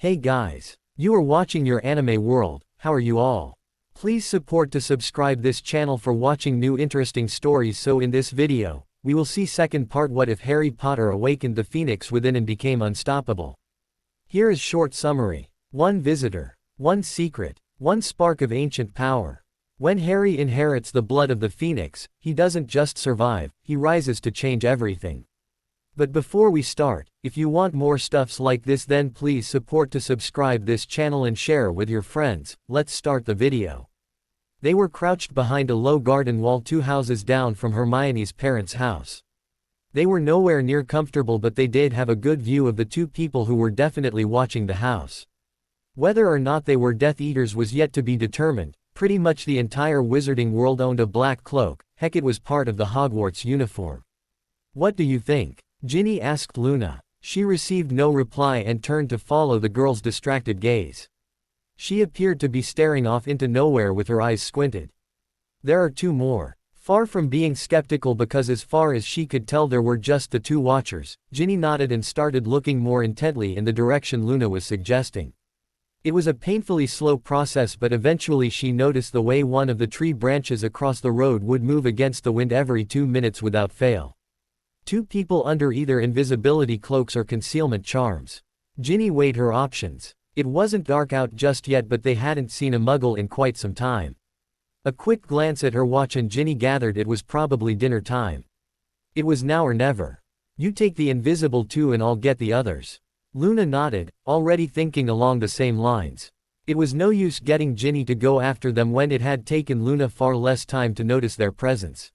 Hey guys. You are watching Your Anime World, how are you all? Please support to subscribe this channel for watching new interesting stories. So in this video, we will see second part, what if Harry Potter awakened the phoenix within and became unstoppable. Here is short summary. One visitor, one secret, one spark of ancient power. When Harry inherits the blood of the phoenix, he doesn't just survive, he rises to change everything. But before we start, if you want more stuffs like this, then please support to subscribe this channel and share with your friends. Let's start the video. They were crouched behind a low garden wall 2 houses down from Hermione's parents' house. They were nowhere near comfortable, but they did have a good view of the 2 people who were definitely watching the house. Whether or not they were Death Eaters was yet to be determined. Pretty much the entire wizarding world owned a black cloak. Heck, it was part of the Hogwarts uniform. What do you think? Ginny asked Luna. She received no reply and turned to follow the girl's distracted gaze. She appeared to be staring off into nowhere with her eyes squinted. There are 2 more. Far from being skeptical, because as far as she could tell there were just the 2 watchers, Ginny nodded and started looking more intently in the direction Luna was suggesting. It was a painfully slow process, but eventually she noticed the way one of the tree branches across the road would move against the wind every 2 minutes without fail. 2 people under either invisibility cloaks or concealment charms. Ginny weighed her options. It wasn't dark out just yet, but they hadn't seen a muggle in quite some time. A quick glance at her watch and Ginny gathered it was probably dinner time. It was now or never. You take the invisible 2 and I'll get the others. Luna nodded, already thinking along the same lines. It was no use getting Ginny to go after them when it had taken Luna far less time to notice their presence.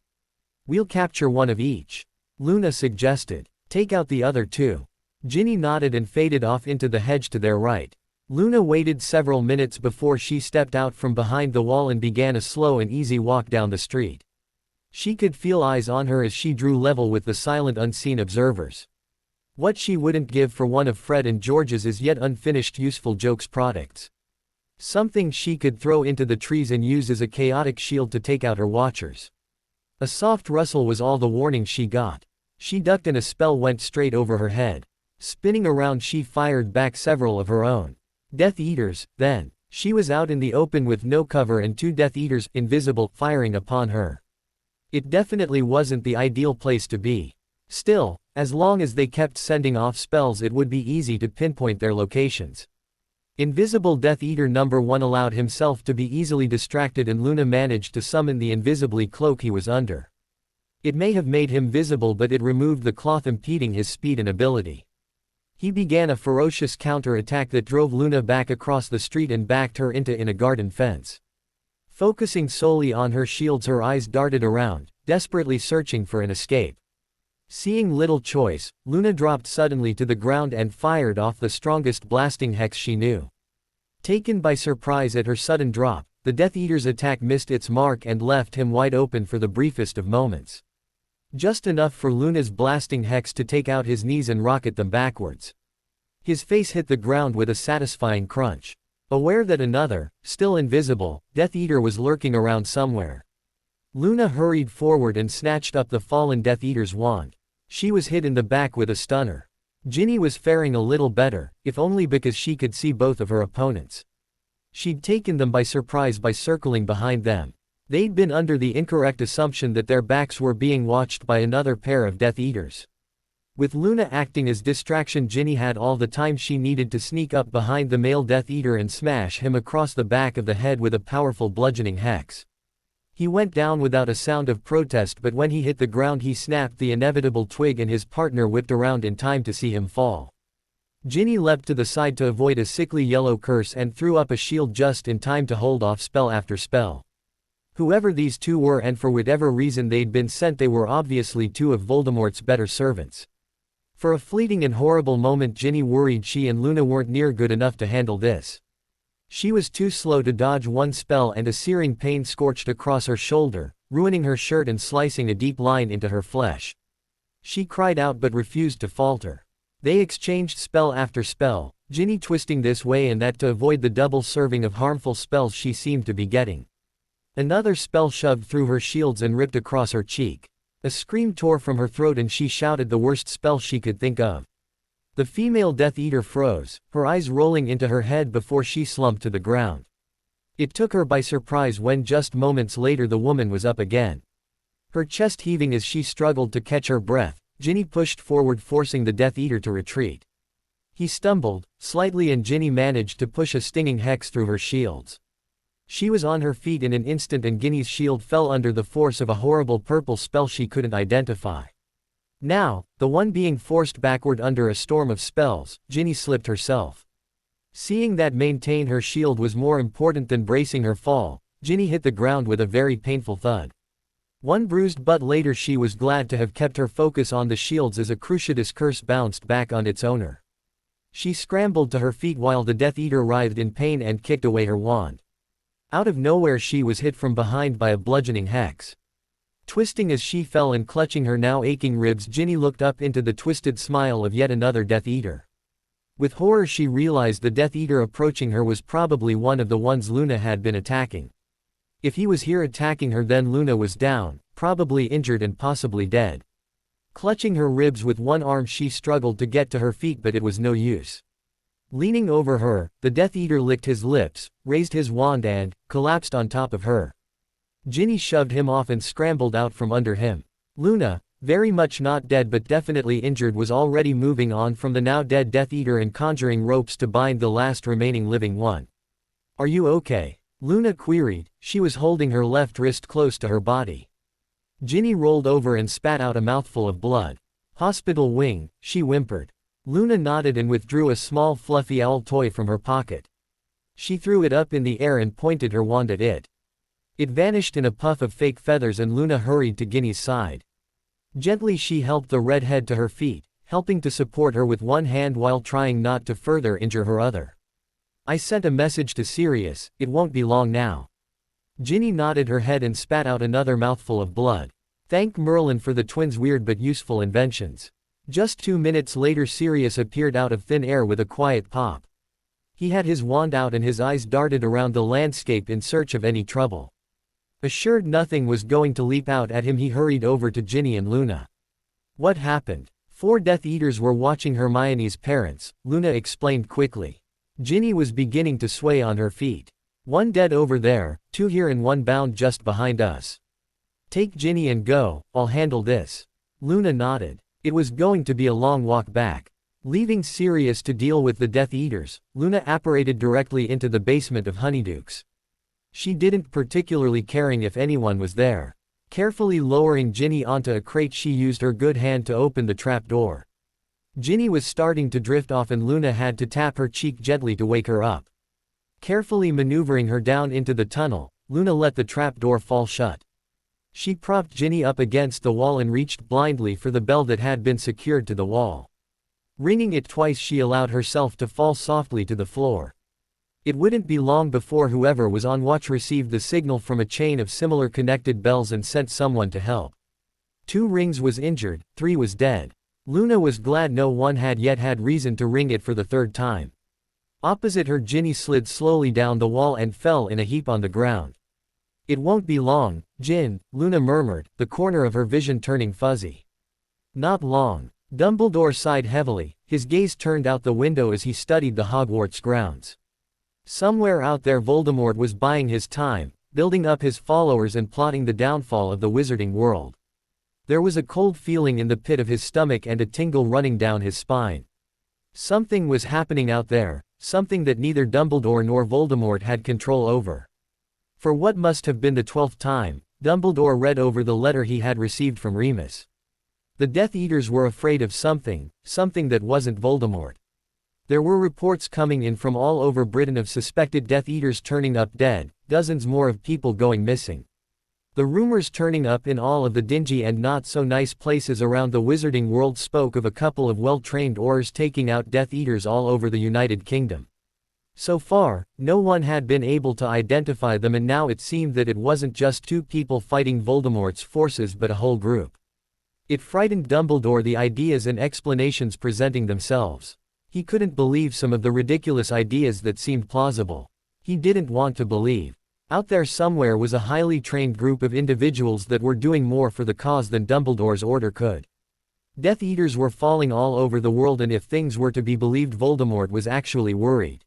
We'll capture one of each, Luna suggested. Take out the other 2. Ginny nodded and faded off into the hedge to their right. Luna waited several minutes before she stepped out from behind the wall and began a slow and easy walk down the street. She could feel eyes on her as she drew level with the silent, unseen observers. What she wouldn't give for one of Fred and George's is yet unfinished useful jokes products. Something she could throw into the trees and use as a chaotic shield to take out her watchers. A soft rustle was all the warning she got. She ducked and a spell went straight over her head. Spinning around, she fired back several of her own Death Eaters. Then, she was out in the open with no cover and 2 Death Eaters, invisible, firing upon her. It definitely wasn't the ideal place to be. Still, as long as they kept sending off spells, it would be easy to pinpoint their locations. Invisible Death Eater number 1 allowed himself to be easily distracted, and Luna managed to summon the invisibly cloak he was under. It may have made him visible, but it removed the cloth impeding his speed and ability. He began a ferocious counter-attack that drove Luna back across the street and backed her into a garden fence. Focusing solely on her shields, her eyes darted around, desperately searching for an escape. Seeing little choice, Luna dropped suddenly to the ground and fired off the strongest blasting hex she knew. Taken by surprise at her sudden drop, the Death Eater's attack missed its mark and left him wide open for the briefest of moments. Just enough for Luna's blasting hex to take out his knees and rocket them backwards. His face hit the ground with a satisfying crunch. Aware that another, still invisible, Death Eater was lurking around somewhere, Luna hurried forward and snatched up the fallen Death Eater's wand. She was hit in the back with a stunner. Ginny was faring a little better, if only because she could see both of her opponents. She'd taken them by surprise by circling behind them. They'd been under the incorrect assumption that their backs were being watched by another pair of Death Eaters. With Luna acting as distraction, Ginny had all the time she needed to sneak up behind the male Death Eater and smash him across the back of the head with a powerful bludgeoning hex. He went down without a sound of protest, but when he hit the ground he snapped the inevitable twig and his partner whipped around in time to see him fall. Ginny leapt to the side to avoid a sickly yellow curse and threw up a shield just in time to hold off spell after spell. Whoever these 2 were, and for whatever reason they'd been sent, they were obviously 2 of Voldemort's better servants. For a fleeting and horrible moment Ginny worried she and Luna weren't near good enough to handle this. She was too slow to dodge one spell and a searing pain scorched across her shoulder, ruining her shirt and slicing a deep line into her flesh. She cried out but refused to falter. They exchanged spell after spell, Ginny twisting this way and that to avoid the double serving of harmful spells she seemed to be getting. Another spell shoved through her shields and ripped across her cheek. A scream tore from her throat and she shouted the worst spell she could think of. The female Death Eater froze, her eyes rolling into her head before she slumped to the ground. It took her by surprise when just moments later the woman was up again. Her chest heaving as she struggled to catch her breath, Ginny pushed forward, forcing the Death Eater to retreat. He stumbled slightly and Ginny managed to push a stinging hex through her shields. She was on her feet in an instant and Ginny's shield fell under the force of a horrible purple spell she couldn't identify. Now, the one being forced backward under a storm of spells, Ginny slipped herself. Seeing that maintain her shield was more important than bracing her fall, Ginny hit the ground with a very painful thud. One bruised but later she was glad to have kept her focus on the shields as a Cruciatus curse bounced back on its owner. She scrambled to her feet while the Death Eater writhed in pain and kicked away her wand. Out of nowhere she was hit from behind by a bludgeoning hex. Twisting as she fell and clutching her now aching ribs, Ginny looked up into the twisted smile of yet another Death Eater. With horror she realized the Death Eater approaching her was probably one of the ones Luna had been attacking. If he was here attacking her, then Luna was down, probably injured and possibly dead. Clutching her ribs with one arm she struggled to get to her feet, but it was no use. Leaning over her, the Death Eater licked his lips, raised his wand and collapsed on top of her. Ginny shoved him off and scrambled out from under him. Luna, very much not dead but definitely injured, was already moving on from the now dead Death Eater and conjuring ropes to bind the last remaining living one. "Are you okay?" Luna queried. She was holding her left wrist close to her body. Ginny rolled over and spat out a mouthful of blood. "Hospital wing," she whimpered. Luna nodded and withdrew a small fluffy owl toy from her pocket. She threw it up in the air and pointed her wand at it. It vanished in a puff of fake feathers and Luna hurried to Ginny's side. Gently she helped the redhead to her feet, helping to support her with one hand while trying not to further injure her other. "I sent a message to Sirius, it won't be long now." Ginny nodded her head and spat out another mouthful of blood. Thank Merlin for the twins' weird but useful inventions. Just 2 minutes later Sirius appeared out of thin air with a quiet pop. He had his wand out and his eyes darted around the landscape in search of any trouble. Assured nothing was going to leap out at him, he hurried over to Ginny and Luna. "What happened?" 4 Death Eaters were watching Hermione's parents, Luna explained quickly. Ginny was beginning to sway on her feet. "1 dead over there, 2 here and 1 bound just behind us. Take Ginny and go, I'll handle this." Luna nodded. It was going to be a long walk back. Leaving Sirius to deal with the Death Eaters, Luna apparated directly into the basement of Honeydukes. She didn't particularly caring if anyone was there. Carefully lowering Ginny onto a crate, she used her good hand to open the trap door. Ginny was starting to drift off and Luna had to tap her cheek gently to wake her up. Carefully maneuvering her down into the tunnel, Luna let the trap door fall shut. She propped Ginny up against the wall and reached blindly for the bell that had been secured to the wall. Ringing it twice, she allowed herself to fall softly to the floor. It wouldn't be long before whoever was on watch received the signal from a chain of similar connected bells and sent someone to help. 2 rings was injured, 3 was dead. Luna was glad no one had yet had reason to ring it for the 3rd time. Opposite her, Ginny slid slowly down the wall and fell in a heap on the ground. "It won't be long, Jin," Luna murmured, the corner of her vision turning fuzzy. "Not long." Dumbledore sighed heavily, his gaze turned out the window as he studied the Hogwarts grounds. Somewhere out there Voldemort was buying his time, building up his followers and plotting the downfall of the wizarding world. There was a cold feeling in the pit of his stomach and a tingle running down his spine. Something was happening out there, something that neither Dumbledore nor Voldemort had control over. For what must have been the 12th time, Dumbledore read over the letter he had received from Remus. The Death Eaters were afraid of something that wasn't Voldemort. There were reports coming in from all over Britain of suspected Death Eaters turning up dead, dozens more of people going missing. The rumors turning up in all of the dingy and not so nice places around the wizarding world spoke of a couple of well-trained Aurors taking out Death Eaters all over the United Kingdom. So far, no one had been able to identify them, and now it seemed that it wasn't just 2 people fighting Voldemort's forces but a whole group. It frightened Dumbledore, the ideas and explanations presenting themselves. He couldn't believe some of the ridiculous ideas that seemed plausible. He didn't want to believe. Out there somewhere was a highly trained group of individuals that were doing more for the cause than Dumbledore's order could. Death Eaters were falling all over the world, and if things were to be believed, Voldemort was actually worried.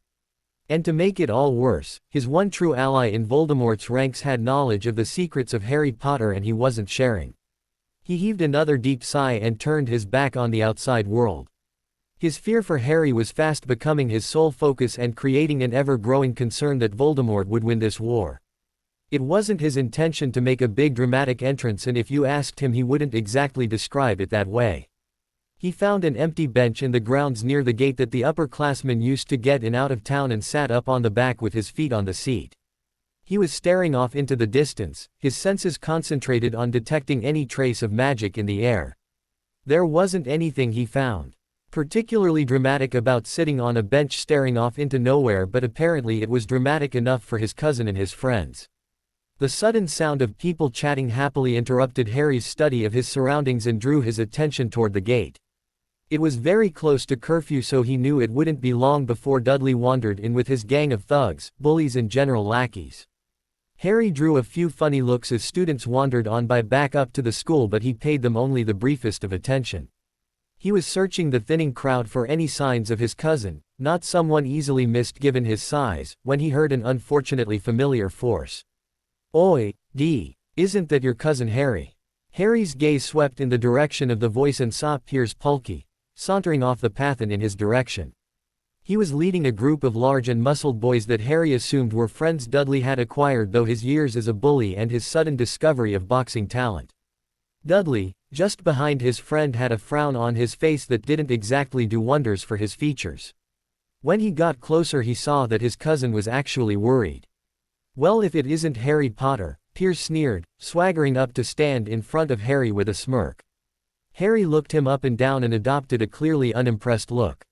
And to make it all worse, his one true ally in Voldemort's ranks had knowledge of the secrets of Harry Potter and he wasn't sharing. He heaved another deep sigh and turned his back on the outside world. His fear for Harry was fast becoming his sole focus and creating an ever-growing concern that Voldemort would win this war. It wasn't his intention to make a big dramatic entrance, and if you asked him he wouldn't exactly describe it that way. He found an empty bench in the grounds near the gate that the upperclassmen used to get in out of town and sat up on the back with his feet on the seat. He was staring off into the distance, his senses concentrated on detecting any trace of magic in the air. There wasn't anything he found particularly dramatic about sitting on a bench staring off into nowhere, but apparently it was dramatic enough for his cousin and his friends. The sudden sound of people chatting happily interrupted Harry's study of his surroundings and drew his attention toward the gate. It was very close to curfew, so he knew it wouldn't be long before Dudley wandered in with his gang of thugs, bullies and general lackeys. Harry drew a few funny looks as students wandered on by back up to the school, but he paid them only the briefest of attention. He was searching the thinning crowd for any signs of his cousin, not someone easily missed given his size, when he heard an unfortunately familiar force. "Oi, D, isn't that your cousin Harry?" Harry's gaze swept in the direction of the voice and saw Piers Polky sauntering off the path and in his direction. He was leading a group of large and muscled boys that Harry assumed were friends Dudley had acquired through his years as a bully and his sudden discovery of boxing talent. Dudley, just behind his friend, had a frown on his face that didn't exactly do wonders for his features. When he got closer, he saw that his cousin was actually worried. "Well, if it isn't Harry Potter," Piers sneered, swaggering up to stand in front of Harry with a smirk. Harry looked him up and down and adopted a clearly unimpressed look.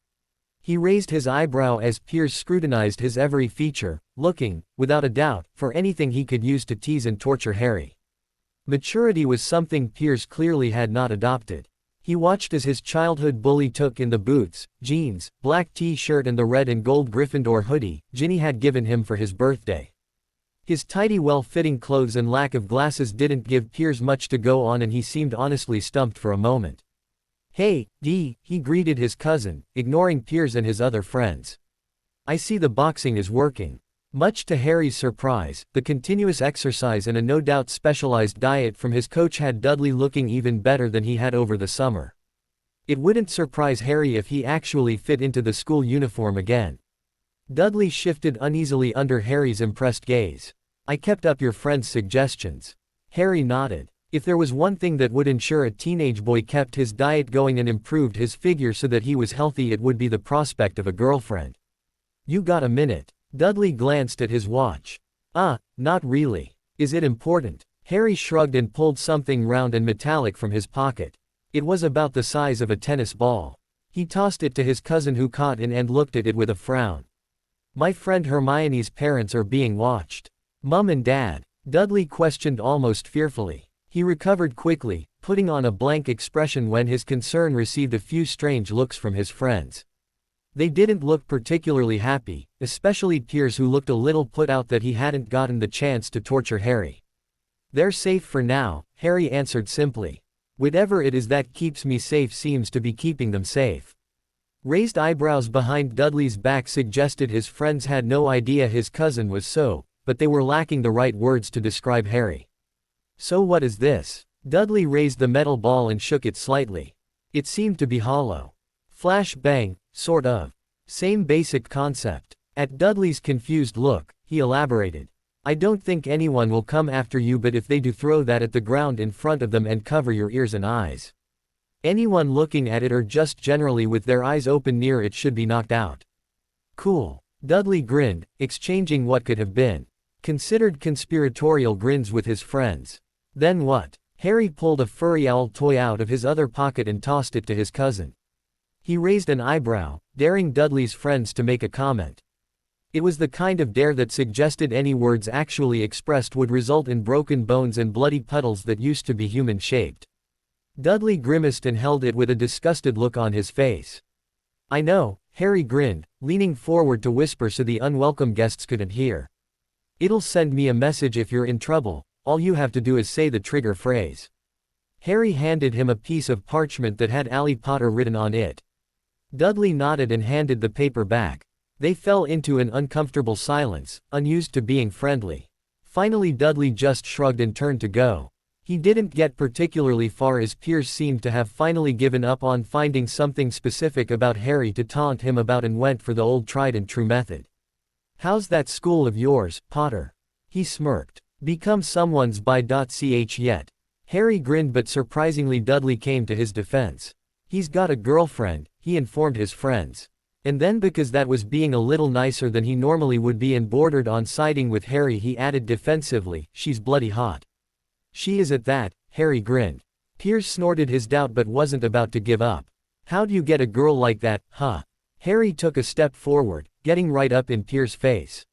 He raised his eyebrow as Piers scrutinized his every feature, looking, without a doubt, for anything he could use to tease and torture Harry. Maturity was something Piers clearly had not adopted. He watched as his childhood bully took in the boots, jeans, black t-shirt and the red and gold Gryffindor hoodie Ginny had given him for his birthday. His tidy, well-fitting clothes and lack of glasses didn't give Piers much to go on, and he seemed honestly stumped for a moment. "Hey, D," he greeted his cousin, ignoring Piers and his other friends. "I see the boxing is working." Much to Harry's surprise, the continuous exercise and a no doubt specialized diet from his coach had Dudley looking even better than he had over the summer. It wouldn't surprise Harry if he actually fit into the school uniform again. Dudley shifted uneasily under Harry's impressed gaze. "I kept up your friend's suggestions." Harry nodded. If there was one thing that would ensure a teenage boy kept his diet going and improved his figure so that he was healthy, it would be the prospect of a girlfriend. "You got a minute?" Dudley glanced at his watch. Not really. Is it important?" Harry shrugged and pulled something round and metallic from his pocket. It was about the size of a tennis ball. He tossed it to his cousin, who caught it and looked at it with a frown. "My friend Hermione's parents are being watched." "Mum and Dad?" Dudley questioned almost fearfully. He recovered quickly, putting on a blank expression when his concern received a few strange looks from his friends. They didn't look particularly happy, especially Piers, who looked a little put out that he hadn't gotten the chance to torture Harry. "They're safe for now," Harry answered simply. "Whatever it is that keeps me safe seems to be keeping them safe." Raised eyebrows behind Dudley's back suggested his friends had no idea his cousin was so, but they were lacking the right words to describe Harry. "So what is this?" Dudley raised the metal ball and shook it slightly. It seemed to be hollow. "Flash bang, sort of. Same basic concept." At Dudley's confused look, he elaborated. "I don't think anyone will come after you, but if they do, throw that at the ground in front of them and cover your ears and eyes. Anyone looking at it or just generally with their eyes open near it should be knocked out." "Cool." Dudley grinned, exchanging what could have been considered conspiratorial grins with his friends. "Then what?" Harry pulled a furry owl toy out of his other pocket and tossed it to his cousin. He raised an eyebrow, daring Dudley's friends to make a comment. It was the kind of dare that suggested any words actually expressed would result in broken bones and bloody puddles that used to be human-shaped. Dudley grimaced and held it with a disgusted look on his face. "I know," Harry grinned, leaning forward to whisper so the unwelcome guests couldn't hear. "It'll send me a message if you're in trouble. All you have to do is say the trigger phrase." Harry handed him a piece of parchment that had Harry Potter written on it. Dudley nodded and handed the paper back. They fell into an uncomfortable silence, unused to being friendly. Finally Dudley just shrugged and turned to go. He didn't get particularly far as Piers seemed to have finally given up on finding something specific about Harry to taunt him about and went for the old tried and true method. "How's that school of yours, Potter?" He smirked. "Become someone's by.ch yet?" Harry grinned, but surprisingly Dudley came to his defense. "He's got a girlfriend," he informed his friends. And then, because that was being a little nicer than he normally would be and bordered on siding with Harry, he added defensively, "She's bloody hot." "She is at that," Harry grinned. Piers snorted his doubt but wasn't about to give up. "How do you get a girl like that, huh?" Harry took a step forward, getting right up in Piers' face.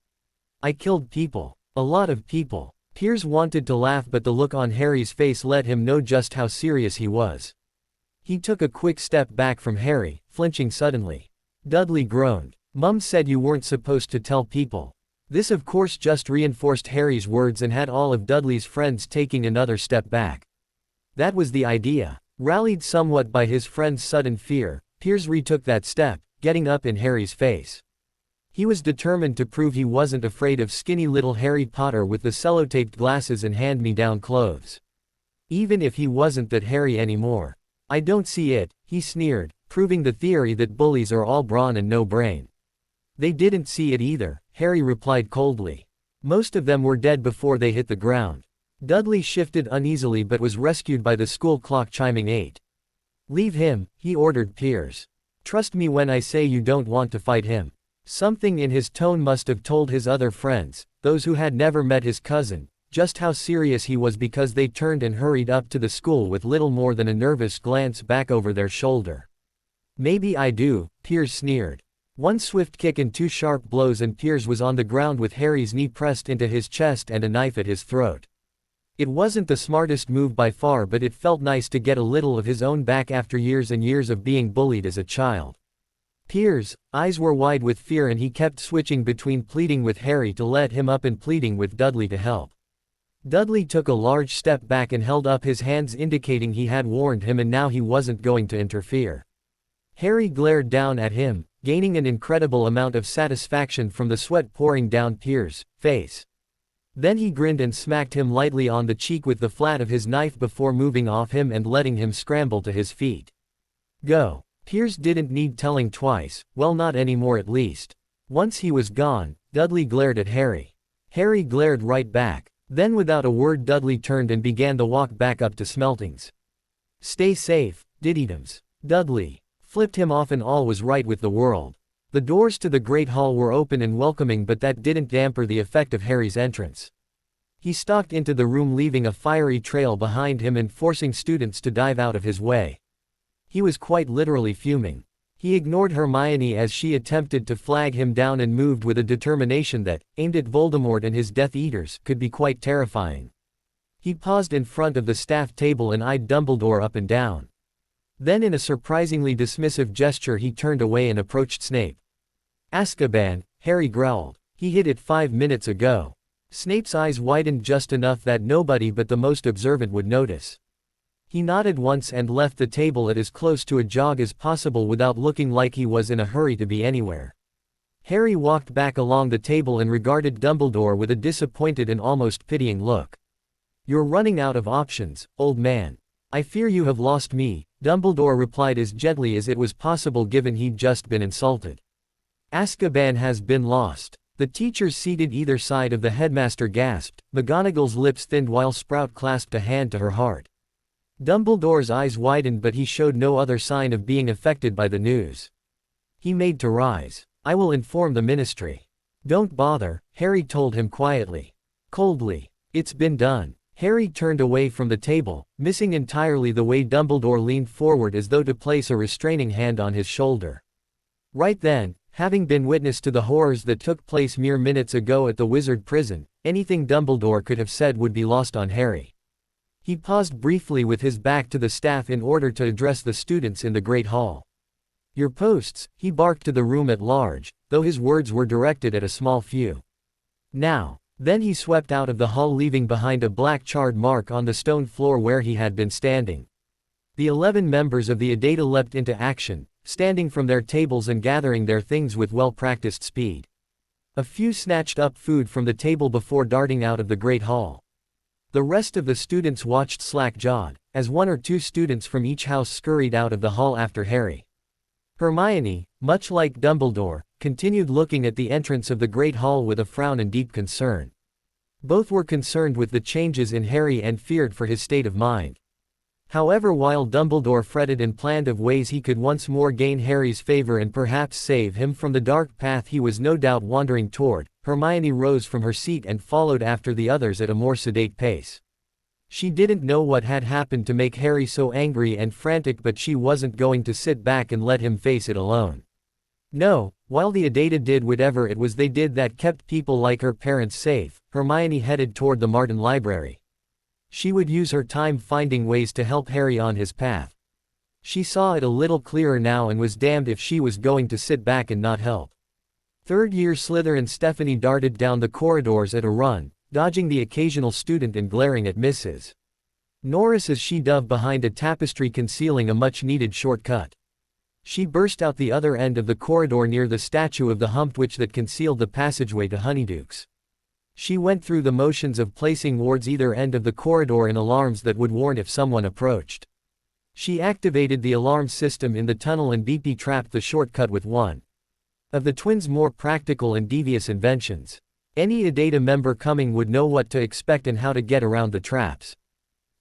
"I killed people. A lot of people." Piers wanted to laugh, but the look on Harry's face let him know just how serious he was. He took a quick step back from Harry, flinching suddenly. Dudley groaned. "Mum said you weren't supposed to tell people." This of course just reinforced Harry's words and had all of Dudley's friends taking another step back. That was the idea. Rallied somewhat by his friend's sudden fear, Piers retook that step, getting up in Harry's face. He was determined to prove he wasn't afraid of skinny little Harry Potter with the sellotaped glasses and hand-me-down clothes. Even if he wasn't that Harry anymore. "I don't see it," he sneered, proving the theory that bullies are all brawn and no brain. "They didn't see it either," Harry replied coldly. "Most of them were dead before they hit the ground." Dudley shifted uneasily but was rescued by the school clock chiming 8. "Leave him," he ordered Piers. "Trust me when I say you don't want to fight him." Something in his tone must have told his other friends, those who had never met his cousin, just how serious he was, because they turned and hurried up to the school with little more than a nervous glance back over their shoulder. "Maybe I do," Piers sneered. One swift kick and two sharp blows and Piers was on the ground with Harry's knee pressed into his chest and a knife at his throat. It wasn't the smartest move by far, but it felt nice to get a little of his own back after years and years of being bullied as a child. Piers' eyes were wide with fear and he kept switching between pleading with Harry to let him up and pleading with Dudley to help. Dudley took a large step back and held up his hands, indicating he had warned him and now he wasn't going to interfere. Harry glared down at him, gaining an incredible amount of satisfaction from the sweat pouring down Piers' face. Then he grinned and smacked him lightly on the cheek with the flat of his knife before moving off him and letting him scramble to his feet. "Go." Piers didn't need telling twice, well, not anymore at least. Once he was gone, Dudley glared at Harry. Harry glared right back. Then without a word Dudley turned and began the walk back up to Smeltings. "Stay safe, Diddydums." Dudley flipped him off and all was right with the world. The doors to the Great Hall were open and welcoming, but that didn't damper the effect of Harry's entrance. He stalked into the room, leaving a fiery trail behind him and forcing students to dive out of his way. He was quite literally fuming. He ignored Hermione as she attempted to flag him down and moved with a determination that, aimed at Voldemort and his Death Eaters, could be quite terrifying. He paused in front of the staff table and eyed Dumbledore up and down. Then in a surprisingly dismissive gesture he turned away and approached Snape. "Azkaban," Harry growled. "He hit it 5 minutes ago." Snape's eyes widened just enough that nobody but the most observant would notice. He nodded once and left the table at as close to a jog as possible without looking like he was in a hurry to be anywhere. Harry walked back along the table and regarded Dumbledore with a disappointed and almost pitying look. "You're running out of options, old man. I fear you have lost me," Dumbledore replied as gently as it was possible given he'd just been insulted. "Azkaban has been lost." The teachers seated either side of the headmaster gasped. McGonagall's lips thinned while Sprout clasped a hand to her heart. Dumbledore's eyes widened, but he showed no other sign of being affected by the news. He made to rise. "I will inform the ministry." "Don't bother," Harry told him quietly. Coldly. "It's been done." Harry turned away from the table, missing entirely the way Dumbledore leaned forward as though to place a restraining hand on his shoulder. Right then, having been witness to the horrors that took place mere minutes ago at the wizard prison, anything Dumbledore could have said would be lost on Harry. He paused briefly with his back to the staff in order to address the students in the Great Hall. "Your posts," he barked to the room at large, though his words were directed at a small few. "Now." Then he swept out of the hall, leaving behind a black charred mark on the stone floor where he had been standing. The 11 members of the Adata leapt into action, standing from their tables and gathering their things with well-practiced speed. A few snatched up food from the table before darting out of the great hall. The rest of the students watched slack-jawed, as 1 or 2 students from each house scurried out of the hall after Harry. Hermione, much like Dumbledore, continued looking at the entrance of the great hall with a frown and deep concern. Both were concerned with the changes in Harry and feared for his state of mind. However, while Dumbledore fretted and planned of ways he could once more gain Harry's favor and perhaps save him from the dark path he was no doubt wandering toward, Hermione rose from her seat and followed after the others at a more sedate pace. She didn't know what had happened to make Harry so angry and frantic, but she wasn't going to sit back and let him face it alone. No, while the Adata did whatever it was they did that kept people like her parents safe, Hermione headed toward the Martin Library. She would use her time finding ways to help Harry on his path. She saw it a little clearer now and was damned if she was going to sit back and not help. Third-year Slytherin Stephanie darted down the corridors at a run, dodging the occasional student and glaring at Mrs. Norris as she dove behind a tapestry concealing a much-needed shortcut. She burst out the other end of the corridor near the statue of the humped witch that concealed the passageway to Honeydukes. She went through the motions of placing wards either end of the corridor and alarms that would warn if someone approached. She activated the alarm system in the tunnel and BP-trapped the shortcut with one of the twins' more practical and devious inventions. Any Adata member coming would know what to expect and how to get around the traps.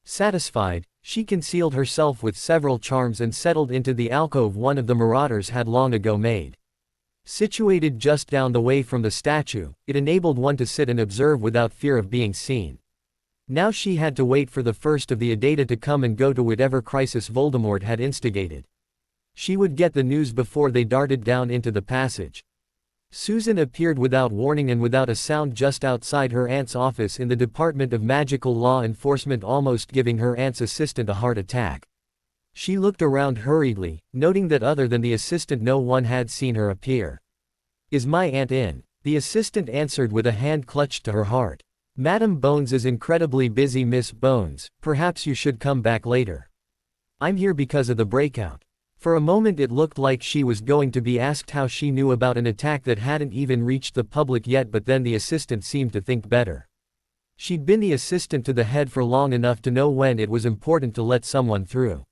Satisfied, she concealed herself with several charms and settled into the alcove one of the marauders had long ago made. Situated just down the way from the statue, it enabled one to sit and observe without fear of being seen. Now she had to wait for the first of the Adata to come and go to whatever crisis Voldemort had instigated. She would get the news before they darted down into the passage. Susan appeared without warning and without a sound just outside her aunt's office in the Department of Magical Law Enforcement, almost giving her aunt's assistant a heart attack. She looked around hurriedly, noting that other than the assistant no one had seen her appear. "Is my aunt in?" the assistant answered with a hand clutched to her heart. "Madam Bones is incredibly busy, Miss Bones. Perhaps you should come back later." "I'm here because of the breakout." For a moment it looked like she was going to be asked how she knew about an attack that hadn't even reached the public yet, but then the assistant seemed to think better. She'd been the assistant to the head for long enough to know when it was important to let someone through.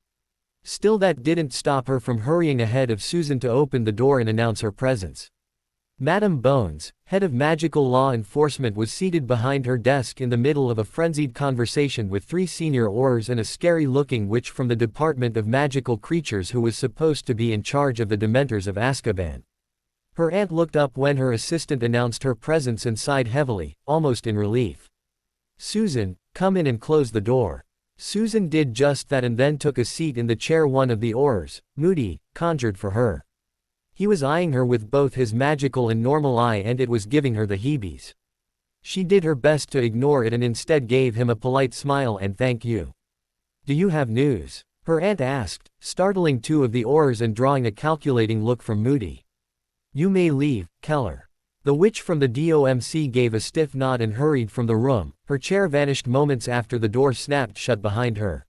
Still, that didn't stop her from hurrying ahead of Susan to open the door and announce her presence. Madam Bones, head of Magical Law Enforcement, was seated behind her desk in the middle of a frenzied conversation with 3 senior Aurors and a scary-looking witch from the Department of Magical Creatures who was supposed to be in charge of the Dementors of Azkaban. Her aunt looked up when her assistant announced her presence and sighed heavily, almost in relief. "Susan, come in and close the door." Susan did just that and then took a seat in the chair one of the Aurors, Moody, conjured for her. He was eyeing her with both his magical and normal eye, and it was giving her the heebies. She did her best to ignore it and instead gave him a polite smile and "thank you." "Do you have news?" her aunt asked, startling 2 of the Aurors and drawing a calculating look from Moody. "You may leave, Keller." The witch from the DOMC gave a stiff nod and hurried from the room. Her chair vanished moments after the door snapped shut behind her.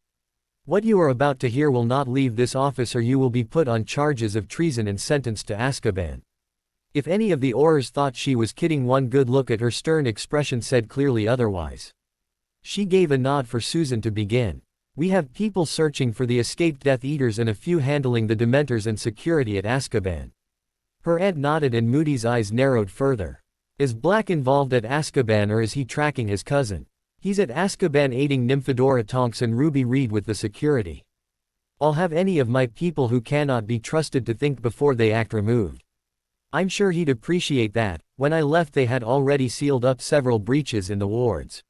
"What you are about to hear will not leave this office or you will be put on charges of treason and sentenced to Azkaban." If any of the Aurors thought she was kidding, one good look at her stern expression said clearly otherwise. She gave a nod for Susan to begin. "We have people searching for the escaped Death Eaters and a few handling the Dementors and security at Azkaban." Her aunt nodded and Moody's eyes narrowed further. "Is Black involved at Azkaban or is he tracking his cousin?" "He's at Azkaban aiding Nymphadora Tonks and Ruby Reed with the security. I'll have any of my people who cannot be trusted to think before they act removed." "I'm sure he'd appreciate that. When I left they had already sealed up several breaches in the wards."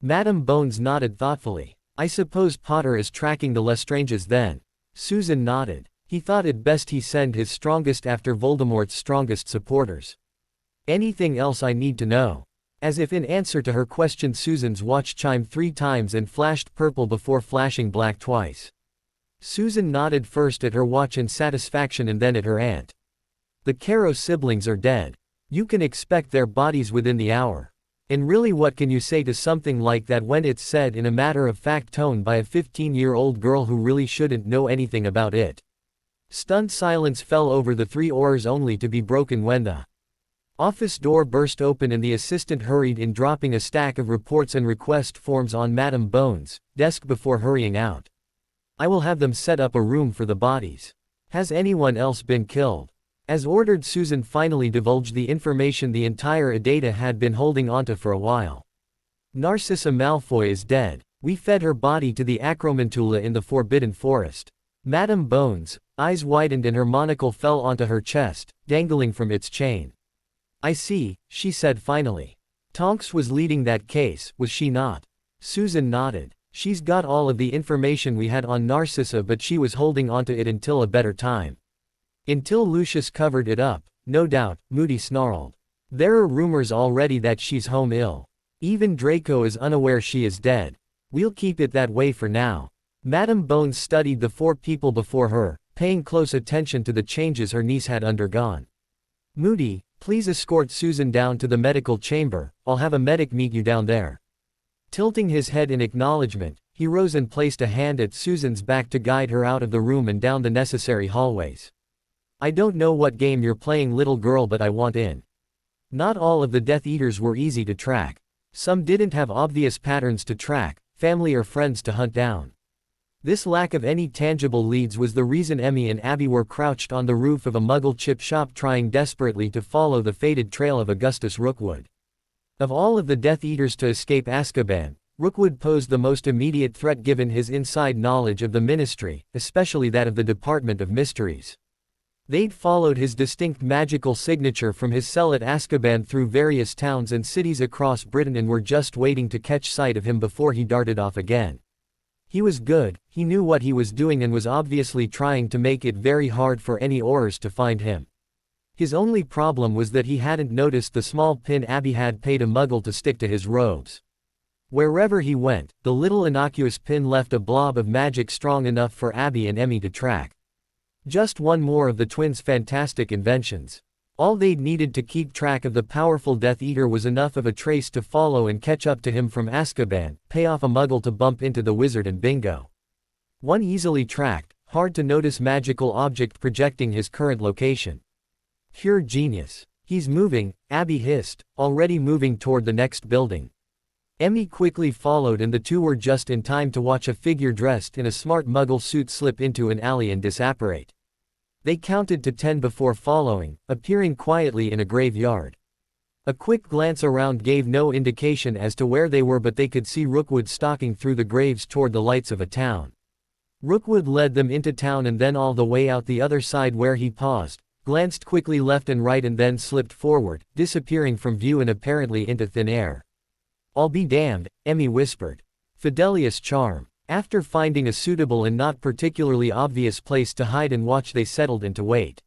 Madam Bones nodded thoughtfully. "I suppose Potter is tracking the Lestranges then." Susan nodded. "He thought it best he send his strongest after Voldemort's strongest supporters." "Anything else I need to know?" As if in answer to her question, Susan's watch chimed 3 times and flashed purple before flashing black twice. Susan nodded first at her watch in satisfaction and then at her aunt. "The Caro siblings are dead. You can expect their bodies within the hour." And really, what can you say to something like that when it's said in a matter-of-fact tone by a 15-year-old girl who really shouldn't know anything about it? Stunned silence fell over the three oars, only to be broken when the office door burst open and the assistant hurried in, dropping a stack of reports and request forms on Madame Bones' desk before hurrying out. "I will have them set up a room for the bodies. Has anyone else been killed?" As ordered, Susan finally divulged the information the entire Adata had been holding onto for a while. "Narcissa Malfoy is dead. We fed her body to the Acromantula in the Forbidden Forest." Madame Bones' eyes widened and her monocle fell onto her chest, dangling from its chain. "I see," she said finally. "Tonks was leading that case, was she not?" Susan nodded. "She's got all of the information we had on Narcissa, but she was holding onto it until a better time. Until Lucius covered it up, no doubt," Moody snarled. "There are rumors already that she's home ill. Even Draco is unaware she is dead. We'll keep it that way for now." Madame Bones studied the four people before her, paying close attention to the changes her niece had undergone. "Moody, please escort Susan down to the medical chamber. I'll have a medic meet you down there." Tilting his head in acknowledgement, he rose and placed a hand at Susan's back to guide her out of the room and down the necessary hallways. "I don't know what game you're playing, little girl, but I want in." Not all of the Death Eaters were easy to track. Some didn't have obvious patterns to track, family or friends to hunt down. This lack of any tangible leads was the reason Emmy and Abby were crouched on the roof of a Muggle chip shop, trying desperately to follow the fated trail of Augustus Rookwood. Of all of the Death Eaters to escape Azkaban, Rookwood posed the most immediate threat given his inside knowledge of the Ministry, especially that of the Department of Mysteries. They'd followed his distinct magical signature from his cell at Azkaban through various towns and cities across Britain and were just waiting to catch sight of him before he darted off again. He was good, he knew what he was doing and was obviously trying to make it very hard for any Aurors to find him. His only problem was that he hadn't noticed the small pin Abby had paid a Muggle to stick to his robes. Wherever he went, the little innocuous pin left a blob of magic strong enough for Abby and Emmy to track. Just one more of the twins' fantastic inventions. All they'd needed to keep track of the powerful Death Eater was enough of a trace to follow and catch up to him from Azkaban, pay off a Muggle to bump into the wizard, and bingo. One easily tracked, hard-to-notice magical object projecting his current location. Pure genius. "He's moving," Abby hissed, already moving toward the next building. Emmy quickly followed and the two were just in time to watch a figure dressed in a smart Muggle suit slip into an alley and disapparate. They counted to 10 before following, appearing quietly in a graveyard. A quick glance around gave no indication as to where they were, but they could see Rookwood stalking through the graves toward the lights of a town. Rookwood led them into town and then all the way out the other side, where he paused, glanced quickly left and right and then slipped forward, disappearing from view and apparently into thin air. "I'll be damned," Emmy whispered. Fidelius charm. After finding a suitable and not particularly obvious place to hide and watch, they settled into wait.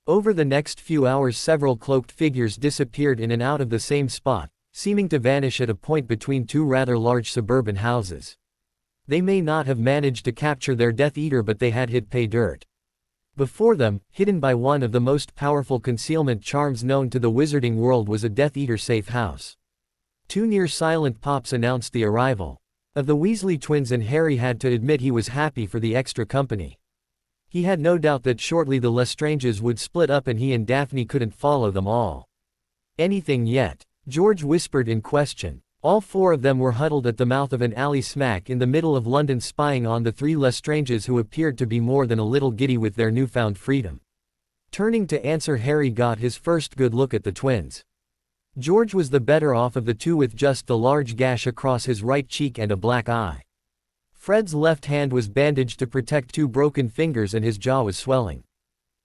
Over the next few hours several cloaked figures disappeared in and out of the same spot, seeming to vanish at a point between two rather large suburban houses. They may not have managed to capture their Death Eater, but they had hit pay dirt. Before them, hidden by one of the most powerful concealment charms known to the wizarding world, was a Death Eater safe house. Two near silent pops announced the arrival of the Weasley twins, and Harry had to admit he was happy for the extra company. He had no doubt that shortly the Lestranges would split up and he and Daphne couldn't follow them all. "Anything yet?" George whispered in question. All four of them were huddled at the mouth of an alley smack in the middle of London, spying on the three Lestranges, who appeared to be more than a little giddy with their newfound freedom. Turning to answer, Harry got his first good look at the twins. George was the better off of the two, with just the large gash across his right cheek and a black eye. Fred's left hand was bandaged to protect two broken fingers and his jaw was swelling.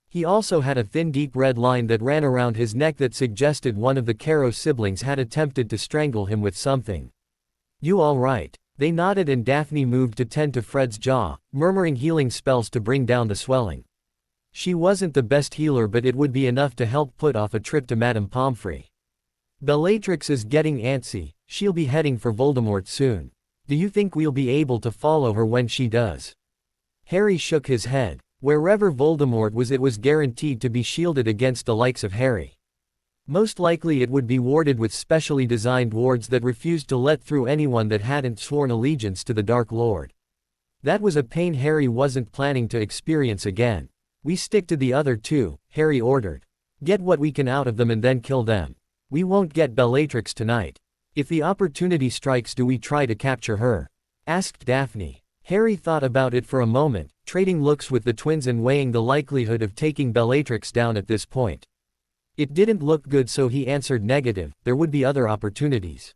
He also had a thin deep red line that ran around his neck that suggested one of the Caro siblings had attempted to strangle him with something. "You all right?" They nodded and Daphne moved to tend to Fred's jaw, murmuring healing spells to bring down the swelling. She wasn't the best healer, but it would be enough to help put off a trip to Madame Pomfrey. "Bellatrix is getting antsy, she'll be heading for Voldemort soon. Do you think we'll be able to follow her when she does?" Harry shook his head. Wherever Voldemort was, it was guaranteed to be shielded against the likes of Harry. Most likely it would be warded with specially designed wards that refused to let through anyone that hadn't sworn allegiance to the Dark Lord. That was a pain Harry wasn't planning to experience again. We stick to the other two, Harry ordered. Get what we can out of them and then kill them. We won't get Bellatrix tonight. If the opportunity strikes, do we try to capture her? Asked Daphne. Harry thought about it for a moment, trading looks with the twins and weighing the likelihood of taking Bellatrix down at this point. It didn't look good, so he answered negative. There would be other opportunities.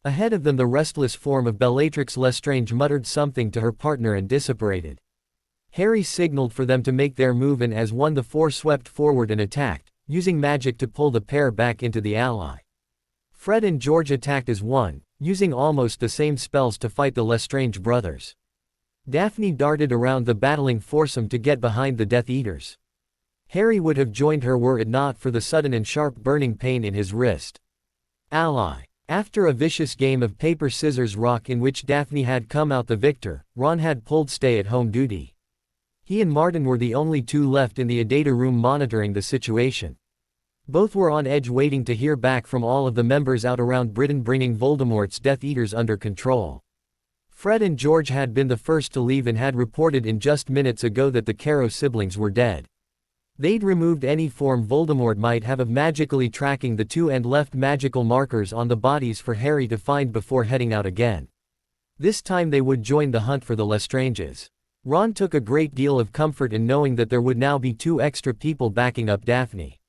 Ahead of them, the restless form of Bellatrix Lestrange muttered something to her partner and dissipated. Harry signaled for them to make their move, and as one the four swept forward and attacked, using magic to pull the pair back into the ally. Fred and George attacked as one, using almost the same spells to fight the Lestrange brothers. Daphne darted around the battling foursome to get behind the Death Eaters. Harry would have joined her were it not for the sudden and sharp burning pain in his wrist. Ally. After a vicious game of paper scissors rock in which Daphne had come out the victor, Ron had pulled stay-at-home duty. He and Martin were the only two left in the Adata room monitoring the situation. Both were on edge, waiting to hear back from all of the members out around Britain, bringing Voldemort's Death Eaters under control. Fred and George had been the first to leave and had reported in just minutes ago that the Caro siblings were dead. They'd removed any form Voldemort might have of magically tracking the two and left magical markers on the bodies for Harry to find before heading out again. This time they would join the hunt for the Lestranges. Ron took a great deal of comfort in knowing that there would now be two extra people backing up Daphne.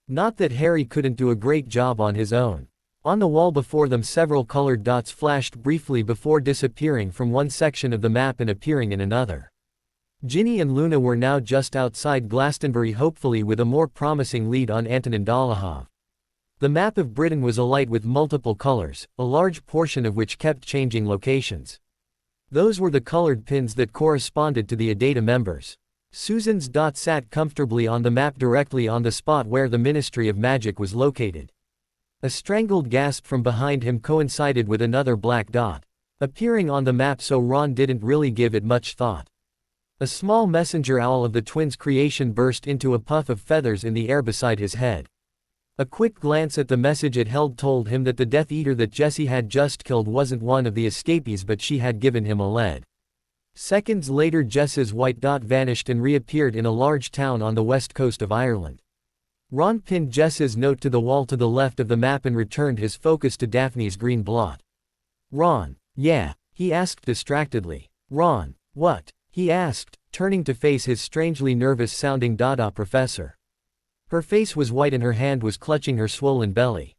Not that Harry couldn't do a great job on his own. On the wall before them, several colored dots flashed briefly before disappearing from one section of the map and appearing in another. Ginny and Luna were now just outside Glastonbury, hopefully with a more promising lead on Antonin Dolohov. The map of Britain was alight with multiple colors, a large portion of which kept changing locations. Those were the colored pins that corresponded to the Adata members. Susan's dot sat comfortably on the map directly on the spot where the Ministry of Magic was located. A strangled gasp from behind him coincided with another black dot appearing on the map, so Ron didn't really give it much thought. A small messenger owl of the twins' creation burst into a puff of feathers in the air beside his head. A quick glance at the message it held told him that the Death Eater that Jessie had just killed wasn't one of the escapees, but she had given him a lead. Seconds later, Jess's white dot vanished and reappeared in a large town on the west coast of Ireland. Ron pinned Jess's note to the wall to the left of the map and returned his focus to Daphne's green blot. Ron. Yeah? He asked distractedly. Ron. What? He asked, turning to face his strangely nervous-sounding Dada professor. Her face was white and her hand was clutching her swollen belly.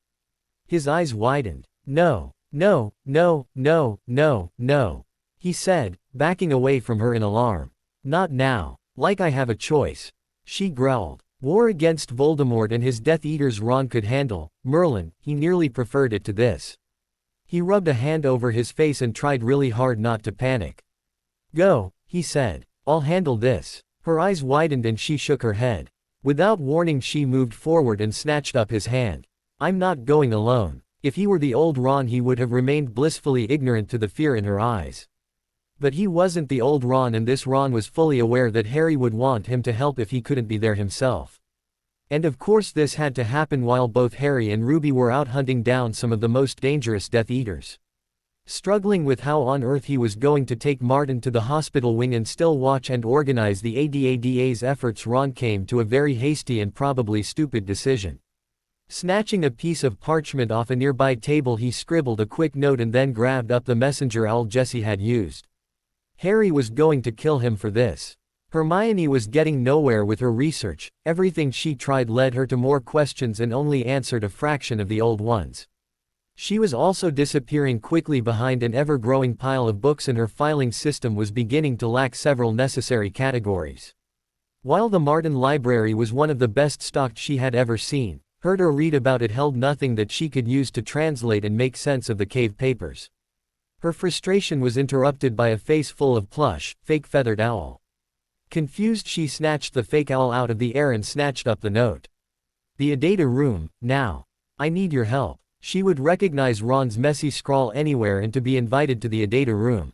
His eyes widened. No, no, no, no, no, no, he said, backing away from her in alarm. Not now. Like I have a choice. She growled. War against Voldemort and his Death Eaters Ron could handle. Merlin, he nearly preferred it to this. He rubbed a hand over his face and tried really hard not to panic. Go, he said. I'll handle this. Her eyes widened and she shook her head. Without warning, she moved forward and snatched up his hand. I'm not going alone. If he were the old Ron, he would have remained blissfully ignorant to the fear in her eyes. But he wasn't the old Ron, and this Ron was fully aware that Harry would want him to help if he couldn't be there himself. And of course this had to happen while both Harry and Ruby were out hunting down some of the most dangerous Death Eaters. Struggling with how on earth he was going to take Martin to the hospital wing and still watch and organize the ADADA's efforts, Ron came to a very hasty and probably stupid decision. Snatching a piece of parchment off a nearby table, he scribbled a quick note and then grabbed up the messenger owl Jessie had used. Harry was going to kill him for this. Hermione was getting nowhere with her research. Everything she tried led her to more questions and only answered a fraction of the old ones. She was also disappearing quickly behind an ever-growing pile of books, and her filing system was beginning to lack several necessary categories. While the Martin Library was one of the best stocked she had ever seen, heard or read about, it held nothing that she could use to translate and make sense of the cave papers. Her frustration was interrupted by a face full of plush, fake feathered owl. Confused, she snatched the fake owl out of the air and snatched up the note. The Adata room, now. I need your help. She would recognize Ron's messy scrawl anywhere and to be invited to the Adata room.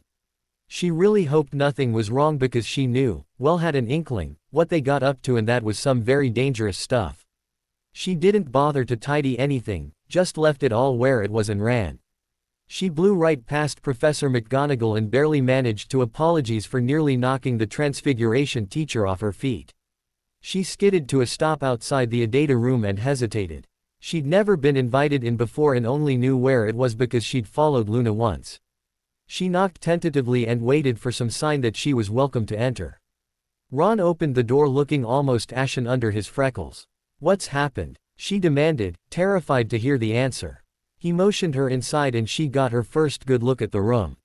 She really hoped nothing was wrong, because she knew, well, had an inkling, what they got up to, and that was some very dangerous stuff. She didn't bother to tidy anything, just left it all where it was and ran. She blew right past Professor McGonagall and barely managed to apologize for nearly knocking the Transfiguration teacher off her feet. She skidded to a stop outside the Adata room and hesitated. She'd never been invited in before and only knew where it was because she'd followed Luna once. She knocked tentatively and waited for some sign that she was welcome to enter. Ron opened the door looking almost ashen under his freckles. "What's happened?" she demanded, terrified to hear the answer. He motioned her inside and she got her first good look at the room.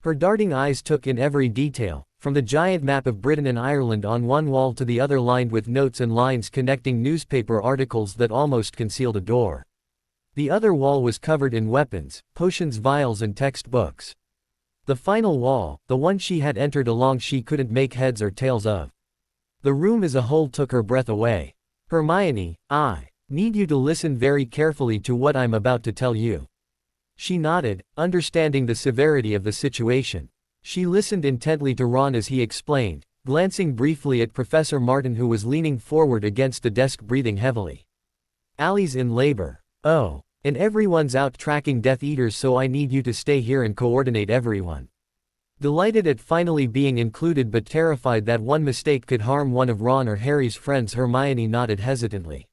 Her darting eyes took in every detail, from the giant map of Britain and Ireland on one wall to the other lined with notes and lines connecting newspaper articles that almost concealed a door. The other wall was covered in weapons, potions, vials and textbooks. The final wall, the one she had entered along, she couldn't make heads or tails of. The room as a whole took her breath away. "Hermione, I need you to listen very carefully to what I'm about to tell you." She nodded, understanding the severity of the situation. She listened intently to Ron as he explained, glancing briefly at Professor Martin who was leaning forward against the desk breathing heavily. "Allie's in labor. Oh, and everyone's out tracking Death Eaters, so I need you to stay here and coordinate everyone." Delighted at finally being included but terrified that one mistake could harm one of Ron or Harry's friends, Hermione nodded hesitantly.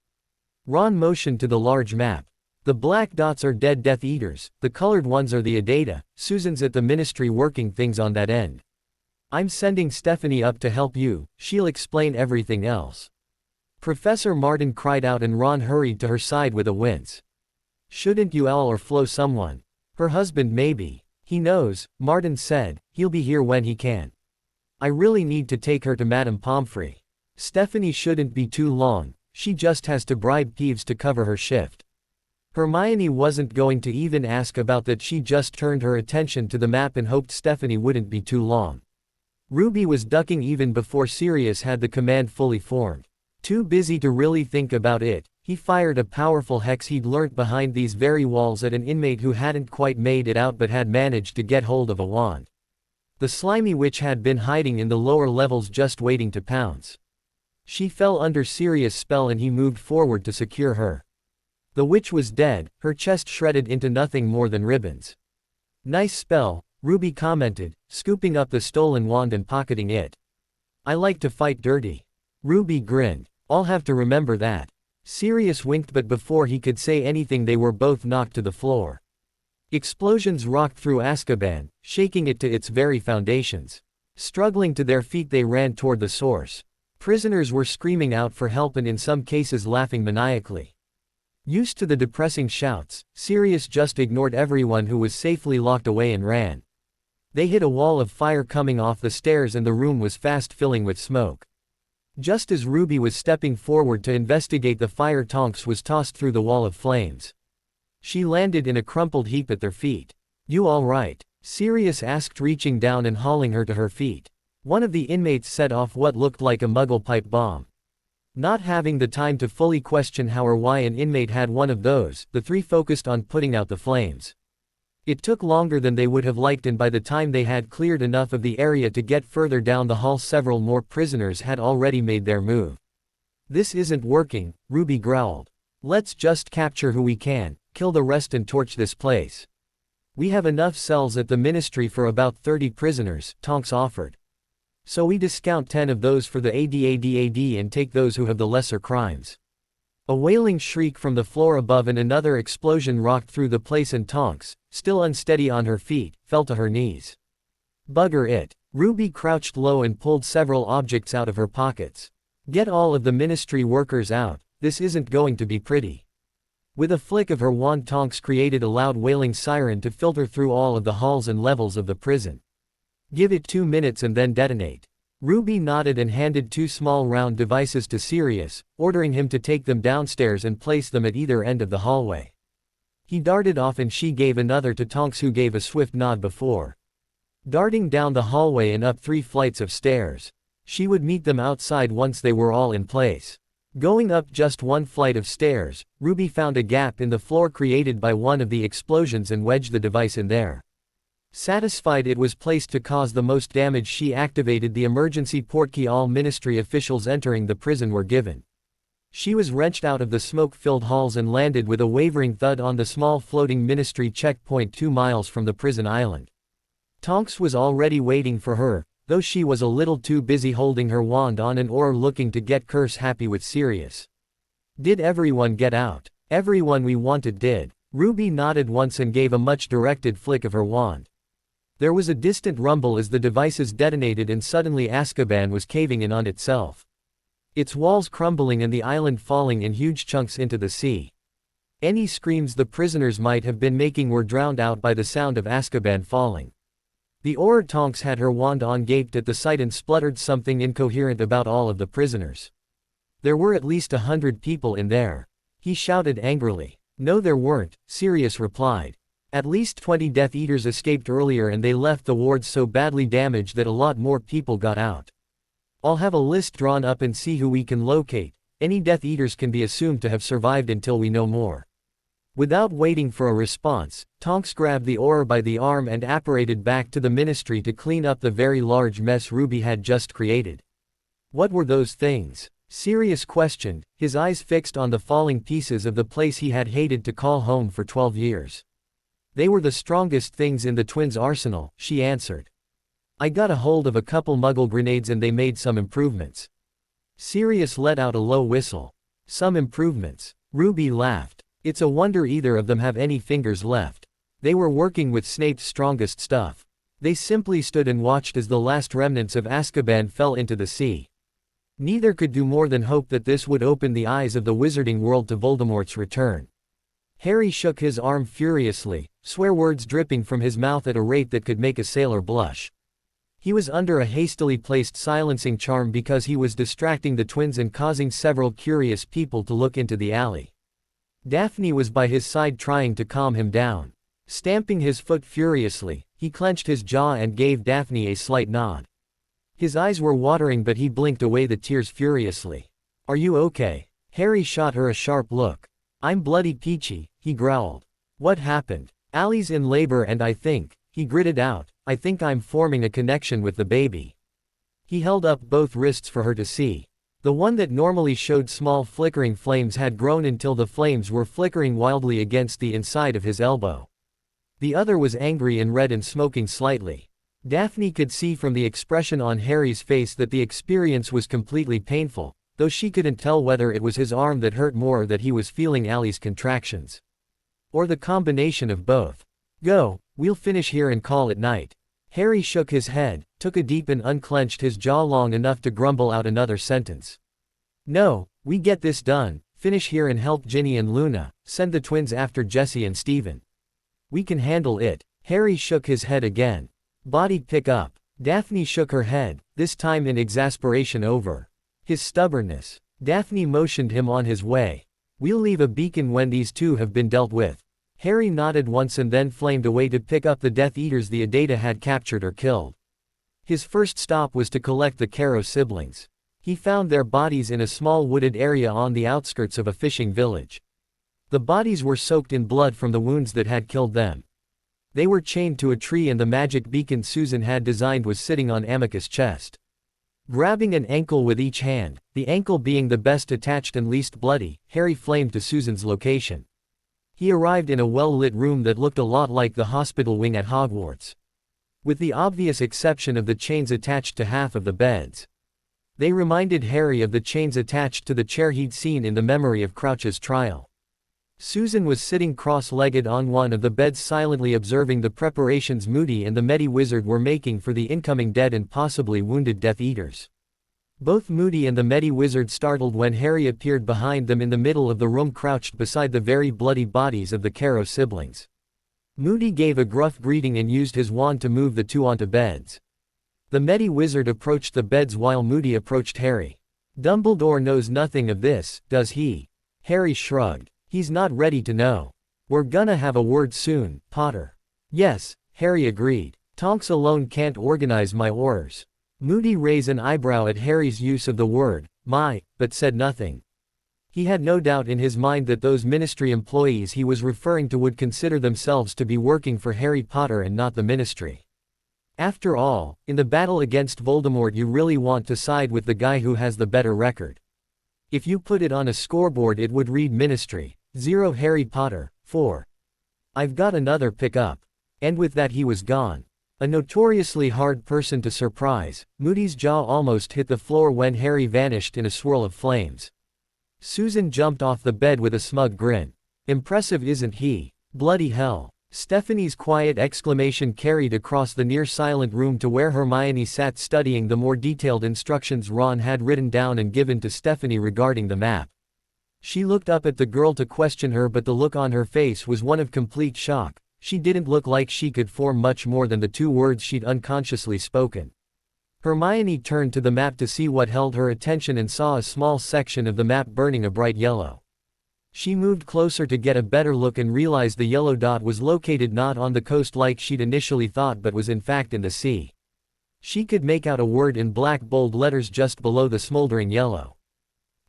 Ron motioned to the large map. "The black dots are dead Death Eaters, the colored ones are the Adata. Susan's at the Ministry working things on that end. I'm sending Stephanie up to help you, she'll explain everything else." Professor Martin cried out and Ron hurried to her side with a wince. "Shouldn't you or Flo someone? Her husband maybe." "He knows," Martin said, "he'll be here when he can. I really need to take her to Madame Pomfrey. Stephanie shouldn't be too long, she just has to bribe Peeves to cover her shift." Hermione wasn't going to even ask about that, she just turned her attention to the map and hoped Stephanie wouldn't be too long. Ruby was ducking even before Sirius had the command fully formed. Too busy to really think about it, he fired a powerful hex he'd learnt behind these very walls at an inmate who hadn't quite made it out but had managed to get hold of a wand. The slimy witch had been hiding in the lower levels just waiting to pounce. She fell under Sirius' spell and he moved forward to secure her. The witch was dead, her chest shredded into nothing more than ribbons. "Nice spell," Ruby commented, scooping up the stolen wand and pocketing it. "I like to fight dirty." Ruby grinned. "I'll have to remember that." Sirius winked, but before he could say anything they were both knocked to the floor. Explosions rocked through Azkaban, shaking it to its very foundations. Struggling to their feet they ran toward the source. Prisoners were screaming out for help and in some cases laughing maniacally. Used to the depressing shouts, Sirius just ignored everyone who was safely locked away and ran. They hit a wall of fire coming off the stairs and the room was fast filling with smoke. Just as Ruby was stepping forward to investigate the fire, Tonks was tossed through the wall of flames. She landed in a crumpled heap at their feet. "You all right?" Sirius asked, reaching down and hauling her to her feet. One of the inmates set off what looked like a Muggle pipe bomb. Not having the time to fully question how or why an inmate had one of those, the three focused on putting out the flames. It took longer than they would have liked, and by the time they had cleared enough of the area to get further down the hall, several more prisoners had already made their move. "This isn't working," Ruby growled. "Let's just capture who we can, kill the rest and torch this place. We have enough cells at the Ministry for about 30 prisoners," Tonks offered. "So we discount 10 of those for the ADADAD and take those who have the lesser crimes." A wailing shriek from the floor above and another explosion rocked through the place and Tonks, still unsteady on her feet, fell to her knees. "Bugger it." Ruby crouched low and pulled several objects out of her pockets. "Get all of the Ministry workers out, this isn't going to be pretty." With a flick of her wand, Tonks created a loud wailing siren to filter through all of the halls and levels of the prison. "Give it 2 minutes and then detonate." Ruby nodded and handed 2 small round devices to Sirius, ordering him to take them downstairs and place them at either end of the hallway. He darted off and she gave another to Tonks, who gave a swift nod before darting down the hallway and up 3 flights of stairs. She would meet them outside once they were all in place. Going up just 1 flight of stairs, Ruby found a gap in the floor created by one of the explosions and wedged the device in there. Satisfied it was placed to cause the most damage, she activated the emergency portkey all Ministry officials entering the prison were given. She was wrenched out of the smoke-filled halls and landed with a wavering thud on the small floating ministry checkpoint 2 miles from the prison island. Tonks was already waiting for her, though she was a little too busy holding her wand on an oar looking to get curse happy with Sirius. Did everyone get out? Everyone we wanted did. Ruby nodded once and gave a much-directed flick of her wand. There was a distant rumble as the devices detonated and suddenly Azkaban was caving in on itself. Its walls crumbling and the island falling in huge chunks into the sea. Any screams the prisoners might have been making were drowned out by the sound of Azkaban falling. The Auror Tonks had her wand on, gaped at the sight and spluttered something incoherent about all of the prisoners. There were at least 100 people in there. He shouted angrily. No, there weren't, Sirius replied. At least 20 Death Eaters escaped earlier and they left the wards so badly damaged that a lot more people got out. I'll have a list drawn up and see who we can locate. Any Death Eaters can be assumed to have survived until we know more. Without waiting for a response, Tonks grabbed the Auror by the arm and apparated back to the ministry to clean up the very large mess Ruby had just created. What were those things? Sirius questioned, his eyes fixed on the falling pieces of the place he had hated to call home for 12 years. They were the strongest things in the twins' arsenal, she answered. I got a hold of a couple Muggle grenades and they made some improvements. Sirius let out a low whistle. Some improvements. Ruby laughed. It's a wonder either of them have any fingers left. They were working with Snape's strongest stuff. They simply stood and watched as the last remnants of Azkaban fell into the sea. Neither could do more than hope that this would open the eyes of the wizarding world to Voldemort's return. Harry shook his arm furiously, swear words dripping from his mouth at a rate that could make a sailor blush. He was under a hastily placed silencing charm because he was distracting the twins and causing several curious people to look into the alley. Daphne was by his side trying to calm him down. Stamping his foot furiously, he clenched his jaw and gave Daphne a slight nod. His eyes were watering but he blinked away the tears furiously. Are you okay? Harry shot her a sharp look. I'm bloody peachy, he growled. What happened? Allie's in labor and I think, he gritted out, I think I'm forming a connection with the baby. He held up both wrists for her to see. The one that normally showed small flickering flames had grown until the flames were flickering wildly against the inside of his elbow. The other was angry and red and smoking slightly. Daphne could see from the expression on Harry's face that the experience was completely painful, though she couldn't tell whether it was his arm that hurt more or that he was feeling Allie's contractions. Or the combination of both. Go, we'll finish here and call it night. Harry shook his head, took a deep and unclenched his jaw long enough to grumble out another sentence. No, we get this done, finish here and help Ginny and Luna, send the twins after Jessie and Stephen. We can handle it. Harry shook his head again. Body pick up. Daphne shook her head, this time in exasperation over his stubbornness. Daphne motioned him on his way. We'll leave a beacon when these two have been dealt with. Harry nodded once and then flamed away to pick up the Death Eaters the Adata had captured or killed. His first stop was to collect the Caro siblings. He found their bodies in a small wooded area on the outskirts of a fishing village. The bodies were soaked in blood from the wounds that had killed them. They were chained to a tree and the magic beacon Susan had designed was sitting on Amycus' chest. Grabbing an ankle with each hand, the ankle being the best attached and least bloody, Harry flamed to Susan's location. He arrived in a well-lit room that looked a lot like the hospital wing at Hogwarts. With the obvious exception of the chains attached to half of the beds. They reminded Harry of the chains attached to the chair he'd seen in the memory of Crouch's trial. Susan was sitting cross-legged on one of the beds silently observing the preparations Moody and the Medi-Wizard were making for the incoming dead and possibly wounded Death Eaters. Both Moody and the Medi-Wizard startled when Harry appeared behind them in the middle of the room crouched beside the very bloody bodies of the Caro siblings. Moody gave a gruff greeting and used his wand to move the two onto beds. The Medi-Wizard approached the beds while Moody approached Harry. Dumbledore knows nothing of this, does he? Harry shrugged. He's not ready to know. We're gonna have a word soon, Potter. Yes, Harry agreed. Tonks alone can't organize my orders. Moody raised an eyebrow at Harry's use of the word, my, but said nothing. He had no doubt in his mind that those ministry employees he was referring to would consider themselves to be working for Harry Potter and not the ministry. After all, in the battle against Voldemort you really want to side with the guy who has the better record. If you put it on a scoreboard it would read Ministry, 0 Harry Potter, 4. I've got another pick up. And with that he was gone. A notoriously hard person to surprise, Moody's jaw almost hit the floor when Harry vanished in a swirl of flames. Susan jumped off the bed with a smug grin. Impressive isn't he? Bloody hell. Stephanie's quiet exclamation carried across the near-silent room to where Hermione sat studying the more detailed instructions Ron had written down and given to Stephanie regarding the map. She looked up at the girl to question her, but the look on her face was one of complete shock. She didn't look like she could form much more than the 2 words she'd unconsciously spoken. Hermione turned to the map to see what held her attention and saw a small section of the map burning a bright yellow. She moved closer to get a better look and realized the yellow dot was located not on the coast like she'd initially thought but was in fact in the sea. She could make out a word in black bold letters just below the smoldering yellow.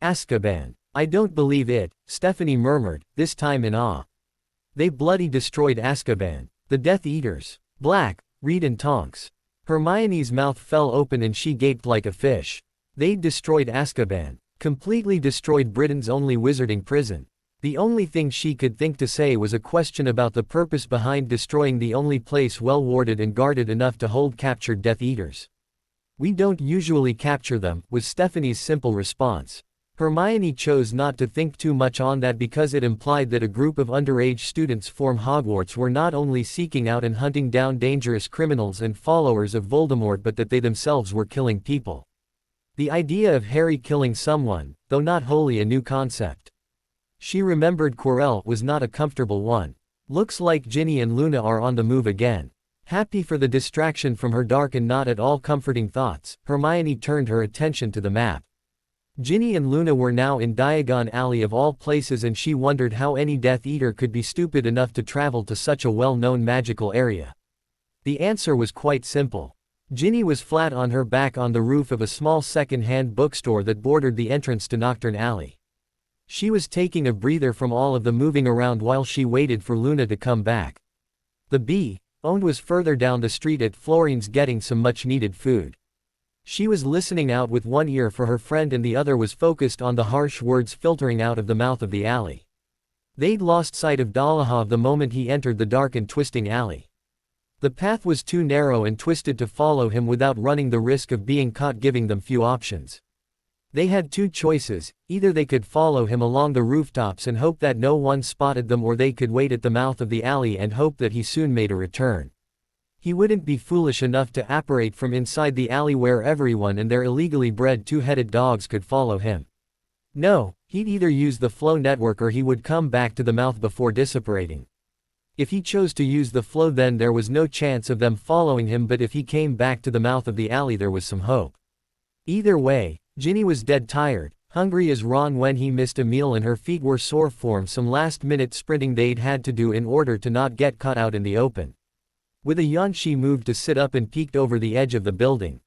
Azkaban. I don't believe it, Stephanie murmured, this time in awe. They bloody destroyed Azkaban. The Death Eaters. Black, Reed and Tonks. Hermione's mouth fell open and she gaped like a fish. They'd destroyed Azkaban. Completely destroyed Britain's only wizarding prison. The only thing she could think to say was a question about the purpose behind destroying the only place well warded and guarded enough to hold captured Death Eaters. We don't usually capture them, was Stephanie's simple response. Hermione chose not to think too much on that because it implied that a group of underage students from Hogwarts were not only seeking out and hunting down dangerous criminals and followers of Voldemort but that they themselves were killing people. The idea of Harry killing someone, though not wholly a new concept. She remembered Quirrell was not a comfortable one. Looks like Ginny and Luna are on the move again. Happy for the distraction from her dark and not at all comforting thoughts, Hermione turned her attention to the map. Ginny and Luna were now in Diagon Alley of all places and she wondered how any Death Eater could be stupid enough to travel to such a well-known magical area. The answer was quite simple. Ginny was flat on her back on the roof of a small second-hand bookstore that bordered the entrance to Knockturn Alley. She was taking a breather from all of the moving around while she waited for Luna to come back. The B.O.'n was further down the street at Florine's getting some much-needed food. She was listening out with one ear for her friend and the other was focused on the harsh words filtering out of the mouth of the alley. They'd lost sight of Dolohov the moment he entered the dark and twisting alley. The path was too narrow and twisted to follow him without running the risk of being caught, giving them few options. They had 2 choices, either they could follow him along the rooftops and hope that no one spotted them, or they could wait at the mouth of the alley and hope that he soon made a return. He wouldn't be foolish enough to apparate from inside the alley where everyone and their illegally bred 2-headed dogs could follow him. No, he'd either use the flow network or he would come back to the mouth before disapparating. If he chose to use the flow then there was no chance of them following him, but if he came back to the mouth of the alley there was some hope. Either way, Ginny was dead tired, hungry as Ron when he missed a meal, and her feet were sore from some last-minute sprinting they'd had to do in order to not get caught out in the open. With a yawn she moved to sit up and peeked over the edge of the building.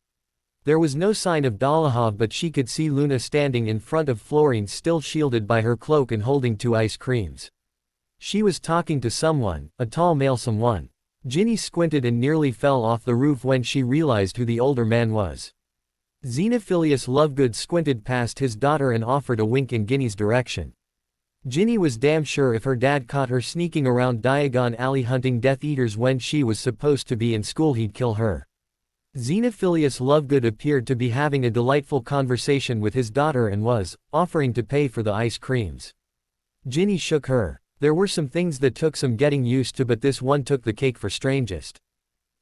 There was no sign of Dolohov, but she could see Luna standing in front of Florine, still shielded by her cloak and holding 2 ice creams. She was talking to someone, a tall male someone. Ginny squinted and nearly fell off the roof when she realized who the older man was. Xenophilius Lovegood squinted past his daughter and offered a wink in Ginny's direction. Ginny was damn sure if her dad caught her sneaking around Diagon Alley hunting Death Eaters when she was supposed to be in school he'd kill her. Xenophilius Lovegood appeared to be having a delightful conversation with his daughter and was offering to pay for the ice creams. Ginny shook her. There were some things that took some getting used to, but this one took the cake for strangest.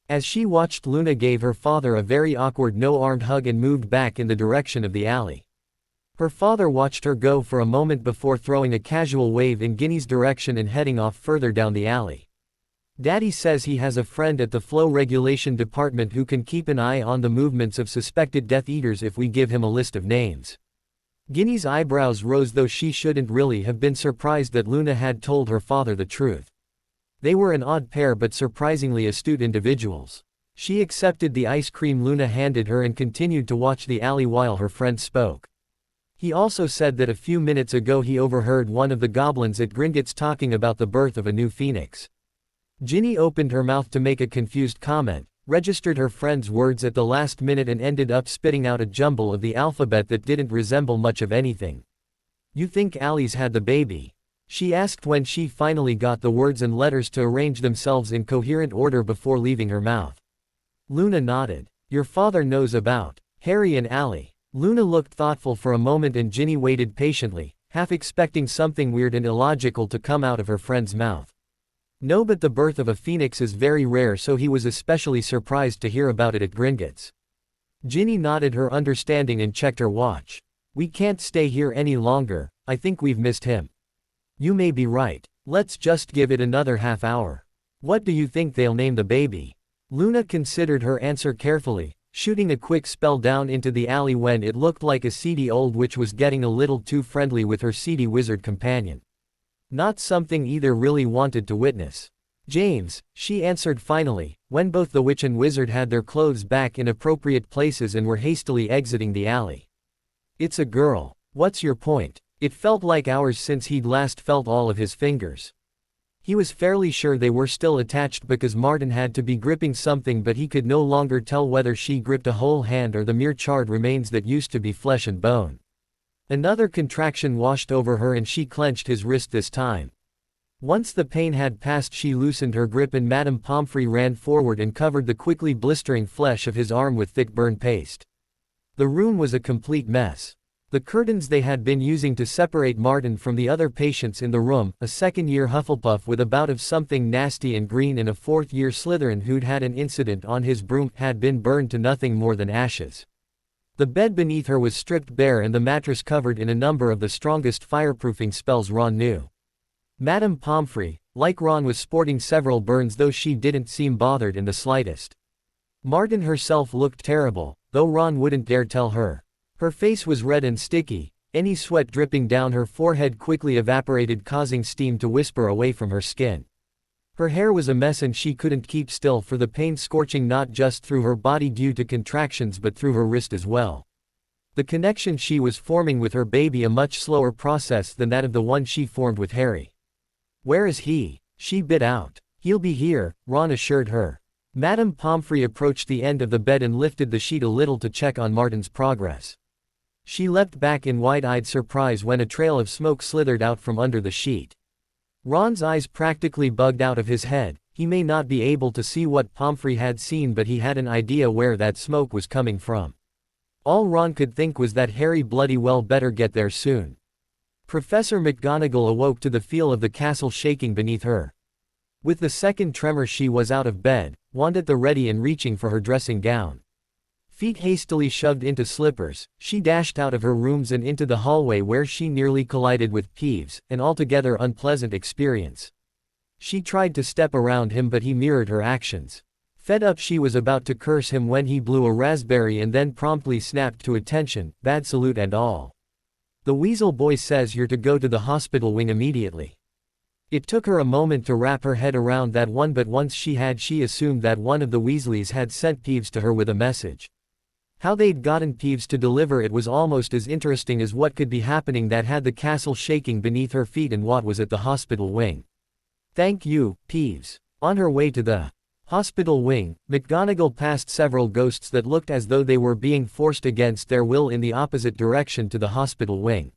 As she watched, Luna gave her father a very awkward no-armed hug and moved back in the direction of the alley. Her father watched her go for a moment before throwing a casual wave in Ginny's direction and heading off further down the alley. Daddy says he has a friend at the Flow Regulation Department who can keep an eye on the movements of suspected Death Eaters if we give him a list of names. Ginny's eyebrows rose, though she shouldn't really have been surprised that Luna had told her father the truth. They were an odd pair but surprisingly astute individuals. She accepted the ice cream Luna handed her and continued to watch the alley while her friend spoke. He also said that a few minutes ago he overheard one of the goblins at Gringotts talking about the birth of a new phoenix. Ginny opened her mouth to make a confused comment, registered her friend's words at the last minute and ended up spitting out a jumble of the alphabet that didn't resemble much of anything. You think Allie's had the baby? She asked when she finally got the words and letters to arrange themselves in coherent order before leaving her mouth. Luna nodded. Your father knows about Harry and Allie. Luna looked thoughtful for a moment and Ginny waited patiently, half expecting something weird and illogical to come out of her friend's mouth. No, but the birth of a phoenix is very rare, so he was especially surprised to hear about it at Gringotts. Ginny nodded her understanding and checked her watch. We can't stay here any longer, I think we've missed him. You may be right. Let's just give it another half hour. What do you think they'll name the baby? Luna considered her answer carefully, shooting a quick spell down into the alley when it looked like a seedy old witch was getting a little too friendly with her seedy wizard companion. Not something either really wanted to witness. James, she answered finally, when both the witch and wizard had their clothes back in appropriate places and were hastily exiting the alley. It's a girl. What's your point? It felt like hours since he'd last felt all of his fingers. He was fairly sure they were still attached because Martin had to be gripping something, but he could no longer tell whether she gripped a whole hand or the mere charred remains that used to be flesh and bone. Another contraction washed over her and she clenched his wrist this time. Once the pain had passed, she loosened her grip and Madame Pomfrey ran forward and covered the quickly blistering flesh of his arm with thick burn paste. The room was a complete mess. The curtains they had been using to separate Martin from the other patients in the room, a second-year Hufflepuff with a bout of something nasty and green and a fourth-year Slytherin who'd had an incident on his broom, had been burned to nothing more than ashes. The bed beneath her was stripped bare and the mattress covered in a number of the strongest fireproofing spells Ron knew. Madame Pomfrey, like Ron, was sporting several burns, though she didn't seem bothered in the slightest. Martin herself looked terrible, though Ron wouldn't dare tell her. Her face was red and sticky, any sweat dripping down her forehead quickly evaporated, causing steam to whisper away from her skin. Her hair was a mess and she couldn't keep still for the pain scorching not just through her body due to contractions but through her wrist as well. The connection she was forming with her baby a much slower process than that of the one she formed with Harry. Where is he? She bit out. He'll be here, Ron assured her. Madame Pomfrey approached the end of the bed and lifted the sheet a little to check on Martin's progress. She leapt back in wide-eyed surprise when a trail of smoke slithered out from under the sheet. Ron's eyes practically bugged out of his head. He may not be able to see what Pomfrey had seen, but he had an idea where that smoke was coming from. All Ron could think was that Harry bloody well better get there soon. Professor McGonagall awoke to the feel of the castle shaking beneath her. With the second tremor she was out of bed, wand at the ready and reaching for her dressing gown. Feet hastily shoved into slippers, she dashed out of her rooms and into the hallway where she nearly collided with Peeves, an altogether unpleasant experience. She tried to step around him but he mirrored her actions. Fed up, she was about to curse him when he blew a raspberry and then promptly snapped to attention, bad salute and all. The Weasel boy says you're to go to the hospital wing immediately. It took her a moment to wrap her head around that one, but once she assumed that one of the Weasleys had sent Peeves to her with a message. How they'd gotten Peeves to deliver it was almost as interesting as what could be happening that had the castle shaking beneath her feet and what was at the hospital wing. Thank you, Peeves. On her way to the hospital wing, McGonagall passed several ghosts that looked as though they were being forced against their will in the opposite direction to the hospital wing.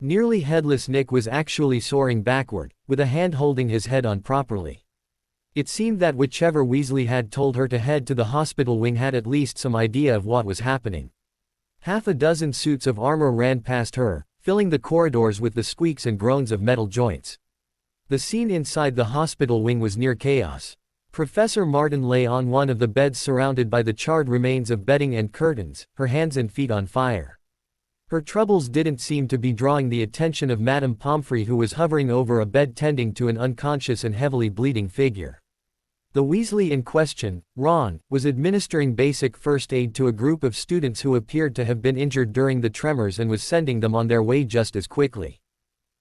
Nearly headless Nick was actually soaring backward, with a hand holding his head on properly. It seemed that whichever Weasley had told her to head to the hospital wing had at least some idea of what was happening. Half a dozen suits of armor ran past her, filling the corridors with the squeaks and groans of metal joints. The scene inside the hospital wing was near chaos. Professor Martin lay on one of the beds surrounded by the charred remains of bedding and curtains, her hands and feet on fire. Her troubles didn't seem to be drawing the attention of Madame Pomfrey, who was hovering over a bed tending to an unconscious and heavily bleeding figure. The Weasley in question, Ron, was administering basic first aid to a group of students who appeared to have been injured during the tremors and was sending them on their way just as quickly.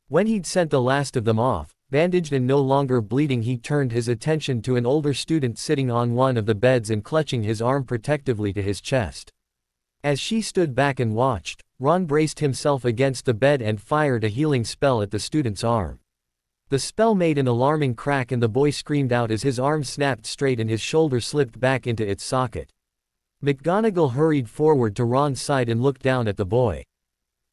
When he'd sent the last of them off, bandaged and no longer bleeding, he turned his attention to an older student sitting on one of the beds and clutching his arm protectively to his chest. As she stood back and watched, Ron braced himself against the bed and fired a healing spell at the student's arm. The spell made an alarming crack and the boy screamed out as his arm snapped straight and his shoulder slipped back into its socket. McGonagall hurried forward to Ron's side and looked down at the boy.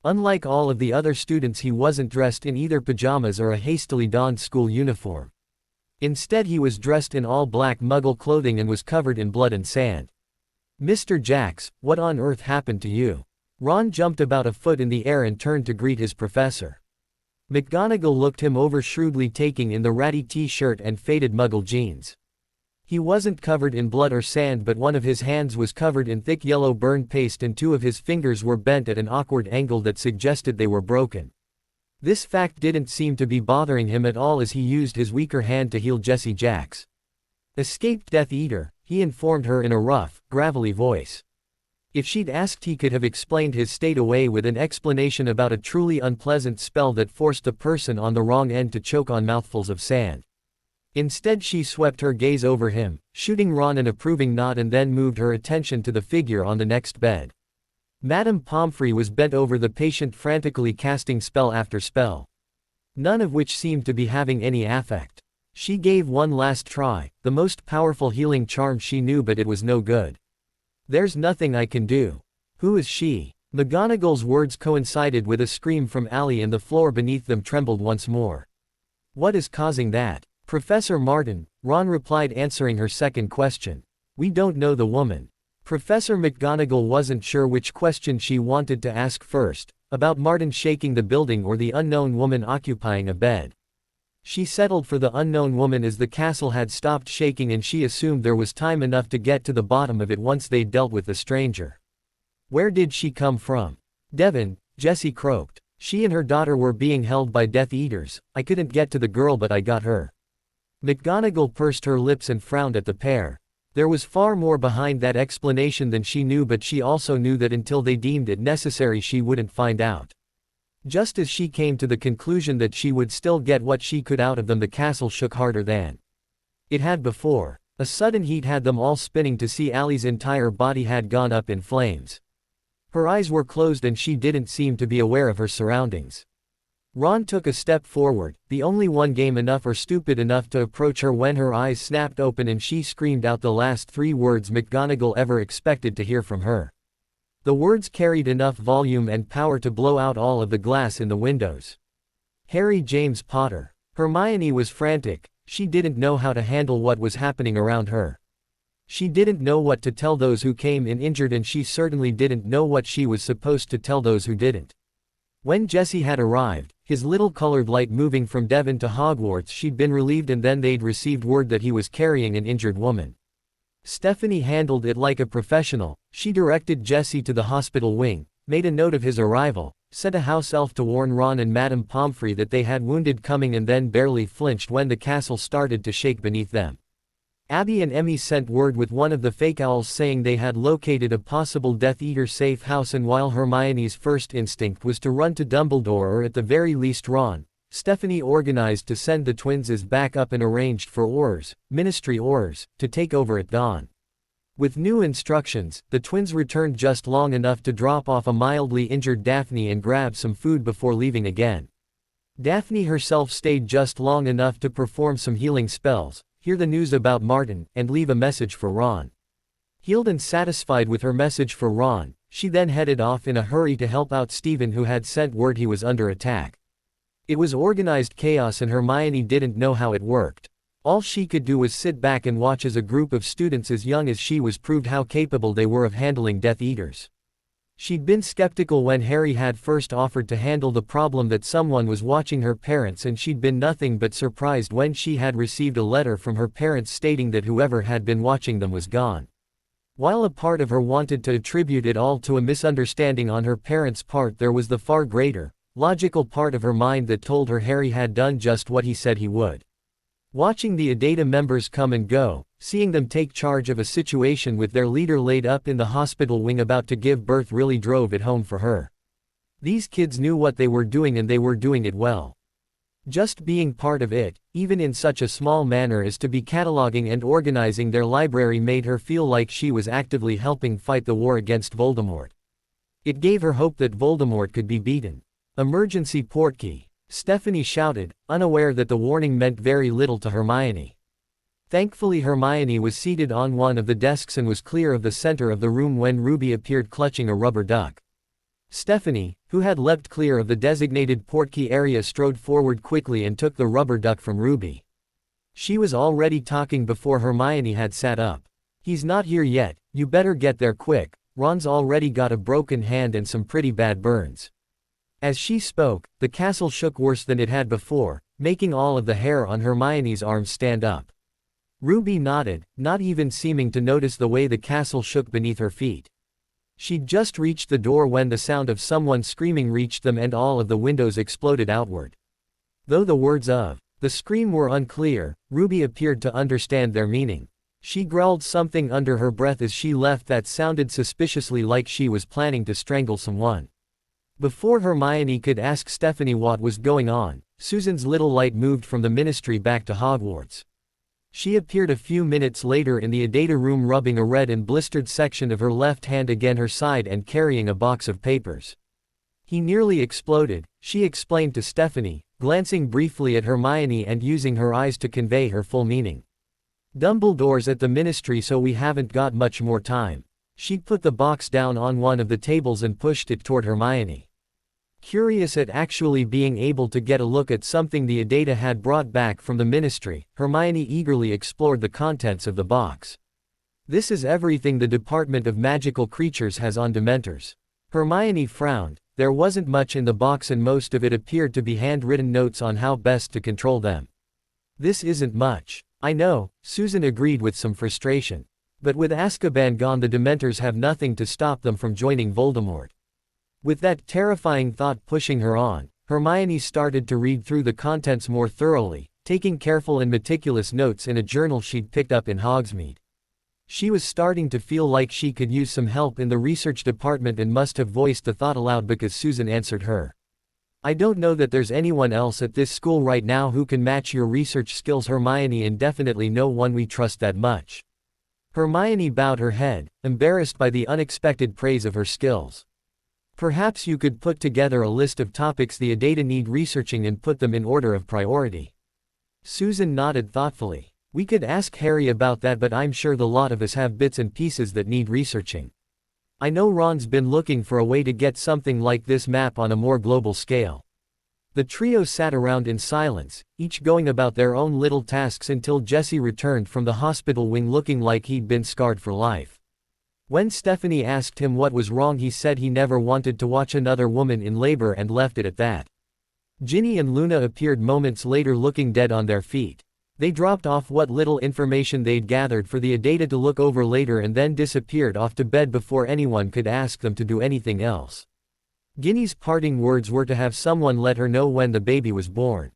Unlike all of the other students, he wasn't dressed in either pajamas or a hastily donned school uniform. Instead, he was dressed in all black Muggle clothing and was covered in blood and sand. "Mr. Jax, what on earth happened to you?" Ron jumped about a foot in the air and turned to greet his professor. McGonagall looked him over shrewdly, taking in the ratty t-shirt and faded Muggle jeans. He wasn't covered in blood or sand, but one of his hands was covered in thick yellow burn paste and two of his fingers were bent at an awkward angle that suggested they were broken. This fact didn't seem to be bothering him at all as he used his weaker hand to heal Jessie Jax. "Escaped Death Eater," he informed her in a rough, gravelly voice. If she'd asked, he could have explained his state away with an explanation about a truly unpleasant spell that forced a person on the wrong end to choke on mouthfuls of sand. Instead, she swept her gaze over him, shooting Ron an approving nod, and then moved her attention to the figure on the next bed. Madame Pomfrey was bent over the patient, frantically casting spell after spell, none of which seemed to be having any effect. She gave one last try, the most powerful healing charm she knew, but it was no good. "There's nothing I can do." "Who is she?" McGonagall's words coincided with a scream from Allie, and the floor beneath them trembled once more. "What is causing that?" "Professor Martin," Ron replied, answering her second question. "We don't know the woman." Professor McGonagall wasn't sure which question she wanted to ask first, about Martin shaking the building or the unknown woman occupying a bed. She settled for the unknown woman as the castle had stopped shaking and she assumed there was time enough to get to the bottom of it once they'd dealt with the stranger. "Where did she come from?" "Devon," Jessie croaked. "She and her daughter were being held by Death Eaters. I couldn't get to the girl, but I got her." McGonagall pursed her lips and frowned at the pair. There was far more behind that explanation than she knew, but she also knew that until they deemed it necessary she wouldn't find out. Just as she came to the conclusion that she would still get what she could out of them, the castle shook harder than it had before. A sudden heat had them all spinning to see Allie's entire body had gone up in flames. Her eyes were closed and she didn't seem to be aware of her surroundings. Ron took a step forward, the only one game enough or stupid enough to approach her, when her eyes snapped open and she screamed out the last three words McGonagall ever expected to hear from her. The words carried enough volume and power to blow out all of the glass in the windows. "Harry James Potter." Hermione was frantic. She didn't know how to handle what was happening around her. She didn't know what to tell those who came in injured, and she certainly didn't know what she was supposed to tell those who didn't. When Jesse had arrived, his little colored light moving from Devon to Hogwarts, she'd been relieved, and then they'd received word that he was carrying an injured woman. Stephanie handled it like a professional. She directed Jesse to the hospital wing, made a note of his arrival, sent a house elf to warn Ron and Madame Pomfrey that they had wounded coming, and then barely flinched when the castle started to shake beneath them. Abby and Emmy sent word with one of the fake owls saying they had located a possible Death Eater safe house, and while Hermione's first instinct was to run to Dumbledore or at the very least Ron, Stephanie organized to send the twins as backup and arranged for Aurors, Ministry Aurors, to take over at dawn. With new instructions, the twins returned just long enough to drop off a mildly injured Daphne and grab some food before leaving again. Daphne herself stayed just long enough to perform some healing spells, hear the news about Martin, and leave a message for Ron. Healed and satisfied with her message for Ron, she then headed off in a hurry to help out Stephen, who had sent word he was under attack. It was organized chaos and Hermione didn't know how it worked. All she could do was sit back and watch as a group of students as young as she was proved how capable they were of handling Death Eaters. She'd been skeptical when Harry had first offered to handle the problem that someone was watching her parents, and she'd been nothing but surprised when she had received a letter from her parents stating that whoever had been watching them was gone. While a part of her wanted to attribute it all to a misunderstanding on her parents' part, there was the far greater, logical part of her mind that told her Harry had done just what he said he would. Watching the Adata members come and go, seeing them take charge of a situation with their leader laid up in the hospital wing about to give birth, really drove it home for her. These kids knew what they were doing and they were doing it well. Just being part of it, even in such a small manner as to be cataloging and organizing their library, made her feel like she was actively helping fight the war against Voldemort. It gave her hope that Voldemort could be beaten. "Emergency portkey," Stephanie shouted, unaware that the warning meant very little to Hermione. Thankfully Hermione was seated on one of the desks and was clear of the center of the room when Ruby appeared clutching a rubber duck. Stephanie, who had leapt clear of the designated portkey area, strode forward quickly and took the rubber duck from Ruby. She was already talking before Hermione had sat up. "He's not here yet, you better get there quick, Ron's already got a broken hand and some pretty bad burns." As she spoke, the castle shook worse than it had before, making all of the hair on Hermione's arms stand up. Ruby nodded, not even seeming to notice the way the castle shook beneath her feet. She'd just reached the door when the sound of someone screaming reached them and all of the windows exploded outward. Though the words of the scream were unclear, Ruby appeared to understand their meaning. She growled something under her breath as she left that sounded suspiciously like she was planning to strangle someone. Before Hermione could ask Stephanie what was going on, Susan's little light moved from the Ministry back to Hogwarts. She appeared a few minutes later in the Adata room, rubbing a red and blistered section of her left hand against her side and carrying a box of papers. "He nearly exploded," she explained to Stephanie, glancing briefly at Hermione and using her eyes to convey her full meaning. "Dumbledore's at the Ministry, so we haven't got much more time." She put the box down on one of the tables and pushed it toward Hermione. Curious at actually being able to get a look at something the Adata had brought back from the Ministry, Hermione eagerly explored the contents of the box. "This is everything the Department of Magical Creatures has on Dementors." Hermione frowned. There wasn't much in the box and most of it appeared to be handwritten notes on how best to control them. "This isn't much." "I know," Susan agreed with some frustration. "But with Azkaban gone, the Dementors have nothing to stop them from joining Voldemort." With that terrifying thought pushing her on, Hermione started to read through the contents more thoroughly, taking careful and meticulous notes in a journal she'd picked up in Hogsmeade. She was starting to feel like she could use some help in the research department and must have voiced the thought aloud because Susan answered her. "I don't know that there's anyone else at this school right now who can match your research skills, Hermione, and definitely no one we trust that much." Hermione bowed her head, embarrassed by the unexpected praise of her skills. "Perhaps you could put together a list of topics the Adata need researching and put them in order of priority." Susan nodded thoughtfully. "We could ask Harry about that, but I'm sure the lot of us have bits and pieces that need researching. I know Ron's been looking for a way to get something like this map on a more global scale." The trio sat around in silence, each going about their own little tasks until Jesse returned from the hospital wing looking like he'd been scarred for life. When Stephanie asked him what was wrong, he said he never wanted to watch another woman in labor and left it at that. Ginny and Luna appeared moments later looking dead on their feet. They dropped off what little information they'd gathered for the Adata to look over later and then disappeared off to bed before anyone could ask them to do anything else. Ginny's parting words were to have someone let her know when the baby was born.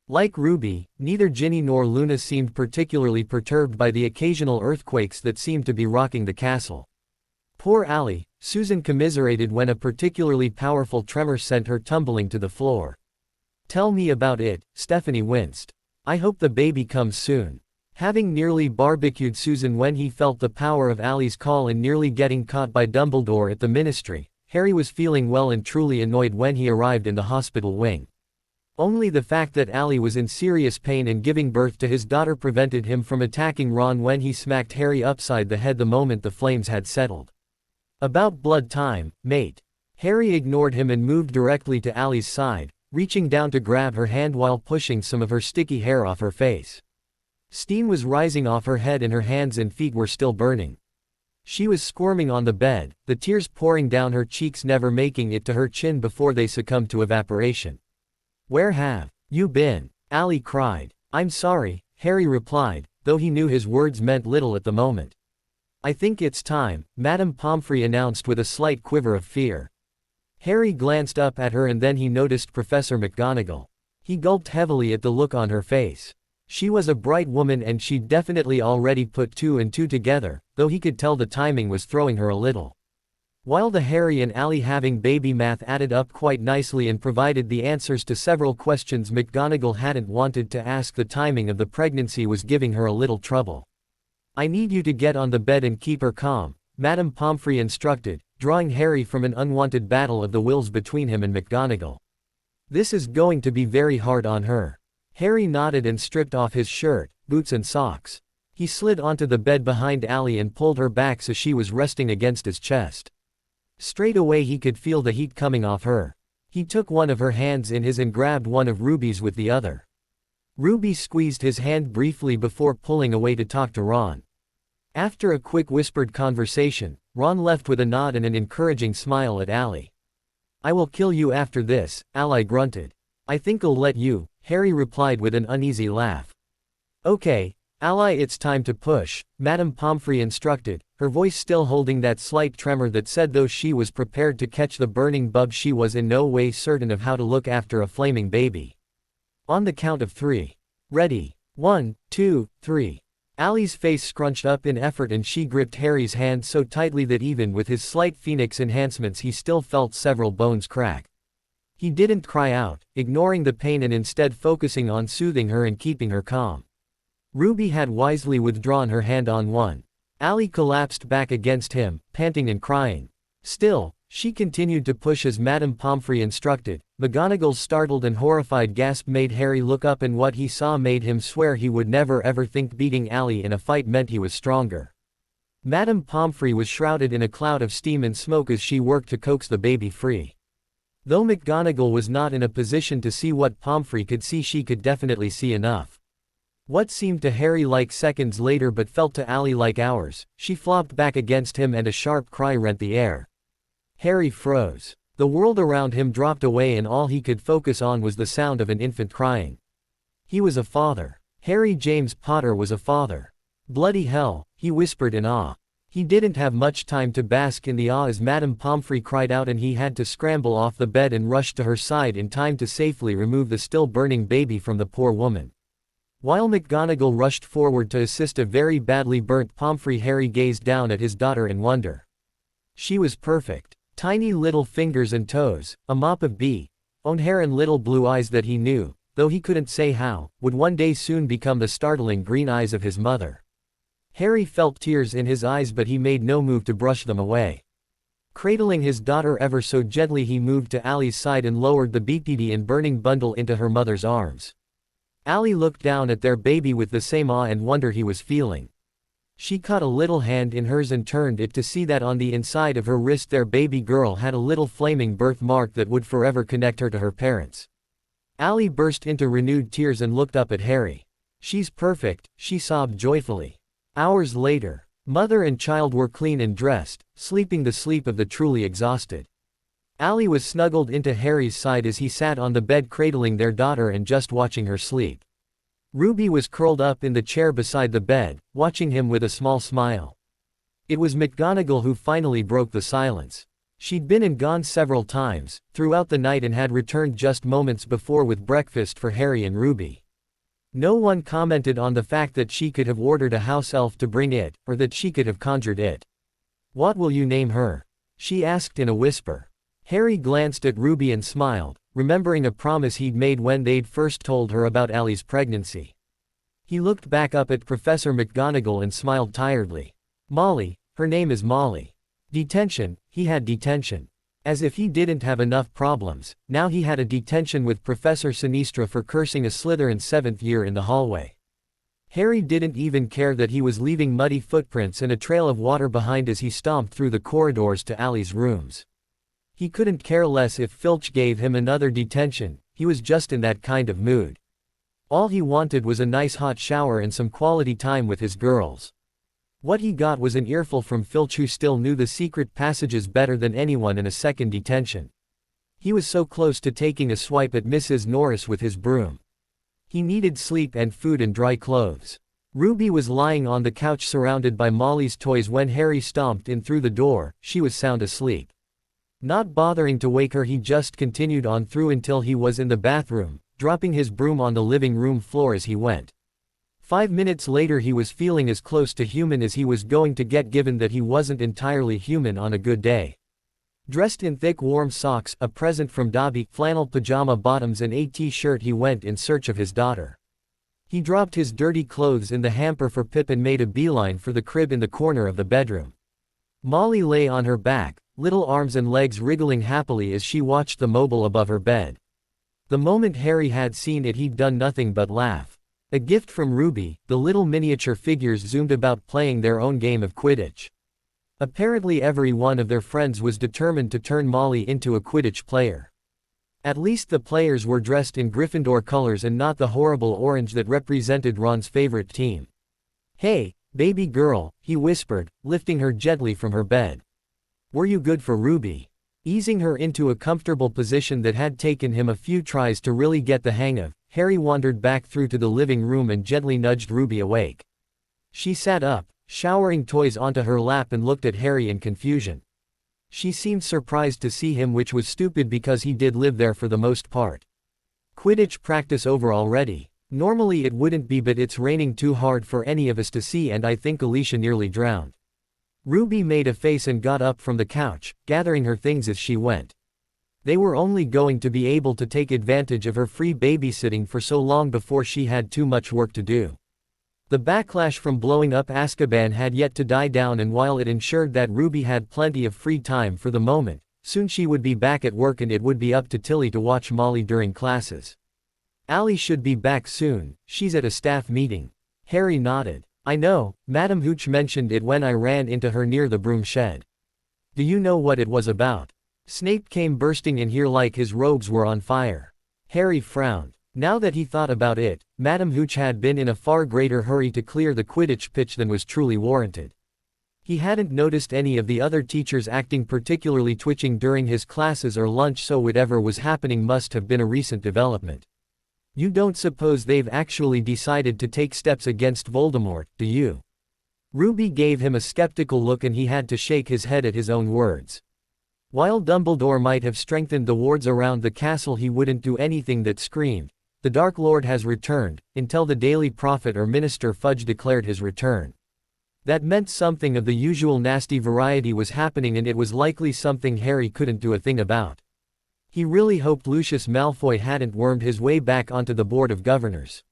Like Ruby, neither Ginny nor Luna seemed particularly perturbed by the occasional earthquakes that seemed to be rocking the castle. Poor Allie, Susan commiserated when a particularly powerful tremor sent her tumbling to the floor. "Tell me about it," Stephanie winced. "I hope the baby comes soon." Having nearly barbecued Susan when he felt the power of Allie's call and nearly getting caught by Dumbledore at the Ministry, Harry was feeling well and truly annoyed when he arrived in the hospital wing. Only the fact that Allie was in serious pain and giving birth to his daughter prevented him from attacking Ron when he smacked Harry upside the head the moment the flames had settled. "About blood time, mate." Harry ignored him and moved directly to Allie's side, reaching down to grab her hand while pushing some of her sticky hair off her face. Steam was rising off her head and her hands and feet were still burning. She was squirming on the bed, the tears pouring down her cheeks, never making it to her chin before they succumbed to evaporation. "Where have you been?" Allie cried. "I'm sorry," Harry replied, though he knew his words meant little at the moment. "I think it's time," Madame Pomfrey announced with a slight quiver of fear. Harry glanced up at her and then he noticed Professor McGonagall. He gulped heavily at the look on her face. She was a bright woman and she'd definitely already put two and two together, though he could tell the timing was throwing her a little. While the Harry and Allie having baby math added up quite nicely and provided the answers to several questions McGonagall hadn't wanted to ask, the timing of the pregnancy was giving her a little trouble. "I need you to get on the bed and keep her calm," Madame Pomfrey instructed, drawing Harry from an unwanted battle of the wills between him and McGonagall. "This is going to be very hard on her." Harry nodded and stripped off his shirt, boots and socks. He slid onto the bed behind Allie and pulled her back so she was resting against his chest. Straight away he could feel the heat coming off her. He took one of her hands in his and grabbed one of Ruby's with the other. Ruby squeezed his hand briefly before pulling away to talk to Ron. After a quick whispered conversation, Ron left with a nod and an encouraging smile at Allie. "I will kill you after this," Allie grunted. "I think I'll let you," Harry replied with an uneasy laugh. "Okay, Allie, it's time to push," Madame Pomfrey instructed, her voice still holding that slight tremor that said though she was prepared to catch the burning bub she was in no way certain of how to look after a flaming baby. "On the count of 3. Ready. 1, 2, 3. Allie's face scrunched up in effort and she gripped Harry's hand so tightly that even with his slight phoenix enhancements he still felt several bones crack. He didn't cry out, ignoring the pain and instead focusing on soothing her and keeping her calm. Ruby had wisely withdrawn her hand on one. Allie collapsed back against him, panting and crying. Still, she continued to push as Madame Pomfrey instructed. McGonagall's startled and horrified gasp made Harry look up and what he saw made him swear he would never ever think beating Allie in a fight meant he was stronger. Madame Pomfrey was shrouded in a cloud of steam and smoke as she worked to coax the baby free. Though McGonagall was not in a position to see what Pomfrey could see, she could definitely see enough. What seemed to Harry like seconds later but felt to Allie like hours, she flopped back against him and a sharp cry rent the air. Harry froze. The world around him dropped away and all he could focus on was the sound of an infant crying. He was a father. Harry James Potter was a father. Bloody hell, he whispered in awe. He didn't have much time to bask in the awe as Madame Pomfrey cried out and he had to scramble off the bed and rush to her side in time to safely remove the still burning baby from the poor woman. While McGonagall rushed forward to assist a very badly burnt Pomfrey, Harry gazed down at his daughter in wonder. She was perfect. Tiny little fingers and toes, a mop of own hair and little blue eyes that he knew, though he couldn't say how, would one day soon become the startling green eyes of his mother. Harry felt tears in his eyes but he made no move to brush them away. Cradling his daughter ever so gently he moved to Allie's side and lowered the beady and burning bundle into her mother's arms. Allie looked down at their baby with the same awe and wonder he was feeling. She caught a little hand in hers and turned it to see that on the inside of her wrist their baby girl had a little flaming birthmark that would forever connect her to her parents. Allie burst into renewed tears and looked up at Harry. "She's perfect," she sobbed joyfully. Hours later, mother and child were clean and dressed, sleeping the sleep of the truly exhausted. Allie was snuggled into Harry's side as he sat on the bed cradling their daughter and just watching her sleep. Ruby was curled up in the chair beside the bed, watching him with a small smile. It was McGonagall who finally broke the silence. She'd been and gone several times throughout the night and had returned just moments before with breakfast for Harry and Ruby. No one commented on the fact that she could have ordered a house elf to bring it, or that she could have conjured it. "What will you name her?" she asked in a whisper. Harry glanced at Ruby and smiled, remembering a promise he'd made when they'd first told her about Allie's pregnancy. He looked back up at Professor McGonagall and smiled tiredly. "Molly, her name is Molly." Detention, he had detention. As if he didn't have enough problems, now he had a detention with Professor Sinistra for cursing a Slytherin 7th year in the hallway. Harry didn't even care that he was leaving muddy footprints and a trail of water behind as he stomped through the corridors to Allie's rooms. He couldn't care less if Filch gave him another detention, he was just in that kind of mood. All he wanted was a nice hot shower and some quality time with his girls. What he got was an earful from Filch, who still knew the secret passages better than anyone, in a second detention. He was so close to taking a swipe at Mrs. Norris with his broom. He needed sleep and food and dry clothes. Ruby was lying on the couch surrounded by Molly's toys when Harry stomped in through the door. She was sound asleep. Not bothering to wake her, he just continued on through until he was in the bathroom, dropping his broom on the living room floor as he went. 5 minutes later he was feeling as close to human as he was going to get, given that he wasn't entirely human on a good day. Dressed in thick warm socks, a present from Dobby, flannel pajama bottoms and a t-shirt, he went in search of his daughter. He dropped his dirty clothes in the hamper for Pip and made a beeline for the crib in the corner of the bedroom. Molly lay on her back, little arms and legs wriggling happily as she watched the mobile above her bed. The moment Harry had seen it, he'd done nothing but laugh. A gift from Ruby, the little miniature figures zoomed about playing their own game of Quidditch. Apparently every one of their friends was determined to turn Molly into a Quidditch player. At least the players were dressed in Gryffindor colors and not the horrible orange that represented Ron's favorite team. "Hey, baby girl," he whispered, lifting her gently from her bed. "Were you good for Ruby?" Easing her into a comfortable position that had taken him a few tries to really get the hang of, Harry wandered back through to the living room and gently nudged Ruby awake. She sat up, showering toys onto her lap, and looked at Harry in confusion. She seemed surprised to see him, which was stupid because he did live there for the most part. "Quidditch practice over already." "Normally it wouldn't be, but it's raining too hard for any of us to see, and I think Alicia nearly drowned." Ruby made a face and got up from the couch, gathering her things as she went. They were only going to be able to take advantage of her free babysitting for so long before she had too much work to do. The backlash from blowing up Azkaban had yet to die down, and while it ensured that Ruby had plenty of free time for the moment, soon she would be back at work and it would be up to Tilly to watch Molly during classes. "Ali should be back soon, she's at a staff meeting." Harry nodded. "I know, Madam Hooch mentioned it when I ran into her near the broom shed." "Do you know what it was about?" Snape came bursting in here like his robes were on fire. Harry frowned. Now that he thought about it, Madam Hooch had been in a far greater hurry to clear the Quidditch pitch than was truly warranted. He hadn't noticed any of the other teachers acting particularly twitching during his classes or lunch, so whatever was happening must have been a recent development. "You don't suppose they've actually decided to take steps against Voldemort, do you?" Ruby gave him a skeptical look, and he had to shake his head at his own words. While Dumbledore might have strengthened the wards around the castle, he wouldn't do anything that screamed, "The Dark Lord has returned," until the Daily Prophet or Minister Fudge declared his return. That meant something of the usual nasty variety was happening, and it was likely something Harry couldn't do a thing about. He really hoped Lucius Malfoy hadn't wormed his way back onto the Board of Governors.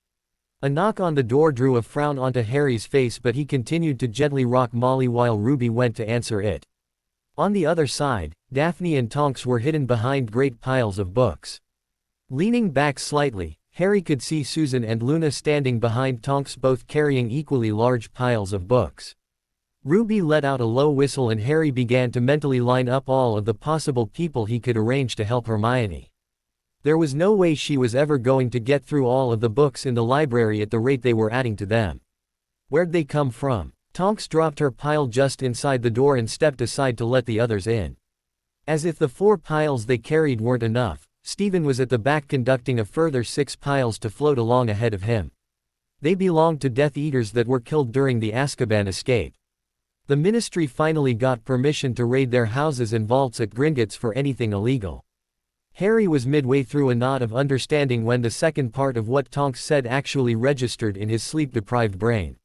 A knock on the door drew a frown onto Harry's face, but he continued to gently rock Molly while Ruby went to answer it. On the other side, Daphne and Tonks were hidden behind great piles of books. Leaning back slightly, Harry could see Susan and Luna standing behind Tonks, both carrying equally large piles of books. Ruby let out a low whistle, and Harry began to mentally line up all of the possible people he could arrange to help Hermione. There was no way she was ever going to get through all of the books in the library at the rate they were adding to them. Where'd they come from? Tonks dropped her pile just inside the door and stepped aside to let the others in. As if the 4 piles they carried weren't enough, Stephen was at the back conducting a further 6 piles to float along ahead of him. They belonged to Death Eaters that were killed during the Azkaban escape. The Ministry finally got permission to raid their houses and vaults at Gringotts for anything illegal. Harry was midway through a nod of understanding when the second part of what Tonks said actually registered in his sleep-deprived brain.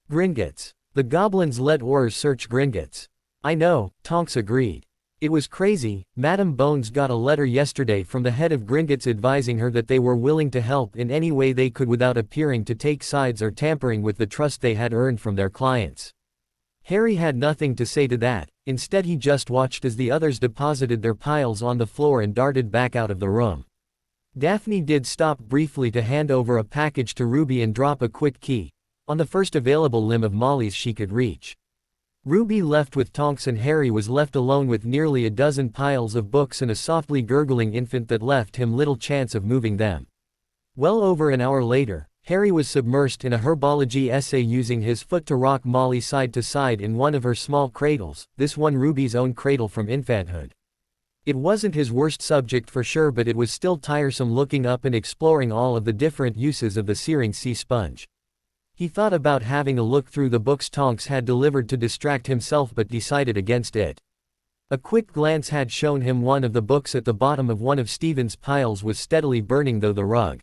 Gringotts. The goblins let Aurors search Gringotts. "I know," Tonks agreed. "It was crazy. Madam Bones got a letter yesterday from the head of Gringotts advising her that they were willing to help in any way they could without appearing to take sides or tampering with the trust they had earned from their clients." Harry had nothing to say to that. Instead, he just watched as the others deposited their piles on the floor and darted back out of the room. Daphne did stop briefly to hand over a package to Ruby and drop a quick key on the first available limb of Molly's she could reach. Ruby left with Tonks, and Harry was left alone with nearly a dozen piles of books and a softly gurgling infant that left him little chance of moving them. Well over an hour later, Harry was submersed in a herbology essay, using his foot to rock Molly side to side in one of her small cradles, this one Ruby's own cradle from infanthood. It wasn't his worst subject for sure, but it was still tiresome looking up and exploring all of the different uses of the searing sea sponge. He thought about having a look through the books Tonks had delivered to distract himself, but decided against it. A quick glance had shown him one of the books at the bottom of one of Stephen's piles was steadily burning through the rug.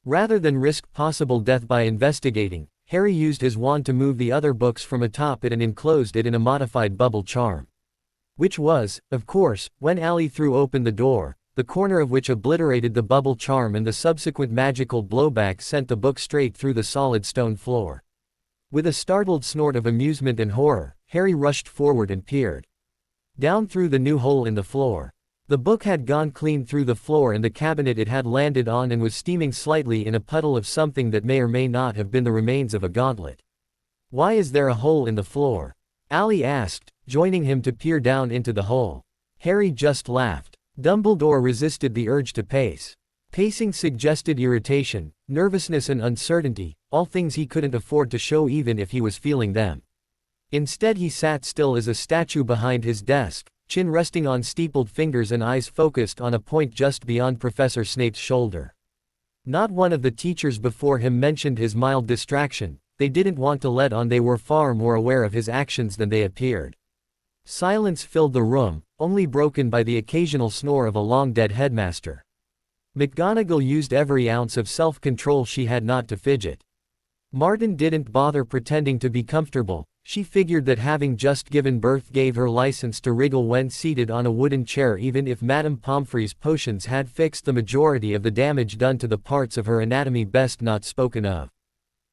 Rather than risk possible death by investigating, Harry used his wand to move the other books from atop it and enclosed it in a modified bubble charm. Which was, of course, when Ali threw open the door, the corner of which obliterated the bubble charm, and the subsequent magical blowback sent the book straight through the solid stone floor. With a startled snort of amusement and horror, Harry rushed forward and peered down through the new hole in the floor. The book had gone clean through the floor and the cabinet it had landed on, and was steaming slightly in a puddle of something that may or may not have been the remains of a gauntlet. "Why is there a hole in the floor?" Ali asked, joining him to peer down into the hole. Harry just laughed. Dumbledore resisted the urge to pace. Pacing suggested irritation, nervousness and uncertainty, all things he couldn't afford to show even if he was feeling them. Instead he sat still as a statue behind his desk, chin resting on steepled fingers and eyes focused on a point just beyond Professor Snape's shoulder. Not one of the teachers before him mentioned his mild distraction. They didn't want to let on they were far more aware of his actions than they appeared. Silence filled the room, only broken by the occasional snore of a long-dead headmaster. McGonagall used every ounce of self-control she had not to fidget. Martin didn't bother pretending to be comfortable. She figured that having just given birth gave her license to wriggle when seated on a wooden chair even if Madame Pomfrey's potions had fixed the majority of the damage done to the parts of her anatomy best not spoken of.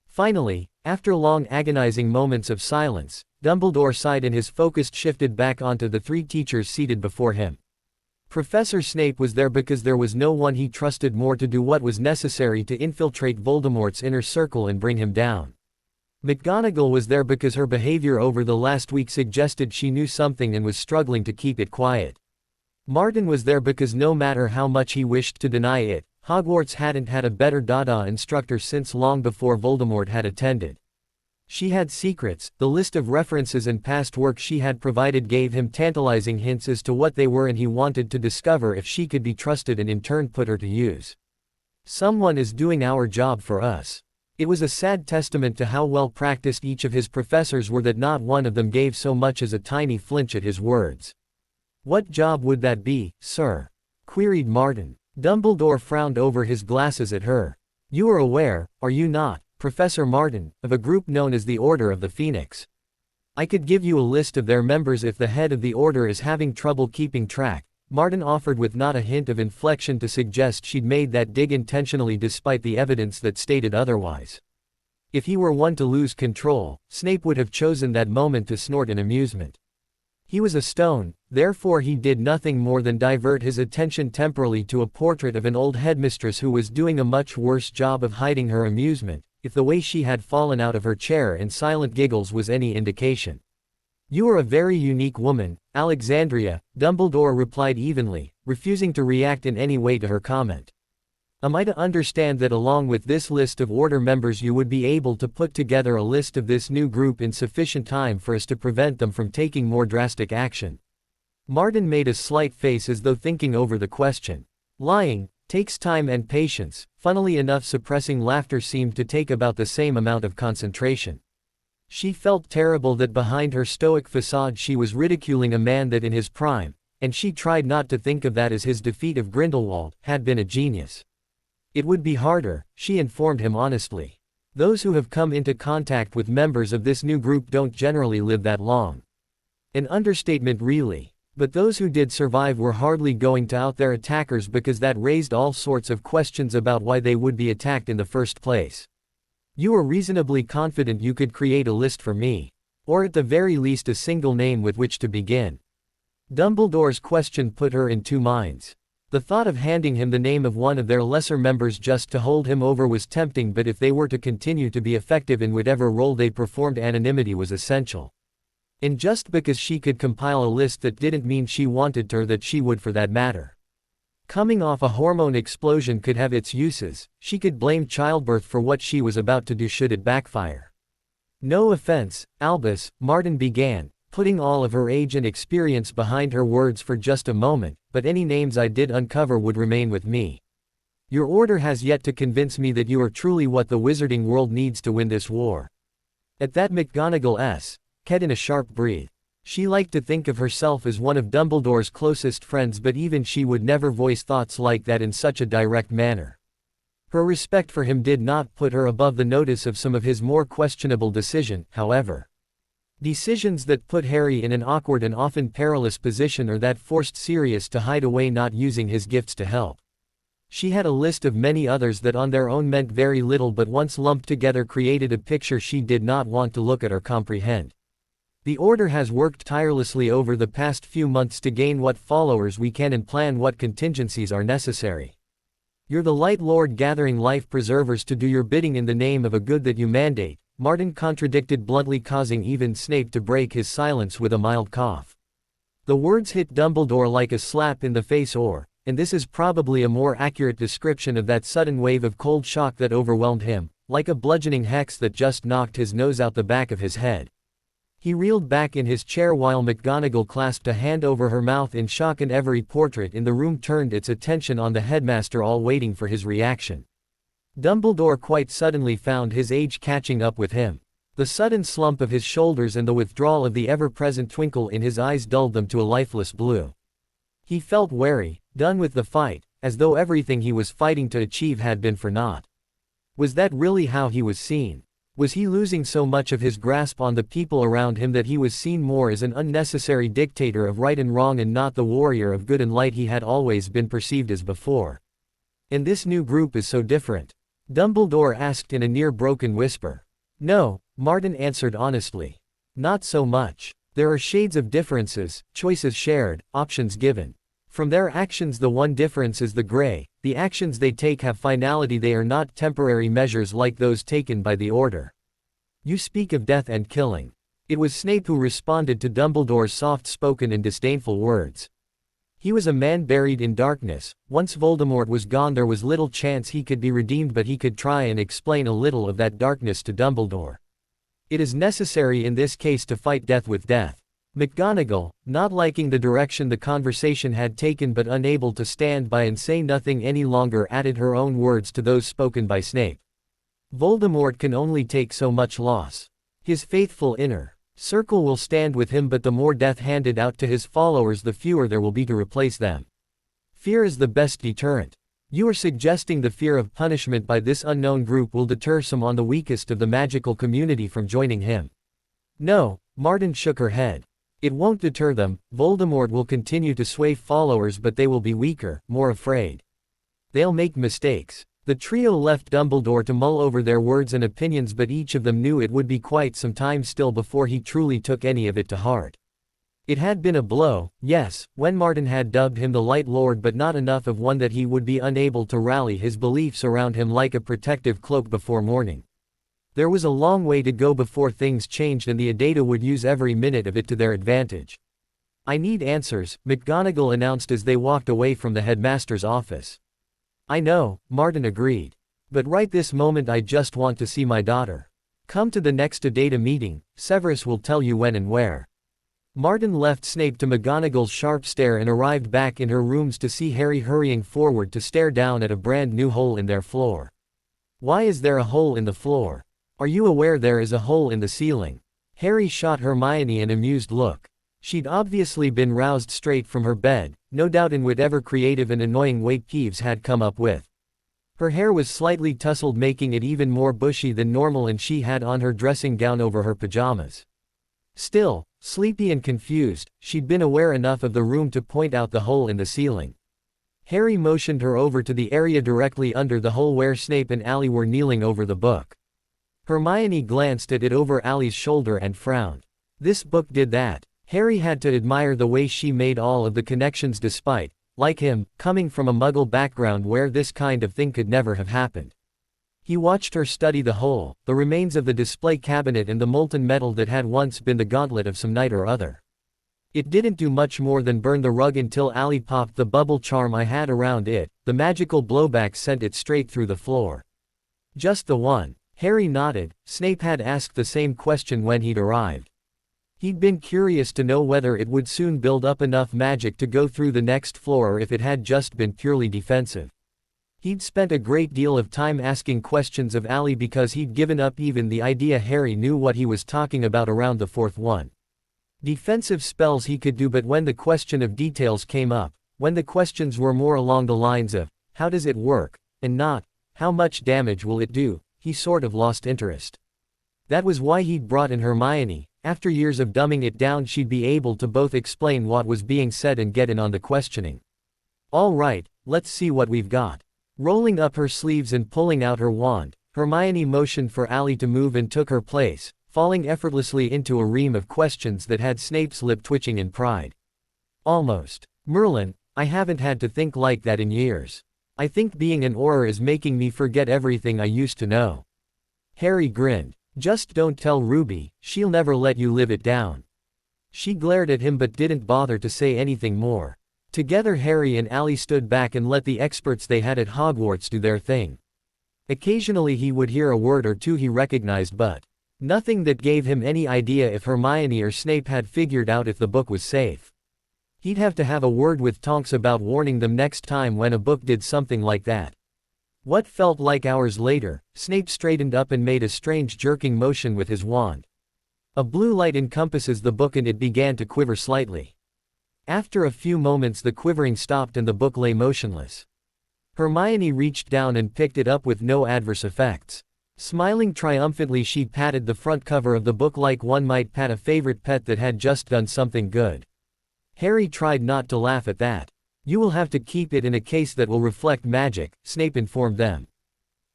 Finally, after long agonizing moments of silence, Dumbledore sighed and his focus shifted back onto the three teachers seated before him. Professor Snape was there because there was no one he trusted more to do what was necessary to infiltrate Voldemort's inner circle and bring him down. McGonagall was there because her behavior over the last week suggested she knew something and was struggling to keep it quiet. Martin was there because no matter how much he wished to deny it, Hogwarts hadn't had a better Dada instructor since long before Voldemort had attended. She had secrets. The list of references and past work she had provided gave him tantalizing hints as to what they were, and he wanted to discover if she could be trusted and in turn put her to use. Someone is doing our job for us. It was a sad testament to how well practiced each of his professors were that not one of them gave so much as a tiny flinch at his words. What job would that be, sir? Queried Martin. Dumbledore frowned over his glasses at her. You are aware, are you not, Professor Martin, of a group known as the Order of the Phoenix? I could give you a list of their members if the head of the order is having trouble keeping track. Martin offered with not a hint of inflection to suggest she'd made that dig intentionally despite the evidence that stated otherwise. If he were one to lose control, Snape would have chosen that moment to snort in amusement. He was a stone, therefore he did nothing more than divert his attention temporarily to a portrait of an old headmistress who was doing a much worse job of hiding her amusement, if the way she had fallen out of her chair in silent giggles was any indication. You are a very unique woman, Alexandria, Dumbledore replied evenly, refusing to react in any way to her comment. Am I to understand that along with this list of order members you would be able to put together a list of this new group in sufficient time for us to prevent them from taking more drastic action? Martin made a slight face as though thinking over the question. Lying takes time and patience. Funnily enough, suppressing laughter seemed to take about the same amount of concentration. She felt terrible that behind her stoic facade she was ridiculing a man that in his prime, and she tried not to think of that as his defeat of Grindelwald, had been a genius. It would be harder, she informed him honestly. Those who have come into contact with members of this new group don't generally live that long. An understatement really. But those who did survive were hardly going to out their attackers because that raised all sorts of questions about why they would be attacked in the first place. You are reasonably confident you could create a list for me. Or at the very least a single name with which to begin. Dumbledore's question put her in two minds. The thought of handing him the name of one of their lesser members just to hold him over was tempting, but if they were to continue to be effective in whatever role they performed, anonymity was essential. And just because she could compile a list that didn't mean she wanted to, or that she would for that matter. Coming off a hormone explosion could have its uses. She could blame childbirth for what she was about to do should it backfire. No offense, Albus, Martin began, putting all of her age and experience behind her words for just a moment, but any names I did uncover would remain with me. Your order has yet to convince me that you are truly what the wizarding world needs to win this war. At that, McGonagall cut in a sharp breath. She liked to think of herself as one of Dumbledore's closest friends, but even she would never voice thoughts like that in such a direct manner. Her respect for him did not put her above the notice of some of his more questionable decisions, however. Decisions that put Harry in an awkward and often perilous position, or that forced Sirius to hide away, not using his gifts to help. She had a list of many others that on their own meant very little, but once lumped together created a picture she did not want to look at or comprehend. The Order has worked tirelessly over the past few months to gain what followers we can and plan what contingencies are necessary. You're the Light Lord gathering life preservers to do your bidding in the name of a good that you mandate, Martin contradicted bluntly, causing even Snape to break his silence with a mild cough. The words hit Dumbledore like a slap in the face, and this is probably a more accurate description of that sudden wave of cold shock that overwhelmed him, like a bludgeoning hex that just knocked his nose out the back of his head. He reeled back in his chair while McGonagall clasped a hand over her mouth in shock, and every portrait in the room turned its attention on the headmaster, all waiting for his reaction. Dumbledore quite suddenly found his age catching up with him. The sudden slump of his shoulders and the withdrawal of the ever-present twinkle in his eyes dulled them to a lifeless blue. He felt weary, done with the fight, as though everything he was fighting to achieve had been for naught. Was that really how he was seen? Was he losing so much of his grasp on the people around him that he was seen more as an unnecessary dictator of right and wrong and not the warrior of good and light he had always been perceived as before? And this new group is so different? Dumbledore asked in a near-broken whisper. No, Martin answered honestly. Not so much. There are shades of differences, choices shared, options given. From their actions, the one difference is the gray. The actions they take have finality. They are not temporary measures like those taken by the Order. You speak of death and killing. It was Snape who responded to Dumbledore's soft-spoken and disdainful words. He was a man buried in darkness. Once Voldemort was gone, there was little chance he could be redeemed, but he could try and explain a little of that darkness to Dumbledore. It is necessary in this case to fight death with death. McGonagall, not liking the direction the conversation had taken but unable to stand by and say nothing any longer, added her own words to those spoken by Snape. Voldemort can only take so much loss. His faithful inner circle will stand with him, but the more death handed out to his followers, the fewer there will be to replace them. Fear is the best deterrent. You are suggesting the fear of punishment by this unknown group will deter some on the weakest of the magical community from joining him. No, Martin shook her head. It won't deter them. Voldemort will continue to sway followers, but they will be weaker, more afraid. They'll make mistakes. The trio left Dumbledore to mull over their words and opinions, but each of them knew it would be quite some time still before he truly took any of it to heart. It had been a blow, yes, when Martin had dubbed him the Light Lord, but not enough of one that he would be unable to rally his beliefs around him like a protective cloak before morning. There was a long way to go before things changed, and the Adata would use every minute of it to their advantage. I need answers, McGonagall announced as they walked away from the headmaster's office. I know, Martin agreed. But right this moment I just want to see my daughter. Come to the next Adata meeting, Severus will tell you when and where. Martin left Snape to McGonagall's sharp stare and arrived back in her rooms to see Harry hurrying forward to stare down at a brand new hole in their floor. Why is there a hole in the floor? Are you aware there is a hole in the ceiling? Harry shot Hermione an amused look. She'd obviously been roused straight from her bed, no doubt in whatever creative and annoying way Peeves had come up with. Her hair was slightly tousled, making it even more bushy than normal, and she had on her dressing gown over her pajamas. Still, sleepy and confused, she'd been aware enough of the room to point out the hole in the ceiling. Harry motioned her over to the area directly under the hole where Snape and Ali were kneeling over the book. Hermione glanced at it over Ali's shoulder and frowned. This book did that. Harry had to admire the way she made all of the connections despite, like him, coming from a Muggle background where this kind of thing could never have happened. He watched her study the hole, the remains of the display cabinet and the molten metal that had once been the gauntlet of some knight or other. It didn't do much more than burn the rug until Ali popped the bubble charm I had around it. The magical blowback sent it straight through the floor. Just the one. Harry nodded. Snape had asked the same question when he'd arrived. He'd been curious to know whether it would soon build up enough magic to go through the next floor or if it had just been purely defensive. He'd spent a great deal of time asking questions of Ali because he'd given up even the idea Harry knew what he was talking about around the fourth one. Defensive spells he could do, but when the question of details came up, when the questions were more along the lines of, how does it work, and not, how much damage will it do, he sort of lost interest. That was why he'd brought in Hermione. After years of dumbing it down, she'd be able to both explain what was being said and get in on the questioning. All right, let's see what we've got. Rolling up her sleeves and pulling out her wand, Hermione motioned for Ali to move and took her place, falling effortlessly into a ream of questions that had Snape's lip twitching in pride. Almost. Merlin, I haven't had to think like that in years. I think being an Auror is making me forget everything I used to know. Harry grinned. Just don't tell Ruby, she'll never let you live it down. She glared at him but didn't bother to say anything more. Together Harry and Ally stood back and let the experts they had at Hogwarts do their thing. Occasionally he would hear a word or two he recognized but nothing that gave him any idea if Hermione or Snape had figured out if the book was safe. He'd have to have a word with Tonks about warning them next time when a book did something like that. What felt like hours later, Snape straightened up and made a strange jerking motion with his wand. A blue light encompasses the book and it began to quiver slightly. After a few moments the quivering stopped and the book lay motionless. Hermione reached down and picked it up with no adverse effects. Smiling triumphantly she patted the front cover of the book like one might pat a favorite pet that had just done something good. Harry tried not to laugh at that. You will have to keep it in a case that will reflect magic, Snape informed them.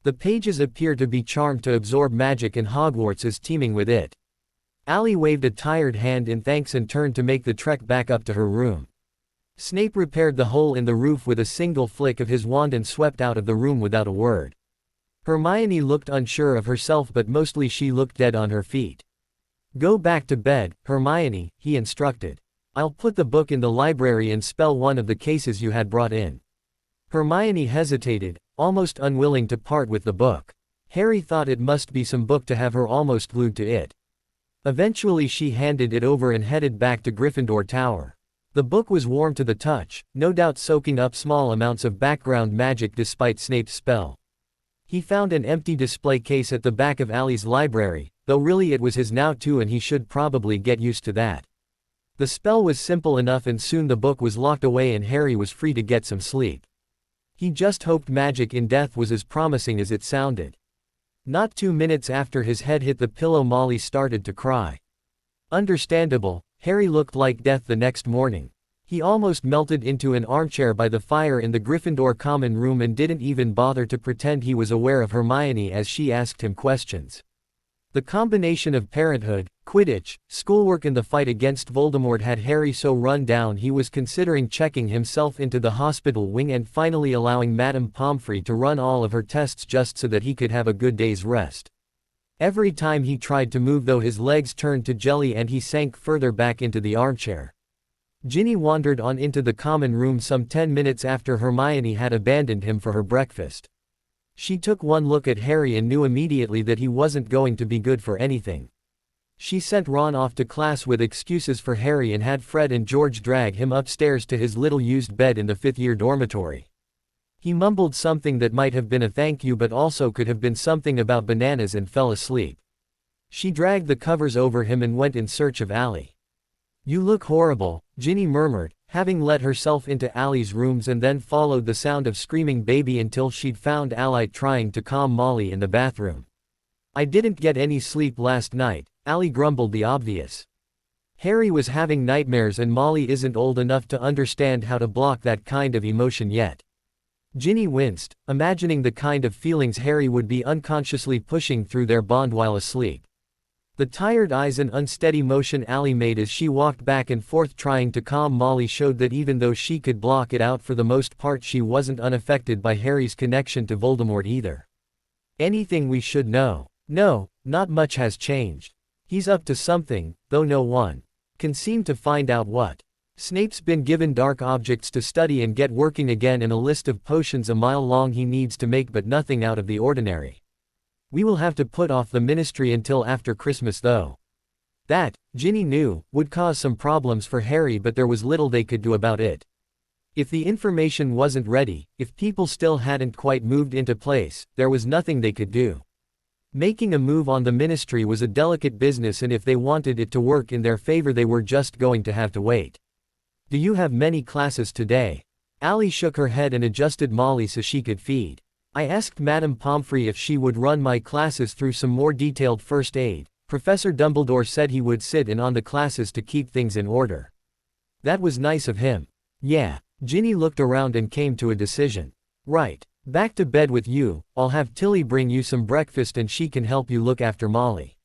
The pages appear to be charmed to absorb magic and Hogwarts is teeming with it. Ally waved a tired hand in thanks and turned to make the trek back up to her room. Snape repaired the hole in the roof with a single flick of his wand and swept out of the room without a word. Hermione looked unsure of herself but mostly she looked dead on her feet. Go back to bed, Hermione, he instructed. I'll put the book in the library and spell one of the cases you had brought in. Hermione hesitated, almost unwilling to part with the book. Harry thought it must be some book to have her almost glued to it. Eventually she handed it over and headed back to Gryffindor Tower. The book was warm to the touch, no doubt soaking up small amounts of background magic despite Snape's spell. He found an empty display case at the back of Ally's library, though really it was his now too and he should probably get used to that. The spell was simple enough and soon the book was locked away and Harry was free to get some sleep. He just hoped magic in death was as promising as it sounded. Not 2 minutes after his head hit the pillow Molly started to cry. Understandable, Harry looked like death the next morning. He almost melted into an armchair by the fire in the Gryffindor common room and didn't even bother to pretend he was aware of Hermione as she asked him questions. The combination of parenthood, Quidditch, schoolwork and the fight against Voldemort had Harry so run down he was considering checking himself into the hospital wing and finally allowing Madame Pomfrey to run all of her tests just so that he could have a good day's rest. Every time he tried to move though his legs turned to jelly and he sank further back into the armchair. Ginny wandered on into the common room some 10 minutes after Hermione had abandoned him for her breakfast. She took one look at Harry and knew immediately that he wasn't going to be good for anything. She sent Ron off to class with excuses for Harry and had Fred and George drag him upstairs to his little used bed in the fifth-year dormitory. He mumbled something that might have been a thank you but also could have been something about bananas and fell asleep. She dragged the covers over him and went in search of Ally. You look horrible, Ginny murmured, having let herself into Ally's rooms and then followed the sound of screaming baby until she'd found Ally trying to calm Molly in the bathroom. I didn't get any sleep last night, Ally grumbled the obvious. Harry was having nightmares and Molly isn't old enough to understand how to block that kind of emotion yet. Ginny winced, imagining the kind of feelings Harry would be unconsciously pushing through their bond while asleep. The tired eyes and unsteady motion Ally made as she walked back and forth trying to calm Molly showed that even though she could block it out for the most part she wasn't unaffected by Harry's connection to Voldemort either. Anything we should know? No, not much has changed. He's up to something, though no one can seem to find out what. Snape's been given dark objects to study and get working again and a list of potions a mile long he needs to make but nothing out of the ordinary. We will have to put off the ministry until after Christmas though. That, Ginny knew, would cause some problems for Harry but there was little they could do about it. If the information wasn't ready, if people still hadn't quite moved into place, there was nothing they could do. Making a move on the ministry was a delicate business and if they wanted it to work in their favor they were just going to have to wait. Do you have many classes today? Ally shook her head and adjusted Molly so she could feed. I asked Madame Pomfrey if she would run my classes through some more detailed first aid. Professor Dumbledore said he would sit in on the classes to keep things in order. That was nice of him. Yeah, Ginny looked around and came to a decision. Right, back to bed with you, I'll have Tilly bring you some breakfast and she can help you look after Molly.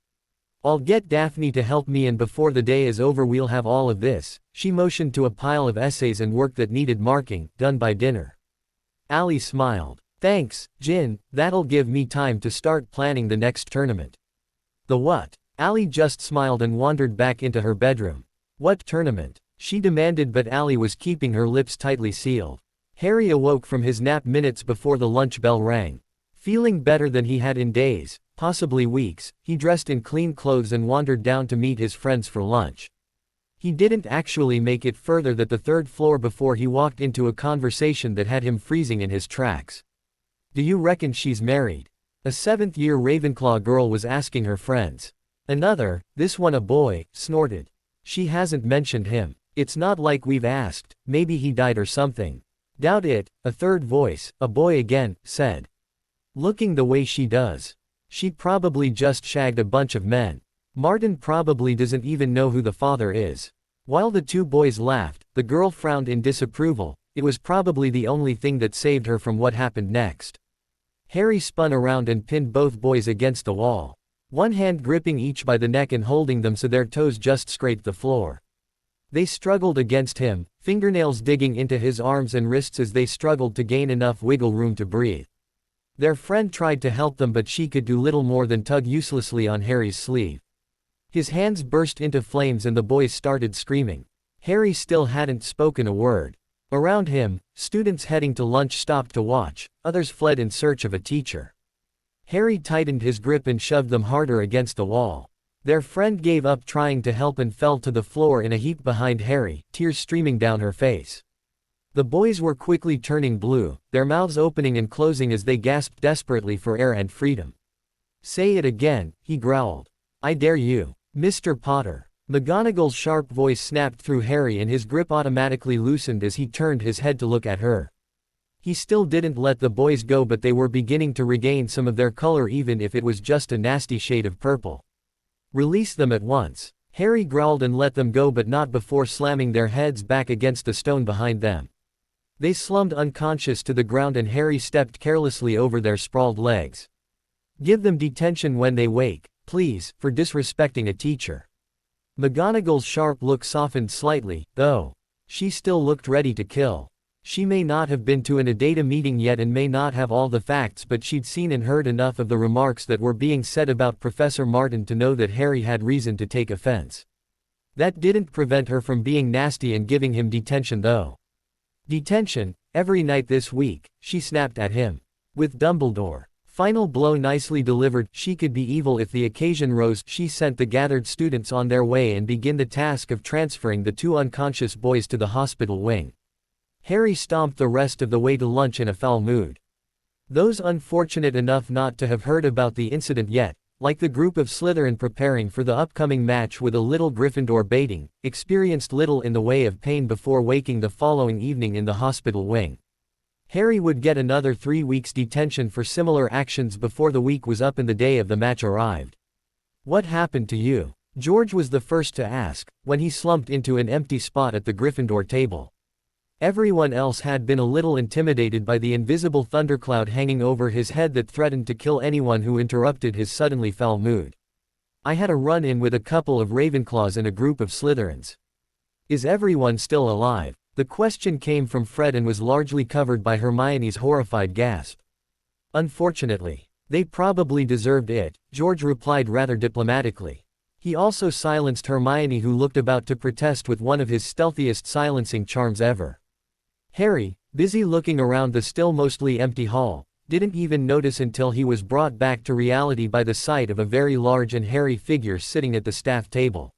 I'll get Daphne to help me and before the day is over we'll have all of this, she motioned to a pile of essays and work that needed marking, done by dinner. Ally smiled. Thanks, Gin, that'll give me time to start planning the next tournament. The what? Allie just smiled and wandered back into her bedroom. What tournament? She demanded, but Allie was keeping her lips tightly sealed. Harry awoke from his nap minutes before the lunch bell rang. Feeling better than he had in days, possibly weeks, he dressed in clean clothes and wandered down to meet his friends for lunch. He didn't actually make it further than the third floor before he walked into a conversation that had him freezing in his tracks. Do you reckon she's married? A seventh-year Ravenclaw girl was asking her friends. Another, this one a boy, snorted. She hasn't mentioned him. It's not like we've asked, maybe he died or something. Doubt it, a third voice, a boy again, said. Looking the way she does. She probably just shagged a bunch of men. Martin probably doesn't even know who the father is. While the two boys laughed, the girl frowned in disapproval. It was probably the only thing that saved her from what happened next. Harry spun around and pinned both boys against the wall. One hand gripping each by the neck and holding them so their toes just scraped the floor. They struggled against him, fingernails digging into his arms and wrists as they struggled to gain enough wiggle room to breathe. Their friend tried to help them, but she could do little more than tug uselessly on Harry's sleeve. His hands burst into flames and the boys started screaming. Harry still hadn't spoken a word. Around him, students heading to lunch stopped to watch, others fled in search of a teacher. Harry tightened his grip and shoved them harder against the wall. Their friend gave up trying to help and fell to the floor in a heap behind Harry, tears streaming down her face. The boys were quickly turning blue, their mouths opening and closing as they gasped desperately for air and freedom. Say it again, he growled. I dare you. Mr. Potter. McGonagall's sharp voice snapped through Harry and his grip automatically loosened as he turned his head to look at her. He still didn't let the boys go, but they were beginning to regain some of their color, even if it was just a nasty shade of purple. Release them at once. Harry growled and let them go, but not before slamming their heads back against the stone behind them. They slumped unconscious to the ground and Harry stepped carelessly over their sprawled legs. Give them detention when they wake, please, for disrespecting a teacher. McGonagall's sharp look softened slightly, though. She still looked ready to kill. She may not have been to an Adata meeting yet and may not have all the facts, but she'd seen and heard enough of the remarks that were being said about Professor Martin to know that Harry had reason to take offense. That didn't prevent her from being nasty and giving him detention though. Detention, every night this week, she snapped at him. With Dumbledore. Final blow nicely delivered. She could be evil if the occasion rose. She sent the gathered students on their way and began the task of transferring the two unconscious boys to the hospital wing. Harry stomped the rest of the way to lunch in a foul mood. Those unfortunate enough not to have heard about the incident yet, like the group of Slytherin preparing for the upcoming match with a little Gryffindor baiting, experienced little in the way of pain before waking the following evening in the hospital wing. Harry would get another 3 weeks detention for similar actions before the week was up and the day of the match arrived. What happened to you? George was the first to ask, when he slumped into an empty spot at the Gryffindor table. Everyone else had been a little intimidated by the invisible thundercloud hanging over his head that threatened to kill anyone who interrupted his suddenly foul mood. I had a run-in with a couple of Ravenclaws and a group of Slytherins. Is everyone still alive? The question came from Fred and was largely covered by Hermione's horrified gasp. Unfortunately. They probably deserved it, George replied rather diplomatically. He also silenced Hermione, who looked about to protest with one of his stealthiest silencing charms ever. Harry, busy looking around the still mostly empty hall, didn't even notice until he was brought back to reality by the sight of a very large and hairy figure sitting at the staff table.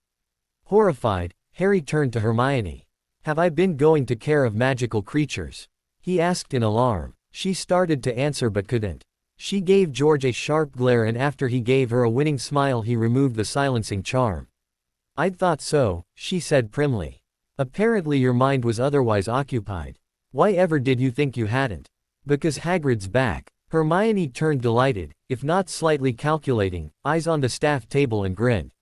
Horrified, Harry turned to Hermione. Have I been going to care of magical creatures? He asked in alarm. She started to answer but couldn't. She gave George a sharp glare, and after he gave her a winning smile he removed the silencing charm. I'd thought so, she said primly. Apparently your mind was otherwise occupied. Why ever did you think you hadn't? Because Hagrid's back. Hermione turned delighted, if not slightly calculating, eyes on the staff table and grinned.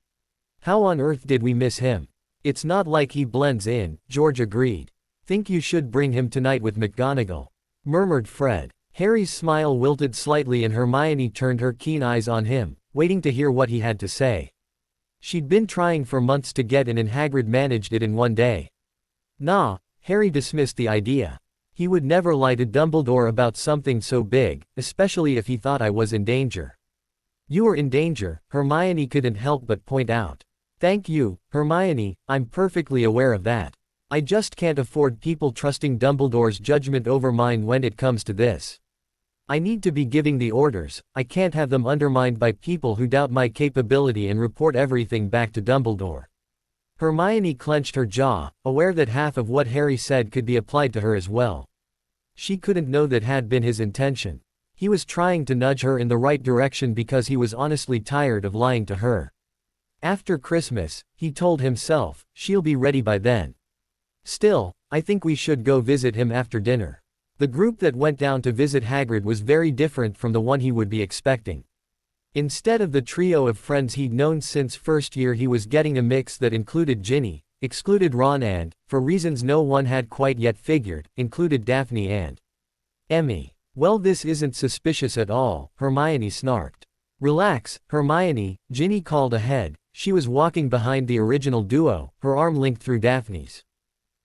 How on earth did we miss him? It's not like he blends in, George agreed. Think you should bring him tonight with McGonagall, murmured Fred. Harry's smile wilted slightly and Hermione turned her keen eyes on him, waiting to hear what he had to say. She'd been trying for months to get in and Hagrid managed it in one day. Nah, Harry dismissed the idea. He would never lie to Dumbledore about something so big, especially if he thought I was in danger. You are in danger, Hermione couldn't help but point out. Thank you, Hermione, I'm perfectly aware of that. I just can't afford people trusting Dumbledore's judgment over mine when it comes to this. I need to be giving the orders, I can't have them undermined by people who doubt my capability and report everything back to Dumbledore. Hermione clenched her jaw, aware that half of what Harry said could be applied to her as well. She couldn't know that had been his intention. He was trying to nudge her in the right direction because he was honestly tired of lying to her. After Christmas, he told himself, she'll be ready by then. Still, I think we should go visit him after dinner. The group that went down to visit Hagrid was very different from the one he would be expecting. Instead of the trio of friends he'd known since first year, he was getting a mix that included Ginny, excluded Ron and, for reasons no one had quite yet figured, included Daphne and Emmy. Well, this isn't suspicious at all, Hermione snarked. Relax, Hermione, Ginny called ahead. She was walking behind the original duo, her arm linked through Daphne's.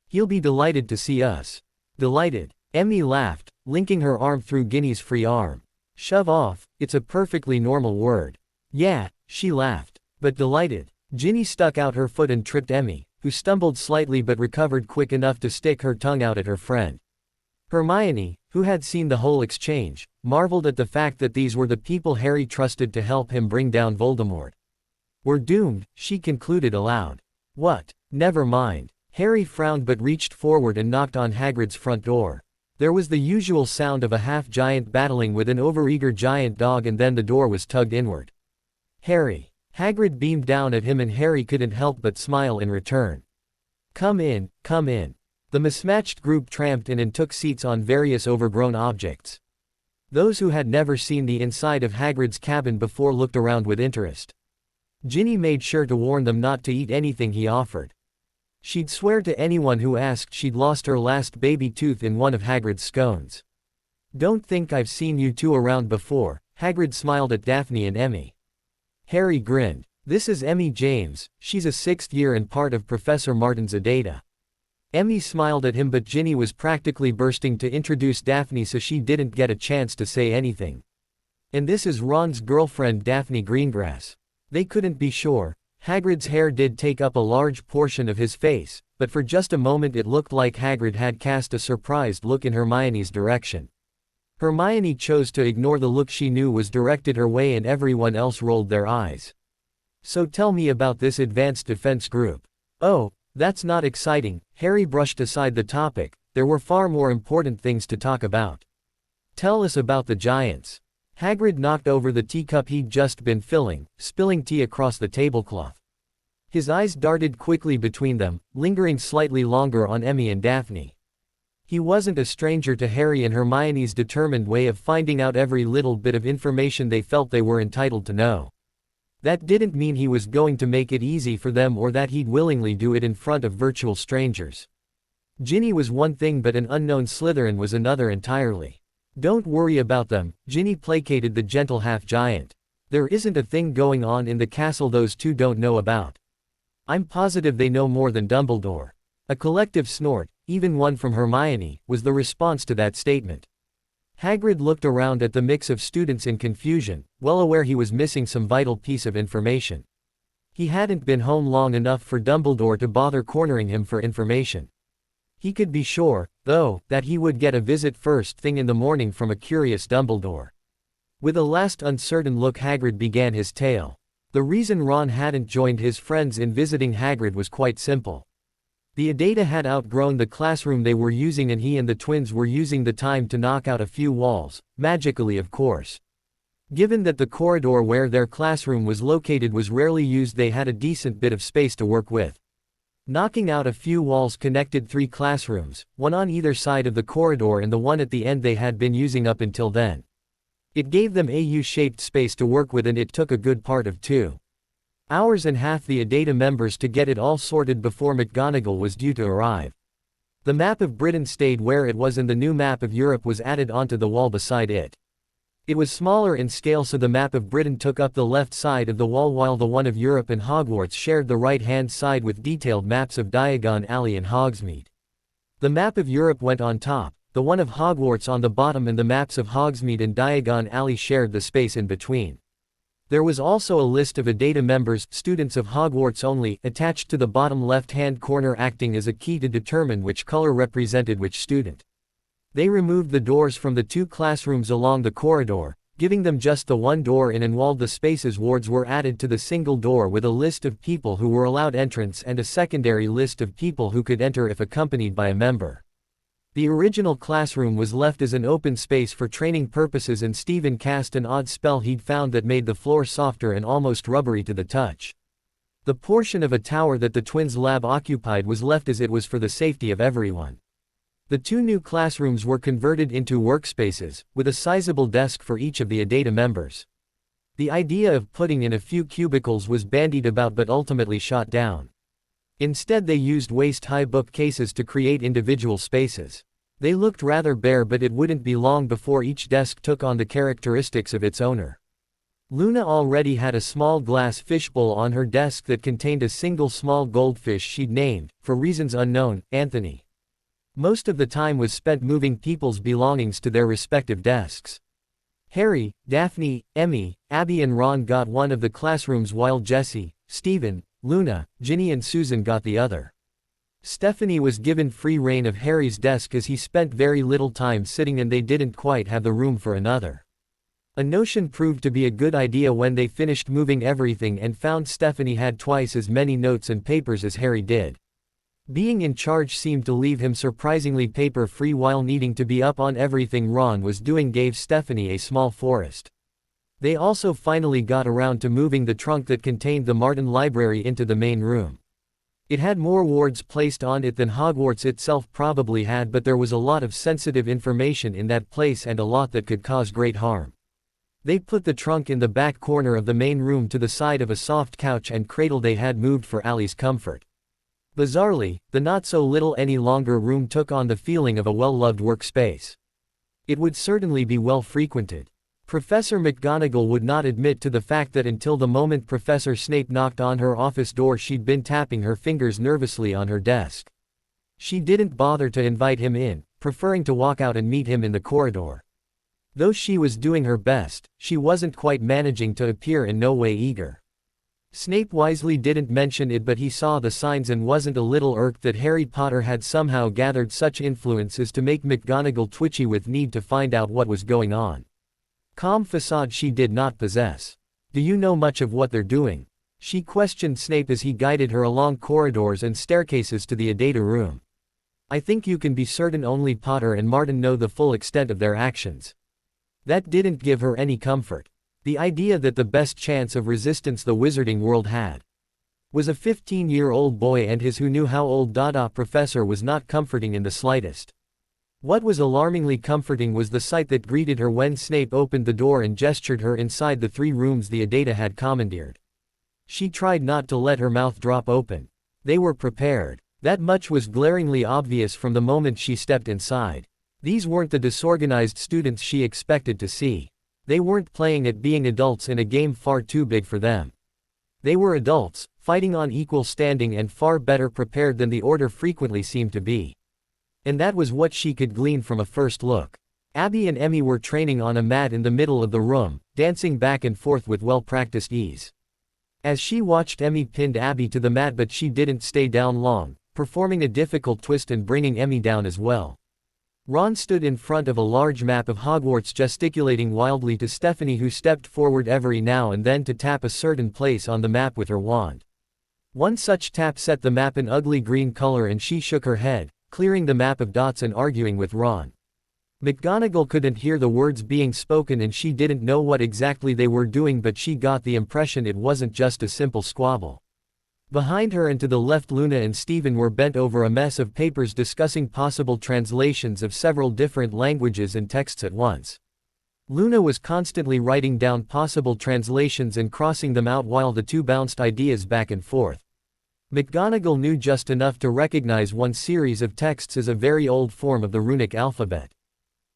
He'll be delighted to see us. Delighted. Emmy laughed, linking her arm through Ginny's free arm. Shove off, it's a perfectly normal word. Yeah, she laughed. But delighted. Ginny stuck out her foot and tripped Emmy, who stumbled slightly but recovered quick enough to stick her tongue out at her friend. Hermione, who had seen the whole exchange, marveled at the fact that these were the people Harry trusted to help him bring down Voldemort. We're doomed, she concluded aloud. What? Never mind. Harry frowned but reached forward and knocked on Hagrid's front door. There was the usual sound of a half-giant battling with an overeager giant dog, and then the door was tugged inward. Harry. Hagrid beamed down at him and Harry couldn't help but smile in return. Come in, come in. The mismatched group tramped in and took seats on various overgrown objects. Those who had never seen the inside of Hagrid's cabin before looked around with interest. Ginny made sure to warn them not to eat anything he offered. She'd swear to anyone who asked she'd lost her last baby tooth in one of Hagrid's scones. Don't think I've seen you two around before, Hagrid smiled at Daphne and Emmy. Harry grinned. This is Emmy James, she's a 6th year and part of Professor Martin's Adata. Emmy smiled at him, but Ginny was practically bursting to introduce Daphne, so she didn't get a chance to say anything. And this is Ron's girlfriend Daphne Greengrass. They couldn't be sure. Hagrid's hair did take up a large portion of his face, but for just a moment it looked like Hagrid had cast a surprised look in Hermione's direction. Hermione chose to ignore the look she knew was directed her way, and everyone else rolled their eyes. So tell me about this advanced defense group. Oh, that's not exciting, Harry brushed aside the topic, there were far more important things to talk about. Tell us about the Giants. Hagrid knocked over the teacup he'd just been filling, spilling tea across the tablecloth. His eyes darted quickly between them, lingering slightly longer on Emmy and Daphne. He wasn't a stranger to Harry and Hermione's determined way of finding out every little bit of information they felt they were entitled to know. That didn't mean he was going to make it easy for them or that he'd willingly do it in front of virtual strangers. Ginny was one thing, but an unknown Slytherin was another entirely. Don't worry about them, Ginny placated the gentle half-giant. There isn't a thing going on in the castle those two don't know about. I'm positive they know more than Dumbledore. A collective snort, even one from Hermione, was the response to that statement. Hagrid looked around at the mix of students in confusion, well aware he was missing some vital piece of information. He hadn't been home long enough for Dumbledore to bother cornering him for information. He could be sure, though, that he would get a visit first thing in the morning from a curious Dumbledore. With a last uncertain look, Hagrid began his tale. The reason Ron hadn't joined his friends in visiting Hagrid was quite simple. The Adata had outgrown the classroom they were using, and he and the twins were using the time to knock out a few walls, magically of course. Given that the corridor where their classroom was located was rarely used, they had a decent bit of space to work with. Knocking out a few walls connected 3 classrooms, one on either side of the corridor and the one at the end they had been using up until then. It gave them a U-shaped space to work with, and it took a good part of 2 hours and half the Adata members to get it all sorted before McGonagall was due to arrive. The map of Britain stayed where it was and the new map of Europe was added onto the wall beside it. It was smaller in scale, so the map of Britain took up the left side of the wall while the one of Europe and Hogwarts shared the right-hand side with detailed maps of Diagon Alley and Hogsmeade. The map of Europe went on top, the one of Hogwarts on the bottom, and the maps of Hogsmeade and Diagon Alley shared the space in between. There was also a list of ADATA members, students of Hogwarts only, attached to the bottom left-hand corner, acting as a key to determine which color represented which student. They removed the doors from the 2 classrooms along the corridor, giving them just the one door in, and walled the spaces. Wards were added to the single door with a list of people who were allowed entrance and a secondary list of people who could enter if accompanied by a member. The original classroom was left as an open space for training purposes, and Stephen cast an odd spell he'd found that made the floor softer and almost rubbery to the touch. The portion of a tower that the twins' lab occupied was left as it was for the safety of everyone. The 2 new classrooms were converted into workspaces, with a sizable desk for each of the ADATA members. The idea of putting in a few cubicles was bandied about but ultimately shot down. Instead, they used waist-high bookcases to create individual spaces. They looked rather bare, but it wouldn't be long before each desk took on the characteristics of its owner. Luna already had a small glass fishbowl on her desk that contained a single small goldfish she'd named, for reasons unknown, Anthony. Most of the time was spent moving people's belongings to their respective desks. Harry, Daphne, Emmy, Abby and Ron got one of the classrooms, while Jessie, Stephen, Luna, Ginny and Susan got the other. Stephanie was given free rein of Harry's desk as he spent very little time sitting and they didn't quite have the room for another. A notion proved to be a good idea when they finished moving everything and found Stephanie had twice as many notes and papers as Harry did. Being in charge seemed to leave him surprisingly paper-free, while needing to be up on everything Ron was doing gave Stephanie a small forest. They also finally got around to moving the trunk that contained the Martin Library into the main room. It had more wards placed on it than Hogwarts itself probably had, but there was a lot of sensitive information in that place and a lot that could cause great harm. They put the trunk in the back corner of the main room to the side of a soft couch and cradle they had moved for Allie's comfort. Bizarrely, the not-so-little any longer room took on the feeling of a well-loved workspace. It would certainly be well frequented. Professor McGonagall would not admit to the fact that until the moment Professor Snape knocked on her office door she'd been tapping her fingers nervously on her desk. She didn't bother to invite him in, preferring to walk out and meet him in the corridor. Though she was doing her best, she wasn't quite managing to appear in no way eager. Snape wisely didn't mention it, but he saw the signs and wasn't a little irked that Harry Potter had somehow gathered such influence as to make McGonagall twitchy with need to find out what was going on. Calm facade she did not possess. "Do you know much of what they're doing?" she questioned Snape as he guided her along corridors and staircases to the ADATA room. "I think you can be certain only Potter and Martin know the full extent of their actions." That didn't give her any comfort. The idea that the best chance of resistance the wizarding world had was a 15-year-old boy and his who knew how old Dada professor was not comforting in the slightest. What was alarmingly comforting was the sight that greeted her when Snape opened the door and gestured her inside the 3 rooms the ADATA had commandeered. She tried not to let her mouth drop open. They were prepared. That much was glaringly obvious from the moment she stepped inside. These weren't the disorganized students she expected to see. They weren't playing at being adults in a game far too big for them. They were adults, fighting on equal standing and far better prepared than the Order frequently seemed to be. And that was what she could glean from a first look. Abby and Emmy were training on a mat in the middle of the room, dancing back and forth with well-practiced ease. As she watched, Emmy pinned Abby to the mat, but she didn't stay down long, performing a difficult twist and bringing Emmy down as well. Ron stood in front of a large map of Hogwarts, gesticulating wildly to Stephanie, who stepped forward every now and then to tap a certain place on the map with her wand. One such tap set the map an ugly green color and she shook her head, clearing the map of dots and arguing with Ron. McGonagall couldn't hear the words being spoken and she didn't know what exactly they were doing, but she got the impression it wasn't just a simple squabble. Behind her and to the left, Luna and Stephen were bent over a mess of papers discussing possible translations of several different languages and texts at once. Luna was constantly writing down possible translations and crossing them out while the 2 bounced ideas back and forth. McGonagall knew just enough to recognize one series of texts as a very old form of the runic alphabet.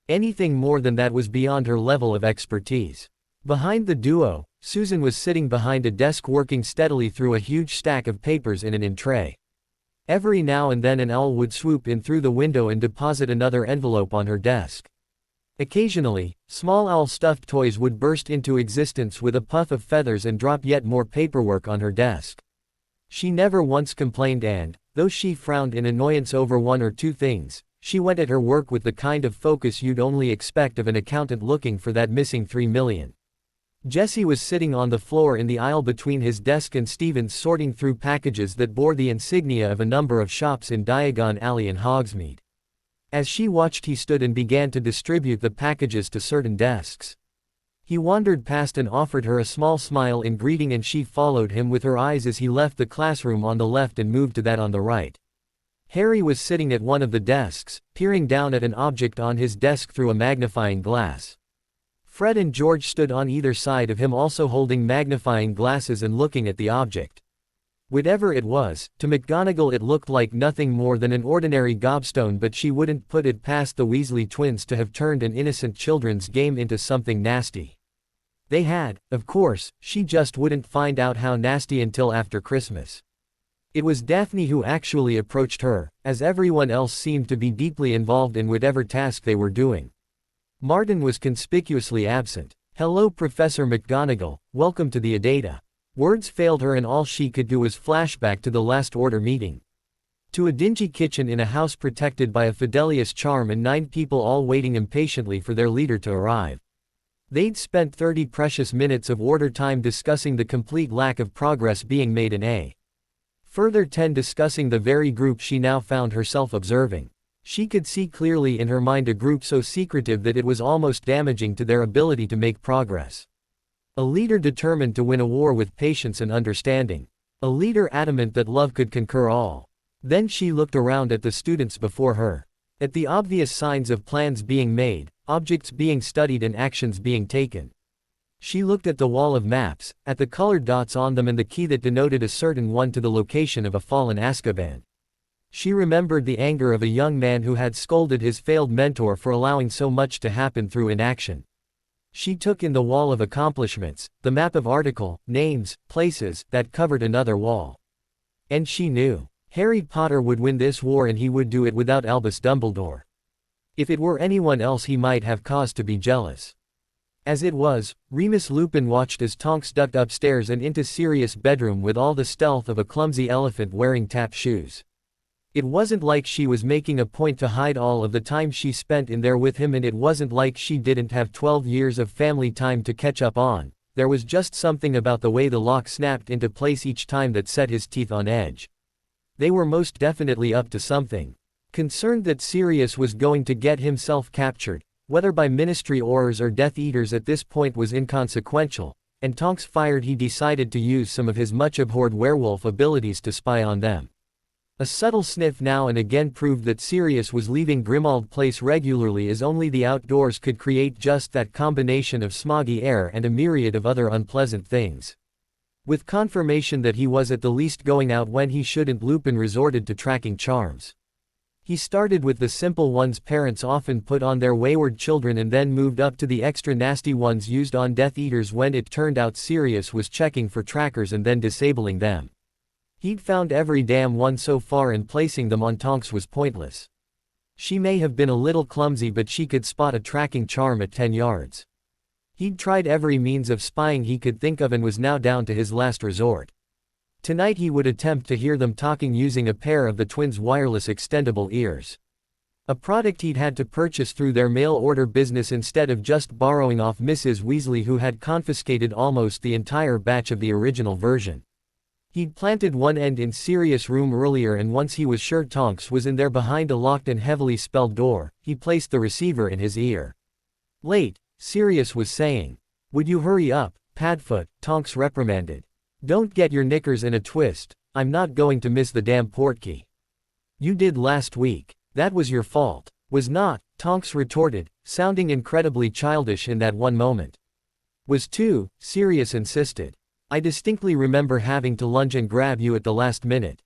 Anything more than that was beyond her level of expertise. Behind the duo, Susan was sitting behind a desk working steadily through a huge stack of papers in an in tray. Every now and then an owl would swoop in through the window and deposit another envelope on her desk. Occasionally, small owl stuffed toys would burst into existence with a puff of feathers and drop yet more paperwork on her desk. She never once complained and, though she frowned in annoyance over one or two things, she went at her work with the kind of focus you'd only expect of an accountant looking for that missing $3 million. Jesse was sitting on the floor in the aisle between his desk and Stephen's, sorting through packages that bore the insignia of a number of shops in Diagon Alley and Hogsmeade. As she watched, he stood and began to distribute the packages to certain desks. He wandered past and offered her a small smile in greeting, and she followed him with her eyes as he left the classroom on the left and moved to that on the right. Harry was sitting at one of the desks, peering down at an object on his desk through a magnifying glass. Fred and George stood on either side of him, also holding magnifying glasses and looking at the object. Whatever it was, to McGonagall it looked like nothing more than an ordinary gobstone, but she wouldn't put it past the Weasley twins to have turned an innocent children's game into something nasty. They had, of course; she just wouldn't find out how nasty until after Christmas. It was Daphne who actually approached her, as everyone else seemed to be deeply involved in whatever task they were doing. Martin was conspicuously absent. "Hello, Professor McGonagall, welcome to the Adata." Words failed her and all she could do was flashback to the last order meeting. To a dingy kitchen in a house protected by a Fidelius charm and 9 people all waiting impatiently for their leader to arrive. They'd spent 30 precious minutes of order time discussing the complete lack of progress being made in a further 10 discussing the very group she now found herself observing. She could see clearly in her mind a group so secretive that it was almost damaging to their ability to make progress. A leader determined to win a war with patience and understanding. A leader adamant that love could conquer all. Then she looked around at the students before her. At the obvious signs of plans being made, objects being studied and actions being taken. She looked at the wall of maps, at the colored dots on them and the key that denoted a certain one to the location of a fallen Azkaban. She remembered the anger of a young man who had scolded his failed mentor for allowing so much to happen through inaction. She took in the wall of accomplishments, the map of article, names, places, that covered another wall. And she knew. Harry Potter would win this war, and he would do it without Albus Dumbledore. If it were anyone else he might have cause to be jealous. As it was, Remus Lupin watched as Tonks ducked upstairs and into Sirius' bedroom with all the stealth of a clumsy elephant wearing tap shoes. It wasn't like she was making a point to hide all of the time she spent in there with him, and it wasn't like she didn't have 12 years of family time to catch up on. There was just something about the way the lock snapped into place each time that set his teeth on edge. They were most definitely up to something. Concerned that Sirius was going to get himself captured, whether by Ministry Aurors or Death Eaters at this point was inconsequential, and Tonks fired, he decided to use some of his much abhorred werewolf abilities to spy on them. A subtle sniff now and again proved that Sirius was leaving Grimmauld Place regularly, as only the outdoors could create just that combination of smoggy air and a myriad of other unpleasant things. With confirmation that he was at the least going out when he shouldn't, Lupin resorted to tracking charms. He started with the simple ones parents often put on their wayward children and then moved up to the extra nasty ones used on Death Eaters when it turned out Sirius was checking for trackers and then disabling them. He'd found every damn one so far, and placing them on Tonks was pointless. She may have been a little clumsy, but she could spot a tracking charm at 10 yards. He'd tried every means of spying he could think of and was now down to his last resort. Tonight he would attempt to hear them talking using a pair of the twins' wireless extendable ears. A product he'd had to purchase through their mail-order business instead of just borrowing off Mrs. Weasley, who had confiscated almost the entire batch of the original version. He'd planted one end in Sirius' room earlier, and once he was sure Tonks was in there behind a locked and heavily spelled door, he placed the receiver in his ear. "Late," Sirius was saying. "Would you hurry up, Padfoot?" Tonks reprimanded. "Don't get your knickers in a twist. I'm not going to miss the damn portkey. You did last week. That was your fault." "Was not," Tonks retorted, sounding incredibly childish in that one moment. "Was too," Sirius insisted. "I distinctly remember having to lunge and grab you at the last minute.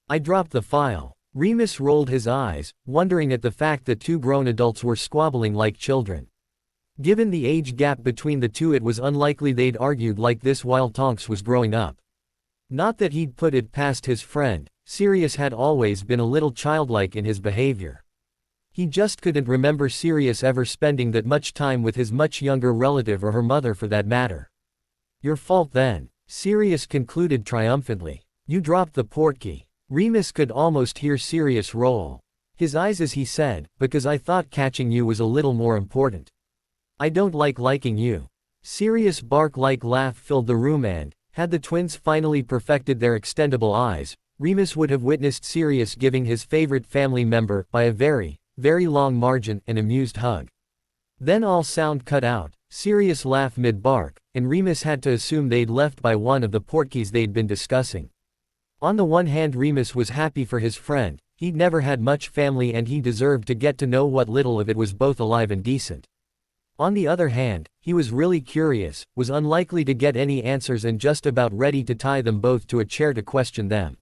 I dropped the file." Remus rolled his eyes, wondering at the fact that 2 grown adults were squabbling like children. Given the age gap between the two, it was unlikely they'd argued like this while Tonks was growing up. Not that he'd put it past his friend, Sirius had always been a little childlike in his behavior. He just couldn't remember Sirius ever spending that much time with his much younger relative or her mother for that matter. Your fault then, Sirius concluded triumphantly. You dropped the portkey. Remus could almost hear Sirius roll his eyes as he said, because I thought catching you was a little more important. I don't like liking you. Sirius' bark-like laugh filled the room and, had the twins finally perfected their extendable eyes, Remus would have witnessed Sirius giving his favorite family member, by a very, very long margin, an amused hug. Then all sound cut out, Sirius laughed mid-bark, and Remus had to assume they'd left by one of the portkeys they'd been discussing. On the one hand, Remus was happy for his friend. He'd never had much family and he deserved to get to know what little of it was both alive and decent. On the other hand, he was really curious, was unlikely to get any answers and just about ready to tie them both to a chair to question them.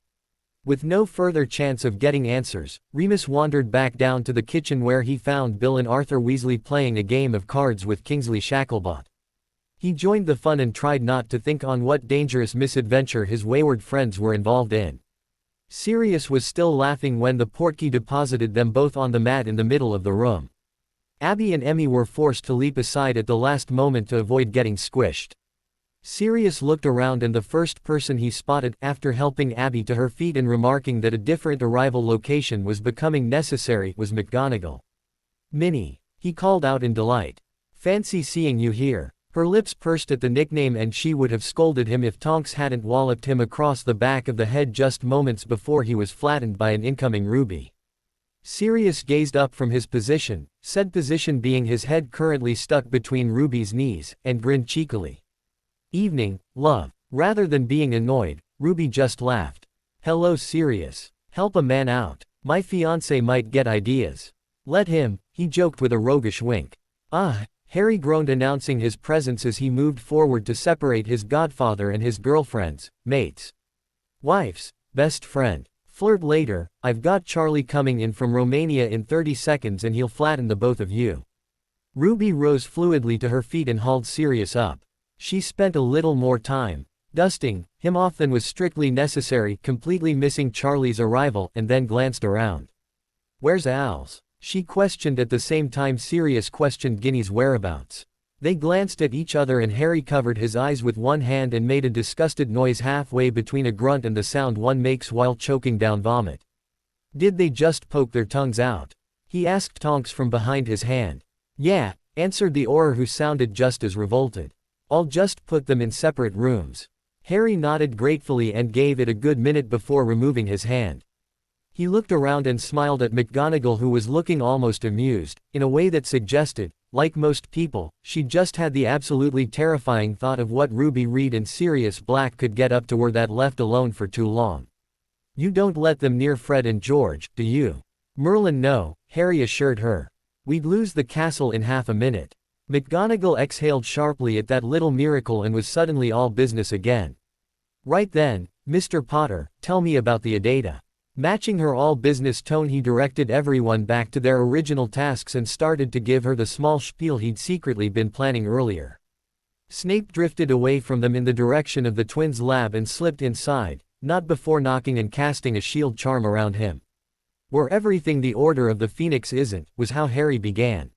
With no further chance of getting answers, Remus wandered back down to the kitchen where he found Bill and Arthur Weasley playing a game of cards with Kingsley Shacklebot. He joined the fun and tried not to think on what dangerous misadventure his wayward friends were involved in. Sirius was still laughing when the portkey deposited them both on the mat in the middle of the room. Abby and Emmy were forced to leap aside at the last moment to avoid getting squished. Sirius looked around and the first person he spotted, after helping Abby to her feet and remarking that a different arrival location was becoming necessary, was McGonagall. Minnie, he called out in delight. Fancy seeing you here. Her lips pursed at the nickname and she would have scolded him if Tonks hadn't walloped him across the back of the head just moments before he was flattened by an incoming Ruby. Sirius gazed up from his position, said position being his head currently stuck between Ruby's knees, and grinned cheekily. Evening, love. Rather than being annoyed, Ruby just laughed. Hello Sirius. Help a man out. My fiancé might get ideas. Let him, he joked with a roguish wink. Ah, Harry groaned, announcing his presence as he moved forward to separate his godfather and his girlfriends, mates, wives, best friend. Flirt later. I've got Charlie coming in from Romania in 30 seconds and he'll flatten the both of you. Ruby rose fluidly to her feet and hauled Sirius up. She spent a little more time dusting him off than was strictly necessary, completely missing Charlie's arrival, and then glanced around. Where's Al's? She questioned at the same time Sirius questioned Ginny's whereabouts. They glanced at each other and Harry covered his eyes with one hand and made a disgusted noise halfway between a grunt and the sound one makes while choking down vomit. Did they just poke their tongues out? He asked Tonks from behind his hand. Yeah, answered the Auror, who sounded just as revolted. I'll just put them in separate rooms. Harry nodded gratefully and gave it a good minute before removing his hand. He looked around and smiled at McGonagall, who was looking almost amused, in a way that suggested, like most people, she just had the absolutely terrifying thought of what Ruby Reed and Sirius Black could get up to were that left alone for too long. You don't let them near Fred and George, do you? Merlin, no, Harry assured her. We'd lose the castle in half a minute. McGonagall exhaled sharply at that little miracle and was suddenly all business again. Right then, Mr. Potter, tell me about the Adata. Matching her all-business tone, he directed everyone back to their original tasks and started to give her the small spiel he'd secretly been planning earlier. Snape drifted away from them in the direction of the twins' lab and slipped inside, not before knocking and casting a shield charm around him. We're everything the Order of the Phoenix isn't, was how Harry began.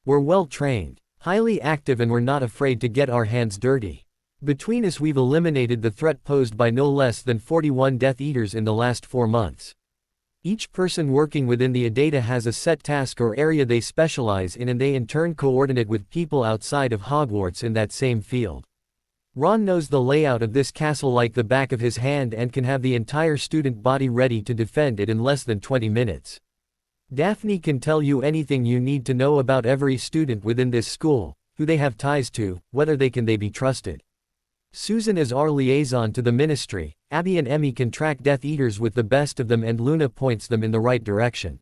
We're well-trained, highly active, and we're not afraid to get our hands dirty. Between us we've eliminated the threat posed by no less than 41 Death Eaters in the last 4 months. Each person working within the Adata has a set task or area they specialize in, and they in turn coordinate with people outside of Hogwarts in that same field. Ron knows the layout of this castle like the back of his hand and can have the entire student body ready to defend it in less than 20 minutes. Daphne can tell you anything you need to know about every student within this school, who they have ties to, whether they can be trusted. Susan is our liaison to the Ministry. Abby and Emmy can track Death Eaters with the best of them and Luna points them in the right direction.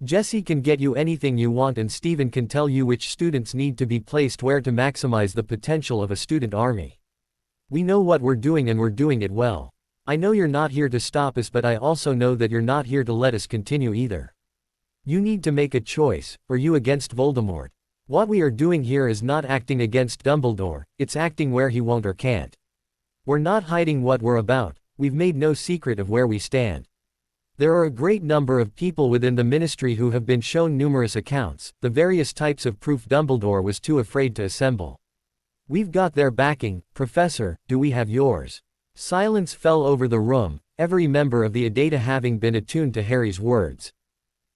Jessie can get you anything you want and Stephen can tell you which students need to be placed where to maximize the potential of a student army. We know what we're doing and we're doing it well. I know you're not here to stop us, but I also know that you're not here to let us continue either. You need to make a choice, or you against Voldemort. What we are doing here is not acting against Dumbledore, it's acting where he won't or can't. We're not hiding what we're about, we've made no secret of where we stand. There are a great number of people within the ministry who have been shown numerous accounts, the various types of proof Dumbledore was too afraid to assemble. We've got their backing, Professor, do we have yours? Silence fell over the room, every member of the Adata having been attuned to Harry's words.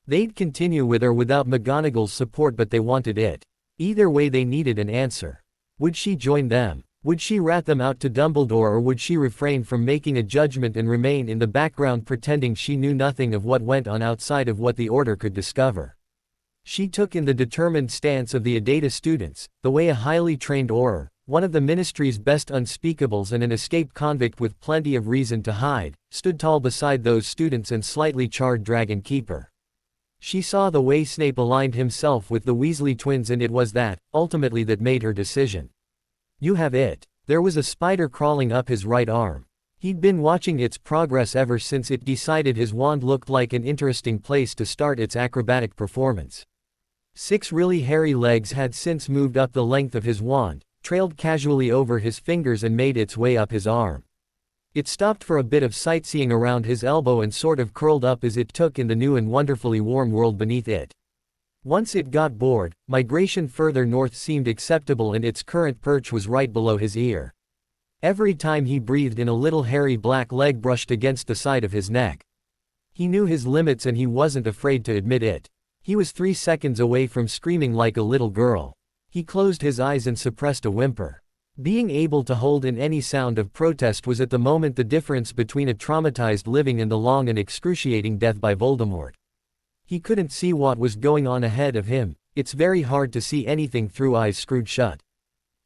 They'd continue with or without McGonagall's support, but they wanted it. Either way they needed an answer. Would she join them? Would she rat them out to Dumbledore, or would she refrain from making a judgment and remain in the background pretending she knew nothing of what went on outside of what the Order could discover? She took in the determined stance of the Adata students, the way a highly trained Auror, one of the Ministry's best unspeakables and an escaped convict with plenty of reason to hide, stood tall beside those students and slightly charred Dragon Keeper. She saw the way Snape aligned himself with the Weasley twins, and it was that, ultimately, that made her decision. You have it. There was a spider crawling up his right arm. He'd been watching its progress ever since it decided his wand looked like an interesting place to start its acrobatic performance. 6 really hairy legs had since moved up the length of his wand, trailed casually over his fingers and made its way up his arm. It stopped for a bit of sightseeing around his elbow and sort of curled up as it took in the new and wonderfully warm world beneath it. Once it got bored, migration further north seemed acceptable, and its current perch was right below his ear. Every time he breathed in, a little hairy black leg brushed against the side of his neck. He knew his limits and he wasn't afraid to admit it. He was 3 seconds away from screaming like a little girl. He closed his eyes and suppressed a whimper. Being able to hold in any sound of protest was at the moment the difference between a traumatized living and the long and excruciating death by Voldemort. He couldn't see what was going on ahead of him. It's very hard to see anything through eyes screwed shut.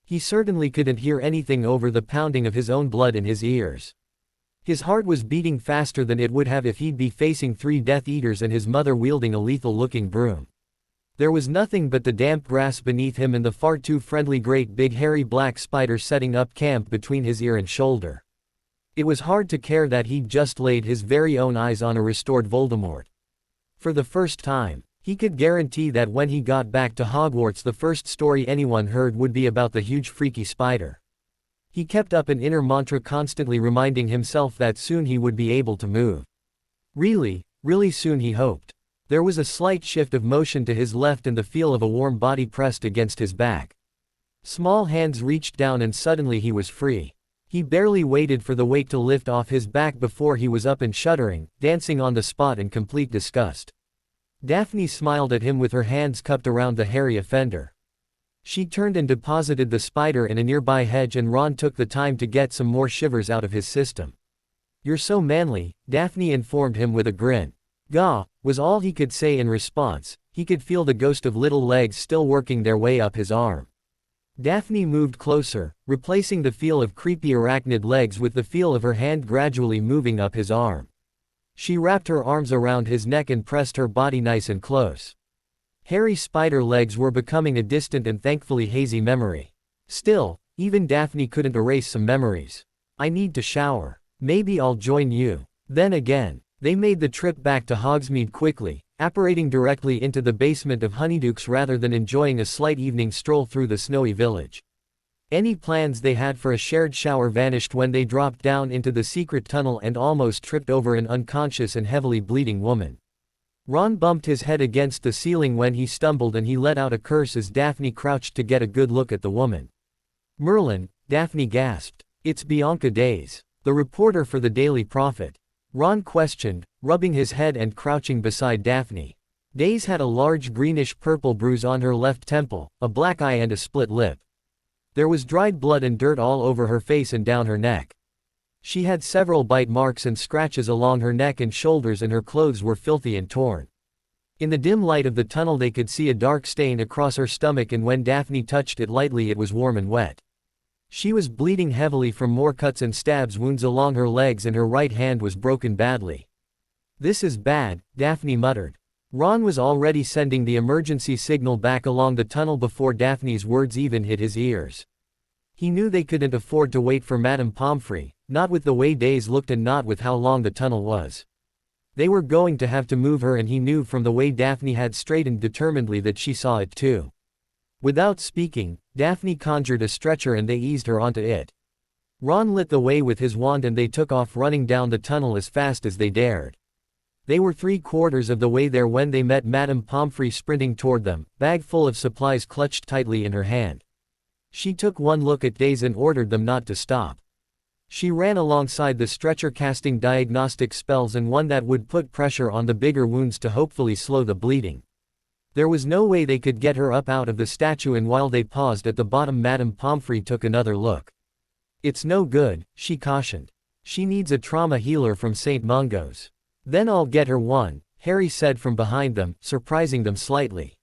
He certainly couldn't hear anything over the pounding of his own blood in his ears. His heart was beating faster than it would have if he'd be facing 3 Death Eaters and his mother wielding a lethal-looking broom. There was nothing but the damp grass beneath him and the far too friendly great big hairy black spider setting up camp between his ear and shoulder. It was hard to care that he'd just laid his very own eyes on a restored Voldemort. For the first time, he could guarantee that when he got back to Hogwarts the first story anyone heard would be about the huge freaky spider. He kept up an inner mantra, constantly reminding himself that soon he would be able to move. Really, really soon, he hoped. There was a slight shift of motion to his left and the feel of a warm body pressed against his back. Small hands reached down and suddenly he was free. He barely waited for the weight to lift off his back before he was up and shuddering, dancing on the spot in complete disgust. Daphne smiled at him with her hands cupped around the hairy offender. She turned and deposited the spider in a nearby hedge, and Ron took the time to get some more shivers out of his system. "You're so manly," Daphne informed him with a grin. "Gah," was all he could say in response. He could feel the ghost of little legs still working their way up his arm. Daphne moved closer, replacing the feel of creepy arachnid legs with the feel of her hand gradually moving up his arm. She wrapped her arms around his neck and pressed her body nice and close. Hairy spider legs were becoming a distant and thankfully hazy memory. Still, even Daphne couldn't erase some memories. "I need to shower. Maybe I'll join you." Then again, they made the trip back to Hogsmeade quickly, apparating directly into the basement of Honeydukes rather than enjoying a slight evening stroll through the snowy village. Any plans they had for a shared shower vanished when they dropped down into the secret tunnel and almost tripped over an unconscious and heavily bleeding woman. Ron bumped his head against the ceiling when he stumbled, and he let out a curse as Daphne crouched to get a good look at the woman. "Merlin," Daphne gasped. "It's Bianca Days, the reporter for the Daily Prophet." Ron questioned, rubbing his head and crouching beside Daphne. Days had a large greenish-purple bruise on her left temple, a black eye and a split lip. There was dried blood and dirt all over her face and down her neck. She had several bite marks and scratches along her neck and shoulders, and her clothes were filthy and torn. In the dim light of the tunnel they could see a dark stain across her stomach, and when Daphne touched it lightly it was warm and wet. She was bleeding heavily from more cuts and stabs wounds along her legs, and her right hand was broken badly. "This is bad," Daphne muttered. Ron was already sending the emergency signal back along the tunnel before Daphne's words even hit his ears. He knew they couldn't afford to wait for Madame Pomfrey, not with the way Days looked and not with how long the tunnel was. They were going to have to move her, and he knew from the way Daphne had straightened determinedly that she saw it too. Without speaking, Daphne conjured a stretcher and they eased her onto it. Ron lit the way with his wand and they took off running down the tunnel as fast as they dared. They were 3/4 of the way there when they met Madame Pomfrey sprinting toward them, bag full of supplies clutched tightly in her hand. She took one look at Days and ordered them not to stop. She ran alongside the stretcher casting diagnostic spells and one that would put pressure on the bigger wounds to hopefully slow the bleeding. There was no way they could get her up out of the statue, and while they paused at the bottom, Madame Pomfrey took another look. "It's no good," she cautioned. "She needs a trauma healer from St. Mungo's." "Then I'll get her one," Harry said from behind them, surprising them slightly.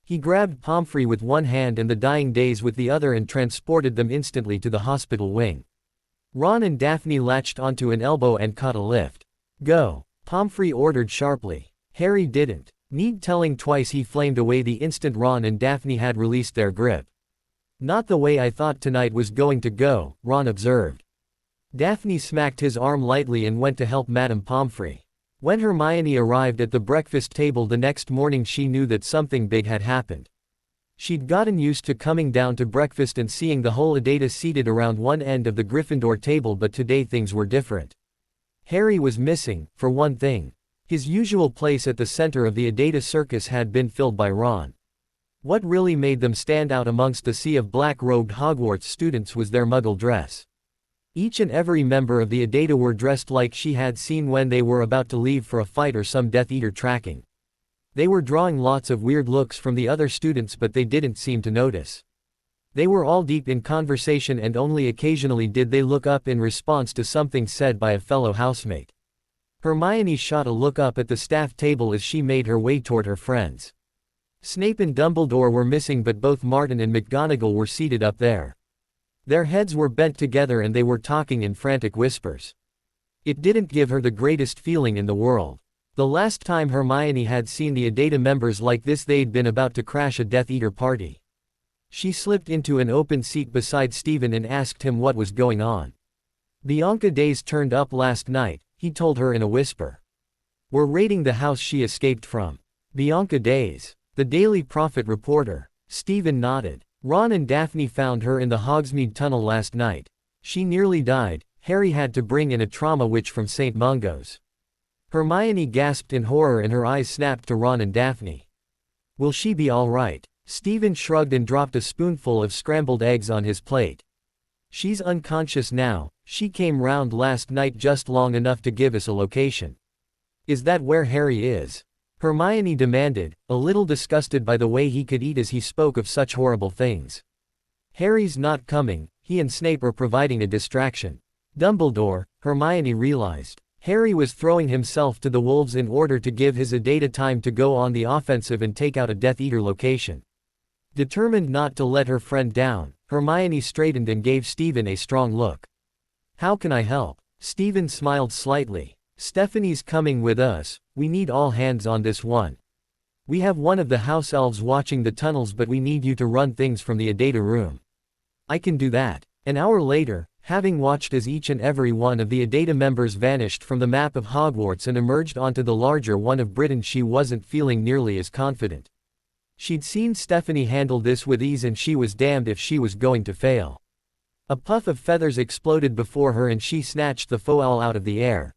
He grabbed Pomfrey with one hand and the dying Days with the other and transported them instantly to the hospital wing. Ron and Daphne latched onto an elbow and caught a lift. "Go," Pomfrey ordered sharply. Harry didn't need telling twice. He flamed away the instant Ron and Daphne had released their grip. "Not the way I thought tonight was going to go," Ron observed. Daphne smacked his arm lightly and went to help Madame Pomfrey. When Hermione arrived at the breakfast table the next morning, she knew that something big had happened. She'd gotten used to coming down to breakfast and seeing the whole Adata seated around one end of the Gryffindor table, but today things were different. Harry was missing, for one thing. His usual place at the center of the Adata circus had been filled by Ron. What really made them stand out amongst the sea of black-robed Hogwarts students was their Muggle dress. Each and every member of the Adata were dressed like she had seen when they were about to leave for a fight or some Death Eater tracking. They were drawing lots of weird looks from the other students, but they didn't seem to notice. They were all deep in conversation and only occasionally did they look up in response to something said by a fellow housemate. Hermione shot a look up at the staff table as she made her way toward her friends. Snape and Dumbledore were missing, but both Martin and McGonagall were seated up there. Their heads were bent together and they were talking in frantic whispers. It didn't give her the greatest feeling in the world. The last time Hermione had seen the Adata members like this, they'd been about to crash a Death Eater party. She slipped into an open seat beside Stephen and asked him what was going on. "Bianca Days turned up last night," he told her in a whisper. "We're raiding the house she escaped from." "Bianca Days? The Daily Prophet reporter?" Stephen nodded. "Ron and Daphne found her in the Hogsmeade tunnel last night. She nearly died. Harry had to bring in a trauma witch from St. Mungo's." Hermione gasped in horror and her eyes snapped to Ron and Daphne. "Will she be all right?" Stephen shrugged and dropped a spoonful of scrambled eggs on his plate. "She's unconscious now. She came round last night just long enough to give us a location." "Is that where Harry is?" Hermione demanded, a little disgusted by the way he could eat as he spoke of such horrible things. "Harry's not coming. He and Snape are providing a distraction." Dumbledore, Hermione realized. Harry was throwing himself to the wolves in order to give his Adata time to go on the offensive and take out a Death Eater location. Determined not to let her friend down, Hermione straightened and gave Stephen a strong look. "How can I help?" Stephen smiled slightly. "Stephanie's coming with us. We need all hands on this one. We have one of the house elves watching the tunnels, but we need you to run things from the Adata room." "I can do that." An hour later, having watched as each and every one of the Adata members vanished from the map of Hogwarts and emerged onto the larger one of Britain, she wasn't feeling nearly as confident. She'd seen Stephanie handle this with ease and she was damned if she was going to fail. A puff of feathers exploded before her and she snatched the faux owl out of the air.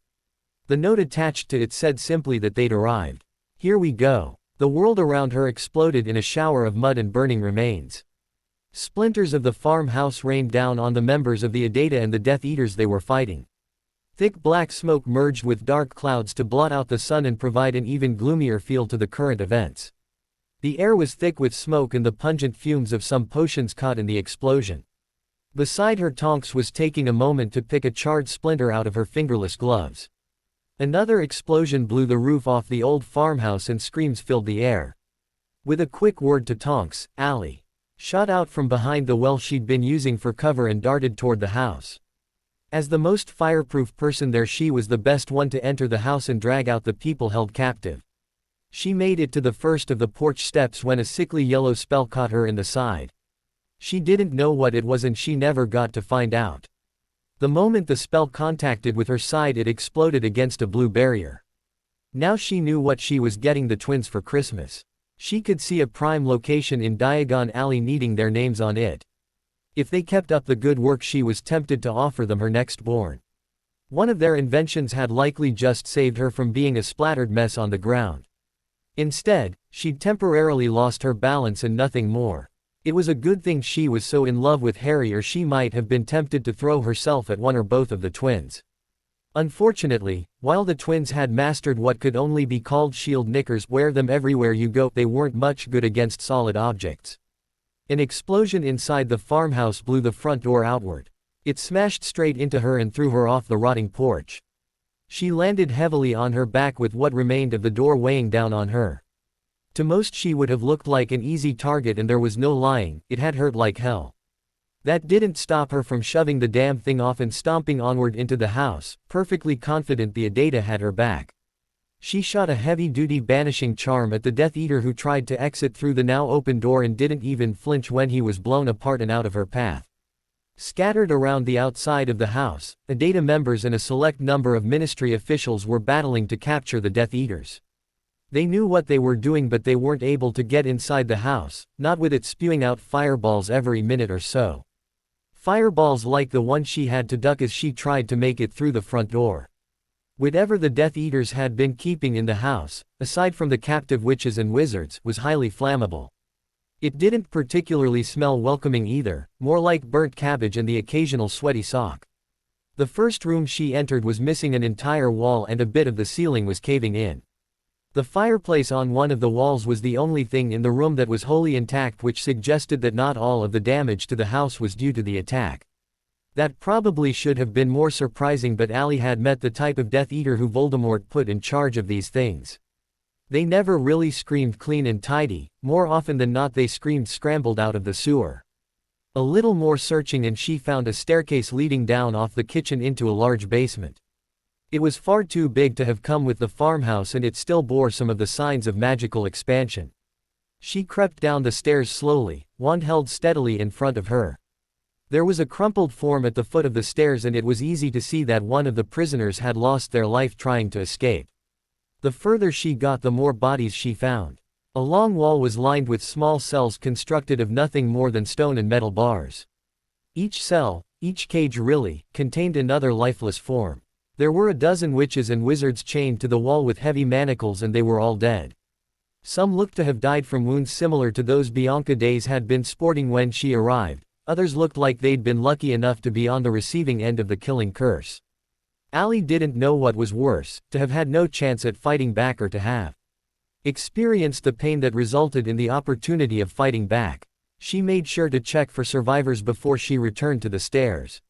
The note attached to it said simply that they'd arrived. "Here we go." The world around her exploded in a shower of mud and burning remains. Splinters of the farmhouse rained down on the members of the Adata and the Death Eaters they were fighting. Thick black smoke merged with dark clouds to blot out the sun and provide an even gloomier feel to the current events. The air was thick with smoke and the pungent fumes of some potions caught in the explosion. Beside her, Tonks was taking a moment to pick a charred splinter out of her fingerless gloves. Another explosion blew the roof off the old farmhouse and screams filled the air. With a quick word to Tonks, Allie shot out from behind the well she'd been using for cover and darted toward the house. As the most fireproof person there, she was the best one to enter the house and drag out the people held captive. She made it to the first of the porch steps when a sickly yellow spell caught her in the side. She didn't know what it was and she never got to find out. The moment the spell contacted with her side, it exploded against a blue barrier. Now she knew what she was getting the twins for Christmas. She could see a prime location in Diagon Alley needing their names on it. If they kept up the good work, she was tempted to offer them her next born. One of their inventions had likely just saved her from being a splattered mess on the ground. Instead, she'd temporarily lost her balance and nothing more. It was a good thing she was so in love with Harry, or she might have been tempted to throw herself at one or both of the twins. Unfortunately, while the twins had mastered what could only be called shield knickers, wear them everywhere you go, they weren't much good against solid objects. An explosion inside the farmhouse blew the front door outward. It smashed straight into her and threw her off the rotting porch. She landed heavily on her back with what remained of the door weighing down on her. To most she would have looked like an easy target, and there was no lying, it had hurt like hell. That didn't stop her from shoving the damn thing off and stomping onward into the house, perfectly confident the Adata had her back. She shot a heavy-duty banishing charm at the Death Eater, who tried to exit through the now open door and didn't even flinch when he was blown apart and out of her path. Scattered around the outside of the house, Adata members and a select number of Ministry officials were battling to capture the Death Eaters. They knew what they were doing, but they weren't able to get inside the house, not with it spewing out fireballs every minute or so. Fireballs like the one she had to duck as she tried to make it through the front door. Whatever the Death Eaters had been keeping in the house, aside from the captive witches and wizards, was highly flammable. It didn't particularly smell welcoming either, more like burnt cabbage and the occasional sweaty sock. The first room she entered was missing an entire wall, and a bit of the ceiling was caving in. The fireplace on one of the walls was the only thing in the room that was wholly intact, which suggested that not all of the damage to the house was due to the attack. That probably should have been more surprising, but Allie had met the type of Death Eater who Voldemort put in charge of these things. They never really screamed clean and tidy, more often than not they screamed scrambled out of the sewer. A little more searching and she found a staircase leading down off the kitchen into a large basement. It was far too big to have come with the farmhouse, and it still bore some of the signs of magical expansion. She crept down the stairs slowly, wand held steadily in front of her. There was a crumpled form at the foot of the stairs, and it was easy to see that one of the prisoners had lost their life trying to escape. The further she got, the more bodies she found. A long wall was lined with small cells constructed of nothing more than stone and metal bars. Each cell, each cage really, contained another lifeless form. There were a dozen witches and wizards chained to the wall with heavy manacles, and they were all dead. Some looked to have died from wounds similar to those Bianca Days had been sporting when she arrived, others looked like they'd been lucky enough to be on the receiving end of the killing curse. Allie didn't know what was worse, to have had no chance at fighting back or to have experienced the pain that resulted in the opportunity of fighting back. She made sure to check for survivors before she returned to the stairs.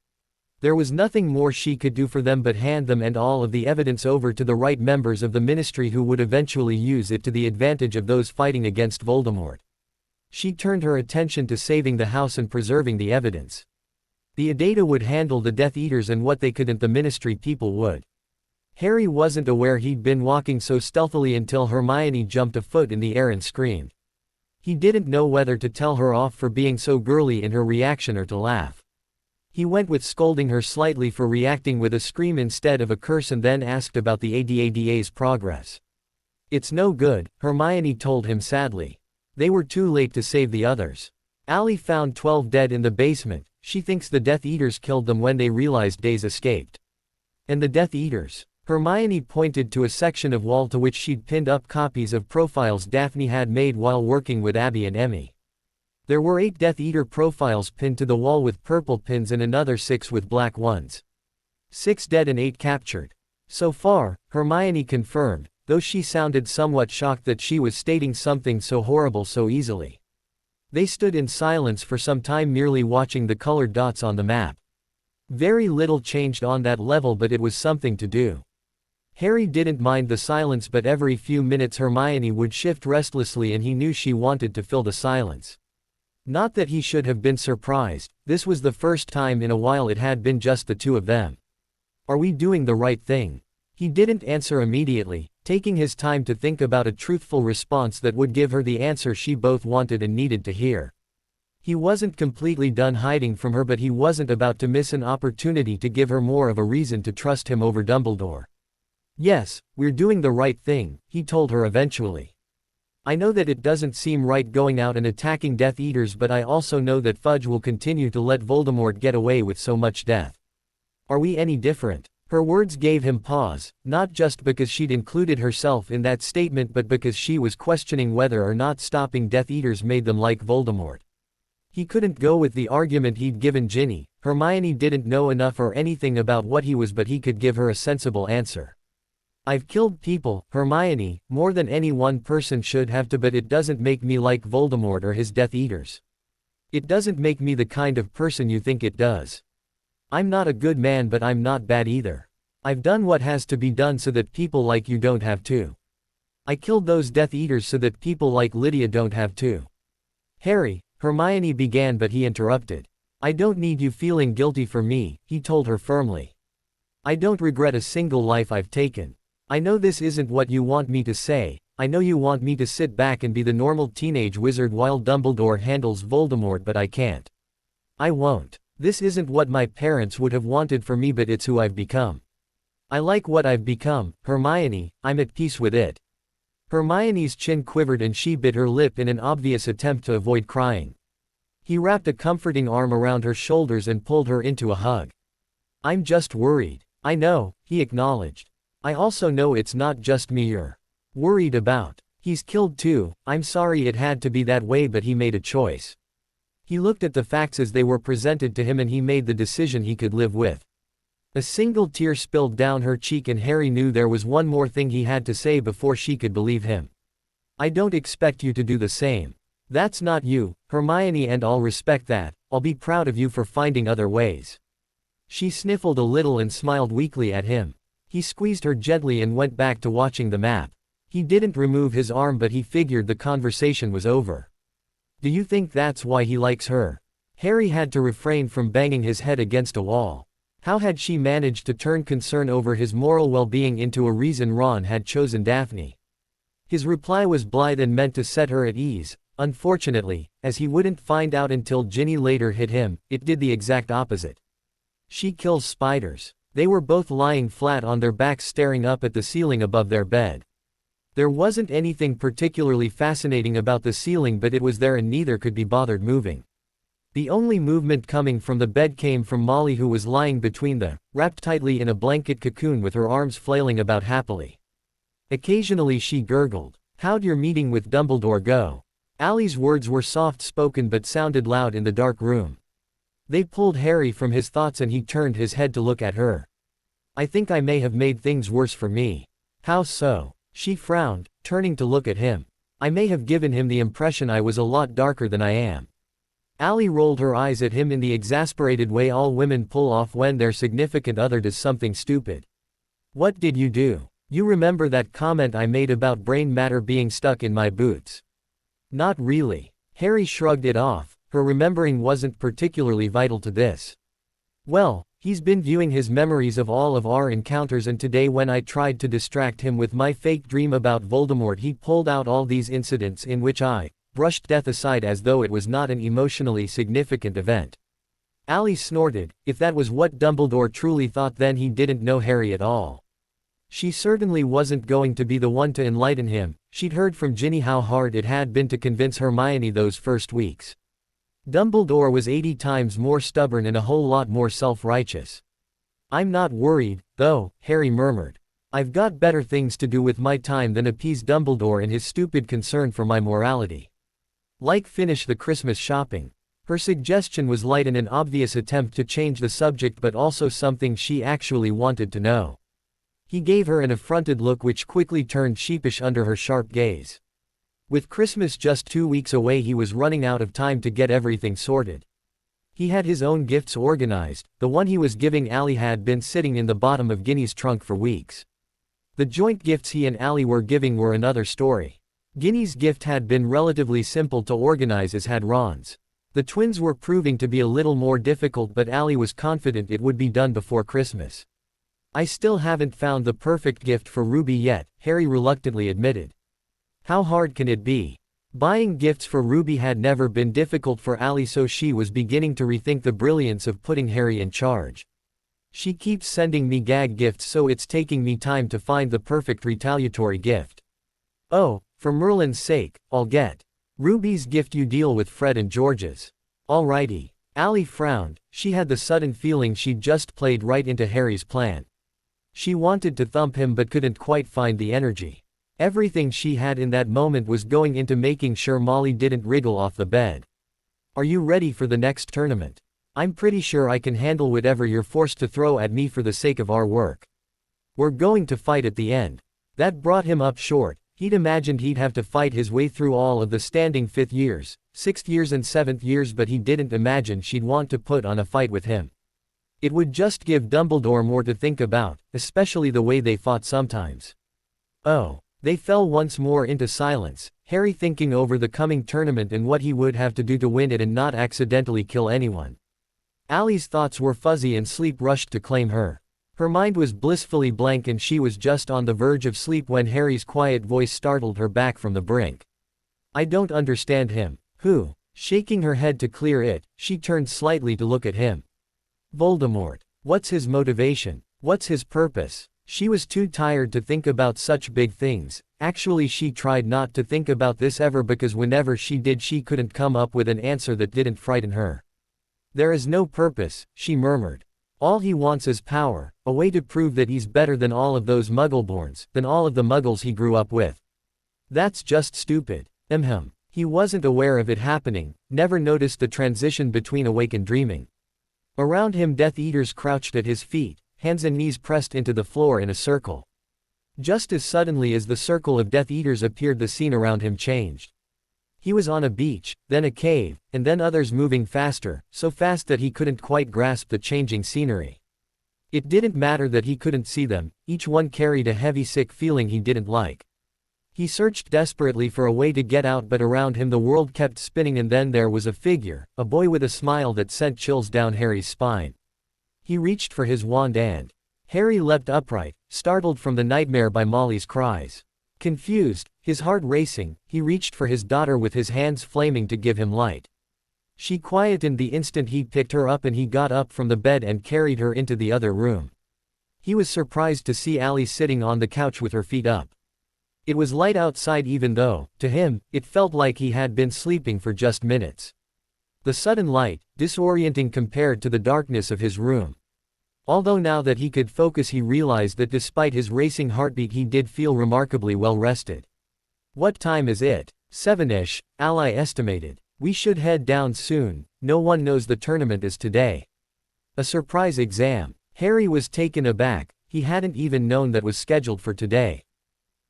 There was nothing more she could do for them but hand them and all of the evidence over to the right members of the Ministry, who would eventually use it to the advantage of those fighting against Voldemort. She turned her attention to saving the house and preserving the evidence. The Adata would handle the Death Eaters, and what they couldn't, the Ministry people would. Harry wasn't aware he'd been walking so stealthily until Hermione jumped a foot in the air and screamed. He didn't know whether to tell her off for being so girly in her reaction or to laugh. He went with scolding her slightly for reacting with a scream instead of a curse, and then asked about the ADADA's progress. "It's no good," Hermione told him sadly. "They were too late to save the others. Allie found 12 dead in the basement. She thinks the Death Eaters killed them when they realized Days escaped." "And the Death Eaters?" Hermione pointed to a section of wall to which she'd pinned up copies of profiles Daphne had made while working with Abby and Emmy. There were 8 Death Eater profiles pinned to the wall with purple pins and another 6 with black ones. 6 dead and 8 captured. So far, Hermione confirmed, though she sounded somewhat shocked that she was stating something so horrible so easily. They stood in silence for some time, merely watching the colored dots on the map. Very little changed on that level, but it was something to do. Harry didn't mind the silence, but every few minutes Hermione would shift restlessly, and he knew she wanted to fill the silence. Not that he should have been surprised, this was the first time in a while it had been just the two of them. "Are we doing the right thing?" He didn't answer immediately, taking his time to think about a truthful response that would give her the answer she both wanted and needed to hear. He wasn't completely done hiding from her, but he wasn't about to miss an opportunity to give her more of a reason to trust him over Dumbledore. "Yes, we're doing the right thing," he told her eventually. "I know that it doesn't seem right going out and attacking Death Eaters, but I also know that Fudge will continue to let Voldemort get away with so much death. Are we any different?" Her words gave him pause, not just because she'd included herself in that statement but because she was questioning whether or not stopping Death Eaters made them like Voldemort. He couldn't go with the argument he'd given Ginny. Hermione didn't know enough or anything about what he was, but he could give her a sensible answer. I've killed people, Hermione, more than any one person should have to, but it doesn't make me like Voldemort or his Death Eaters. It doesn't make me the kind of person you think it does. I'm not a good man, but I'm not bad either. I've done what has to be done so that people like you don't have to. I killed those Death Eaters so that people like Lydia don't have to. Harry, Hermione began, but he interrupted. I don't need you feeling guilty for me, he told her firmly. I don't regret a single life I've taken. I know this isn't what you want me to say. I know you want me to sit back and be the normal teenage wizard while Dumbledore handles Voldemort, but I can't. I won't. This isn't what my parents would have wanted for me, but it's who I've become. I like what I've become, Hermione, I'm at peace with it. Hermione's chin quivered and she bit her lip in an obvious attempt to avoid crying. He wrapped a comforting arm around her shoulders and pulled her into a hug. I'm just worried. I know, he acknowledged. I also know it's not just me you're worried about. He's killed too. I'm sorry it had to be that way, but he made a choice. He looked at the facts as they were presented to him and he made the decision he could live with. A single tear spilled down her cheek and Harry knew there was one more thing he had to say before she could believe him. I don't expect you to do the same. That's not you, Hermione, and I'll respect that. I'll be proud of you for finding other ways. She sniffled a little and smiled weakly at him. He squeezed her gently and went back to watching the map. He didn't remove his arm, but he figured the conversation was over. Do you think that's why he likes her? Harry had to refrain from banging his head against a wall. How had she managed to turn concern over his moral well-being into a reason Ron had chosen Daphne? His reply was blithe and meant to set her at ease. Unfortunately, as he wouldn't find out until Ginny later hit him, it did the exact opposite. She kills spiders. They were both lying flat on their backs staring up at the ceiling above their bed. There wasn't anything particularly fascinating about the ceiling, but it was there and neither could be bothered moving. The only movement coming from the bed came from Molly, who was lying between them, wrapped tightly in a blanket cocoon with her arms flailing about happily. Occasionally she gurgled, "How'd your meeting with Dumbledore go?" Ali's words were soft-spoken but sounded loud in the dark room. They pulled Harry from his thoughts and he turned his head to look at her. I think I may have made things worse for me. How so? She frowned, turning to look at him. I may have given him the impression I was a lot darker than I am. Ali rolled her eyes at him in the exasperated way all women pull off when their significant other does something stupid. What did you do? You remember that comment I made about brain matter being stuck in my boots? Not really. Harry shrugged it off. Her remembering wasn't particularly vital to this. Well, he's been viewing his memories of all of our encounters, and today when I tried to distract him with my fake dream about Voldemort, he pulled out all these incidents in which I brushed death aside as though it was not an emotionally significant event. Ali snorted. If that was what Dumbledore truly thought, then he didn't know Harry at all. She certainly wasn't going to be the one to enlighten him. She'd heard from Ginny how hard it had been to convince Hermione those first weeks. Dumbledore was 80 times more stubborn and a whole lot more self-righteous. I'm not worried, though, Harry murmured. I've got better things to do with my time than appease Dumbledore and his stupid concern for my morality. Like finish the Christmas shopping. Her suggestion was light and an obvious attempt to change the subject, but also something she actually wanted to know. He gave her an affronted look which quickly turned sheepish under her sharp gaze. With Christmas just 2 weeks away, he was running out of time to get everything sorted. He had his own gifts organized. The one he was giving Ali had been sitting in the bottom of Ginny's trunk for weeks. The joint gifts he and Ali were giving were another story. Ginny's gift had been relatively simple to organize, as had Ron's. The twins were proving to be a little more difficult, but Ali was confident it would be done before Christmas. I still haven't found the perfect gift for Ruby yet, Harry reluctantly admitted. How hard can it be? Buying gifts for Ruby had never been difficult for Ali, so she was beginning to rethink the brilliance of putting Harry in charge. She keeps sending me gag gifts, so it's taking me time to find the perfect retaliatory gift. Oh, for Merlin's sake, I'll get Ruby's gift. You deal with Fred and George's. Alrighty. Ali frowned. She had the sudden feeling she'd just played right into Harry's plan. She wanted to thump him but couldn't quite find the energy. Everything she had in that moment was going into making sure Molly didn't wriggle off the bed. "Are you ready for the next tournament? I'm pretty sure I can handle whatever you're forced to throw at me for the sake of our work. We're going to fight at the end." That brought him up short. He'd imagined he'd have to fight his way through all of the standing 5th years, 6th years and 7th years, but he didn't imagine she'd want to put on a fight with him. It would just give Dumbledore more to think about, especially the way they fought sometimes. Oh. They fell once more into silence, Harry thinking over the coming tournament and what he would have to do to win it and not accidentally kill anyone. Allie's thoughts were fuzzy and sleep rushed to claim her. Her mind was blissfully blank and she was just on the verge of sleep when Harry's quiet voice startled her back from the brink. "I don't understand him." "Who?" Shaking her head to clear it, she turned slightly to look at him. "Voldemort. What's his motivation? What's his purpose?" She was too tired to think about such big things. Actually, she tried not to think about this ever because whenever she did she couldn't come up with an answer that didn't frighten her. "There is no purpose," she murmured. "All he wants is power, a way to prove that he's better than all of those Muggleborns, than all of the Muggles he grew up with. That's just stupid." He wasn't aware of it happening, never noticed the transition between awake and dreaming. Around him Death Eaters crouched at his feet, hands and knees pressed into the floor in a circle. Just as suddenly as the circle of Death Eaters appeared, the scene around him changed. He was on a beach, then a cave, and then others moving faster, so fast that he couldn't quite grasp the changing scenery. It didn't matter that he couldn't see them, each one carried a heavy sick feeling he didn't like. He searched desperately for a way to get out, but around him the world kept spinning, and then there was a figure, a boy with a smile that sent chills down Harry's spine. He reached for his wand and Harry leapt upright, startled from the nightmare by Molly's cries. Confused, his heart racing, he reached for his daughter with his hands flaming to give him light. She quietened the instant he picked her up, and he got up from the bed and carried her into the other room. He was surprised to see Allie sitting on the couch with her feet up. It was light outside even though, to him, it felt like he had been sleeping for just minutes. The sudden light, disorienting compared to the darkness of his room. Although now that he could focus he realized that despite his racing heartbeat he did feel remarkably well rested. "What time is it?" "7-ish, Ally estimated. We should head down soon, no one knows the tournament is today." A surprise exam. Harry was taken aback, he hadn't even known that was scheduled for today.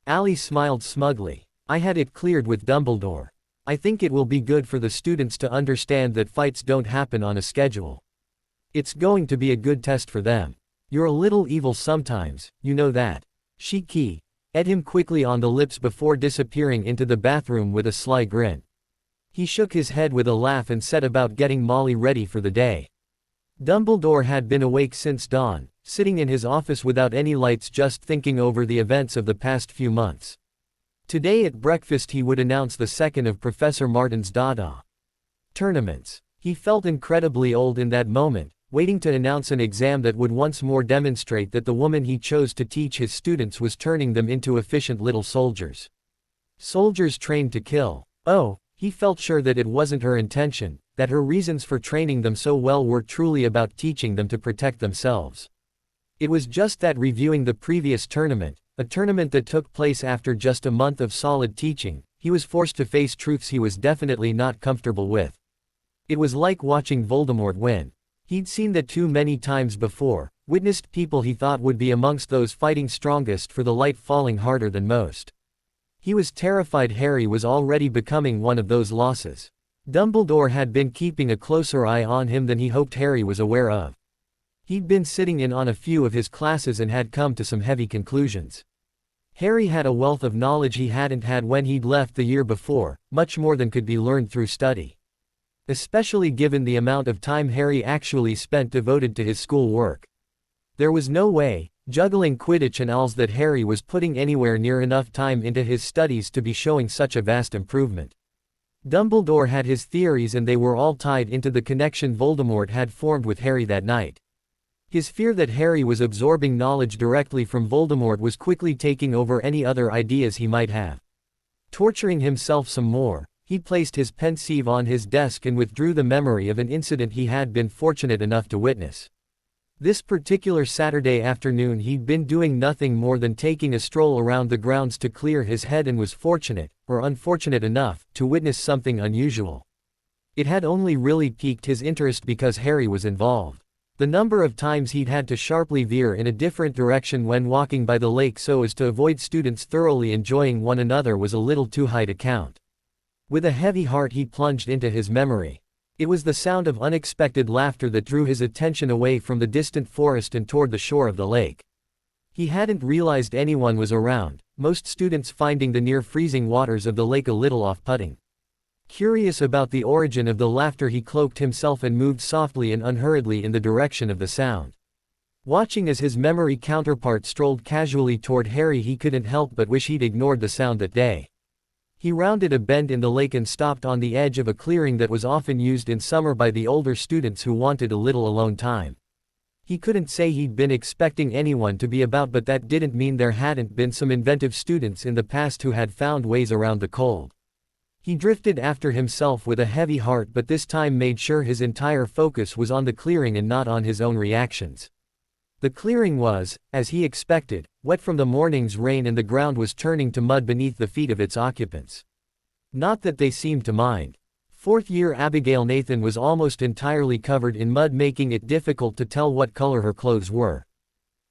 Allie smiled smugly. "I had it cleared with Dumbledore. I think it will be good for the students to understand that fights don't happen on a schedule. It's going to be a good test for them. You're a little evil sometimes, you know that." She keyed him quickly on the lips before disappearing into the bathroom with a sly grin. He shook his head with a laugh and set about getting Molly ready for the day. Dumbledore had been awake since dawn, sitting in his office without any lights, just thinking over the events of the past few months. Today at breakfast he would announce the second of Professor Martin's Dada tournaments. He felt incredibly old in that moment, waiting to announce an exam that would once more demonstrate that the woman he chose to teach his students was turning them into efficient little soldiers. Soldiers trained to kill. Oh, he felt sure that it wasn't her intention, that her reasons for training them so well were truly about teaching them to protect themselves. It was just that reviewing the previous tournament, a tournament that took place after just a month of solid teaching, he was forced to face truths he was definitely not comfortable with. It was like watching Voldemort win. He'd seen that too many times before, witnessed people he thought would be amongst those fighting strongest for the light falling harder than most. He was terrified Harry was already becoming one of those losses. Dumbledore had been keeping a closer eye on him than he hoped Harry was aware of. He'd been sitting in on a few of his classes and had come to some heavy conclusions. Harry had a wealth of knowledge he hadn't had when he'd left the year before, much more than could be learned through study. Especially given the amount of time Harry actually spent devoted to his school work. There was no way, juggling Quidditch and owls, that Harry was putting anywhere near enough time into his studies to be showing such a vast improvement. Dumbledore had his theories and they were all tied into the connection Voldemort had formed with Harry that night. His fear that Harry was absorbing knowledge directly from Voldemort was quickly taking over any other ideas he might have. Torturing himself some more, he placed his pensieve on his desk and withdrew the memory of an incident he had been fortunate enough to witness. This particular Saturday afternoon he'd been doing nothing more than taking a stroll around the grounds to clear his head and was fortunate, or unfortunate enough, to witness something unusual. It had only really piqued his interest because Harry was involved. The number of times he'd had to sharply veer in a different direction when walking by the lake so as to avoid students thoroughly enjoying one another was a little too high to count. With a heavy heart he plunged into his memory. It was the sound of unexpected laughter that drew his attention away from the distant forest and toward the shore of the lake. He hadn't realized anyone was around, most students finding the near-freezing waters of the lake a little off-putting. Curious about the origin of the laughter, he cloaked himself and moved softly and unhurriedly in the direction of the sound. Watching as his memory counterpart strolled casually toward Harry, he couldn't help but wish he'd ignored the sound that day. He rounded a bend in the lake and stopped on the edge of a clearing that was often used in summer by the older students who wanted a little alone time. He couldn't say he'd been expecting anyone to be about, but that didn't mean there hadn't been some inventive students in the past who had found ways around the cold. He drifted after himself with a heavy heart, but this time made sure his entire focus was on the clearing and not on his own reactions. The clearing was, as he expected, wet from the morning's rain, and the ground was turning to mud beneath the feet of its occupants. Not that they seemed to mind. Fourth-year Abigail Nathan was almost entirely covered in mud, making it difficult to tell what color her clothes were.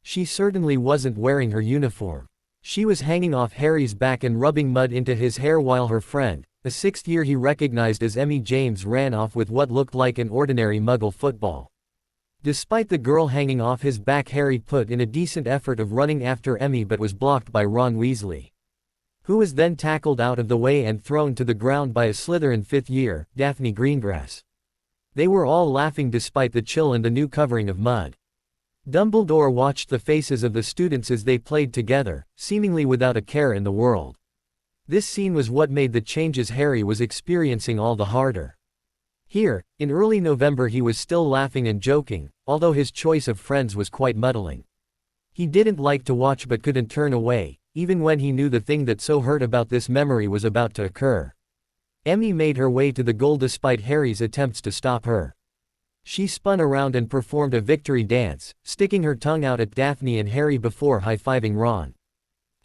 She certainly wasn't wearing her uniform. She was hanging off Harry's back and rubbing mud into his hair while her friend, a sixth year he recognized as Emmy James, ran off with what looked like an ordinary Muggle football. Despite the girl hanging off his back, Harry put in a decent effort of running after Emmy but was blocked by Ron Weasley, who was then tackled out of the way and thrown to the ground by a Slytherin fifth year, Daphne Greengrass. They were all laughing despite the chill and the new covering of mud. Dumbledore watched the faces of the students as they played together, seemingly without a care in the world. This scene was what made the changes Harry was experiencing all the harder. Here, in early November, he was still laughing and joking, although his choice of friends was quite muddling. He didn't like to watch but couldn't turn away, even when he knew the thing that so hurt about this memory was about to occur. Emmy made her way to the goal despite Harry's attempts to stop her. She spun around and performed a victory dance, sticking her tongue out at Daphne and Harry before high-fiving Ron.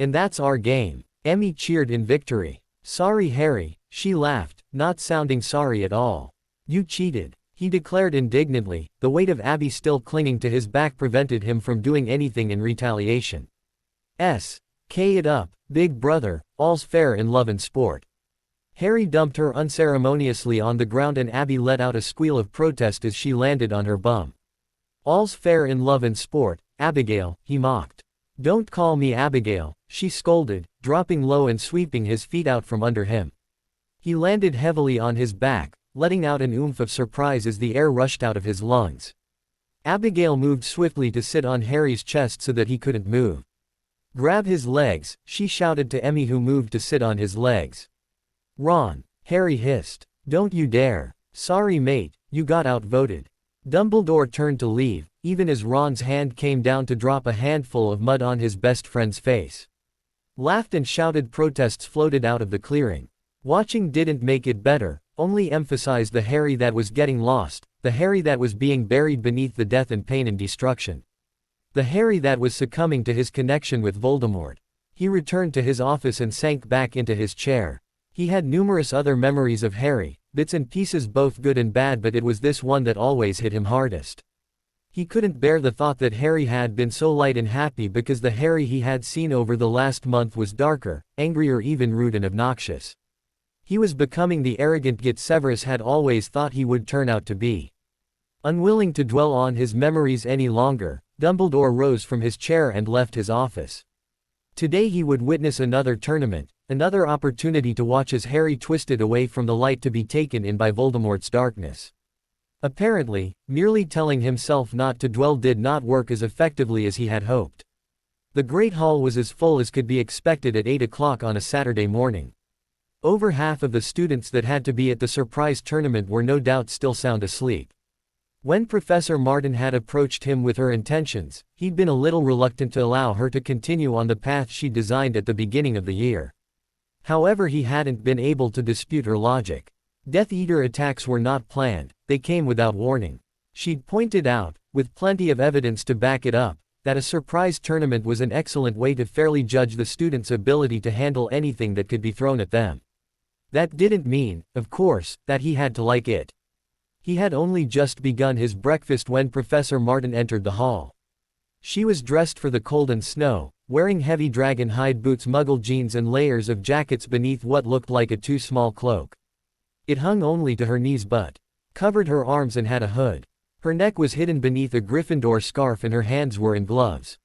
"And that's our game," Emmy cheered in victory. "Sorry, Harry," she laughed, not sounding sorry at all. "You cheated," he declared indignantly. The weight of Abby still clinging to his back prevented him from doing anything in retaliation. "K it up, big brother, all's fair in love and sport." Harry dumped her unceremoniously on the ground and Abby let out a squeal of protest as she landed on her bum. "All's fair in love and sport, Abigail," he mocked. "Don't call me Abigail," she scolded, dropping low and sweeping his feet out from under him. He landed heavily on his back, letting out an oomph of surprise as the air rushed out of his lungs. Abigail moved swiftly to sit on Harry's chest so that he couldn't move. "Grab his legs," she shouted to Emmy, who moved to sit on his legs. "Ron," Harry hissed. "Don't you dare." "Sorry mate, you got outvoted." Dumbledore turned to leave, even as Ron's hand came down to drop a handful of mud on his best friend's face. Laughed and shouted protests floated out of the clearing. Watching didn't make it better, only emphasized the Harry that was getting lost, the Harry that was being buried beneath the death and pain and destruction. The Harry that was succumbing to his connection with Voldemort. He returned to his office and sank back into his chair. He had numerous other memories of Harry, bits and pieces both good and bad, but it was this one that always hit him hardest. He couldn't bear the thought that Harry had been so light and happy, because the Harry he had seen over the last month was darker, angrier, even rude and obnoxious. He was becoming the arrogant git Severus had always thought he would turn out to be. Unwilling to dwell on his memories any longer, Dumbledore rose from his chair and left his office. Today he would witness another tournament, another opportunity to watch as Harry twisted away from the light to be taken in by Voldemort's darkness. Apparently, merely telling himself not to dwell did not work as effectively as he had hoped. The Great Hall was as full as could be expected at 8 o'clock on a Saturday morning. Over half of the students that had to be at the surprise tournament were no doubt still sound asleep. When Professor Martin had approached him with her intentions, he'd been a little reluctant to allow her to continue on the path she designed at the beginning of the year. However, he hadn't been able to dispute her logic. Death Eater attacks were not planned, they came without warning. She'd pointed out, with plenty of evidence to back it up, that a surprise tournament was an excellent way to fairly judge the students' ability to handle anything that could be thrown at them. That didn't mean, of course, that he had to like it. He had only just begun his breakfast when Professor Martin entered the hall. She was dressed for the cold and snow, wearing heavy dragon hide boots, muggle jeans and layers of jackets beneath what looked like a too small cloak. It hung only to her knees but covered her arms and had a hood. Her neck was hidden beneath a Gryffindor scarf and her hands were in gloves.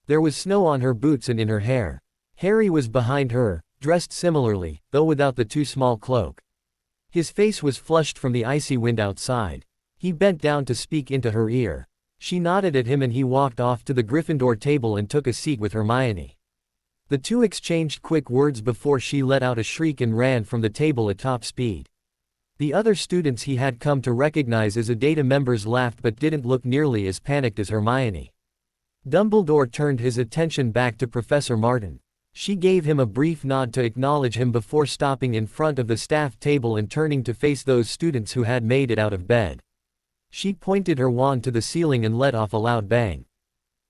There was snow on her boots and in her hair. Harry was behind her, dressed similarly, though without the too small cloak. His face was flushed from the icy wind outside. He bent down to speak into her ear. She nodded at him and he walked off to the Gryffindor table and took a seat with Hermione. The two exchanged quick words before she let out a shriek and ran from the table at top speed. The other students he had come to recognize as Adata members laughed but didn't look nearly as panicked as Hermione. Dumbledore turned his attention back to Professor Martin. She gave him a brief nod to acknowledge him before stopping in front of the staff table and turning to face those students who had made it out of bed. She pointed her wand to the ceiling and let off a loud bang.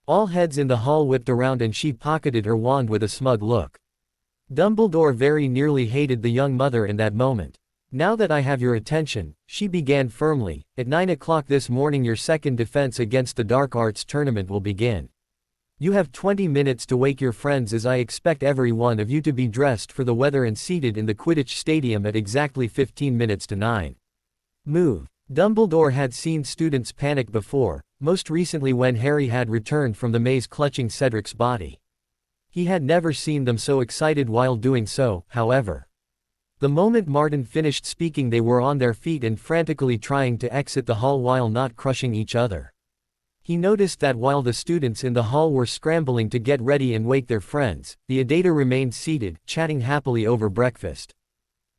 All heads in the hall whipped around and she pocketed her wand with a smug look. Dumbledore very nearly hated the young mother in that moment. "Now that I have your attention," she began firmly, "at 9 o'clock this morning your second defense against the Dark Arts tournament will begin. You have 20 minutes to wake your friends as I expect every one of you to be dressed for the weather and seated in the Quidditch stadium at exactly 15 minutes to 9. Move." Dumbledore had seen students panic before, most recently when Harry had returned from the maze clutching Cedric's body. He had never seen them so excited while doing so, however. The moment Martin finished speaking they were on their feet and frantically trying to exit the hall while not crushing each other. He noticed that while the students in the hall were scrambling to get ready and wake their friends, the Adata remained seated, chatting happily over breakfast.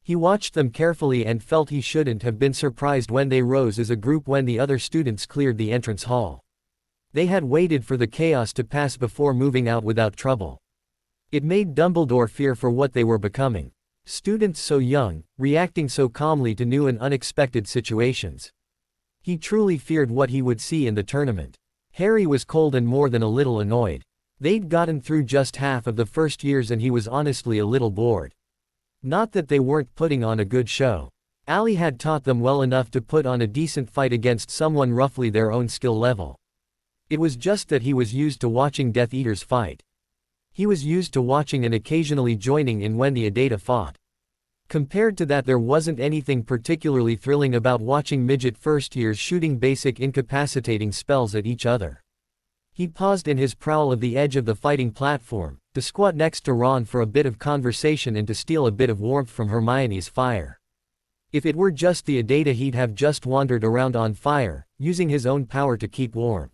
He watched them carefully and felt he shouldn't have been surprised when they rose as a group when the other students cleared the entrance hall. They had waited for the chaos to pass before moving out without trouble. It made Dumbledore fear for what they were becoming. Students so young, reacting so calmly to new and unexpected situations. He truly feared what he would see in the tournament. Harry was cold and more than a little annoyed. They'd gotten through just half of the first years and he was honestly a little bored. Not that they weren't putting on a good show. Ali had taught them well enough to put on a decent fight against someone roughly their own skill level. It was just that he was used to watching Death Eaters fight. He was used to watching and occasionally joining in when the Adata fought. Compared to that there wasn't anything particularly thrilling about watching midget first-years shooting basic incapacitating spells at each other. He paused in his prowl of the edge of the fighting platform, to squat next to Ron for a bit of conversation and to steal a bit of warmth from Hermione's fire. If it were just the Adata he'd have just wandered around on fire, using his own power to keep warm.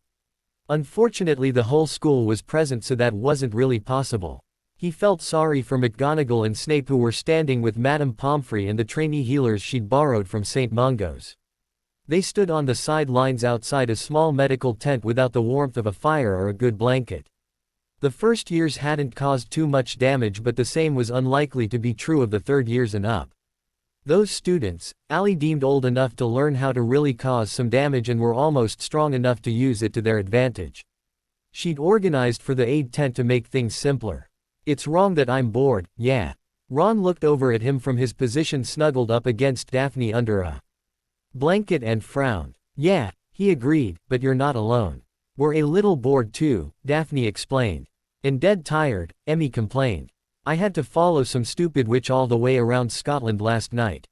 Unfortunately the whole school was present so that wasn't really possible. He felt sorry for McGonagall and Snape who were standing with Madame Pomfrey and the trainee healers she'd borrowed from St. Mungo's. They stood on the sidelines outside a small medical tent without the warmth of a fire or a good blanket. The first years hadn't caused too much damage but the same was unlikely to be true of the third years and up. Those students, Ali deemed old enough to learn how to really cause some damage and were almost strong enough to use it to their advantage. She'd organized for the aid tent to make things simpler. "It's wrong that I'm bored, yeah." Ron looked over at him from his position snuggled up against Daphne under a blanket and frowned. "Yeah," he agreed, "but you're not alone. We're a little bored too," Daphne explained. "And dead tired," Emmy complained. "I had to follow some stupid witch all the way around Scotland last night."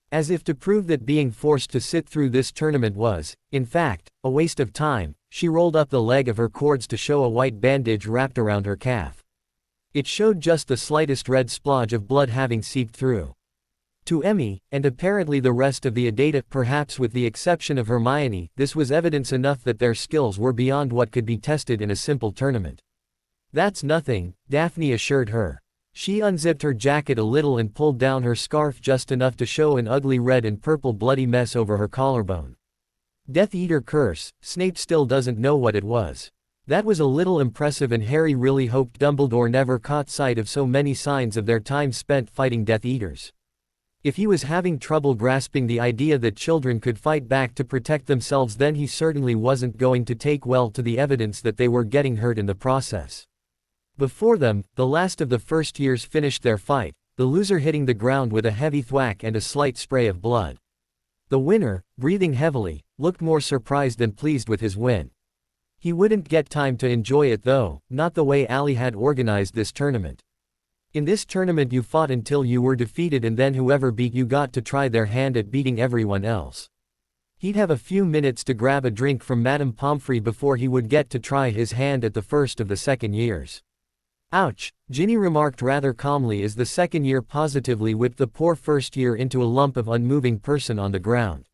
As if to prove that being forced to sit through this tournament was, in fact, a waste of time, she rolled up the leg of her cords to show a white bandage wrapped around her calf. It showed just the slightest red splodge of blood having seeped through. To Emmy, and apparently the rest of the Adata, perhaps with the exception of Hermione, this was evidence enough that their skills were beyond what could be tested in a simple tournament. "That's nothing," Daphne assured her. She unzipped her jacket a little and pulled down her scarf just enough to show an ugly red and purple bloody mess over her collarbone. Death Eater curse, Snape still doesn't know what it was. That was a little impressive and Harry really hoped Dumbledore never caught sight of so many signs of their time spent fighting Death Eaters. If he was having trouble grasping the idea that children could fight back to protect themselves, then he certainly wasn't going to take well to the evidence that they were getting hurt in the process. Before them, the last of the first years finished their fight, the loser hitting the ground with a heavy thwack and a slight spray of blood. The winner, breathing heavily, looked more surprised than pleased with his win. He wouldn't get time to enjoy it though, not the way Ali had organized this tournament. In this tournament you fought until you were defeated, and then whoever beat you got to try their hand at beating everyone else. He'd have a few minutes to grab a drink from Madame Pomfrey before he would get to try his hand at the first of the second years. Ouch, Ginny remarked rather calmly as the second year positively whipped the poor first year into a lump of unmoving person on the ground.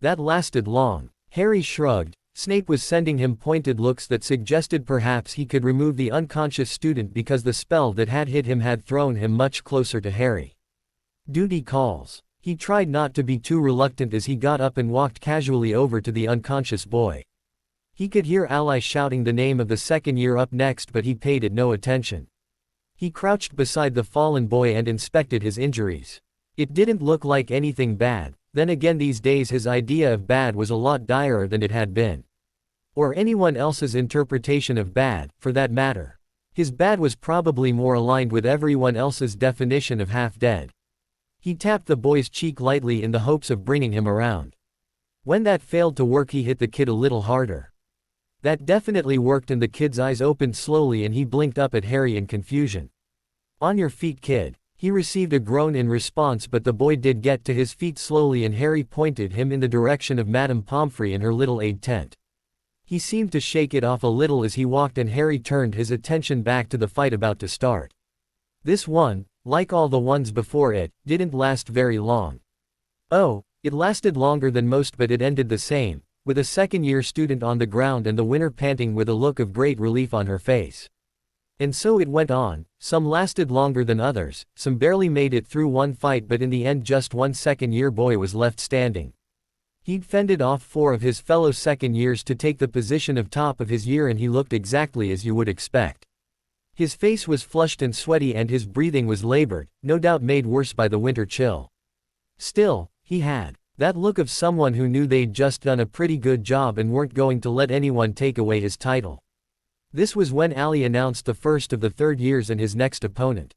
That lasted long. Harry shrugged. Snape was sending him pointed looks that suggested perhaps he could remove the unconscious student because the spell that had hit him had thrown him much closer to Harry. Duty calls. He tried not to be too reluctant as he got up and walked casually over to the unconscious boy. He could hear Ali shouting the name of the second year up next, but he paid it no attention. He crouched beside the fallen boy and inspected his injuries. It didn't look like anything bad. Then again, these days his idea of bad was a lot direr than it had been. Or anyone else's interpretation of bad, for that matter. His bad was probably more aligned with everyone else's definition of half-dead. He tapped the boy's cheek lightly in the hopes of bringing him around. When that failed to work, he hit the kid a little harder. That definitely worked, and the kid's eyes opened slowly and he blinked up at Harry in confusion. "On your feet, kid." He received a groan in response, but the boy did get to his feet slowly and Harry pointed him in the direction of Madame Pomfrey and her little aid tent. He seemed to shake it off a little as he walked, and Harry turned his attention back to the fight about to start. This one, like all the ones before it, didn't last very long. Oh, it lasted longer than most, but it ended the same, with a second-year student on the ground and the winner panting with a look of great relief on her face. And so it went on. Some lasted longer than others, some barely made it through one fight, but in the end just one second-year boy was left standing. He'd fended off 4 of his fellow second years to take the position of top of his year, and he looked exactly as you would expect. His face was flushed and sweaty and his breathing was labored, no doubt made worse by the winter chill. Still, he had that look of someone who knew they'd just done a pretty good job and weren't going to let anyone take away his title. This was when Ali announced the first of the third years and his next opponent.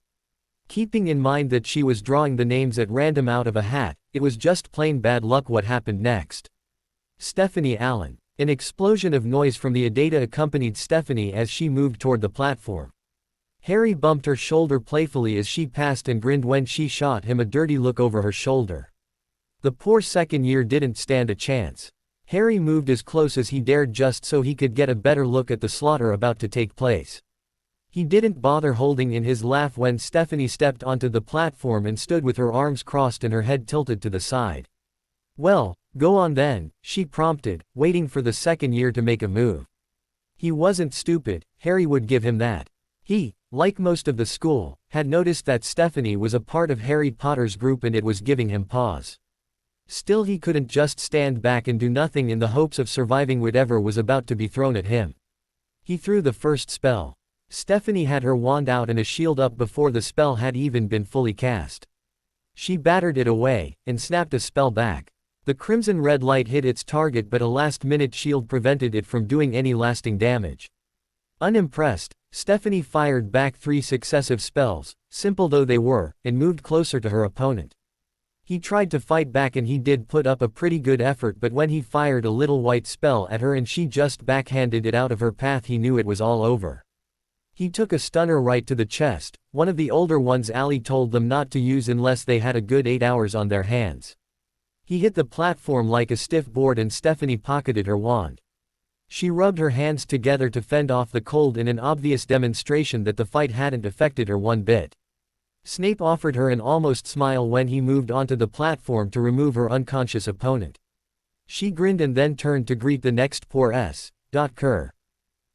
Keeping in mind that she was drawing the names at random out of a hat, it was just plain bad luck what happened next. Stephanie Allen. An explosion of noise from the Adata accompanied Stephanie as she moved toward the platform. Harry bumped her shoulder playfully as she passed and grinned when she shot him a dirty look over her shoulder. The poor second year didn't stand a chance. Harry moved as close as he dared just so he could get a better look at the slaughter about to take place. He didn't bother holding in his laugh when Stephanie stepped onto the platform and stood with her arms crossed and her head tilted to the side. "Well, go on then," she prompted, waiting for the second year to make a move. He wasn't stupid, Harry would give him that. He, like most of the school, had noticed that Stephanie was a part of Harry Potter's group and it was giving him pause. Still, he couldn't just stand back and do nothing in the hopes of surviving whatever was about to be thrown at him. He threw the first spell. Stephanie had her wand out and a shield up before the spell had even been fully cast. She battered it away, and snapped a spell back. The crimson red light hit its target, but a last-minute shield prevented it from doing any lasting damage. Unimpressed, Stephanie fired back 3 successive spells, simple though they were, and moved closer to her opponent. He tried to fight back and he did put up a pretty good effort, but when he fired a little white spell at her and she just backhanded it out of her path, he knew it was all over. He took a stunner right to the chest, one of the older ones Ali told them not to use unless they had a good 8 hours on their hands. He hit the platform like a stiff board and Stephanie pocketed her wand. She rubbed her hands together to fend off the cold in an obvious demonstration that the fight hadn't affected her one bit. Snape offered her an almost smile when he moved onto the platform to remove her unconscious opponent. She grinned and then turned to greet the next poor Kerr.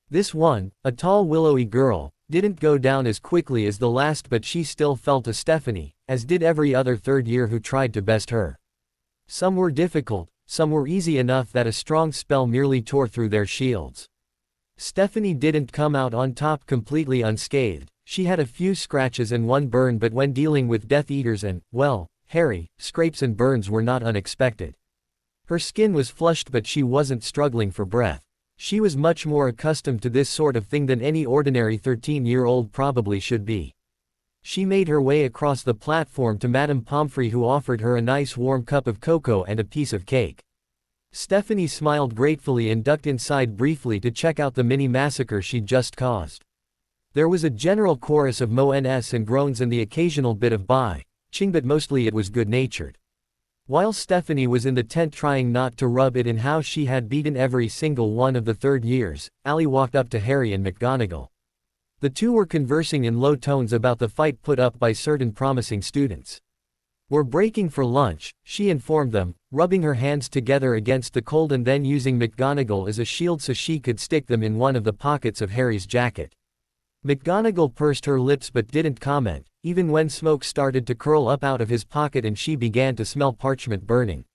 This one, a tall willowy girl, didn't go down as quickly as the last, but she still fell to Stephanie, as did every other third year who tried to best her. Some were difficult, some were easy enough that a strong spell merely tore through their shields. Stephanie didn't come out on top completely unscathed. She had a few scratches and one burn, but when dealing with Death Eaters and, well, Harry, scrapes and burns were not unexpected. Her skin was flushed but she wasn't struggling for breath. She was much more accustomed to this sort of thing than any ordinary 13-year-old probably should be. She made her way across the platform to Madame Pomfrey, who offered her a nice warm cup of cocoa and a piece of cake. Stephanie smiled gratefully and ducked inside briefly to check out the mini massacre she'd just caused. There was a general chorus of mo-ns and groans and the occasional bit of ching, but mostly it was good-natured. While Stephanie was in the tent trying not to rub it in how she had beaten every single one of the third years, Allie walked up to Harry and McGonagall. The two were conversing in low tones about the fight put up by certain promising students. "We're breaking for lunch," she informed them, rubbing her hands together against the cold and then using McGonagall as a shield so she could stick them in one of the pockets of Harry's jacket. McGonagall pursed her lips but didn't comment, even when smoke started to curl up out of his pocket and she began to smell parchment burning.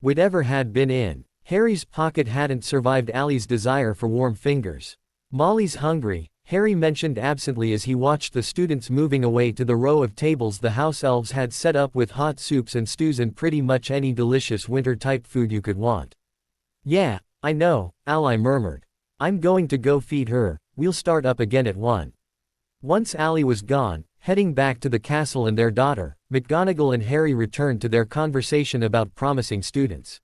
Whatever had been in Harry's pocket hadn't survived Allie's desire for warm fingers. "Molly's hungry," Harry mentioned absently as he watched the students moving away to the row of tables the house elves had set up with hot soups and stews and pretty much any delicious winter-type food you could want. "Yeah, I know," Allie murmured. "I'm going to go feed her. We'll start up again at 1. Once Allie was gone, heading back to the castle and their daughter, McGonagall and Harry returned to their conversation about promising students.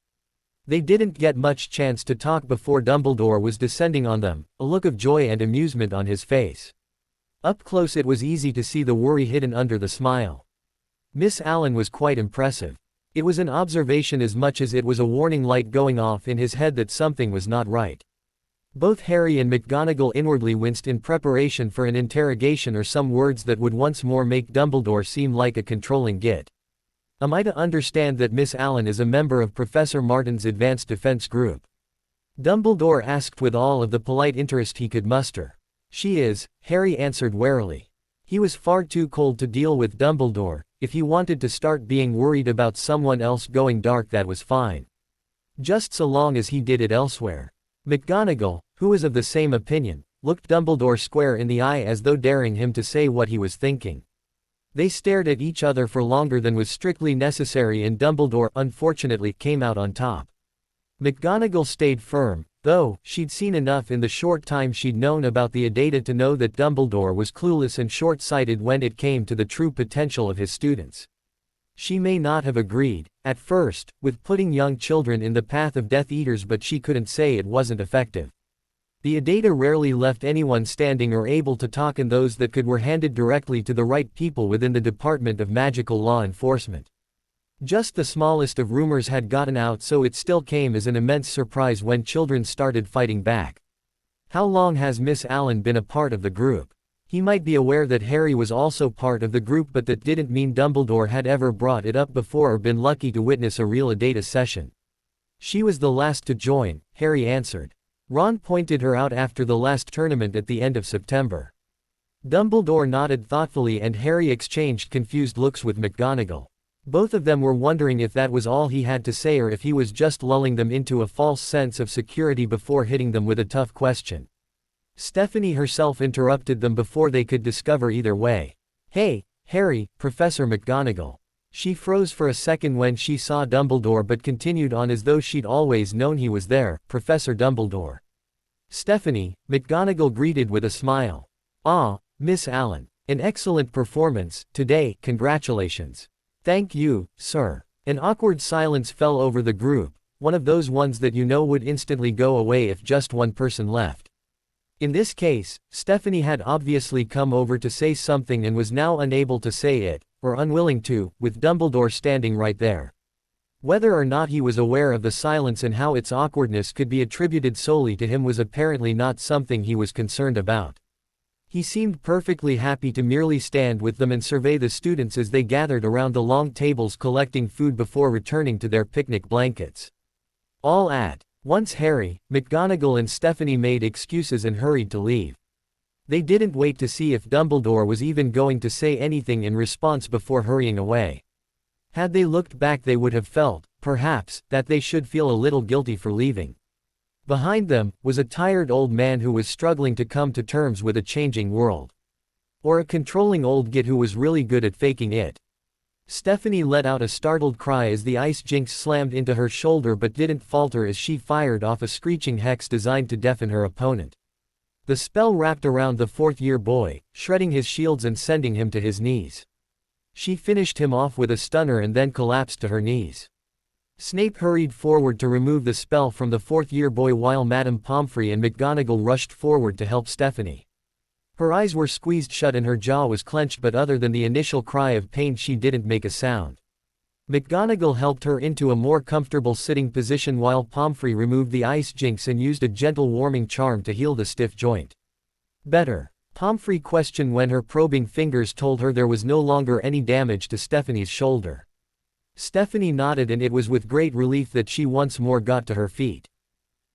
They didn't get much chance to talk before Dumbledore was descending on them, a look of joy and amusement on his face. Up close it was easy to see the worry hidden under the smile. Miss Allen was quite impressive. It was an observation as much as it was a warning light going off in his head that something was not right. Both Harry and McGonagall inwardly winced in preparation for an interrogation or some words that would once more make Dumbledore seem like a controlling git. "Am I to understand that Miss Allen is a member of Professor Martin's Advanced Defense Group?" Dumbledore asked with all of the polite interest he could muster. "She is," Harry answered warily. He was far too cold to deal with Dumbledore. If he wanted to start being worried about someone else going dark, that was fine. Just so long as he did it elsewhere. McGonagall, who was of the same opinion, looked Dumbledore square in the eye as though daring him to say what he was thinking. They stared at each other for longer than was strictly necessary and Dumbledore, unfortunately, came out on top. McGonagall stayed firm, though she'd seen enough in the short time she'd known about the Adatta to know that Dumbledore was clueless and short-sighted when it came to the true potential of his students. She may not have agreed, at first, with putting young children in the path of Death Eaters, but she couldn't say it wasn't effective. The Adatta rarely left anyone standing or able to talk, and those that could were handed directly to the right people within the Department of Magical Law Enforcement. Just the smallest of rumors had gotten out, so it still came as an immense surprise when children started fighting back. "How long has Miss Allen been a part of the group?" He might be aware that Harry was also part of the group, but that didn't mean Dumbledore had ever brought it up before or been lucky to witness a real Adatta session. "She was the last to join," Harry answered. "Ron pointed her out after the last tournament at the end of September." Dumbledore nodded thoughtfully and Harry exchanged confused looks with McGonagall. Both of them were wondering if that was all he had to say or if he was just lulling them into a false sense of security before hitting them with a tough question. Stephanie herself interrupted them before they could discover either way. "Hey, Harry, Professor McGonagall." She froze for a second when she saw Dumbledore but continued on as though she'd always known he was there. "Professor Dumbledore." "Stephanie," McGonagall greeted with a smile. "Ah, Miss Allen. An excellent performance today, congratulations." "Thank you, sir." An awkward silence fell over the group, one of those ones that you know would instantly go away if just one person left. In this case, Stephanie had obviously come over to say something and was now unable to say it, or unwilling to, with Dumbledore standing right there. Whether or not he was aware of the silence and how its awkwardness could be attributed solely to him was apparently not something he was concerned about. He seemed perfectly happy to merely stand with them and survey the students as they gathered around the long tables collecting food before returning to their picnic blankets. All at once Harry, McGonagall and Stephanie made excuses and hurried to leave. They didn't wait to see if Dumbledore was even going to say anything in response before hurrying away. Had they looked back they would have felt, perhaps, that they should feel a little guilty for leaving. Behind them was a tired old man who was struggling to come to terms with a changing world. Or a controlling old git who was really good at faking it. Stephanie let out a startled cry as the ice jinx slammed into her shoulder but didn't falter as she fired off a screeching hex designed to deafen her opponent. The spell wrapped around the fourth-year boy, shredding his shields and sending him to his knees. She finished him off with a stunner and then collapsed to her knees. Snape hurried forward to remove the spell from the fourth-year boy while Madame Pomfrey and McGonagall rushed forward to help Stephanie. Her eyes were squeezed shut and her jaw was clenched, but other than the initial cry of pain she didn't make a sound. McGonagall helped her into a more comfortable sitting position while Pomfrey removed the ice jinx and used a gentle warming charm to heal the stiff joint. Better? Pomfrey questioned when her probing fingers told her there was no longer any damage to Stephanie's shoulder. Stephanie nodded, and it was with great relief that she once more got to her feet.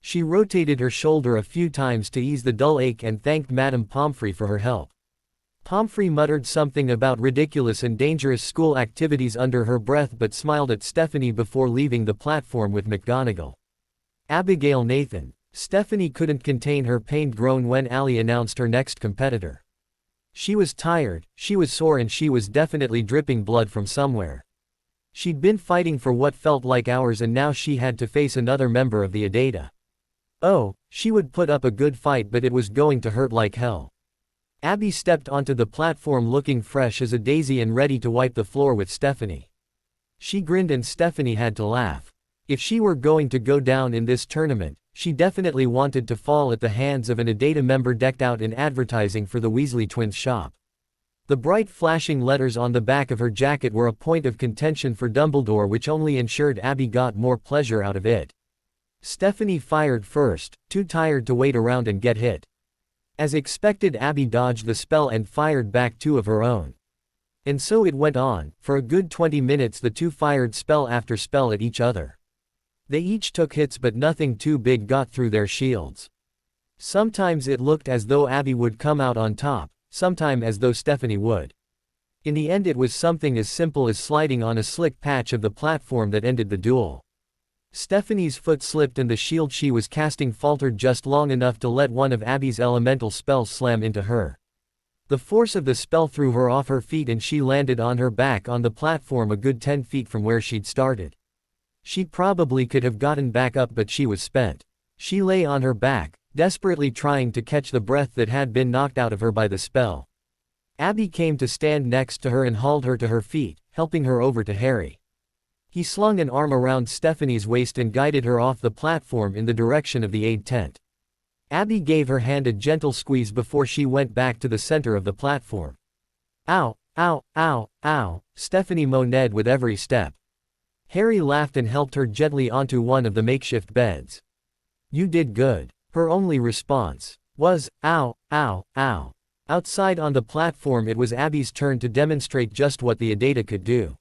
She rotated her shoulder a few times to ease the dull ache and thanked Madame Pomfrey for her help. Pomfrey muttered something about ridiculous and dangerous school activities under her breath but smiled at Stephanie before leaving the platform with McGonagall. Abigail Nathan. Stephanie couldn't contain her pained groan when Ali announced her next competitor. She was tired, she was sore, and she was definitely dripping blood from somewhere. She'd been fighting for what felt like hours, and now she had to face another member of the Adata. Oh, she would put up a good fight, but it was going to hurt like hell. Abby stepped onto the platform looking fresh as a daisy and ready to wipe the floor with Stephanie. She grinned and Stephanie had to laugh. If she were going to go down in this tournament, she definitely wanted to fall at the hands of an Adata member decked out in advertising for the Weasley twins shop. The bright flashing letters on the back of her jacket were a point of contention for Dumbledore, which only ensured Abby got more pleasure out of it. Stephanie fired first, too tired to wait around and get hit. As expected, Abby dodged the spell and fired back two of her own. And so it went on. For a good 20 minutes the two fired spell after spell at each other. They each took hits, but nothing too big got through their shields. Sometimes it looked as though Abby would come out on top, sometimes as though Stephanie would. In the end it was something as simple as sliding on a slick patch of the platform that ended the duel. Stephanie's foot slipped and the shield she was casting faltered just long enough to let one of Abby's elemental spells slam into her. The force of the spell threw her off her feet and she landed on her back on the platform a good 10 feet from where she'd started. She probably could have gotten back up, but she was spent. She lay on her back, desperately trying to catch the breath that had been knocked out of her by the spell. Abby came to stand next to her and hauled her to her feet, helping her over to Harry. He slung an arm around Stephanie's waist and guided her off the platform in the direction of the aid tent. Abby gave her hand a gentle squeeze before she went back to the center of the platform. Ow, ow, ow, ow, Stephanie moaned with every step. Harry laughed and helped her gently onto one of the makeshift beds. You did good. Her only response was, ow, ow, ow. Outside on the platform it was Abby's turn to demonstrate just what the Adata could do.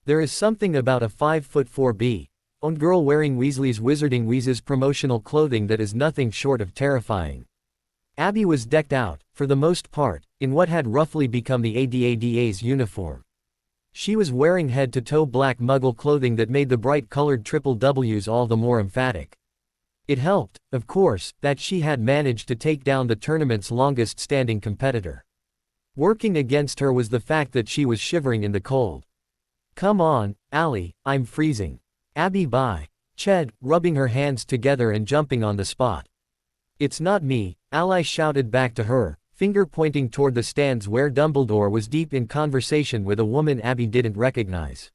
There is something about a 5'4" girl wearing Weasley's Wizarding Wheezes promotional clothing that is nothing short of terrifying. Abby was decked out, for the most part, in what had roughly become the ADADA's uniform. She was wearing head-to-toe black Muggle clothing that made the bright-colored triple W's all the more emphatic. It helped, of course, that she had managed to take down the tournament's longest-standing competitor. Working against her was the fact that she was shivering in the cold. Come on, Ali, I'm freezing. Abby bye. Ched, rubbing her hands together and jumping on the spot. It's not me, Ali shouted back to her, finger pointing toward the stands where Dumbledore was deep in conversation with a woman Abby didn't recognize.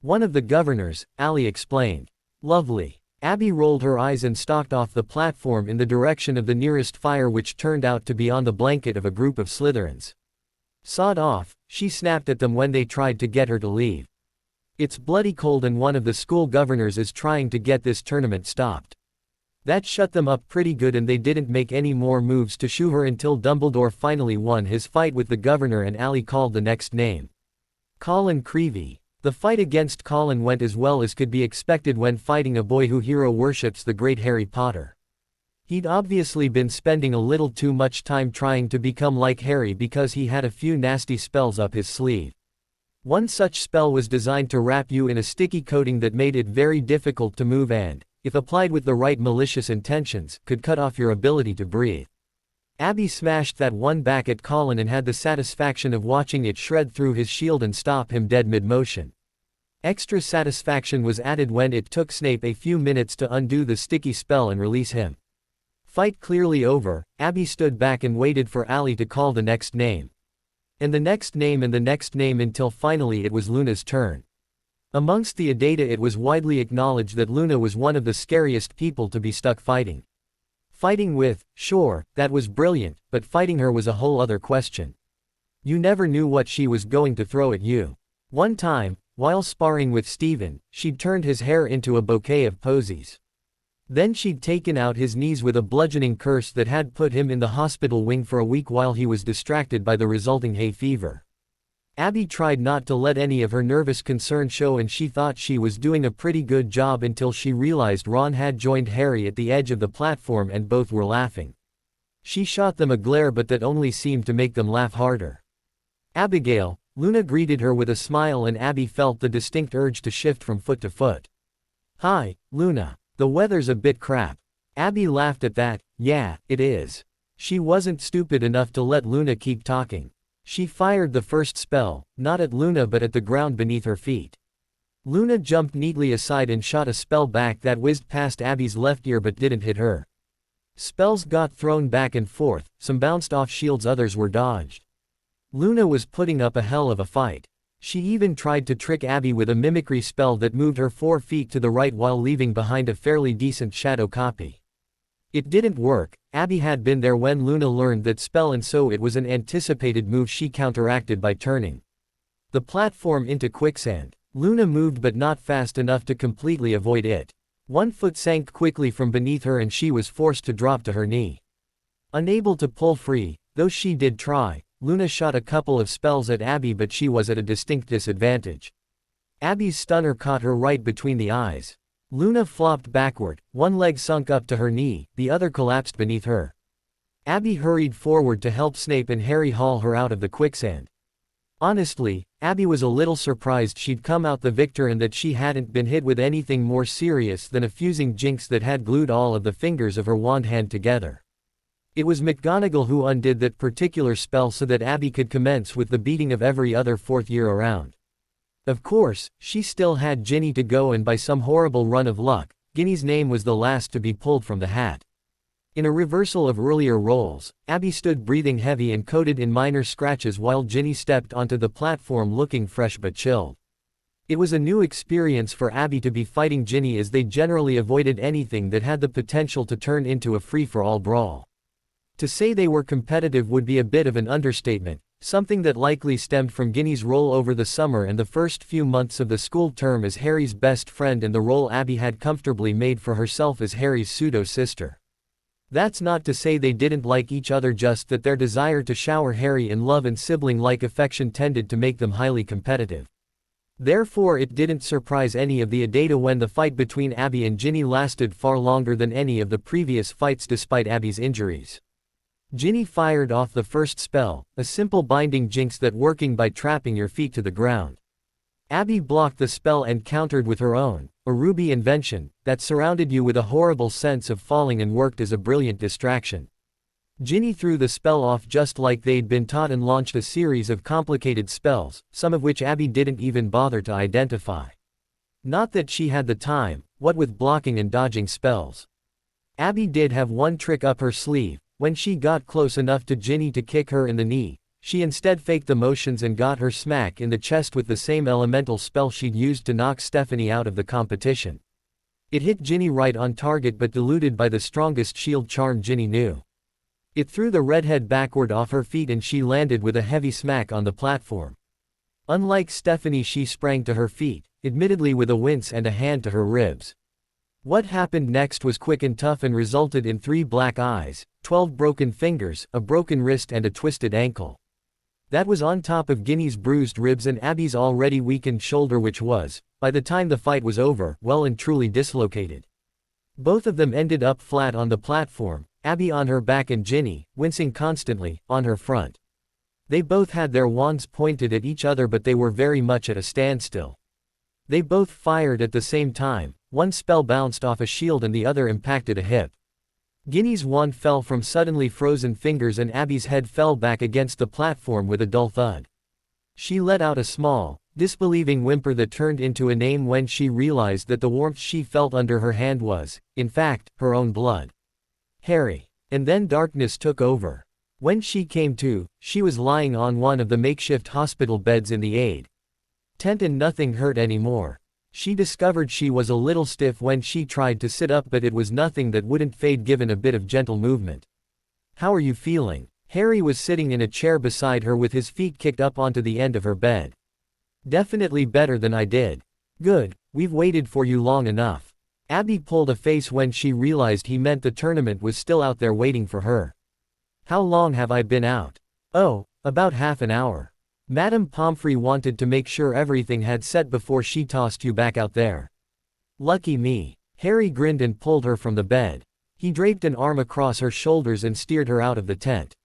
One of the governors, Ali explained. Lovely. Abby rolled her eyes and stalked off the platform in the direction of the nearest fire, which turned out to be on the blanket of a group of Slytherins. Sod off, she snapped at them when they tried to get her to leave. It's bloody cold and one of the school governors is trying to get this tournament stopped. That shut them up pretty good and they didn't make any more moves to shoo her until Dumbledore finally won his fight with the governor and Ali called the next name. Colin Creevey. The fight against Colin went as well as could be expected when fighting a boy who hero worships the great Harry Potter. He'd obviously been spending a little too much time trying to become like Harry because he had a few nasty spells up his sleeve. One such spell was designed to wrap you in a sticky coating that made it very difficult to move and, if applied with the right malicious intentions, could cut off your ability to breathe. Abby smashed that one back at Colin and had the satisfaction of watching it shred through his shield and stop him dead mid-motion. Extra satisfaction was added when it took Snape a few minutes to undo the sticky spell and release him. Fight clearly over, Abby stood back and waited for Ali to call the next name. And the next name and the next name until finally it was Luna's turn. Amongst the Adata it was widely acknowledged that Luna was one of the scariest people to be stuck fighting. Fighting with, sure, that was brilliant, but fighting her was a whole other question. You never knew what she was going to throw at you. One time, while sparring with Steven, she'd turned his hair into a bouquet of posies. Then she'd taken out his knees with a bludgeoning curse that had put him in the hospital wing for a week while he was distracted by the resulting hay fever. Abby tried not to let any of her nervous concern show, and she thought she was doing a pretty good job until she realized Ron had joined Harry at the edge of the platform and both were laughing. She shot them a glare, but that only seemed to make them laugh harder. Abigail, Luna greeted her with a smile, and Abby felt the distinct urge to shift from foot to foot. Hi, Luna. The weather's a bit crap. Abby laughed at that. Yeah, it is. She wasn't stupid enough to let Luna keep talking. She fired the first spell, not at Luna but at the ground beneath her feet. Luna jumped neatly aside and shot a spell back that whizzed past Abby's left ear but didn't hit her. Spells got thrown back and forth, some bounced off shields, others were dodged. Luna was putting up a hell of a fight. She even tried to trick Abby with a mimicry spell that moved her 4 feet to the right while leaving behind a fairly decent shadow copy. It didn't work. Abby had been there when Luna learned that spell, and so it was an anticipated move she counteracted by turning the platform into quicksand. Luna moved but not fast enough to completely avoid it. One foot sank quickly from beneath her and she was forced to drop to her knee. Unable to pull free, though she did try, Luna shot a couple of spells at Abby, but she was at a distinct disadvantage. Abby's stunner caught her right between the eyes. Luna flopped backward, one leg sunk up to her knee, the other collapsed beneath her. Abby hurried forward to help Snape and Harry haul her out of the quicksand. Honestly, Abby was a little surprised she'd come out the victor and that she hadn't been hit with anything more serious than a fusing jinx that had glued all of the fingers of her wand hand together. It was McGonagall who undid that particular spell so that Abby could commence with the beating of every other 4th year around. Of course, she still had Ginny to go, and by some horrible run of luck, Ginny's name was the last to be pulled from the hat. In a reversal of earlier roles, Abby stood breathing heavy and coated in minor scratches while Ginny stepped onto the platform looking fresh but chilled. It was a new experience for Abby to be fighting Ginny, as they generally avoided anything that had the potential to turn into a free-for-all brawl. To say they were competitive would be a bit of an understatement, something that likely stemmed from Ginny's role over the summer and the first few months of the school term as Harry's best friend, and the role Abby had comfortably made for herself as Harry's pseudo-sister. That's not to say they didn't like each other, just that their desire to shower Harry in love and sibling-like affection tended to make them highly competitive. Therefore it didn't surprise any of the Adata when the fight between Abby and Ginny lasted far longer than any of the previous fights despite Abby's injuries. Ginny fired off the first spell, a simple binding jinx that working by trapping your feet to the ground. Abby blocked the spell and countered with her own, a ruby invention, that surrounded you with a horrible sense of falling and worked as a brilliant distraction. Ginny threw the spell off just like they'd been taught and launched a series of complicated spells, some of which Abby didn't even bother to identify. Not that she had the time, what with blocking and dodging spells. Abby did have one trick up her sleeve. When she got close enough to Ginny to kick her in the knee, she instead faked the motions and got her smack in the chest with the same elemental spell she'd used to knock Stephanie out of the competition. It hit Ginny right on target, but diluted by the strongest shield charm Ginny knew. It threw the redhead backward off her feet and she landed with a heavy smack on the platform. Unlike Stephanie, she sprang to her feet, admittedly with a wince and a hand to her ribs. What happened next was quick and tough and resulted in 3 black eyes, 12 broken fingers, a broken wrist and a twisted ankle. That was on top of Ginny's bruised ribs and Abby's already weakened shoulder, which was, by the time the fight was over, well and truly dislocated. Both of them ended up flat on the platform, Abby on her back and Ginny, wincing constantly, on her front. They both had their wands pointed at each other, but they were very much at a standstill. They both fired at the same time. One spell bounced off a shield and the other impacted a hip. Ginny's wand fell from suddenly frozen fingers and Abby's head fell back against the platform with a dull thud. She let out a small, disbelieving whimper that turned into a name when she realized that the warmth she felt under her hand was, in fact, her own blood. Harry. And then darkness took over. When she came to, she was lying on one of the makeshift hospital beds in the aid tent and nothing hurt anymore. She discovered she was a little stiff when she tried to sit up, but it was nothing that wouldn't fade given a bit of gentle movement. "How are you feeling?" Harry was sitting in a chair beside her with his feet kicked up onto the end of her bed. "Definitely better than I did." "Good, we've waited for you long enough." Abby pulled a face when she realized he meant the tournament was still out there waiting for her. "How long have I been out?" "Oh, about half an hour. Madame Pomfrey wanted to make sure everything had set before she tossed you back out there." "Lucky me." Harry grinned and pulled her from the bed. He draped an arm across her shoulders and steered her out of the tent.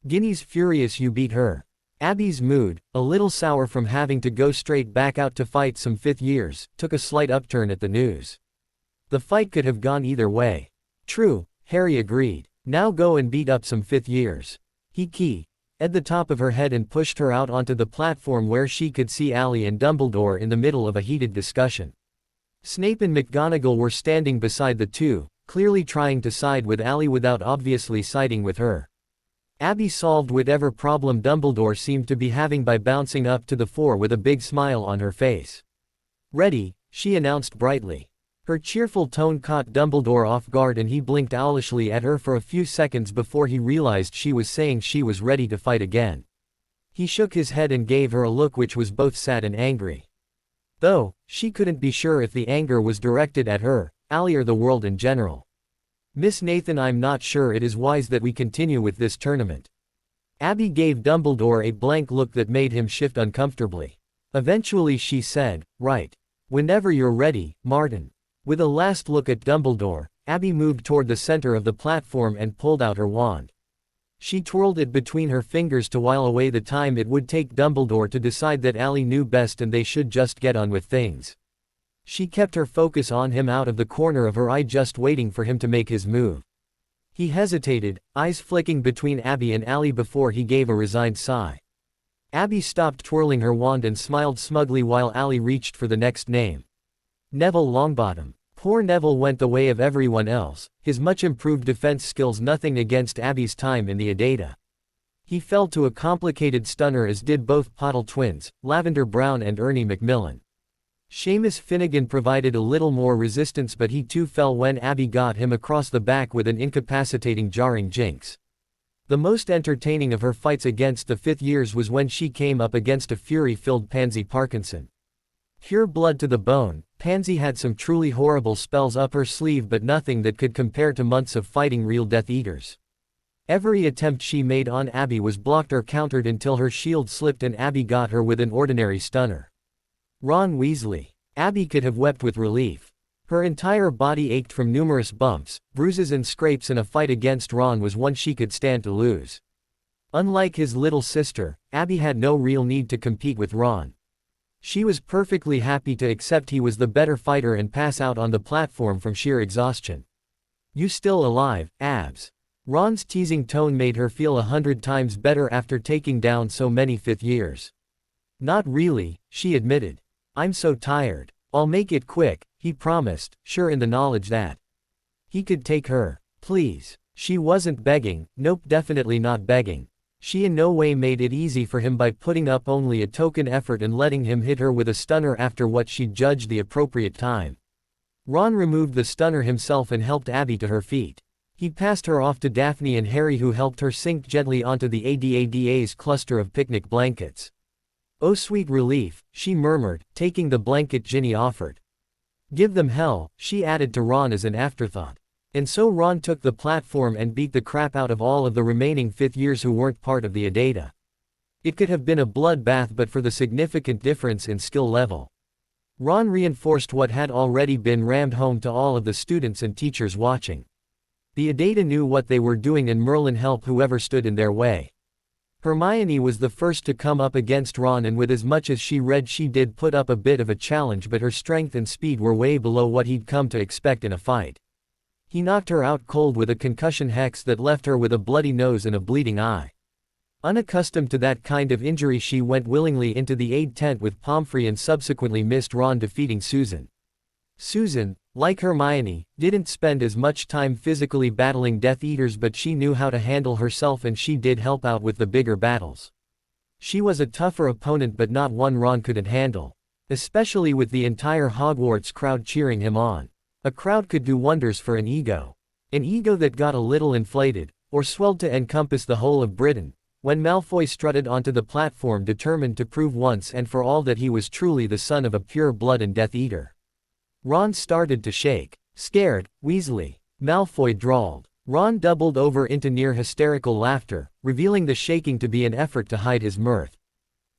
"Ginny's furious you beat her." Abby's mood, a little sour from having to go straight back out to fight some fifth years, took a slight upturn at the news. The fight could have gone either way. "True," Harry agreed. "Now go and beat up some fifth years." He keyed at the top of her head and pushed her out onto the platform where she could see Ali and Dumbledore in the middle of a heated discussion. Snape and McGonagall were standing beside the two, clearly trying to side with Ali without obviously siding with her. Abby solved whatever problem Dumbledore seemed to be having by bouncing up to the fore with a big smile on her face. "Ready," she announced brightly. Her cheerful tone caught Dumbledore off guard and he blinked owlishly at her for a few seconds before he realized she was saying she was ready to fight again. He shook his head and gave her a look which was both sad and angry. Though, she couldn't be sure if the anger was directed at her, Ali or the world in general. "Miss Nathan, I'm not sure it is wise that we continue with this tournament." Abby gave Dumbledore a blank look that made him shift uncomfortably. Eventually she said, "Right. Whenever you're ready, Martin." With a last look at Dumbledore, Abby moved toward the center of the platform and pulled out her wand. She twirled it between her fingers to while away the time it would take Dumbledore to decide that Ali knew best and they should just get on with things. She kept her focus on him out of the corner of her eye, just waiting for him to make his move. He hesitated, eyes flicking between Abby and Ali before he gave a resigned sigh. Abby stopped twirling her wand and smiled smugly while Ali reached for the next name. Neville Longbottom. Poor Neville went the way of everyone else, his much improved defense skills nothing against Abby's time in the Adatta. He fell to a complicated stunner, as did both Pottle twins, Lavender Brown and Ernie Macmillan. Seamus Finnegan provided a little more resistance, but he too fell when Abby got him across the back with an incapacitating jarring jinx. The most entertaining of her fights against the fifth years was when she came up against a fury-filled Pansy Parkinson. Pure blood to the bone, Pansy had some truly horrible spells up her sleeve, but nothing that could compare to months of fighting real Death Eaters. Every attempt she made on Abby was blocked or countered until her shield slipped and Abby got her with an ordinary stunner. Ron Weasley. Abby could have wept with relief. Her entire body ached from numerous bumps, bruises and scrapes, and a fight against Ron was one she could stand to lose. Unlike his little sister, Abby had no real need to compete with Ron. She was perfectly happy to accept he was the better fighter and pass out on the platform from sheer exhaustion. "You still alive, Abs?" Ron's teasing tone made her feel 100 times better after taking down so many fifth years. "Not really," she admitted. "I'm so tired." "I'll make it quick," he promised, sure in the knowledge that he could take her. "Please." She wasn't begging, nope, definitely not begging. She in no way made it easy for him by putting up only a token effort and letting him hit her with a stunner after what she judged the appropriate time. Ron removed the stunner himself and helped Abby to her feet. He passed her off to Daphne and Harry, who helped her sink gently onto the Adada's cluster of picnic blankets. "Oh, sweet relief," she murmured, taking the blanket Ginny offered. "Give them hell," she added to Ron as an afterthought. And so Ron took the platform and beat the crap out of all of the remaining fifth years who weren't part of the Adatta. It could have been a bloodbath but for the significant difference in skill level. Ron reinforced what had already been rammed home to all of the students and teachers watching. The Adatta knew what they were doing and Merlin helped whoever stood in their way. Hermione was the first to come up against Ron, and with as much as she read she did put up a bit of a challenge, but her strength and speed were way below what he'd come to expect in a fight. He knocked her out cold with a concussion hex that left her with a bloody nose and a bleeding eye. Unaccustomed to that kind of injury, she went willingly into the aid tent with Pomfrey and subsequently missed Ron defeating Susan. Susan, like Hermione, didn't spend as much time physically battling Death Eaters, but she knew how to handle herself and she did help out with the bigger battles. She was a tougher opponent, but not one Ron couldn't handle. Especially with the entire Hogwarts crowd cheering him on. A crowd could do wonders for an ego. An ego that got a little inflated, or swelled to encompass the whole of Britain, when Malfoy strutted onto the platform determined to prove once and for all that he was truly the son of a pure blood and Death Eater. Ron started to shake. Scared, Weasley. Malfoy drawled. Ron doubled over into near hysterical laughter, revealing the shaking to be an effort to hide his mirth.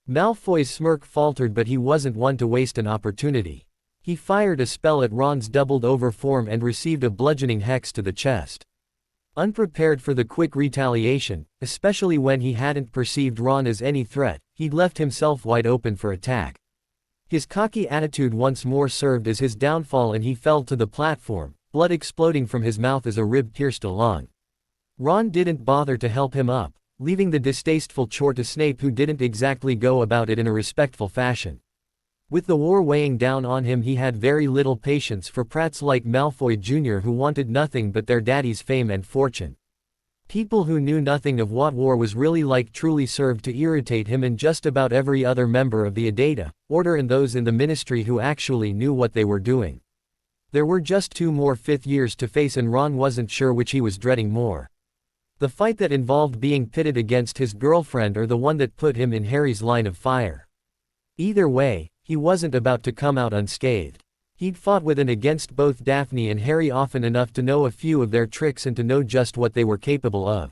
Malfoy's smirk faltered, but he wasn't one to waste an opportunity. He fired a spell at Ron's doubled over form and received a bludgeoning hex to the chest. Unprepared for the quick retaliation, especially when he hadn't perceived Ron as any threat, he'd left himself wide open for attack. His cocky attitude once more served as his downfall and he fell to the platform, blood exploding from his mouth as a rib pierced a lung. Ron didn't bother to help him up, leaving the distasteful chore to Snape, who didn't exactly go about it in a respectful fashion. With the war weighing down on him, he had very little patience for prats like Malfoy Jr. who wanted nothing but their daddy's fame and fortune. People who knew nothing of what war was really like truly served to irritate him and just about every other member of the Adata Order and those in the Ministry who actually knew what they were doing. There were just 2 more fifth years to face and Ron wasn't sure which he was dreading more. The fight that involved being pitted against his girlfriend or the one that put him in Harry's line of fire. Either way, he wasn't about to come out unscathed. He'd fought with and against both Daphne and Harry often enough to know a few of their tricks and to know just what they were capable of.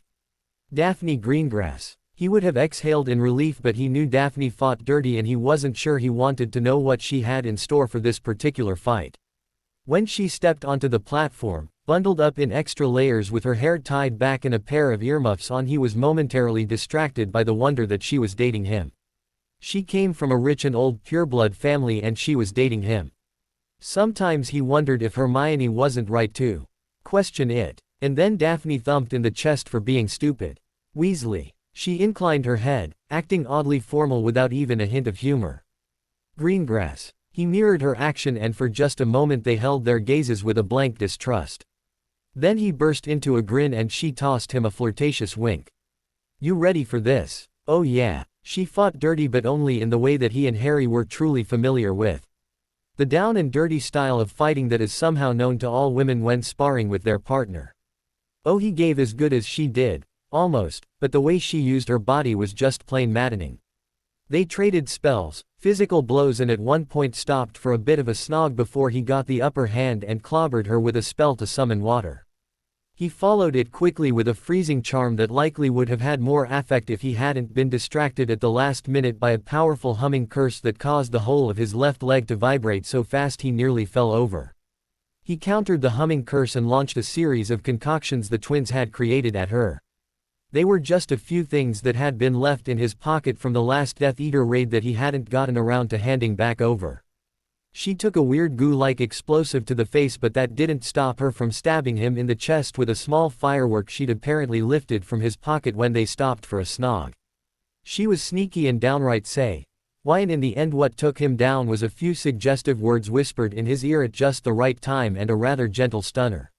Daphne Greengrass. He would have exhaled in relief, but he knew Daphne fought dirty and he wasn't sure he wanted to know what she had in store for this particular fight. When she stepped onto the platform, bundled up in extra layers with her hair tied back and a pair of earmuffs on, he was momentarily distracted by the wonder that she was dating him. She came from a rich and old pureblood family and she was dating him. Sometimes he wondered if Hermione wasn't right to question it. And then Daphne thumped in the chest for being stupid. Weasley. She inclined her head, acting oddly formal without even a hint of humor. Greengrass. He mirrored her action and for just a moment they held their gazes with a blank distrust. Then he burst into a grin and she tossed him a flirtatious wink. You ready for this? Oh yeah. She fought dirty, but only in the way that he and Harry were truly familiar with. The down and dirty style of fighting that is somehow known to all women when sparring with their partner. Oh, he gave as good as she did, almost, but the way she used her body was just plain maddening. They traded spells, physical blows, and at one point stopped for a bit of a snog before he got the upper hand and clobbered her with a spell to summon water. He followed it quickly with a freezing charm that likely would have had more effect if he hadn't been distracted at the last minute by a powerful humming curse that caused the whole of his left leg to vibrate so fast he nearly fell over. He countered the humming curse and launched a series of concoctions the twins had created at her. They were just a few things that had been left in his pocket from the last Death Eater raid that he hadn't gotten around to handing back over. She took a weird goo-like explosive to the face, but that didn't stop her from stabbing him in the chest with a small firework she'd apparently lifted from his pocket when they stopped for a snog. She was sneaky and downright say why, and in the end what took him down was a few suggestive words whispered in his ear at just the right time and a rather gentle stunner.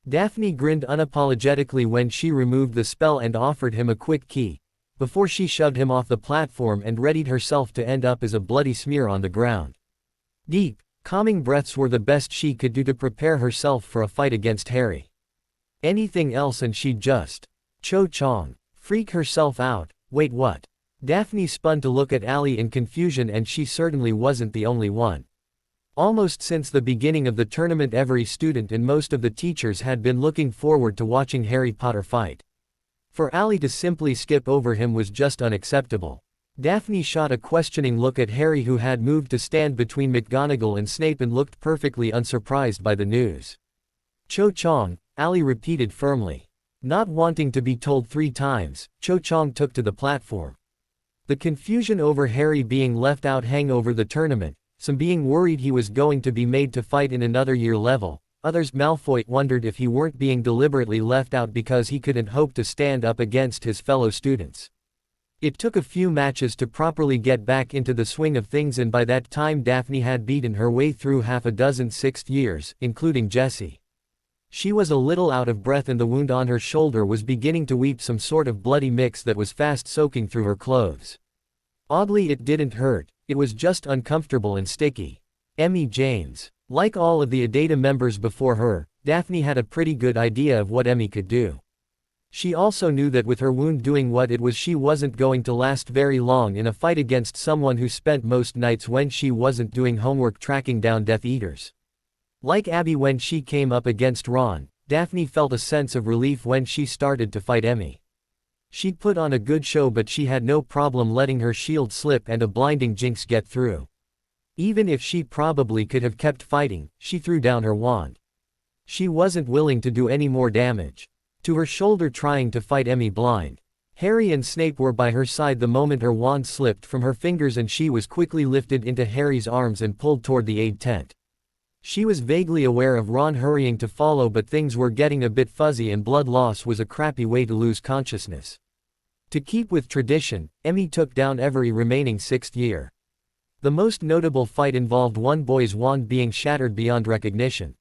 Daphne grinned unapologetically when she removed the spell and offered him a quick key, before she shoved him off the platform and readied herself to end up as a bloody smear on the ground. Deep, calming breaths were the best she could do to prepare herself for a fight against Harry. Anything else and she'd just Cho Chang. Freak herself out. Wait, what? Daphne spun to look at Allie in confusion, and she certainly wasn't the only one. Almost since the beginning of the tournament, every student and most of the teachers had been looking forward to watching Harry Potter fight. For Allie to simply skip over him was just unacceptable. Daphne shot a questioning look at Harry, who had moved to stand between McGonagall and Snape and looked perfectly unsurprised by the news. Cho Chang, Allie repeated firmly. Not wanting to be told 3 times, Cho Chang took to the platform. The confusion over Harry being left out hang over the tournament, some being worried he was going to be made to fight in another year level, others Malfoy wondered if he weren't being deliberately left out because he couldn't hope to stand up against his fellow students. It took a few matches to properly get back into the swing of things, and by that time Daphne had beaten her way through half a dozen sixth years, including Jessie. She was a little out of breath and the wound on her shoulder was beginning to weep some sort of bloody mix that was fast soaking through her clothes. Oddly, it didn't hurt, it was just uncomfortable and sticky. Emmy James. Like all of the Adata members before her, Daphne had a pretty good idea of what Emmy could do. She also knew that with her wound doing what it was, she wasn't going to last very long in a fight against someone who spent most nights when she wasn't doing homework tracking down Death Eaters. Like Abby when she came up against Ron, Daphne felt a sense of relief when she started to fight Emmy. She'd put on a good show, but she had no problem letting her shield slip and a blinding jinx get through. Even if she probably could have kept fighting, she threw down her wand. She wasn't willing to do any more damage to her shoulder trying to fight Emmy blind. Harry and Snape were by her side the moment her wand slipped from her fingers and she was quickly lifted into Harry's arms and pulled toward the aid tent. She was vaguely aware of Ron hurrying to follow, but things were getting a bit fuzzy and blood loss was a crappy way to lose consciousness. To keep with tradition, Emmy took down every remaining sixth year. The most notable fight involved one boy's wand being shattered beyond recognition.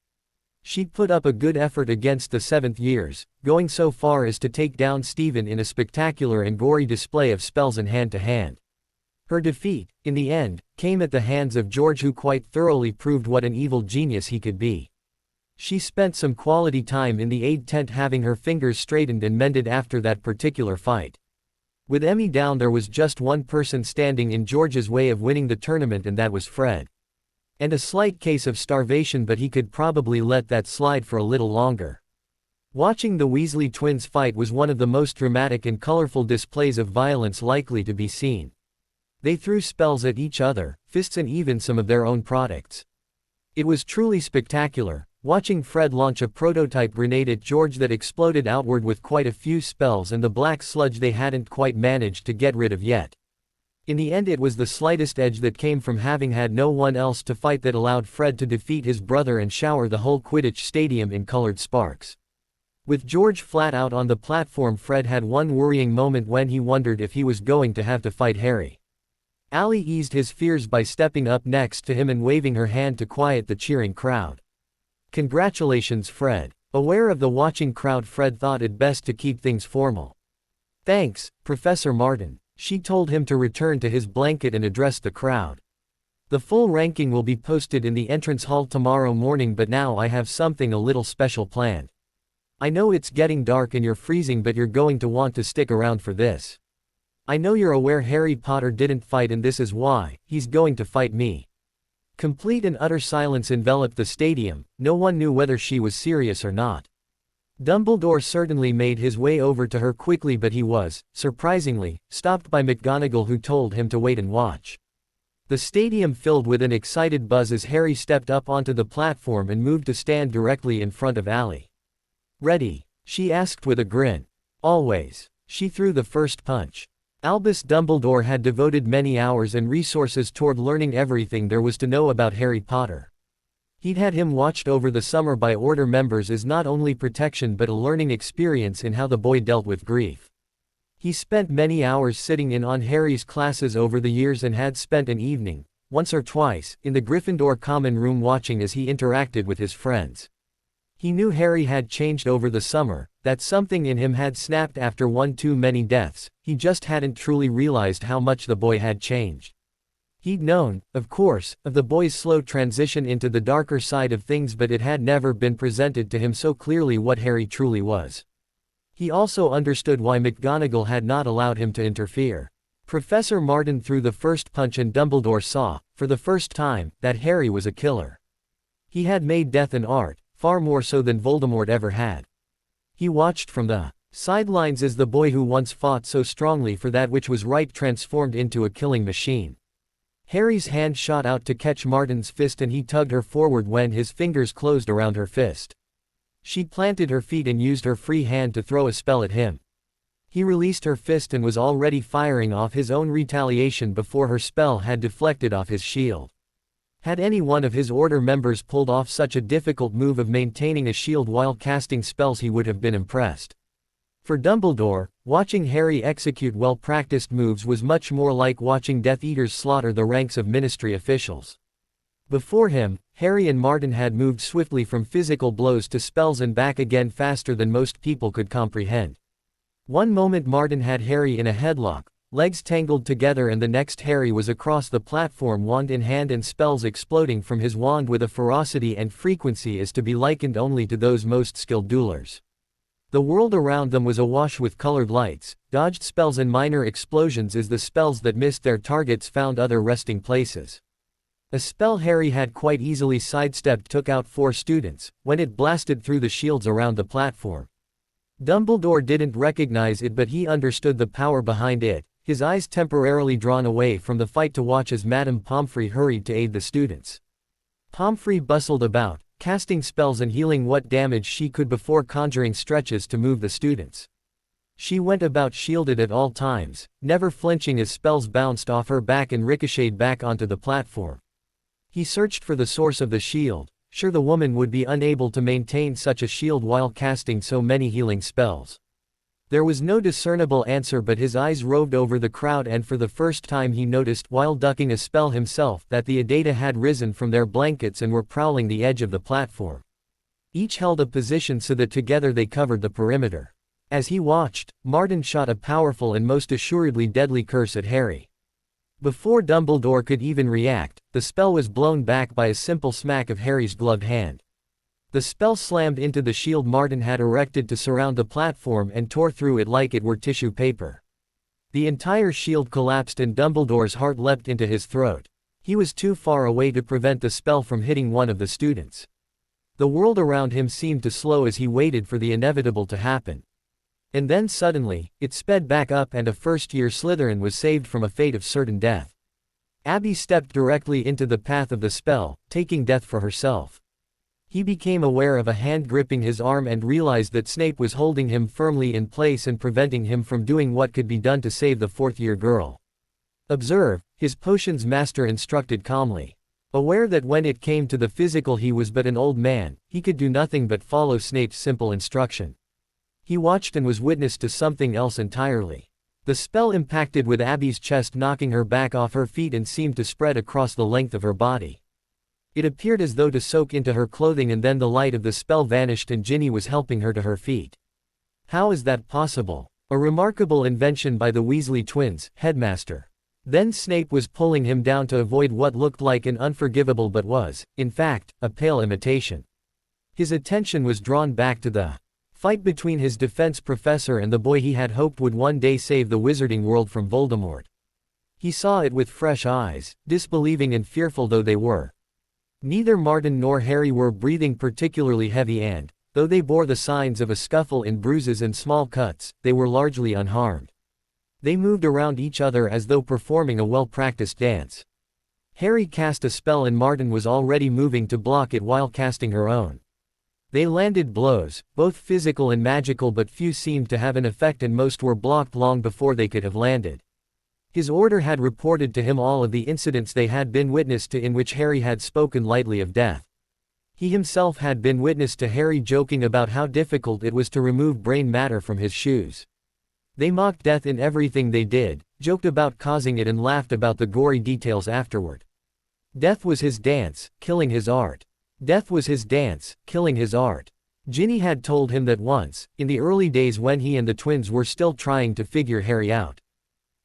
She'd put up a good effort against the seventh years, going so far as to take down Stephen in a spectacular and gory display of spells and hand-to-hand. Her defeat, in the end, came at the hands of George, who quite thoroughly proved what an evil genius he could be. She spent some quality time in the aid tent having her fingers straightened and mended after that particular fight. With Emmy down, there was just one person standing in George's way of winning the tournament, and that was Fred. And a slight case of starvation, but he could probably let that slide for a little longer. Watching the Weasley twins fight was one of the most dramatic and colorful displays of violence likely to be seen. They threw spells at each other, fists, and even some of their own products. It was truly spectacular, watching Fred launch a prototype grenade at George that exploded outward with quite a few spells and the black sludge they hadn't quite managed to get rid of yet. In the end, it was the slightest edge that came from having had no one else to fight that allowed Fred to defeat his brother and shower the whole Quidditch stadium in colored sparks. With George flat out on the platform, Fred had one worrying moment when he wondered if he was going to have to fight Harry. Allie eased his fears by stepping up next to him and waving her hand to quiet the cheering crowd. "Congratulations, Fred." Aware of the watching crowd, Fred thought it best to keep things formal. "Thanks, Professor Martin." She told him to return to his blanket and address the crowd. "The full ranking will be posted in the entrance hall tomorrow morning, but now I have something a little special planned. I know it's getting dark and you're freezing, but you're going to want to stick around for this. I know you're aware Harry Potter didn't fight, and this is why, he's going to fight me." Complete and utter silence enveloped the stadium. No one knew whether she was serious or not. Dumbledore certainly made his way over to her quickly, but he was, surprisingly, stopped by McGonagall, who told him to wait and watch. The stadium filled with an excited buzz as Harry stepped up onto the platform and moved to stand directly in front of Allie. "Ready?" she asked with a grin. "Always." She threw the first punch. Albus Dumbledore had devoted many hours and resources toward learning everything there was to know about Harry Potter. He'd had him watched over the summer by Order members as not only protection but a learning experience in how the boy dealt with grief. He spent many hours sitting in on Harry's classes over the years and had spent an evening, once or twice, in the Gryffindor common room watching as he interacted with his friends. He knew Harry had changed over the summer, that something in him had snapped after one too many deaths. He just hadn't truly realized how much the boy had changed. He'd known, of course, of the boy's slow transition into the darker side of things, but it had never been presented to him so clearly what Harry truly was. He also understood why McGonagall had not allowed him to interfere. Professor Martin threw the first punch and Dumbledore saw, for the first time, that Harry was a killer. He had made death an art, far more so than Voldemort ever had. He watched from the sidelines as the boy who once fought so strongly for that which was right transformed into a killing machine. Harry's hand shot out to catch Martin's fist and he tugged her forward when his fingers closed around her fist. She planted her feet and used her free hand to throw a spell at him. He released her fist and was already firing off his own retaliation before her spell had deflected off his shield. Had any one of his order members pulled off such a difficult move of maintaining a shield while casting spells, he would have been impressed. For Dumbledore, watching Harry execute well-practiced moves was much more like watching Death Eaters slaughter the ranks of Ministry officials. Before him, Harry and Martin had moved swiftly from physical blows to spells and back again faster than most people could comprehend. One moment Martin had Harry in a headlock, legs tangled together, and the next Harry was across the platform, wand in hand and spells exploding from his wand with a ferocity and frequency as to be likened only to those most skilled duelers. The world around them was awash with colored lights, dodged spells and minor explosions as the spells that missed their targets found other resting places. A spell Harry had quite easily sidestepped took out 4 students, when it blasted through the shields around the platform. Dumbledore didn't recognize it, but he understood the power behind it, his eyes temporarily drawn away from the fight to watch as Madame Pomfrey hurried to aid the students. Pomfrey bustled about, casting spells and healing what damage she could before conjuring stretches to move the students. She went about shielded at all times, never flinching as spells bounced off her back and ricocheted back onto the platform. He searched for the source of the shield, sure the woman would be unable to maintain such a shield while casting so many healing spells. There was no discernible answer, but his eyes roved over the crowd, and for the first time he noticed, while ducking a spell himself, that the Adata had risen from their blankets and were prowling the edge of the platform. Each held a position so that together they covered the perimeter. As he watched, Martin shot a powerful and most assuredly deadly curse at Harry. Before Dumbledore could even react, the spell was blown back by a simple smack of Harry's gloved hand. The spell slammed into the shield Martin had erected to surround the platform and tore through it like it were tissue paper. The entire shield collapsed and Dumbledore's heart leapt into his throat. He was too far away to prevent the spell from hitting one of the students. The world around him seemed to slow as he waited for the inevitable to happen. And then suddenly, it sped back up and a first-year Slytherin was saved from a fate of certain death. Abby stepped directly into the path of the spell, taking death for herself. He became aware of a hand gripping his arm and realized that Snape was holding him firmly in place and preventing him from doing what could be done to save the 4th-year girl. "Observe," his potions master instructed calmly. Aware that when it came to the physical he was but an old man, he could do nothing but follow Snape's simple instruction. He watched and was witness to something else entirely. The spell impacted with Abby's chest, knocking her back off her feet, and seemed to spread across the length of her body. It appeared as though to soak into her clothing, and then the light of the spell vanished and Ginny was helping her to her feet. How is that possible? A remarkable invention by the Weasley twins, headmaster. Then Snape was pulling him down to avoid what looked like an unforgivable but was, in fact, a pale imitation. His attention was drawn back to the fight between his defense professor and the boy he had hoped would one day save the wizarding world from Voldemort. He saw it with fresh eyes, disbelieving and fearful though they were. Neither Martin nor Harry were breathing particularly heavy and, though they bore the signs of a scuffle in bruises and small cuts, they were largely unharmed. They moved around each other as though performing a well-practiced dance. Harry cast a spell and Martin was already moving to block it while casting her own. They landed blows, both physical and magical, but few seemed to have an effect and most were blocked long before they could have landed. His order had reported to him all of the incidents they had been witness to in which Harry had spoken lightly of death. He himself had been witness to Harry joking about how difficult it was to remove brain matter from his shoes. They mocked death in everything they did, joked about causing it and laughed about the gory details afterward. Death was his dance, killing his art. Death was his dance, killing his art. Ginny had told him that once, in the early days when he and the twins were still trying to figure Harry out.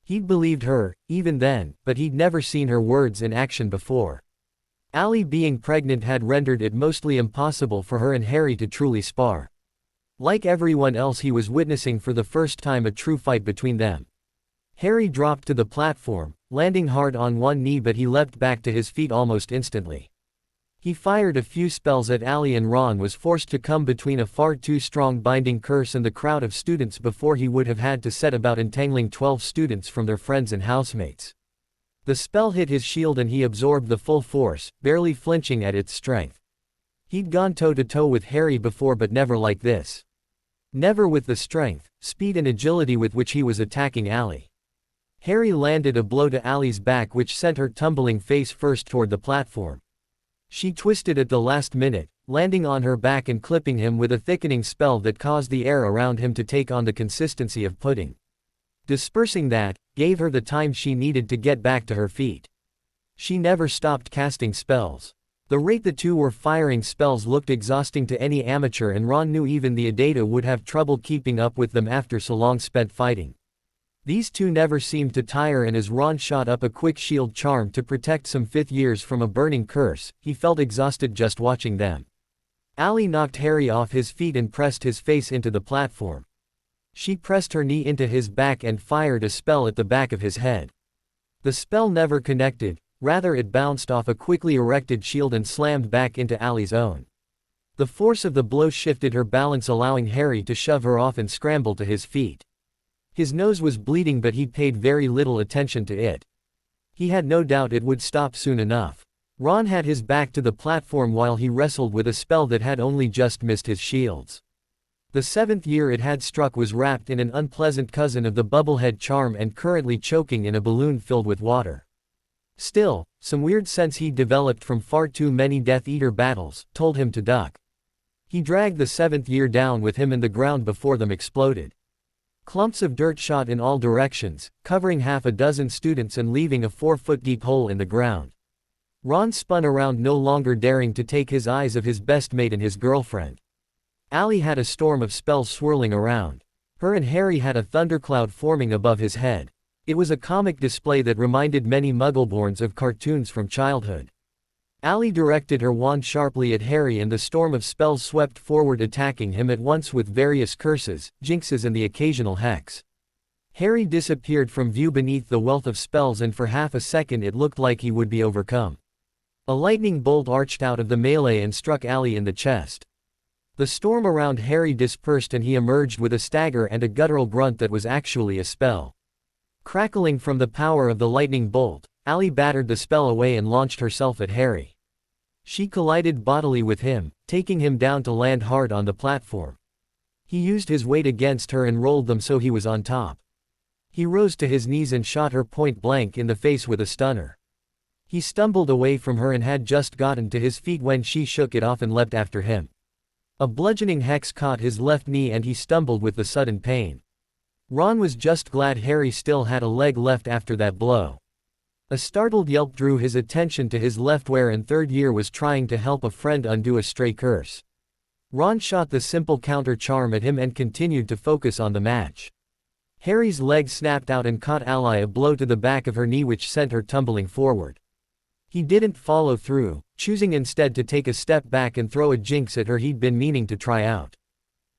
He'd believed her, even then, but he'd never seen her words in action before. Allie being pregnant had rendered it mostly impossible for her and Harry to truly spar. Like everyone else, he was witnessing for the first time a true fight between them. Harry dropped to the platform, landing hard on one knee, but he leapt back to his feet almost instantly. He fired a few spells at Allie and Ron was forced to come between a far too strong binding curse and the crowd of students before he would have had to set about entangling 12 students from their friends and housemates. The spell hit his shield and he absorbed the full force, barely flinching at its strength. He'd gone toe-to-toe with Harry before, but never like this. Never with the strength, speed and agility with which he was attacking Allie. Harry landed a blow to Allie's back which sent her tumbling face first toward the platform. She twisted at the last minute, landing on her back and clipping him with a thickening spell that caused the air around him to take on the consistency of pudding. Dispersing that, gave her the time she needed to get back to her feet. She never stopped casting spells. The rate the two were firing spells looked exhausting to any amateur, and Ron knew even the Adata would have trouble keeping up with them after so long spent fighting. These two never seemed to tire, and as Ron shot up a quick shield charm to protect some 5th years from a burning curse, he felt exhausted just watching them. Allie knocked Harry off his feet and pressed his face into the platform. She pressed her knee into his back and fired a spell at the back of his head. The spell never connected, rather it bounced off a quickly erected shield and slammed back into Allie's own. The force of the blow shifted her balance, allowing Harry to shove her off and scramble to his feet. His nose was bleeding, but he paid very little attention to it. He had no doubt it would stop soon enough. Ron had his back to the platform while he wrestled with a spell that had only just missed his shields. The 7th year it had struck was wrapped in an unpleasant cousin of the bubblehead charm and currently choking in a balloon filled with water. Still, some weird sense he'd developed from far too many Death Eater battles told him to duck. He dragged the 7th year down with him, and the ground before them exploded. Clumps of dirt shot in all directions, covering half a dozen students and leaving a 4-foot-deep hole in the ground. Ron spun around, no longer daring to take his eyes of his best mate and his girlfriend. Allie had a storm of spells swirling around. Her and Harry had a thundercloud forming above his head. It was a comic display that reminded many Muggleborns of cartoons from childhood. Allie directed her wand sharply at Harry, and the storm of spells swept forward, attacking him at once with various curses, jinxes and the occasional hex. Harry disappeared from view beneath the wealth of spells, and for half a second it looked like he would be overcome. A lightning bolt arched out of the melee and struck Allie in the chest. The storm around Harry dispersed, and he emerged with a stagger and a guttural grunt that was actually a spell. Crackling from the power of the lightning bolt, Allie battered the spell away and launched herself at Harry. She collided bodily with him, taking him down to land hard on the platform. He used his weight against her and rolled them so he was on top. He rose to his knees and shot her point blank in the face with a stunner. He stumbled away from her and had just gotten to his feet when she shook it off and leapt after him. A bludgeoning hex caught his left knee and he stumbled with the sudden pain. Ron was just glad Harry still had a leg left after that blow. A startled yelp drew his attention to his left, where in 3rd year was trying to help a friend undo a stray curse. Ron shot the simple counter charm at him and continued to focus on the match. Harry's leg snapped out and caught Allie a blow to the back of her knee, which sent her tumbling forward. He didn't follow through, choosing instead to take a step back and throw a jinx at her he'd been meaning to try out.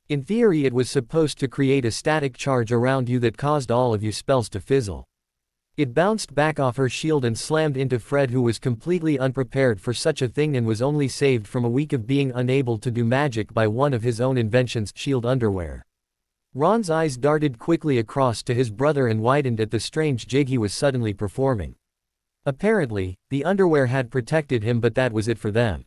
In theory, it was supposed to create a static charge around you that caused all of your spells to fizzle. It bounced back off her shield and slammed into Fred, who was completely unprepared for such a thing and was only saved from a week of being unable to do magic by one of his own inventions, shield underwear. Ron's eyes darted quickly across to his brother and widened at the strange jig he was suddenly performing. Apparently, the underwear had protected him, but that was it for them.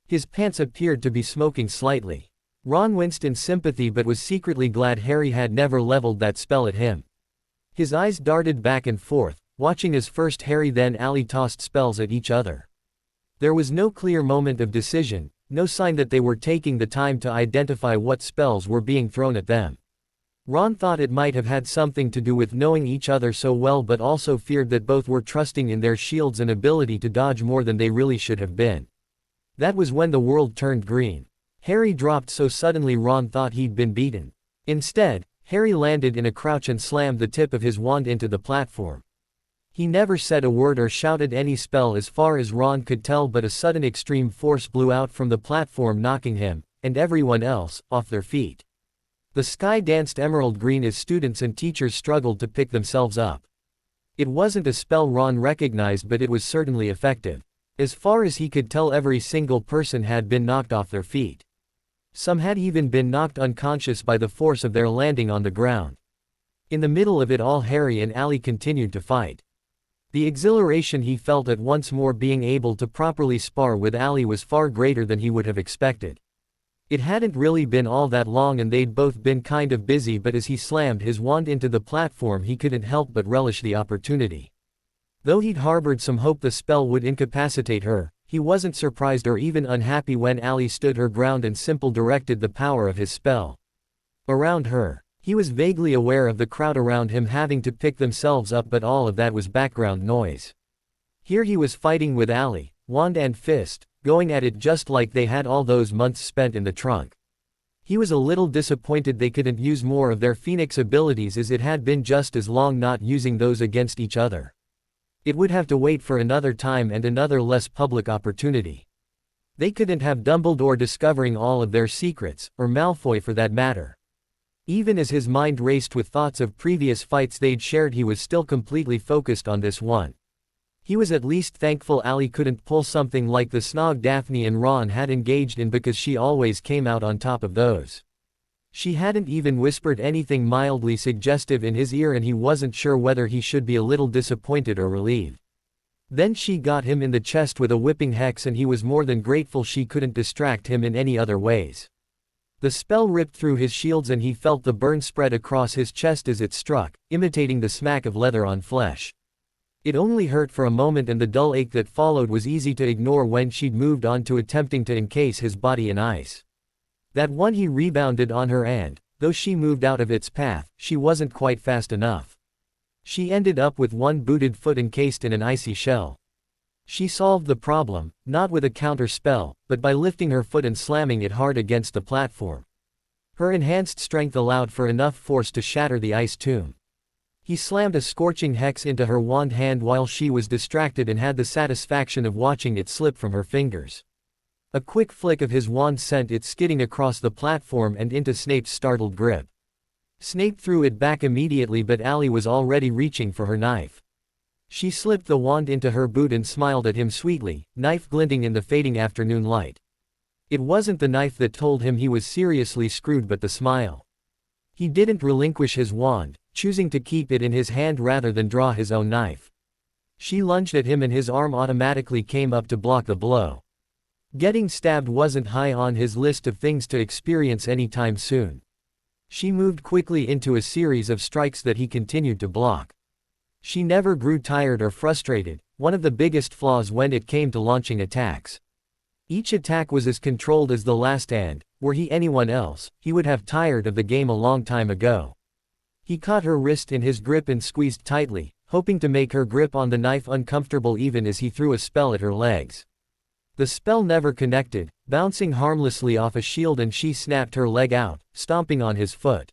His pants appeared to be smoking slightly. Ron winced in sympathy but was secretly glad Harry had never leveled that spell at him. His eyes darted back and forth, watching as first Harry then Allie tossed spells at each other. There was no clear moment of decision, no sign that they were taking the time to identify what spells were being thrown at them. Ron thought it might have had something to do with knowing each other so well, but also feared that both were trusting in their shields and ability to dodge more than they really should have been. That was when the world turned green. Harry dropped so suddenly Ron thought he'd been beaten. Instead, Harry landed in a crouch and slammed the tip of his wand into the platform. He never said a word or shouted any spell as far as Ron could tell, but a sudden extreme force blew out from the platform, knocking him, and everyone else, off their feet. The sky danced emerald green as students and teachers struggled to pick themselves up. It wasn't a spell Ron recognized, but it was certainly effective. As far as he could tell, every single person had been knocked off their feet. Some had even been knocked unconscious by the force of their landing on the ground. In the middle of it all, Harry and Allie continued to fight. The exhilaration he felt at once more being able to properly spar with Allie was far greater than he would have expected. It hadn't really been all that long and they'd both been kind of busy, but as he slammed his wand into the platform he couldn't help but relish the opportunity. Though he'd harbored some hope the spell would incapacitate her, He wasn't surprised or even unhappy when Ali stood her ground and simply directed the power of his spell around her. He was vaguely aware of the crowd around him having to pick themselves up, but all of that was background noise. Here he was fighting with Ali, wand and fist, going at it just like they had all those months spent in the trunk. He was a little disappointed they couldn't use more of their Phoenix abilities, as it had been just as long not using those against each other. It would have to wait for another time and another less public opportunity. They couldn't have Dumbledore discovering all of their secrets, or Malfoy for that matter. Even as his mind raced with thoughts of previous fights they'd shared, he was still completely focused on this one. He was at least thankful Ali couldn't pull something like the snog Daphne and Ron had engaged in, because she always came out on top of those. She hadn't even whispered anything mildly suggestive in his ear, and he wasn't sure whether he should be a little disappointed or relieved. Then she got him in the chest with a whipping hex, and he was more than grateful she couldn't distract him in any other ways. The spell ripped through his shields and he felt the burn spread across his chest as it struck, imitating the smack of leather on flesh. It only hurt for a moment, and the dull ache that followed was easy to ignore when she'd moved on to attempting to encase his body in ice. That one he rebounded on her, and, though she moved out of its path, she wasn't quite fast enough. She ended up with one booted foot encased in an icy shell. She solved the problem, not with a counter spell, but by lifting her foot and slamming it hard against the platform. Her enhanced strength allowed for enough force to shatter the ice tomb. He slammed a scorching hex into her wand hand while she was distracted and had the satisfaction of watching it slip from her fingers. A quick flick of his wand sent it skidding across the platform and into Snape's startled grip. Snape threw it back immediately, but Ali was already reaching for her knife. She slipped the wand into her boot and smiled at him sweetly, knife glinting in the fading afternoon light. It wasn't the knife that told him he was seriously screwed, but the smile. He didn't relinquish his wand, choosing to keep it in his hand rather than draw his own knife. She lunged at him and his arm automatically came up to block the blow. Getting stabbed wasn't high on his list of things to experience anytime soon. She moved quickly into a series of strikes that he continued to block. She never grew tired or frustrated, one of the biggest flaws when it came to launching attacks. Each attack was as controlled as the last, and, were he anyone else, he would have tired of the game a long time ago. He caught her wrist in his grip and squeezed tightly, hoping to make her grip on the knife uncomfortable even as he threw a spell at her legs. The spell never connected, bouncing harmlessly off a shield, and she snapped her leg out, stomping on his foot.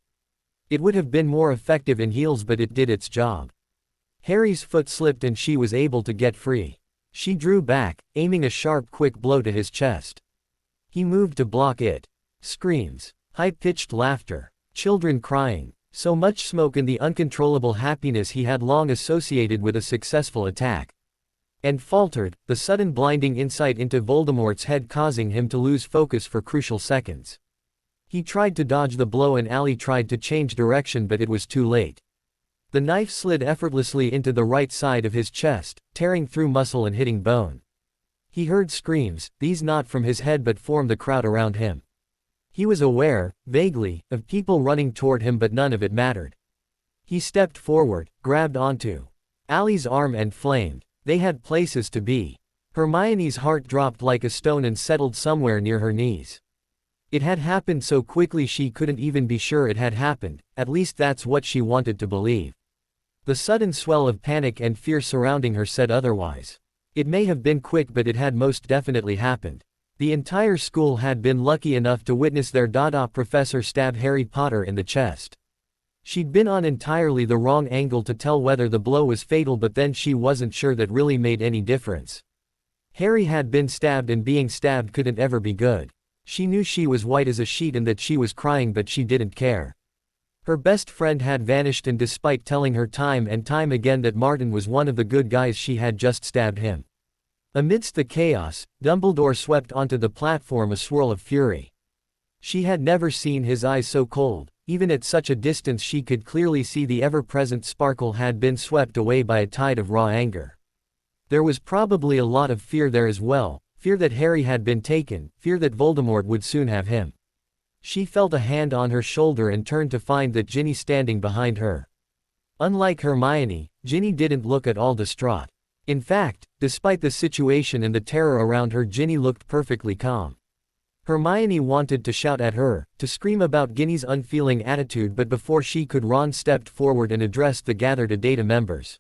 It would have been more effective in heels, but it did its job. Harry's foot slipped and she was able to get free. She drew back, aiming a sharp, quick blow to his chest. He moved to block it. Screams, high-pitched laughter, children crying, so much smoke and the uncontrollable happiness he had long associated with a successful attack. And faltered, the sudden blinding insight into Voldemort's head causing him to lose focus for crucial seconds. He tried to dodge the blow and Ali tried to change direction, but it was too late. The knife slid effortlessly into the right side of his chest, tearing through muscle and hitting bone. He heard screams, these not from his head but from the crowd around him. He was aware, vaguely, of people running toward him, but none of it mattered. He stepped forward, grabbed onto Ali's arm and flamed. They had places to be. Hermione's heart dropped like a stone and settled somewhere near her knees. It had happened so quickly she couldn't even be sure it had happened, at least that's what she wanted to believe. The sudden swell of panic and fear surrounding her said otherwise. It may have been quick, but it had most definitely happened. The entire school had been lucky enough to witness their Dada professor stab Harry Potter in the chest. She'd been on entirely the wrong angle to tell whether the blow was fatal, but then she wasn't sure that really made any difference. Harry had been stabbed, and being stabbed couldn't ever be good. She knew she was white as a sheet and that she was crying, but she didn't care. Her best friend had vanished, and despite telling her time and time again that Martin was one of the good guys, she had just stabbed him. Amidst the chaos, Dumbledore swept onto the platform, a swirl of fury. She had never seen his eyes so cold. Even at such a distance she could clearly see the ever-present sparkle had been swept away by a tide of raw anger. There was probably a lot of fear there as well, fear that Harry had been taken, fear that Voldemort would soon have him. She felt a hand on her shoulder and turned to find that Ginny standing behind her. Unlike Hermione, Ginny didn't look at all distraught. In fact, despite the situation and the terror around her, Ginny looked perfectly calm. Hermione wanted to shout at her, to scream about Ginny's unfeeling attitude, but before she could, Ron stepped forward and addressed the gathered Adata members.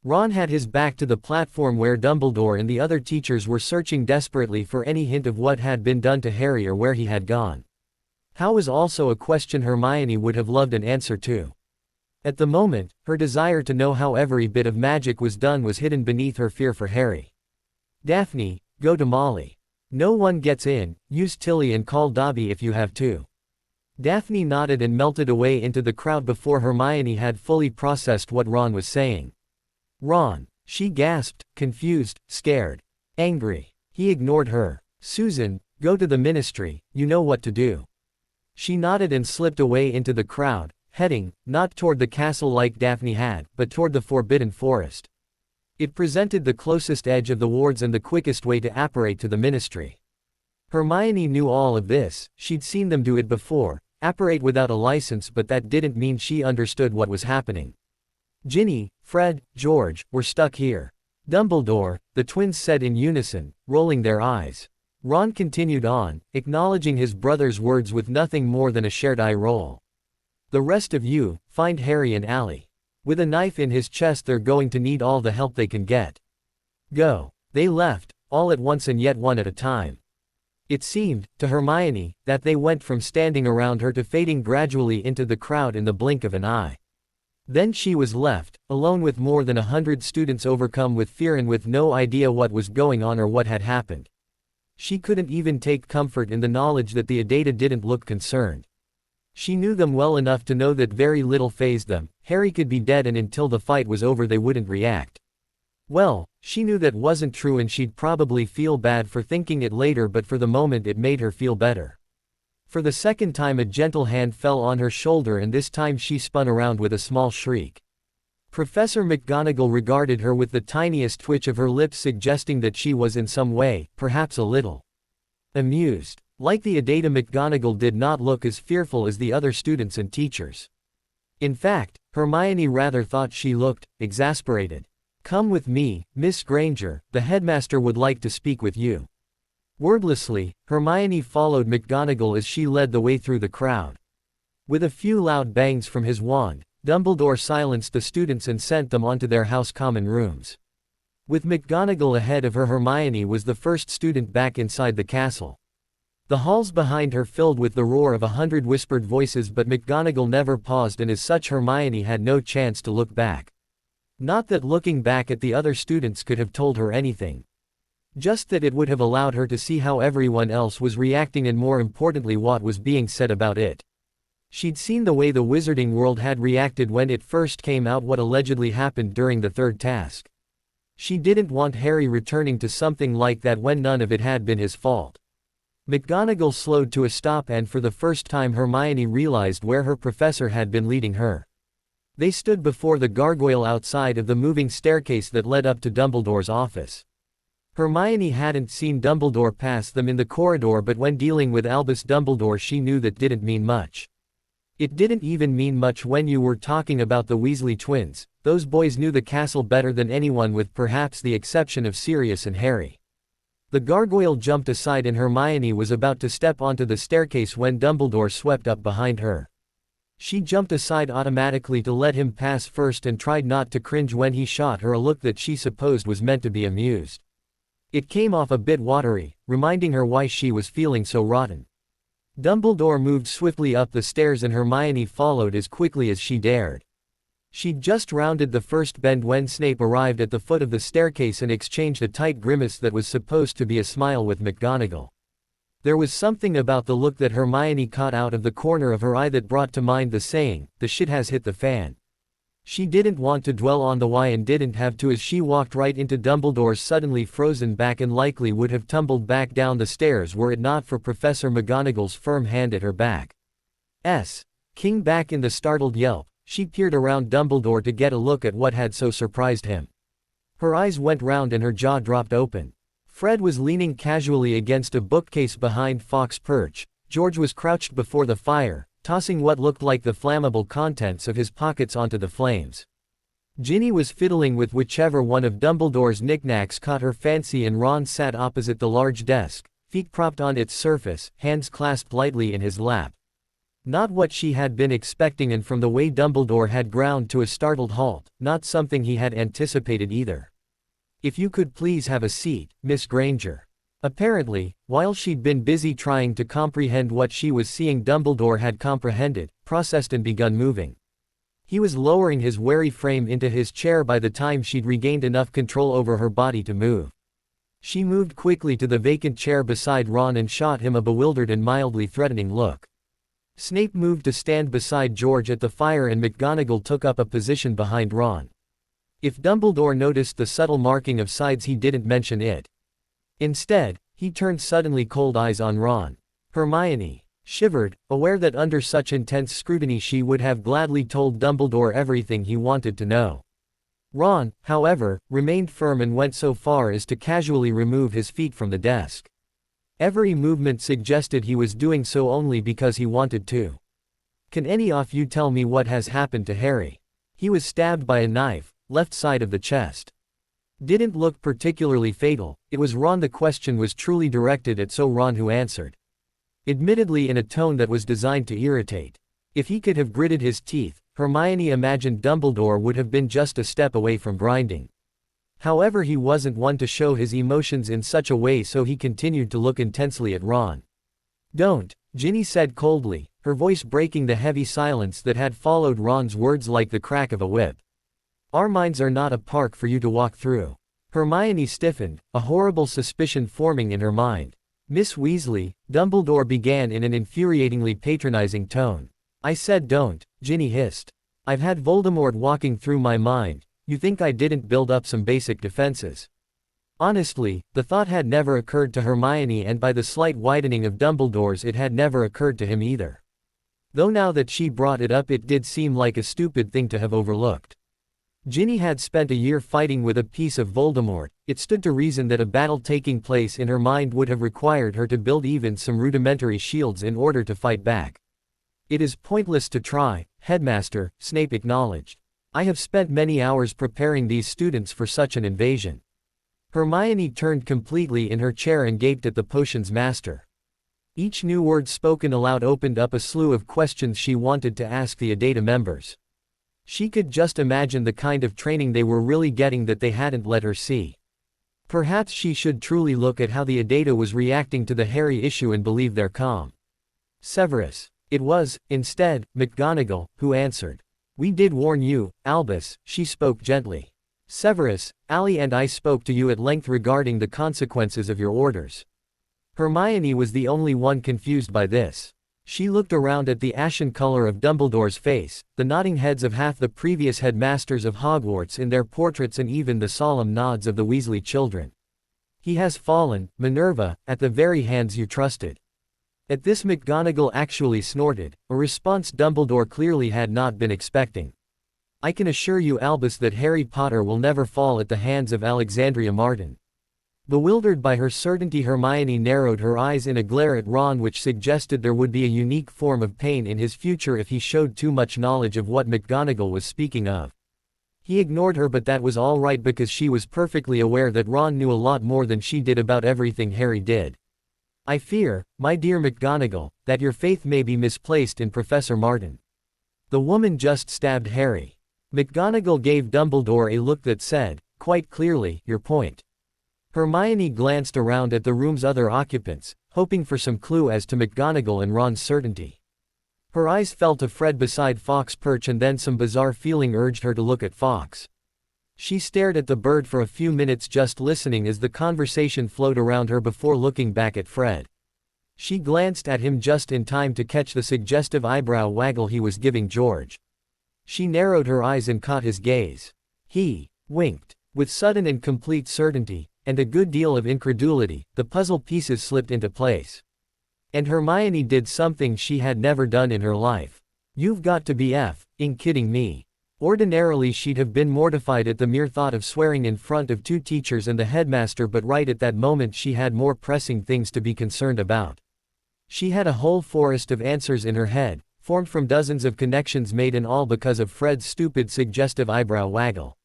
Ron had his back to the platform where Dumbledore and the other teachers were searching desperately for any hint of what had been done to Harry or where he had gone. How was also a question Hermione would have loved an answer to. At the moment, her desire to know how every bit of magic was done was hidden beneath her fear for Harry. Daphne, go to Molly. No one gets in, use Tilly and call Dobby if you have to. Daphne nodded and melted away into the crowd before Hermione had fully processed what Ron was saying. Ron, she gasped, confused, scared, angry. He ignored her. Susan, go to the ministry, you know what to do. She nodded and slipped away into the crowd, heading, not toward the castle like Daphne had, but toward the Forbidden Forest. It presented the closest edge of the wards and the quickest way to apparate to the ministry. Hermione knew all of this, she'd seen them do it before, apparate without a license, but that didn't mean she understood what was happening. Ginny, Fred, George, were stuck here. Dumbledore, the twins said in unison, rolling their eyes. Ron continued on, acknowledging his brother's words with nothing more than a shared eye roll. The rest of you, find Harry and Ally. With a knife in his chest, they're going to need all the help they can get. Go. They left, all at once and yet one at a time. It seemed, to Hermione, that they went from standing around her to fading gradually into the crowd in the blink of an eye. Then she was left, alone with more than 100 students overcome with fear and with no idea what was going on or what had happened. She couldn't even take comfort in the knowledge that the Adata didn't look concerned. She knew them well enough to know that very little fazed them. Harry could be dead and until the fight was over they wouldn't react. Well, she knew that wasn't true and she'd probably feel bad for thinking it later, but for the moment it made her feel better. For the second time a gentle hand fell on her shoulder and this time she spun around with a small shriek. Professor McGonagall regarded her with the tiniest twitch of her lips, suggesting that she was in some way, perhaps a little, amused. Like the Adata, McGonagall did not look as fearful as the other students and teachers. In fact, Hermione rather thought she looked exasperated. Come with me, Miss Granger, the headmaster would like to speak with you. Wordlessly, Hermione followed McGonagall as she led the way through the crowd. With a few loud bangs from his wand, Dumbledore silenced the students and sent them onto their house common rooms. With McGonagall ahead of her, Hermione was the first student back inside the castle. The halls behind her filled with the roar of 100 whispered voices, but McGonagall never paused, and as such Hermione had no chance to look back. Not that looking back at the other students could have told her anything. Just that it would have allowed her to see how everyone else was reacting and more importantly what was being said about it. She'd seen the way the Wizarding World had reacted when it first came out, what allegedly happened during the third task. She didn't want Harry returning to something like that when none of it had been his fault. McGonagall slowed to a stop and for the first time Hermione realized where her professor had been leading her. They stood before the gargoyle outside of the moving staircase that led up to Dumbledore's office. Hermione hadn't seen Dumbledore pass them in the corridor, but when dealing with Albus Dumbledore she knew that didn't mean much. It didn't even mean much when you were talking about the Weasley twins. Those boys knew the castle better than anyone, with perhaps the exception of Sirius and Harry. The gargoyle jumped aside and Hermione was about to step onto the staircase when Dumbledore swept up behind her. She jumped aside automatically to let him pass first and tried not to cringe when he shot her a look that she supposed was meant to be amused. It came off a bit watery, reminding her why she was feeling so rotten. Dumbledore moved swiftly up the stairs and Hermione followed as quickly as she dared. She'd just rounded the first bend when Snape arrived at the foot of the staircase and exchanged a tight grimace that was supposed to be a smile with McGonagall. There was something about the look that Hermione caught out of the corner of her eye that brought to mind the saying, "The shit has hit the fan." She didn't want to dwell on the why and didn't have to as she walked right into Dumbledore's suddenly frozen back and likely would have tumbled back down the stairs were it not for Professor McGonagall's firm hand at her back. King back in the startled yelp. She peered around Dumbledore to get a look at what had so surprised him. Her eyes went round and her jaw dropped open. Fred was leaning casually against a bookcase behind Fawkes Perch. George was crouched before the fire, tossing what looked like the flammable contents of his pockets onto the flames. Ginny was fiddling with whichever one of Dumbledore's knickknacks caught her fancy, and Ron sat opposite the large desk, feet propped on its surface, hands clasped lightly in his lap. Not what she had been expecting, and from the way Dumbledore had ground to a startled halt, not something he had anticipated either. "If you could please have a seat, Miss Granger." Apparently, while she'd been busy trying to comprehend what she was seeing, Dumbledore had comprehended, processed, and begun moving. He was lowering his wary frame into his chair by the time she'd regained enough control over her body to move. She moved quickly to the vacant chair beside Ron and shot him a bewildered and mildly threatening look. Snape moved to stand beside George at the fire, and McGonagall took up a position behind Ron. If Dumbledore noticed the subtle marking of sides, he didn't mention it. Instead, he turned suddenly cold eyes on Ron. Hermione shivered, aware that under such intense scrutiny she would have gladly told Dumbledore everything he wanted to know. Ron, however, remained firm and went so far as to casually remove his feet from the desk. Every movement suggested he was doing so only because he wanted to. "Can any of you tell me what has happened to Harry? He was stabbed by a knife, left side of the chest." Didn't look particularly fatal. It was Ron. The question was truly directed at Ron, who answered, admittedly in a tone that was designed to irritate. If he could have gritted his teeth, Hermione imagined Dumbledore would have been just a step away from grinding. However, he wasn't one to show his emotions in such a way, so he continued to look intensely at Ron. "Don't," Ginny said coldly, her voice breaking the heavy silence that had followed Ron's words like the crack of a whip. "Our minds are not a park for you to walk through." Hermione stiffened, a horrible suspicion forming in her mind. "Miss Weasley," Dumbledore began in an infuriatingly patronizing tone. "I said don't," Ginny hissed. "I've had Voldemort walking through my mind. You think I didn't build up some basic defenses?" Honestly, the thought had never occurred to Hermione, and by the slight widening of Dumbledore's, it had never occurred to him either. Though now that she brought it up, it did seem like a stupid thing to have overlooked. Ginny had spent a year fighting with a piece of Voldemort. It stood to reason that a battle taking place in her mind would have required her to build even some rudimentary shields in order to fight back. "It is pointless to try, Headmaster," Snape acknowledged. "I have spent many hours preparing these students for such an invasion." Hermione turned completely in her chair and gaped at the potions master. Each new word spoken aloud opened up a slew of questions she wanted to ask the Adata members. She could just imagine the kind of training they were really getting that they hadn't let her see. Perhaps she should truly look at how the Adata was reacting to the Harry issue and believe their calm. "Severus." It was, instead, McGonagall, who answered. "We did warn you, Albus," she spoke gently. "Severus, Ali and I spoke to you at length regarding the consequences of your orders." Hermione was the only one confused by this. She looked around at the ashen color of Dumbledore's face, the nodding heads of half the previous headmasters of Hogwarts in their portraits, and even the solemn nods of the Weasley children. "He has fallen, Minerva, at the very hands you trusted." At this, McGonagall actually snorted, a response Dumbledore clearly had not been expecting. "I can assure you, Albus, that Harry Potter will never fall at the hands of Alexandria Martin." Bewildered by her certainty, Hermione narrowed her eyes in a glare at Ron, which suggested there would be a unique form of pain in his future if he showed too much knowledge of what McGonagall was speaking of. He ignored her, but that was all right because she was perfectly aware that Ron knew a lot more than she did about everything Harry did. "I fear, my dear McGonagall, that your faith may be misplaced in Professor Martin. The woman just stabbed Harry." McGonagall gave Dumbledore a look that said, quite clearly, "Your point." Hermione glanced around at the room's other occupants, hoping for some clue as to McGonagall and Ron's certainty. Her eyes fell to Fred beside Fawkes Perch, and then some bizarre feeling urged her to look at Fawkes. She stared at the bird for a few minutes, just listening as the conversation flowed around her before looking back at Fred. She glanced at him just in time to catch the suggestive eyebrow waggle he was giving George. She narrowed her eyes and caught his gaze. He winked. With sudden and complete certainty, and a good deal of incredulity, the puzzle pieces slipped into place. And Hermione did something she had never done in her life. "You've got to be f***ing kidding me." Ordinarily she'd have been mortified at the mere thought of swearing in front of two teachers and the headmaster, but right at that moment she had more pressing things to be concerned about. She had a whole forest of answers in her head, formed from dozens of connections made in all because of Fred's stupid suggestive eyebrow waggle.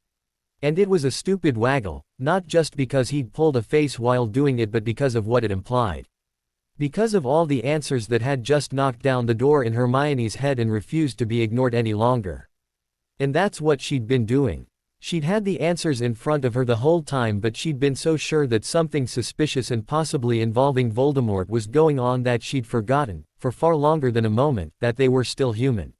And it was a stupid waggle, not just because he'd pulled a face while doing it but because of what it implied. Because of all the answers that had just knocked down the door in Hermione's head and refused to be ignored any longer. And that's what she'd been doing. She'd had the answers in front of her the whole time, but she'd been so sure that something suspicious and possibly involving Voldemort was going on that she'd forgotten, for far longer than a moment, that they were still human.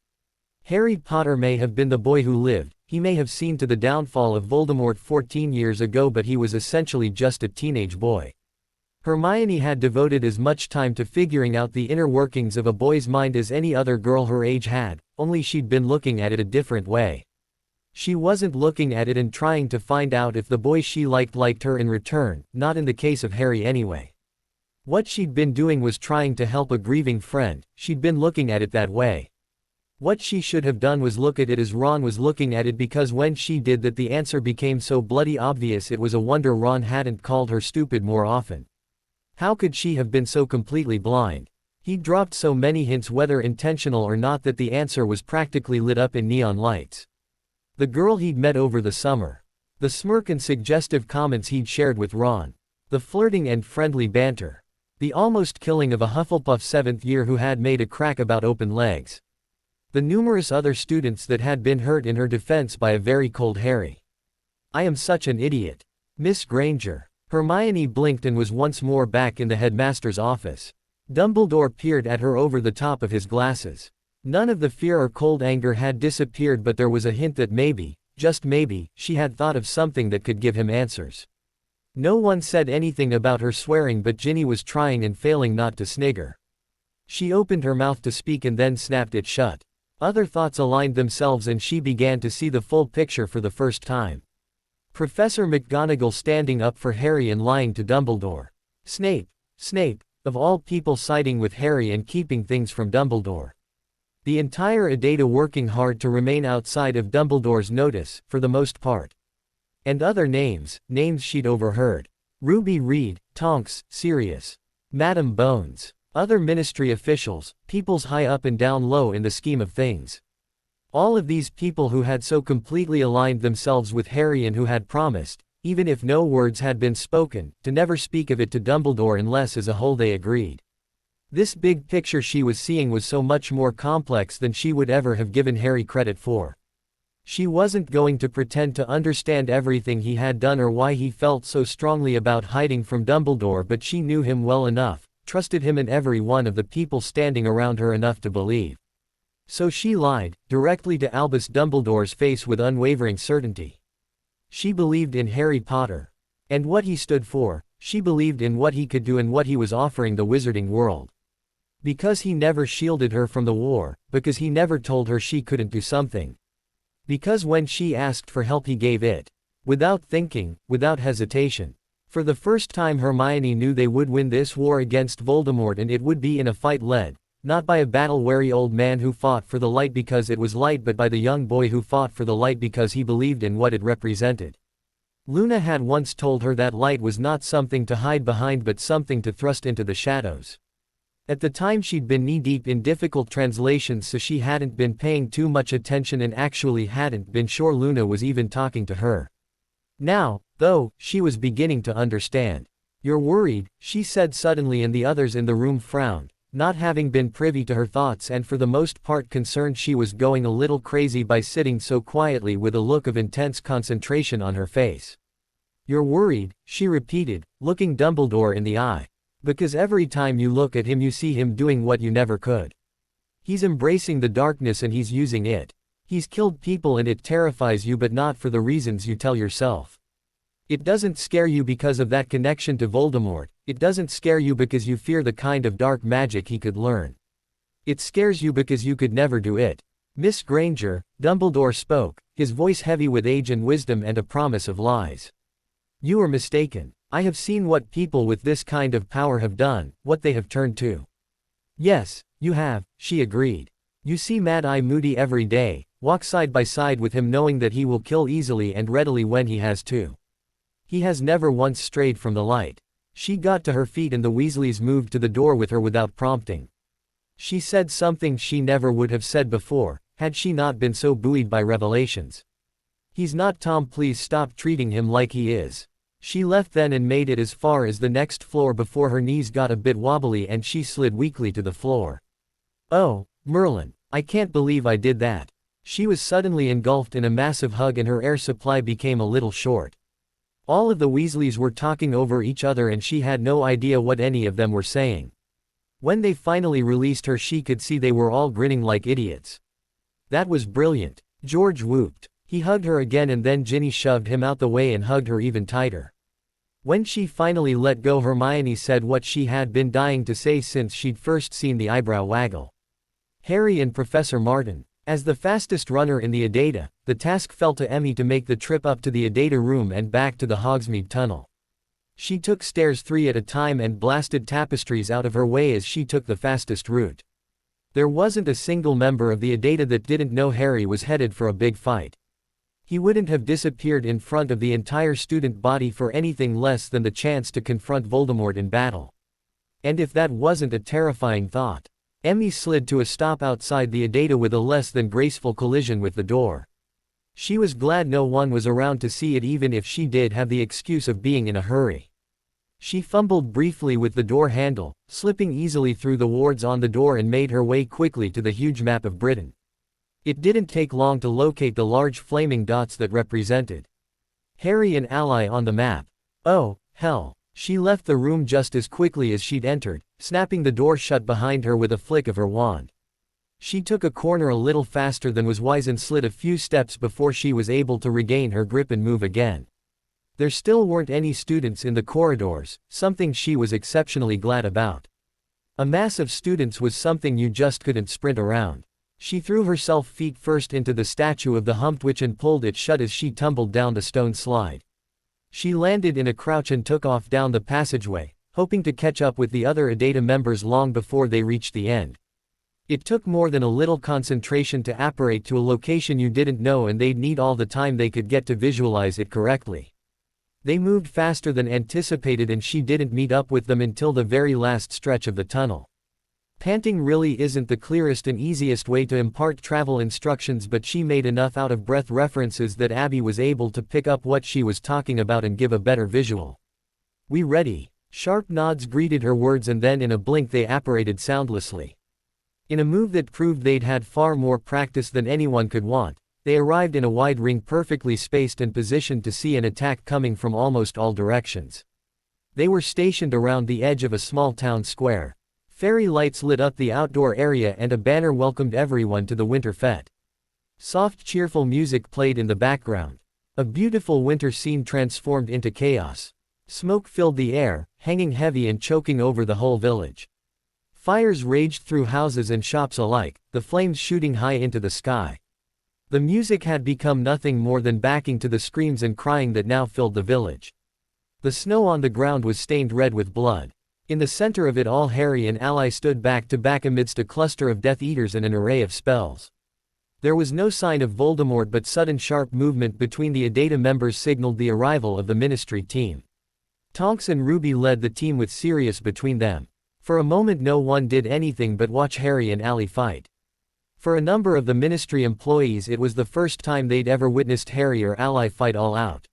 Harry Potter may have been the boy who lived, he may have seen to the downfall of Voldemort 14 years ago, but he was essentially just a teenage boy. Hermione had devoted as much time to figuring out the inner workings of a boy's mind as any other girl her age had, only she'd been looking at it a different way. She wasn't looking at it and trying to find out if the boy she liked her in return, not in the case of Harry anyway. What she'd been doing was trying to help a grieving friend, she'd been looking at it that way. What she should have done was look at it as Ron was looking at it, because when she did that the answer became so bloody obvious it was a wonder Ron hadn't called her stupid more often. How could she have been so completely blind? He'd dropped so many hints, whether intentional or not, that the answer was practically lit up in neon lights. The girl he'd met over the summer. The smirk and suggestive comments he'd shared with Ron. The flirting and friendly banter. The almost killing of a Hufflepuff 7th year who had made a crack about open legs. The numerous other students that had been hurt in her defense by a very cold Harry. I am such an idiot. Miss Granger. Hermione blinked and was once more back in the headmaster's office. Dumbledore peered at her over the top of his glasses. None of the fear or cold anger had disappeared, but there was a hint that maybe, just maybe, she had thought of something that could give him answers. No one said anything about her swearing, but Ginny was trying and failing not to snigger. She opened her mouth to speak and then snapped it shut. Other thoughts aligned themselves and she began to see the full picture for the first time. Professor McGonagall standing up for Harry and lying to Dumbledore. Snape, of all people, siding with Harry and keeping things from Dumbledore. The entire Adata working hard to remain outside of Dumbledore's notice, for the most part. And other names she'd overheard. Ruby Reed, Tonks, Sirius. Madam Bones. Other ministry officials, peoples high up and down low in the scheme of things. All of these people who had so completely aligned themselves with Harry and who had promised, even if no words had been spoken, to never speak of it to Dumbledore unless as a whole they agreed. This big picture she was seeing was so much more complex than she would ever have given Harry credit for. She wasn't going to pretend to understand everything he had done or why he felt so strongly about hiding from Dumbledore, but she knew him well enough, trusted him and every one of the people standing around her enough to believe. So she lied, directly to Albus Dumbledore's face with unwavering certainty. She believed in Harry Potter. And what he stood for, she believed in what he could do and what he was offering the wizarding world. Because he never shielded her from the war, because he never told her she couldn't do something. Because when she asked for help he gave it. Without thinking, without hesitation. For the first time Hermione knew they would win this war against Voldemort, and it would be in a fight led, not by a battle-weary old man who fought for the light because it was light, but by the young boy who fought for the light because he believed in what it represented. Luna had once told her that light was not something to hide behind but something to thrust into the shadows. At the time she'd been knee-deep in difficult translations, so she hadn't been paying too much attention and actually hadn't been sure Luna was even talking to her. Now, though, she was beginning to understand. "You're worried," she said suddenly, and the others in the room frowned, not having been privy to her thoughts and for the most part concerned she was going a little crazy by sitting so quietly with a look of intense concentration on her face. "You're worried," she repeated, looking Dumbledore in the eye. "Because every time you look at him you see him doing what you never could. He's embracing the darkness and he's using it. He's killed people and it terrifies you, but not for the reasons you tell yourself. It doesn't scare you because of that connection to Voldemort, it doesn't scare you because you fear the kind of dark magic he could learn. It scares you because you could never do it." "Miss Granger," Dumbledore spoke, his voice heavy with age and wisdom and a promise of lies. "You are mistaken. I have seen what people with this kind of power have done, what they have turned to." "Yes, you have," she agreed. "You see Mad-Eye Moody every day, walk side by side with him knowing that he will kill easily and readily when he has to. He has never once strayed from the light." She got to her feet and the Weasleys moved to the door with her without prompting. She said something she never would have said before, had she not been so buoyed by revelations. He's not Tom, please stop treating him like he is. She left then and made it as far as the next floor before her knees got a bit wobbly and she slid weakly to the floor. Oh, Merlin, I can't believe I did that. She was suddenly engulfed in a massive hug and her air supply became a little short. All of the Weasleys were talking over each other and she had no idea what any of them were saying. When they finally released her, she could see they were all grinning like idiots. That was brilliant, George whooped. He hugged her again and then Ginny shoved him out the way and hugged her even tighter. When she finally let go, Hermione said what she had been dying to say since she'd first seen the eyebrow waggle. Harry and Professor Martin. As the fastest runner in the Adata, the task fell to Emmy to make the trip up to the Adata room and back to the Hogsmeade tunnel. She took stairs 3 at a time and blasted tapestries out of her way as she took the fastest route. There wasn't a single member of the Adata that didn't know Harry was headed for a big fight. He wouldn't have disappeared in front of the entire student body for anything less than the chance to confront Voldemort in battle. And if that wasn't a terrifying thought. Emmy slid to a stop outside the Adata with a less than graceful collision with the door. She was glad no one was around to see it, even if she did have the excuse of being in a hurry. She fumbled briefly with the door handle, slipping easily through the wards on the door and made her way quickly to the huge map of Britain. It didn't take long to locate the large flaming dots that represented Harry and Ally on the map. Oh, hell. She left the room just as quickly as she'd entered, snapping the door shut behind her with a flick of her wand. She took a corner a little faster than was wise and slid a few steps before she was able to regain her grip and move again. There still weren't any students in the corridors, something she was exceptionally glad about. A mass of students was something you just couldn't sprint around. She threw herself feet first into the statue of the Humped Witch and pulled it shut as she tumbled down the stone slide. She landed in a crouch and took off down the passageway, hoping to catch up with the other Adata members long before they reached the end. It took more than a little concentration to apparate to a location you didn't know, and they'd need all the time they could get to visualize it correctly. They moved faster than anticipated and she didn't meet up with them until the very last stretch of the tunnel. Panting really isn't the clearest and easiest way to impart travel instructions, but she made enough out-of-breath references that Abby was able to pick up what she was talking about and give a better visual. "We ready?" Sharp nods greeted her words and then in a blink they apparated soundlessly. In a move that proved they'd had far more practice than anyone could want, they arrived in a wide ring perfectly spaced and positioned to see an attack coming from almost all directions. They were stationed around the edge of a small town square. Fairy lights lit up the outdoor area and a banner welcomed everyone to the Winter Fete. Soft cheerful music played in the background. A beautiful winter scene transformed into chaos. Smoke filled the air, hanging heavy and choking over the whole village. Fires raged through houses and shops alike, the flames shooting high into the sky. The music had become nothing more than backing to the screams and crying that now filled the village. The snow on the ground was stained red with blood. In the center of it all, Harry and Ally stood back to back amidst a cluster of Death Eaters and an array of spells. There was no sign of Voldemort, but sudden sharp movement between the Adata members signaled the arrival of the Ministry team. Tonks and Ruby led the team with Sirius between them. For a moment no one did anything but watch Harry and Ally fight. For a number of the Ministry employees it was the first time they'd ever witnessed Harry or Ally fight all out.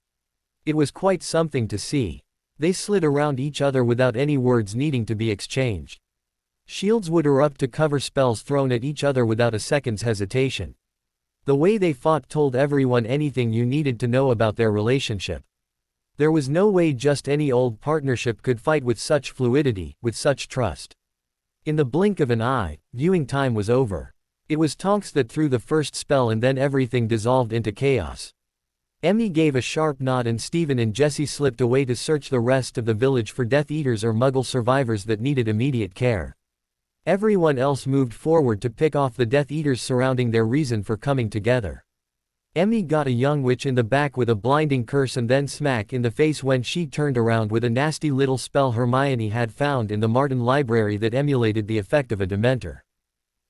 It was quite something to see. They slid around each other without any words needing to be exchanged. Shields would erupt to cover spells thrown at each other without a second's hesitation. The way they fought told everyone anything you needed to know about their relationship. There was no way just any old partnership could fight with such fluidity, with such trust. In the blink of an eye, viewing time was over. It was Tonks that threw the first spell and then everything dissolved into chaos. Emmy gave a sharp nod and Stephen and Jessie slipped away to search the rest of the village for Death Eaters or Muggle survivors that needed immediate care. Everyone else moved forward to pick off the Death Eaters surrounding their reason for coming together. Emmy got a young witch in the back with a blinding curse and then smack in the face when she turned around with a nasty little spell Hermione had found in the Martin library that emulated the effect of a Dementor.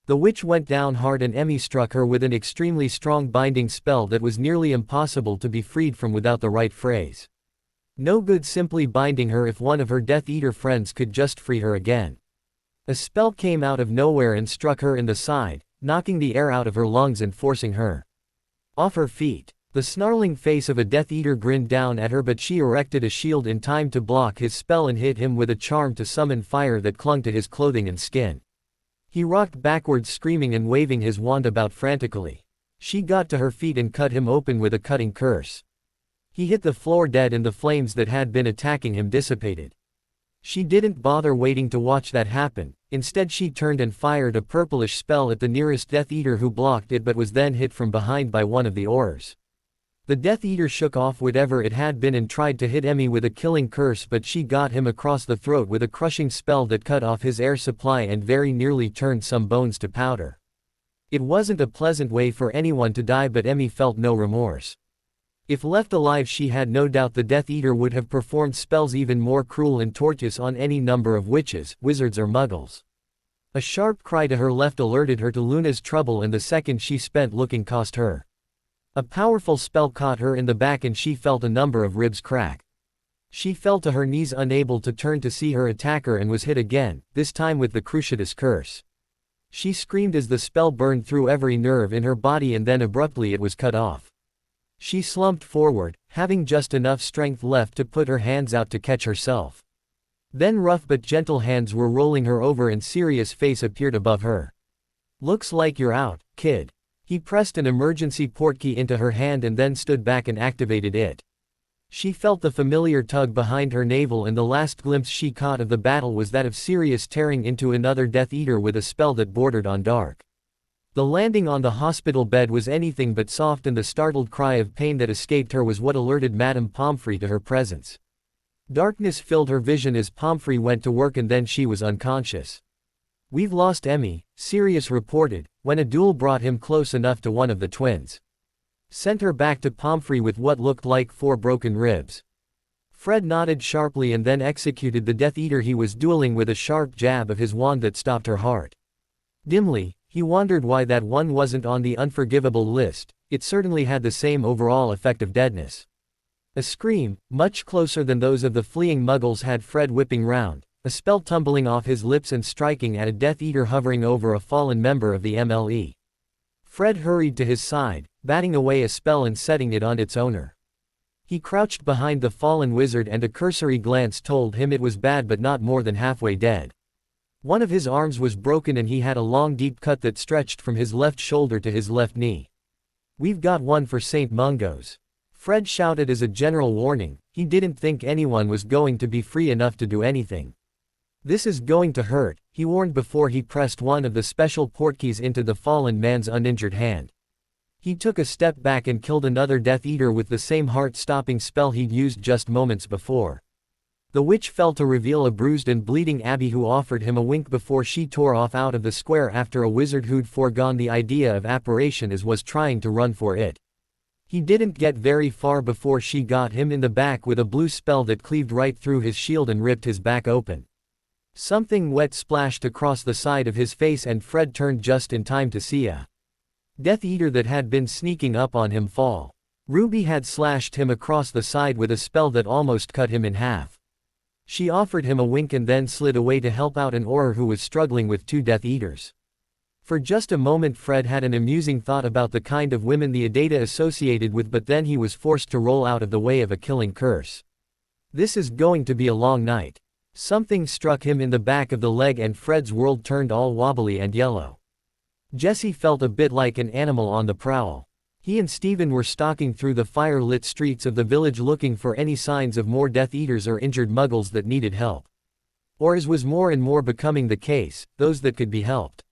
The witch went down hard and Emmy struck her with an extremely strong binding spell that was nearly impossible to be freed from without the right phrase. No good simply binding her if one of her Death Eater friends could just free her again. A spell came out of nowhere and struck her in the side, knocking the air out of her lungs and forcing her off her feet. The snarling face of a Death Eater grinned down at her, but she erected a shield in time to block his spell and hit him with a charm to summon fire that clung to his clothing and skin. He rocked backwards, screaming and waving his wand about frantically. She got to her feet and cut him open with a cutting curse. He hit the floor dead and the flames that had been attacking him dissipated. She didn't bother waiting to watch that happen. Instead she turned and fired a purplish spell at the nearest Death Eater, who blocked it but was then hit from behind by one of the Aurors. The Death Eater shook off whatever it had been and tried to hit Emmy with a killing curse, but she got him across the throat with a crushing spell that cut off his air supply and very nearly turned some bones to powder. It wasn't a pleasant way for anyone to die, but Emmy felt no remorse. If left alive, she had no doubt the Death Eater would have performed spells even more cruel and tortuous on any number of witches, wizards or muggles. A sharp cry to her left alerted her to Luna's trouble, and the second she spent looking cost her. A powerful spell caught her in the back and she felt a number of ribs crack. She fell to her knees, unable to turn to see her attacker, and was hit again, this time with the Cruciatus curse. She screamed as the spell burned through every nerve in her body, and then abruptly it was cut off. She slumped forward, having just enough strength left to put her hands out to catch herself. Then rough but gentle hands were rolling her over and Sirius' face appeared above her. "Looks like you're out, kid." He pressed an emergency portkey into her hand and then stood back and activated it. She felt the familiar tug behind her navel, and the last glimpse she caught of the battle was that of Sirius tearing into another Death Eater with a spell that bordered on dark. The landing on the hospital bed was anything but soft, and the startled cry of pain that escaped her was what alerted Madame Pomfrey to her presence. Darkness filled her vision as Pomfrey went to work, and then she was unconscious. "We've lost Emmy," Sirius reported, when a duel brought him close enough to one of the twins. "Sent her back to Pomfrey with what looked like 4 broken ribs." Fred nodded sharply and then executed the Death Eater he was dueling with a sharp jab of his wand that stopped her heart. Dimly, he wondered why that one wasn't on the unforgivable list. It certainly had the same overall effect of deadness. A scream, much closer than those of the fleeing muggles, had Fred whipping round, a spell tumbling off his lips and striking at a Death Eater hovering over a fallen member of the MLE. Fred hurried to his side, batting away a spell and setting it on its owner. He crouched behind the fallen wizard, and a cursory glance told him it was bad but not more than halfway dead. One of his arms was broken and he had a long deep cut that stretched from his left shoulder to his left knee. "We've got one for St. Mungo's," Fred shouted as a general warning. He didn't think anyone was going to be free enough to do anything. "This is going to hurt," he warned before he pressed one of the special portkeys into the fallen man's uninjured hand. He took a step back and killed another Death Eater with the same heart-stopping spell he'd used just moments before. The witch fell to reveal a bruised and bleeding Abby, who offered him a wink before she tore off out of the square after a wizard who'd foregone the idea of apparition as was trying to run for it. He didn't get very far before she got him in the back with a blue spell that cleaved right through his shield and ripped his back open. Something wet splashed across the side of his face and Fred turned just in time to see a Death Eater that had been sneaking up on him fall. Ruby had slashed him across the side with a spell that almost cut him in half. She offered him a wink and then slid away to help out an Auror who was struggling with 2 Death Eaters. For just a moment Fred had an amusing thought about the kind of women the Adata associated with, but then he was forced to roll out of the way of a killing curse. This is going to be a long night. Something struck him in the back of the leg and Fred's world turned all wobbly and yellow. Jesse felt a bit like an animal on the prowl. He and Steven were stalking through the fire-lit streets of the village looking for any signs of more Death Eaters or injured muggles that needed help. Or, as was more and more becoming the case, those that could be helped.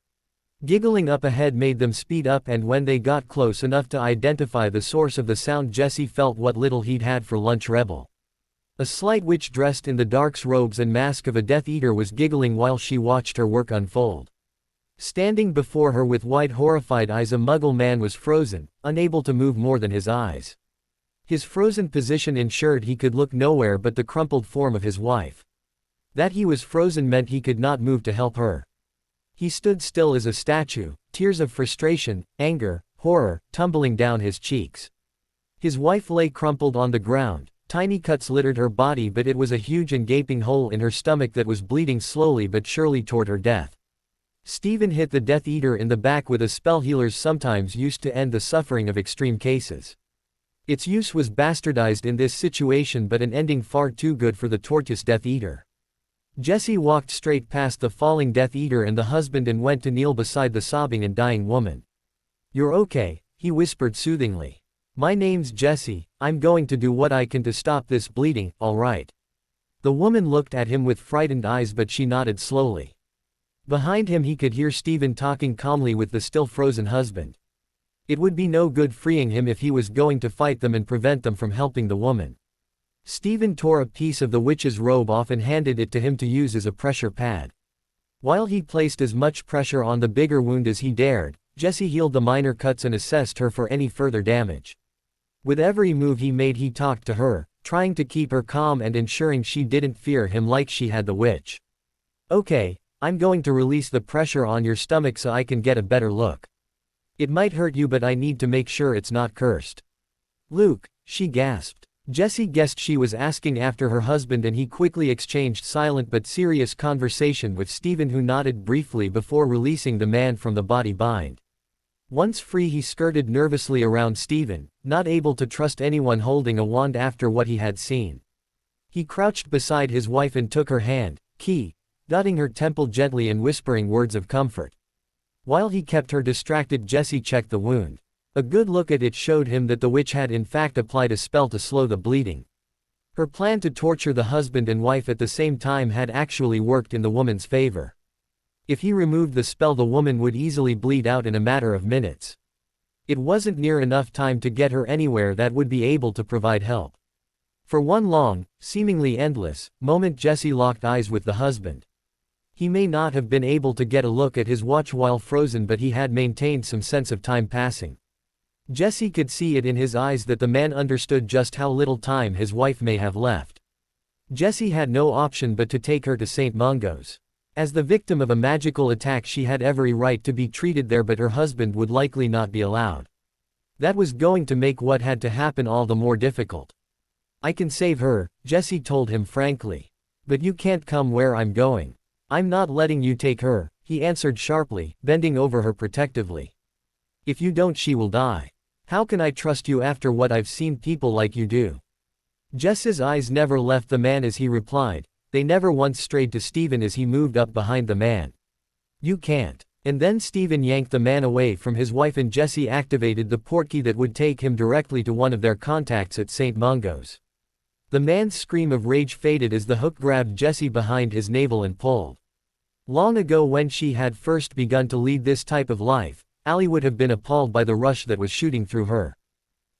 Giggling up ahead made them speed up, and when they got close enough to identify the source of the sound, Jesse felt what little he'd had for lunch. Rebel, a slight witch dressed in the dark robes and mask of a Death Eater, was giggling while she watched her work unfold. Standing before her with wide horrified eyes, a muggle man was frozen, unable to move more than his eyes. His frozen position ensured he could look nowhere but the crumpled form of his wife. That he was frozen meant he could not move to help her. He stood still as a statue, tears of frustration, anger, horror, tumbling down his cheeks. His wife lay crumpled on the ground, Tiny cuts littered her body, but it was a huge and gaping hole in her stomach that was bleeding slowly but surely toward her death. Stephen hit the Death Eater in the back with a spell healers sometimes used to end the suffering of extreme cases. Its use was bastardized in this situation, but an ending far too good for the tortuous Death Eater. Jesse walked straight past the falling Death Eater and the husband and went to kneel beside the sobbing and dying woman. "You're okay," he whispered soothingly. "My name's Jesse, I'm going to do what I can to stop this bleeding, all right?" The woman looked at him with frightened eyes, but she nodded slowly. Behind him he could hear Stephen talking calmly with the still frozen husband. It would be no good freeing him if he was going to fight them and prevent them from helping the woman. Stephen tore a piece of the witch's robe off and handed it to him to use as a pressure pad. While he placed as much pressure on the bigger wound as he dared, Jesse healed the minor cuts and assessed her for any further damage. With every move he made, he talked to her, trying to keep her calm and ensuring she didn't fear him like she had the witch. "Okay, I'm going to release the pressure on your stomach so I can get a better look. It might hurt you, but I need to make sure it's not cursed." "Luke," she gasped. Jesse guessed she was asking after her husband, and he quickly exchanged silent but serious conversation with Stephen, who nodded briefly before releasing the man from the body bind. Once free, he skirted nervously around Stephen, not able to trust anyone holding a wand after what he had seen. He crouched beside his wife and took her hand, dotting her temple gently and whispering words of comfort. While he kept her distracted, Jesse checked the wound. A good look at it showed him that the witch had in fact applied a spell to slow the bleeding. Her plan to torture the husband and wife at the same time had actually worked in the woman's favor. If he removed the spell, the woman would easily bleed out in a matter of minutes. It wasn't near enough time to get her anywhere that would be able to provide help. For one long, seemingly endless, moment Jesse locked eyes with the husband. He may not have been able to get a look at his watch while frozen, but he had maintained some sense of time passing. Jesse could see it in his eyes that the man understood just how little time his wife may have left. Jesse had no option but to take her to St. Mungo's. As the victim of a magical attack, she had every right to be treated there, but her husband would likely not be allowed. That was going to make what had to happen all the more difficult. "I can save her," Jesse told him frankly. "But you can't come where I'm going. I'm not letting you take her," he answered sharply, bending over her protectively. "If you don't, she will die. How can I trust you after what I've seen people like you do?" Jesse's eyes never left the man as he replied. They never once strayed to Stephen as he moved up behind the man. "You can't." And then Stephen yanked the man away from his wife and Jesse activated the portkey that would take him directly to one of their contacts at St. Mungo's. The man's scream of rage faded as the hook grabbed Jesse behind his navel and pulled. Long ago, when she had first begun to lead this type of life, Allie would have been appalled by the rush that was shooting through her.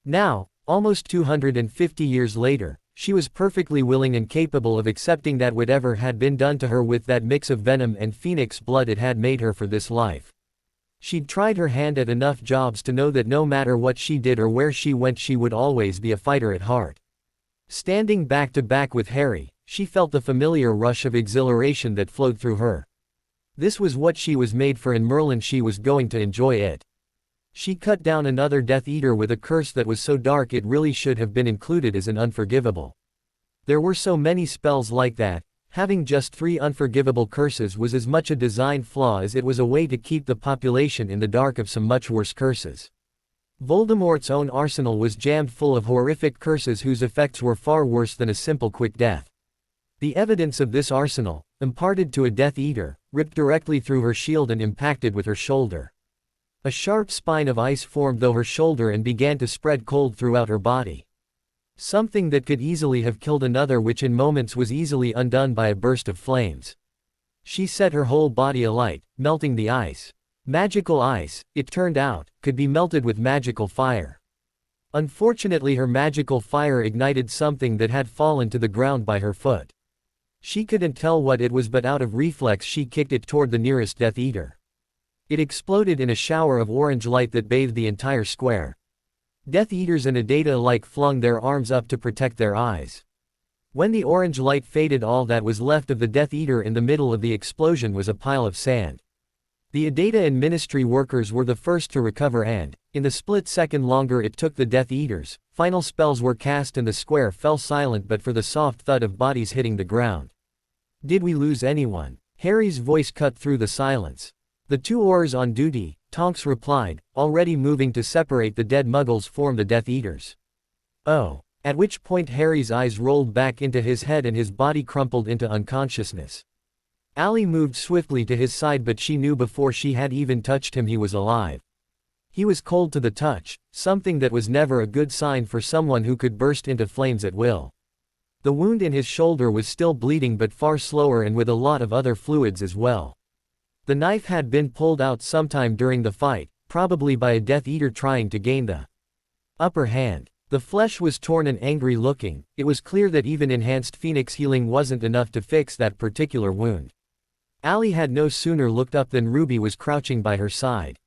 Now, almost 250 years later, she was perfectly willing and capable of accepting that whatever had been done to her with that mix of venom and phoenix blood, it had made her for this life. She'd tried her hand at enough jobs to know that no matter what she did or where she went, she would always be a fighter at heart. Standing back to back with Harry, she felt the familiar rush of exhilaration that flowed through her. This was what she was made for, and Merlin, she was going to enjoy it. She cut down another Death Eater with a curse that was so dark it really should have been included as an unforgivable. There were so many spells like that. Having just 3 unforgivable curses was as much a design flaw as it was a way to keep the population in the dark of some much worse curses. Voldemort's own arsenal was jammed full of horrific curses whose effects were far worse than a simple quick death. The evidence of this arsenal, imparted to a Death Eater, ripped directly through her shield and impacted with her shoulder. A sharp spine of ice formed through her shoulder and began to spread cold throughout her body. Something that could easily have killed another witch in moments was easily undone by a burst of flames. She set her whole body alight, melting the ice. Magical ice, it turned out, could be melted with magical fire. Unfortunately, her magical fire ignited something that had fallen to the ground by her foot. She couldn't tell what it was, but out of reflex she kicked it toward the nearest Death Eater. It exploded in a shower of orange light that bathed the entire square. Death Eaters and Adata alike flung their arms up to protect their eyes. When the orange light faded, all that was left of the Death Eater in the middle of the explosion was a pile of sand. The Adata and Ministry workers were the first to recover and, in the split second longer it took the Death Eaters, final spells were cast and the square fell silent but for the soft thud of bodies hitting the ground. Did we lose anyone? Harry's voice cut through the silence. The two Aurors on duty, Tonks replied, already moving to separate the dead muggles from the Death Eaters. Oh. At which point Harry's eyes rolled back into his head and his body crumpled into unconsciousness. Allie moved swiftly to his side but she knew before she had even touched him he was alive. He was cold to the touch, something that was never a good sign for someone who could burst into flames at will. The wound in his shoulder was still bleeding but far slower and with a lot of other fluids as well. The knife had been pulled out sometime during the fight, probably by a Death Eater trying to gain the upper hand. The flesh was torn and angry looking. It was clear that even enhanced Phoenix healing wasn't enough to fix that particular wound. Allie had no sooner looked up than Ruby was crouching by her side.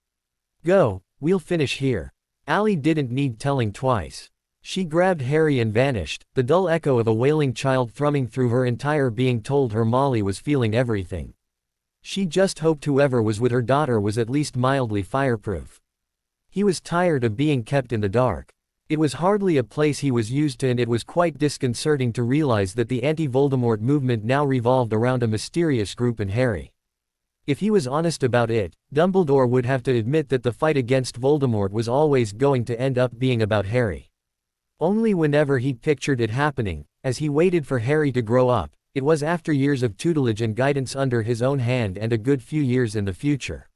Go, we'll finish here. Allie didn't need telling twice. She grabbed Harry and vanished, the dull echo of a wailing child thrumming through her entire being told her Molly was feeling everything. She just hoped whoever was with her daughter was at least mildly fireproof. He was tired of being kept in the dark. It was hardly a place he was used to and it was quite disconcerting to realize that the anti-Voldemort movement now revolved around a mysterious group and Harry. If he was honest about it, Dumbledore would have to admit that the fight against Voldemort was always going to end up being about Harry. Only whenever he pictured it happening, as he waited for Harry to grow up, it was after years of tutelage and guidance under his own hand and a good few years in the future.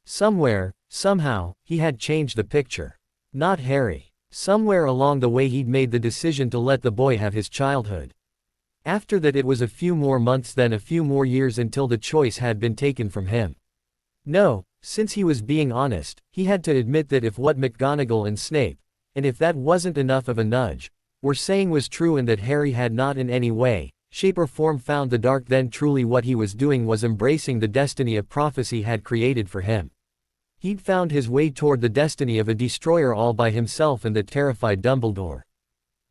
Somewhere, somehow, he had changed the picture. Not Harry. Somewhere along the way he'd made the decision to let the boy have his childhood. After that it was a few more months then a few more years until the choice had been taken from him. No, since he was being honest, he had to admit that if what McGonagall and Snape, and if that wasn't enough of a nudge, were saying was true and that Harry had not in any way, shape or form found the dark then truly what he was doing was embracing the destiny a prophecy had created for him. He'd found his way toward the destiny of a destroyer all by himself and that terrified Dumbledore.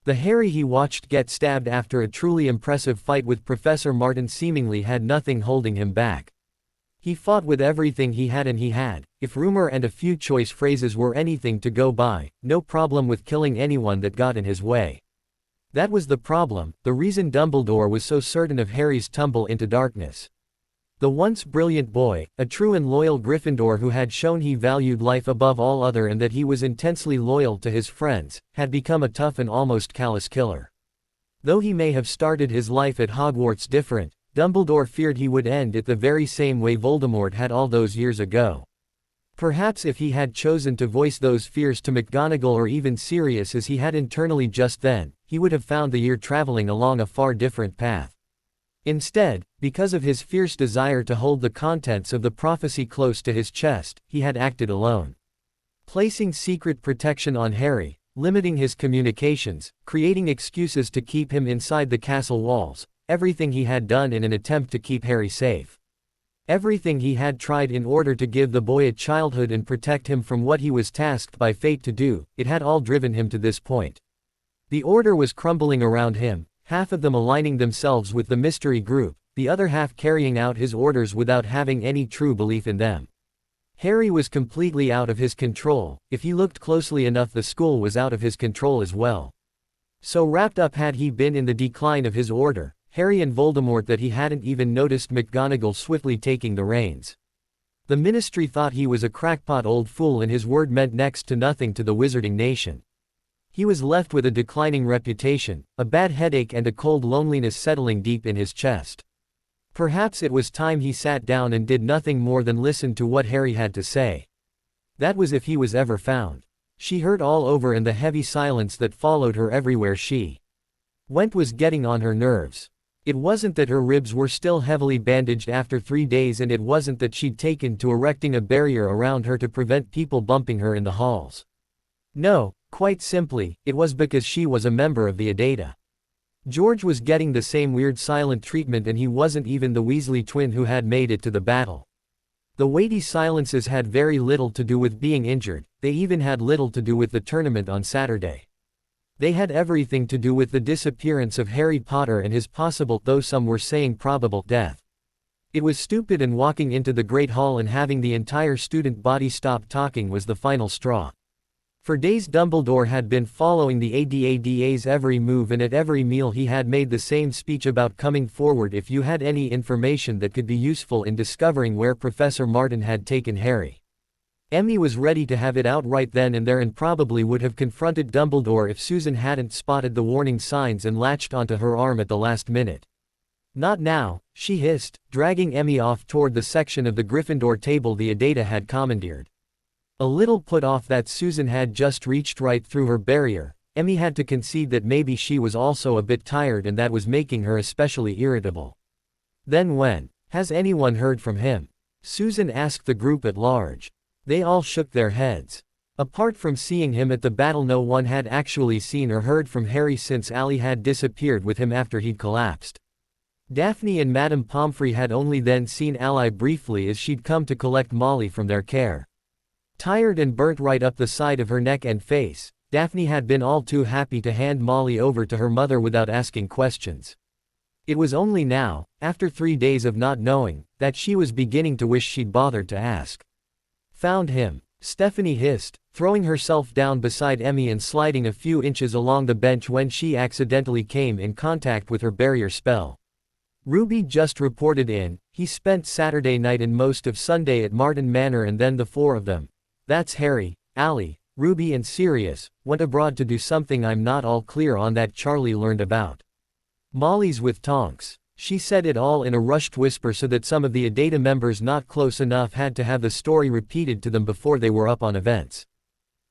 The Harry he watched get stabbed after a truly impressive fight with Professor Martin seemingly had nothing holding him back. He fought with everything he had and he had, if rumor and a few choice phrases were anything to go by, no problem with killing anyone that got in his way. That was the problem, the reason Dumbledore was so certain of Harry's tumble into darkness. The once brilliant boy, a true and loyal Gryffindor who had shown he valued life above all other and that he was intensely loyal to his friends, had become a tough and almost callous killer. Though he may have started his life at Hogwarts different, Dumbledore feared he would end it the very same way Voldemort had all those years ago. Perhaps if he had chosen to voice those fears to McGonagall or even Sirius as he had internally just then, he would have found the year traveling along a far different path. Instead, because of his fierce desire to hold the contents of the prophecy close to his chest, he had acted alone. Placing secret protection on Harry, limiting his communications, creating excuses to keep him inside the castle walls, everything he had done in an attempt to keep Harry safe. Everything he had tried in order to give the boy a childhood and protect him from what he was tasked by fate to do, it had all driven him to this point. The Order was crumbling around him, half of them aligning themselves with the mystery group, the other half carrying out his orders without having any true belief in them. Harry was completely out of his control. If he looked closely enough, the school was out of his control as well. So wrapped up had he been in the decline of his order, Harry and Voldemort, that he hadn't even noticed McGonagall swiftly taking the reins. The Ministry thought he was a crackpot old fool and his word meant next to nothing to the Wizarding Nation. He was left with a declining reputation, a bad headache and a cold loneliness settling deep in his chest. Perhaps it was time he sat down and did nothing more than listen to what Harry had to say. That was if he was ever found. She heard all over and the heavy silence that followed her everywhere she went was getting on her nerves. It wasn't that her ribs were still heavily bandaged after 3 days and it wasn't that she'd taken to erecting a barrier around her to prevent people bumping her in the halls. No. Quite simply, it was because she was a member of the Adata. George was getting the same weird silent treatment and he wasn't even the Weasley twin who had made it to the battle. The weighty silences had very little to do with being injured, they even had little to do with the tournament on Saturday. They had everything to do with the disappearance of Harry Potter and his possible, though some were saying probable, death. It was stupid, and walking into the Great Hall and having the entire student body stop talking was the final straw. For days Dumbledore had been following the ADA's every move, and at every meal he had made the same speech about coming forward if you had any information that could be useful in discovering where Professor Martin had taken Harry. Emmy was ready to have it out right then and there, and probably would have confronted Dumbledore if Susan hadn't spotted the warning signs and latched onto her arm at the last minute. "Not now," she hissed, dragging Emmy off toward the section of the Gryffindor table the Adata had commandeered. A little put off that Susan had just reached right through her barrier, Emmy had to concede that maybe she was also a bit tired, and that was making her especially irritable. "Then when has anyone heard from him?" Susan asked the group at large. They all shook their heads. Apart from seeing him at the battle, no one had actually seen or heard from Harry since Ali had disappeared with him after he'd collapsed. Daphne and Madame Pomfrey had only then seen Ali briefly as she'd come to collect Molly from their care. Tired and burnt right up the side of her neck and face, Daphne had been all too happy to hand Molly over to her mother without asking questions. It was only now, after 3 days of not knowing, that she was beginning to wish she'd bothered to ask. "Found him," Stephanie hissed, throwing herself down beside Emmy and sliding a few inches along the bench when she accidentally came in contact with her barrier spell. "Ruby just reported in. He spent Saturday night and most of Sunday at Martin Manor, and then the 4 of them, that's Harry, Ali, Ruby and Sirius, went abroad to do something I'm not all clear on that Charlie learned about. Molly's with Tonks." She said it all in a rushed whisper so that some of the Adata members not close enough had to have the story repeated to them before they were up on events.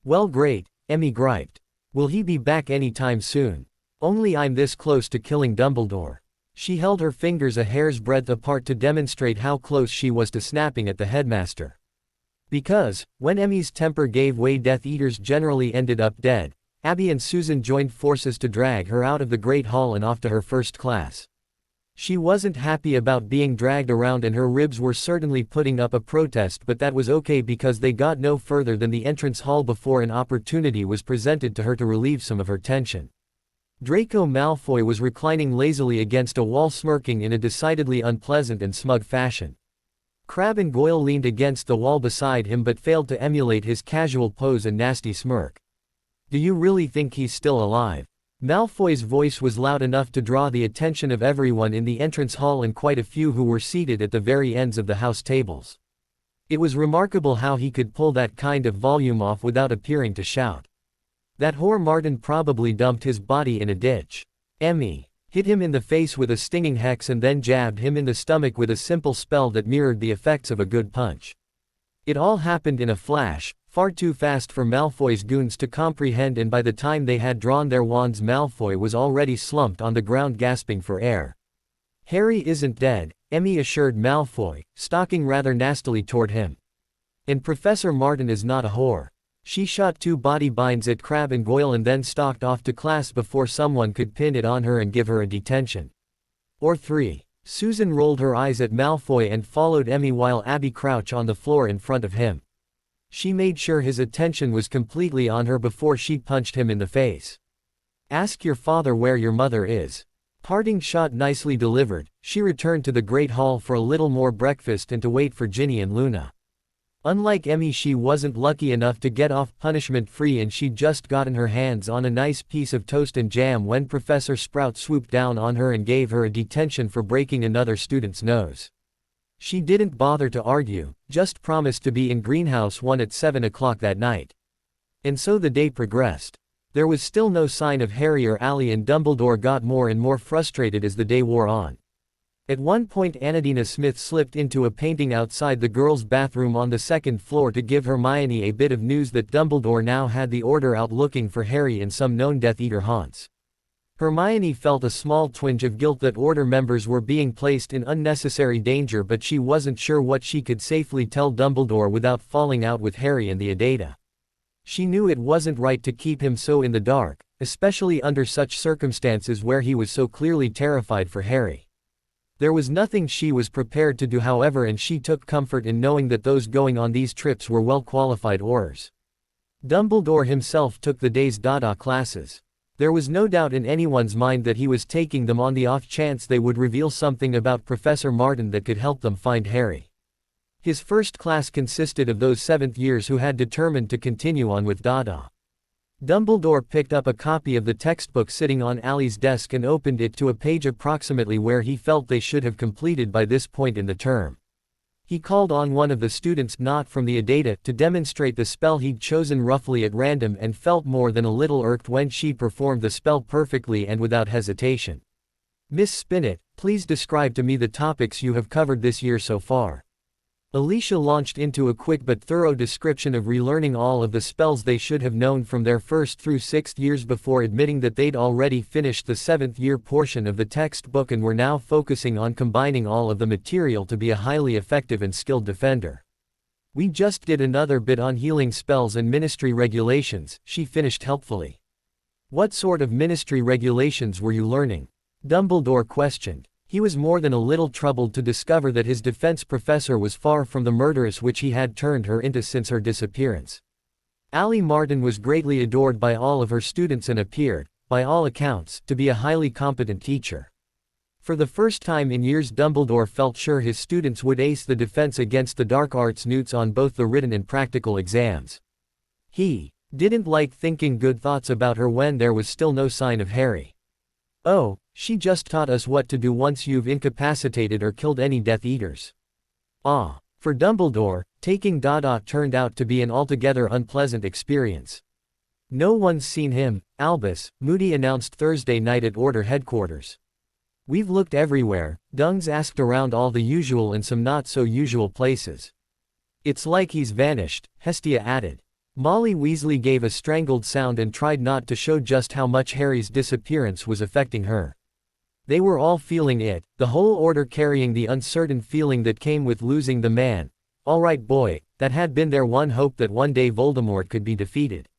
"Well, great," Emmy griped. "Will he be back anytime soon? Only I'm this close to killing Dumbledore." She held her fingers a hair's breadth apart to demonstrate how close she was to snapping at the headmaster. Because, when Emmy's temper gave way, Death Eaters generally ended up dead. Abby and Susan joined forces to drag her out of the Great Hall and off to her first class. She wasn't happy about being dragged around, and her ribs were certainly putting up a protest, but that was okay because they got no further than the entrance hall before an opportunity was presented to her to relieve some of her tension. Draco Malfoy was reclining lazily against a wall, smirking in a decidedly unpleasant and smug fashion. Crabbe and Goyle leaned against the wall beside him but failed to emulate his casual pose and nasty smirk. "Do you really think he's still alive?" Malfoy's voice was loud enough to draw the attention of everyone in the entrance hall and quite a few who were seated at the very ends of the house tables. It was remarkable how he could pull that kind of volume off without appearing to shout. "That whore Martin probably dumped his body in a ditch. Emmy hit him in the face with a stinging hex and then jabbed him in the stomach with a simple spell that mirrored the effects of a good punch. It all happened in a flash, far too fast for Malfoy's goons to comprehend, and by the time they had drawn their wands, Malfoy was already slumped on the ground gasping for air. "Harry isn't dead," Emmy assured Malfoy, stalking rather nastily toward him. "And Professor Martin is not a whore." She shot 2 body binds at Crabbe and Goyle and then stalked off to class before someone could pin it on her and give her a detention. Or 3. Susan rolled her eyes at Malfoy and followed Emmy while Abby crouched on the floor in front of him. She made sure his attention was completely on her before she punched him in the face. "Ask your father where your mother is." Parting shot nicely delivered, she returned to the Great Hall for a little more breakfast and to wait for Ginny and Luna. Unlike Emmy, she wasn't lucky enough to get off punishment-free, and she'd just gotten her hands on a nice piece of toast and jam when Professor Sprout swooped down on her and gave her a detention for breaking another student's nose. She didn't bother to argue, just promised to be in Greenhouse 1 at 7 o'clock that night. And so the day progressed. There was still no sign of Harry or Ali, and Dumbledore got more and more frustrated as the day wore on. At one point, Anadina Smith slipped into a painting outside the girls' bathroom on the 2nd floor to give Hermione a bit of news that Dumbledore now had the Order out looking for Harry in some known Death Eater haunts. Hermione felt a small twinge of guilt that Order members were being placed in unnecessary danger, but she wasn't sure what she could safely tell Dumbledore without falling out with Harry and the Adata. She knew it wasn't right to keep him so in the dark, especially under such circumstances where he was so clearly terrified for Harry. There was nothing she was prepared to do, however, and she took comfort in knowing that those going on these trips were well-qualified Aurors. Dumbledore himself took the day's Dada classes. There was no doubt in anyone's mind that he was taking them on the off chance they would reveal something about Professor Martin that could help them find Harry. His first class consisted of those 7th years who had determined to continue on with Dada. Dumbledore picked up a copy of the textbook sitting on Ali's desk and opened it to a page approximately where he felt they should have completed by this point in the term. He called on one of the students not from the Adata to demonstrate the spell he'd chosen roughly at random and felt more than a little irked when she performed the spell perfectly and without hesitation. "Miss Spinnet, please describe to me the topics you have covered this year so far." Alicia launched into a quick but thorough description of relearning all of the spells they should have known from their 1st through 6th years before admitting that they'd already finished the 7th year portion of the textbook and were now focusing on combining all of the material to be a highly effective and skilled defender. "We just did another bit on healing spells and ministry regulations," she finished helpfully. "What sort of ministry regulations were you learning?" Dumbledore questioned. He was more than a little troubled to discover that his defense professor was far from the murderess which he had turned her into since her disappearance. Ali Martin was greatly adored by all of her students and appeared, by all accounts, to be a highly competent teacher. For the first time in years Dumbledore felt sure his students would ace the defense against the dark arts newts on both the written and practical exams. He didn't like thinking good thoughts about her when there was still no sign of Harry. "Oh, she just taught us what to do once you've incapacitated or killed any Death Eaters." Ah. For Dumbledore, taking Dada turned out to be an altogether unpleasant experience. "No one's seen him, Albus," Moody announced Thursday night at Order headquarters. "We've looked everywhere," Dungs asked, around all the usual and some not-so-usual places. "It's like he's vanished," Hestia added. Molly Weasley gave a strangled sound and tried not to show just how much Harry's disappearance was affecting her. They were all feeling it, the whole Order carrying the uncertain feeling that came with losing the man, all right boy, that had been their one hope that one day Voldemort could be defeated.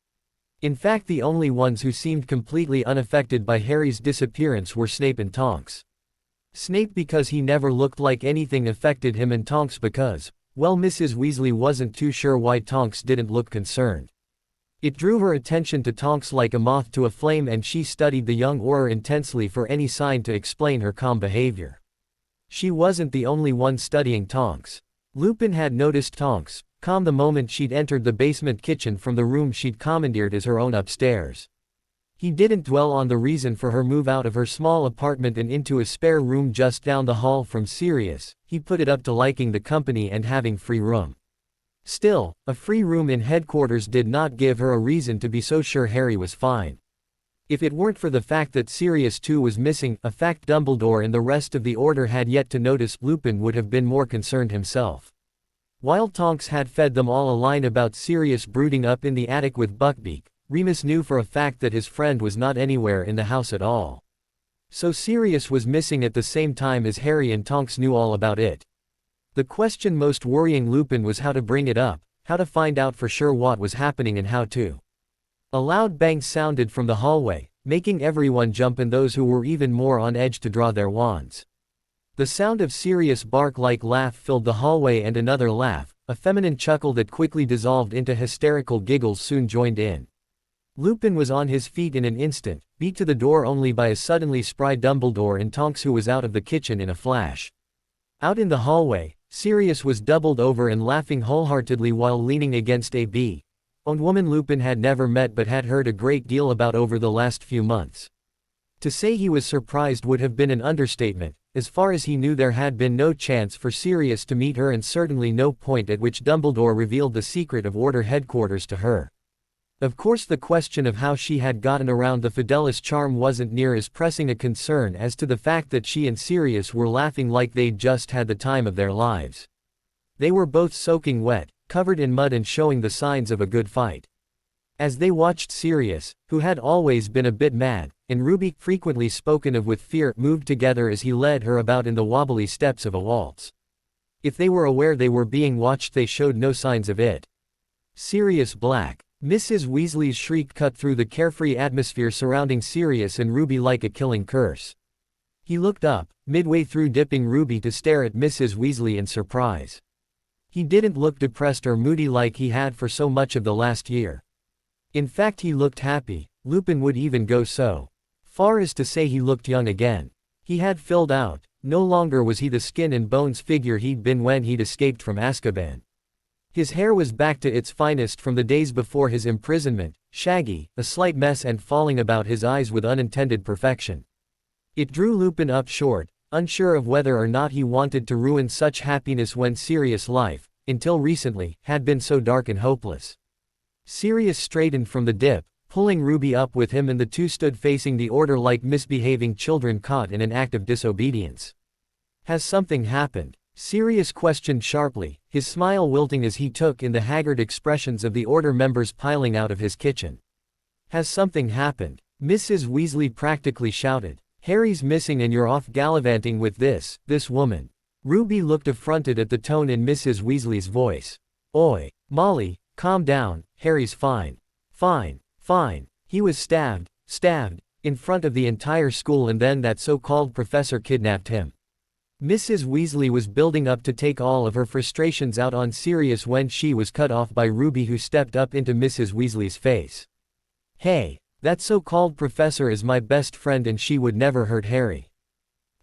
In fact, the only ones who seemed completely unaffected by Harry's disappearance were Snape and Tonks. Snape because he never looked like anything affected him, and Tonks because, well, Mrs. Weasley wasn't too sure why Tonks didn't look concerned. It drew her attention to Tonks like a moth to a flame, and she studied the young Auror intensely for any sign to explain her calm behavior. She wasn't the only one studying Tonks. Lupin had noticed Tonks, calm the moment she'd entered the basement kitchen from the room she'd commandeered as her own upstairs. He didn't dwell on the reason for her move out of her small apartment and into a spare room just down the hall from Sirius. He put it up to liking the company and having free room. Still, a free room in headquarters did not give her a reason to be so sure Harry was fine. If it weren't for the fact that Sirius too was missing, a fact Dumbledore and the rest of the Order had yet to notice, Lupin would have been more concerned himself. While Tonks had fed them all a line about Sirius brooding up in the attic with Buckbeak, Remus knew for a fact that his friend was not anywhere in the house at all. So Sirius was missing at the same time as Harry, and Tonks knew all about it. The question most worrying Lupin was how to bring it up, how to find out for sure what was happening and how to. A loud bang sounded from the hallway, making everyone jump and those who were even more on edge to draw their wands. The sound of Sirius' bark-like laugh filled the hallway, and another laugh, a feminine chuckle that quickly dissolved into hysterical giggles, soon joined in. Lupin was on his feet in an instant, beat to the door only by a suddenly spry Dumbledore and Tonks, who was out of the kitchen in a flash. Out in the hallway, Sirius was doubled over and laughing wholeheartedly while leaning against a owned woman Lupin had never met but had heard a great deal about over the last few months. To say he was surprised would have been an understatement. As far as he knew, there had been no chance for Sirius to meet her, and certainly no point at which Dumbledore revealed the secret of Order headquarters to her. Of course, the question of how she had gotten around the Fidelis charm wasn't near as pressing a concern as to the fact that she and Sirius were laughing like they'd just had the time of their lives. They were both soaking wet, covered in mud, and showing the signs of a good fight. As they watched Sirius, who had always been a bit mad, and Ruby, frequently spoken of with fear, moved together as he led her about in the wobbly steps of a waltz. If they were aware they were being watched, they showed no signs of it. Sirius Black. Mrs. Weasley's shriek cut through the carefree atmosphere surrounding Sirius and Ruby like a killing curse. He looked up, midway through dipping Ruby, to stare at Mrs. Weasley in surprise. He didn't look depressed or moody like he had for so much of the last year. In fact, he looked happy. Lupin would even go so far as to say he looked young again. He had filled out. No longer was he the skin and bones figure he'd been when he'd escaped from Azkaban. His hair was back to its finest from the days before his imprisonment, shaggy, a slight mess and falling about his eyes with unintended perfection. It drew Lupin up short, unsure of whether or not he wanted to ruin such happiness when Sirius' life, until recently, had been so dark and hopeless. Sirius straightened from the dip, pulling Ruby up with him, and the two stood facing the Order like misbehaving children caught in an act of disobedience. "Has something happened?" Sirius questioned sharply, his smile wilting as he took in the haggard expressions of the Order members piling out of his kitchen. "Has something happened?" Mrs. Weasley practically shouted. "Harry's missing and you're off gallivanting with this woman." Ruby looked affronted at the tone in Mrs. Weasley's voice. "Oi, Molly, calm down, Harry's fine. Fine. He was stabbed, in front of the entire school, and then that so-called professor kidnapped him." Mrs. Weasley was building up to take all of her frustrations out on Sirius when she was cut off by Ruby, who stepped up into Mrs. Weasley's face. "Hey, that so-called professor is my best friend and she would never hurt Harry."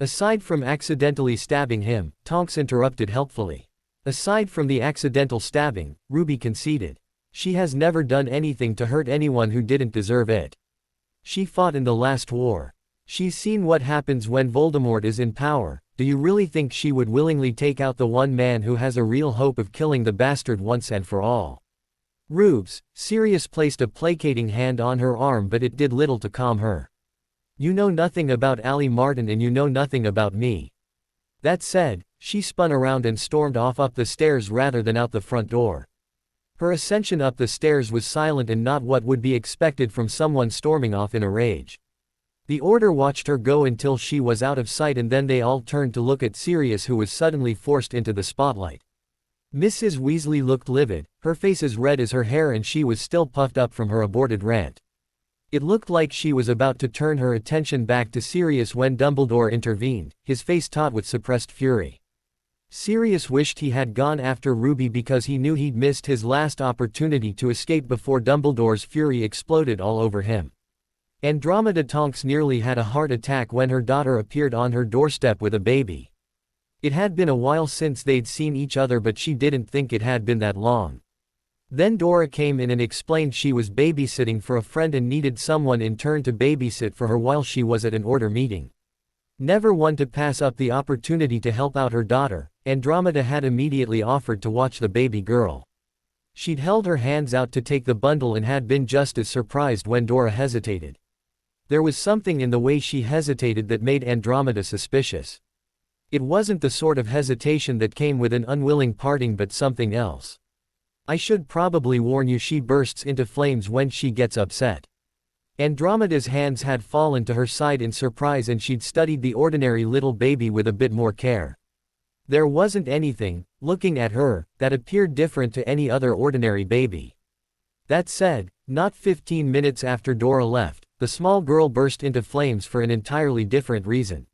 "Aside from accidentally stabbing him," Tonks interrupted helpfully. "Aside from the accidental stabbing," Ruby conceded. "She has never done anything to hurt anyone who didn't deserve it. She fought in the last war. She's seen what happens when Voldemort is in power. Do you really think she would willingly take out the one man who has a real hope of killing the bastard once and for all?" "Rubes," Sirius placed a placating hand on her arm, but it did little to calm her. "You know nothing about Allie Martin and you know nothing about me." That said, she spun around and stormed off up the stairs rather than out the front door. Her ascension up the stairs was silent and not what would be expected from someone storming off in a rage. The Order watched her go until she was out of sight, and then they all turned to look at Sirius, who was suddenly forced into the spotlight. Mrs. Weasley looked livid, her face as red as her hair, and she was still puffed up from her aborted rant. It looked like she was about to turn her attention back to Sirius when Dumbledore intervened, his face taut with suppressed fury. Sirius wished he had gone after Ruby because he knew he'd missed his last opportunity to escape before Dumbledore's fury exploded all over him. Andromeda Tonks nearly had a heart attack when her daughter appeared on her doorstep with a baby. It had been a while since they'd seen each other, but she didn't think it had been that long. Then Dora came in and explained she was babysitting for a friend and needed someone in turn to babysit for her while she was at an Order meeting. Never one to pass up the opportunity to help out her daughter, Andromeda had immediately offered to watch the baby girl. She'd held her hands out to take the bundle and had been just as surprised when Dora hesitated. There was something in the way she hesitated that made Andromeda suspicious. It wasn't the sort of hesitation that came with an unwilling parting, but something else. "I should probably warn you, she bursts into flames when she gets upset." Andromeda's hands had fallen to her side in surprise, and she'd studied the ordinary little baby with a bit more care. There wasn't anything, looking at her, that appeared different to any other ordinary baby. That said, not 15 minutes after Dora left, the small girl burst into flames for an entirely different reason.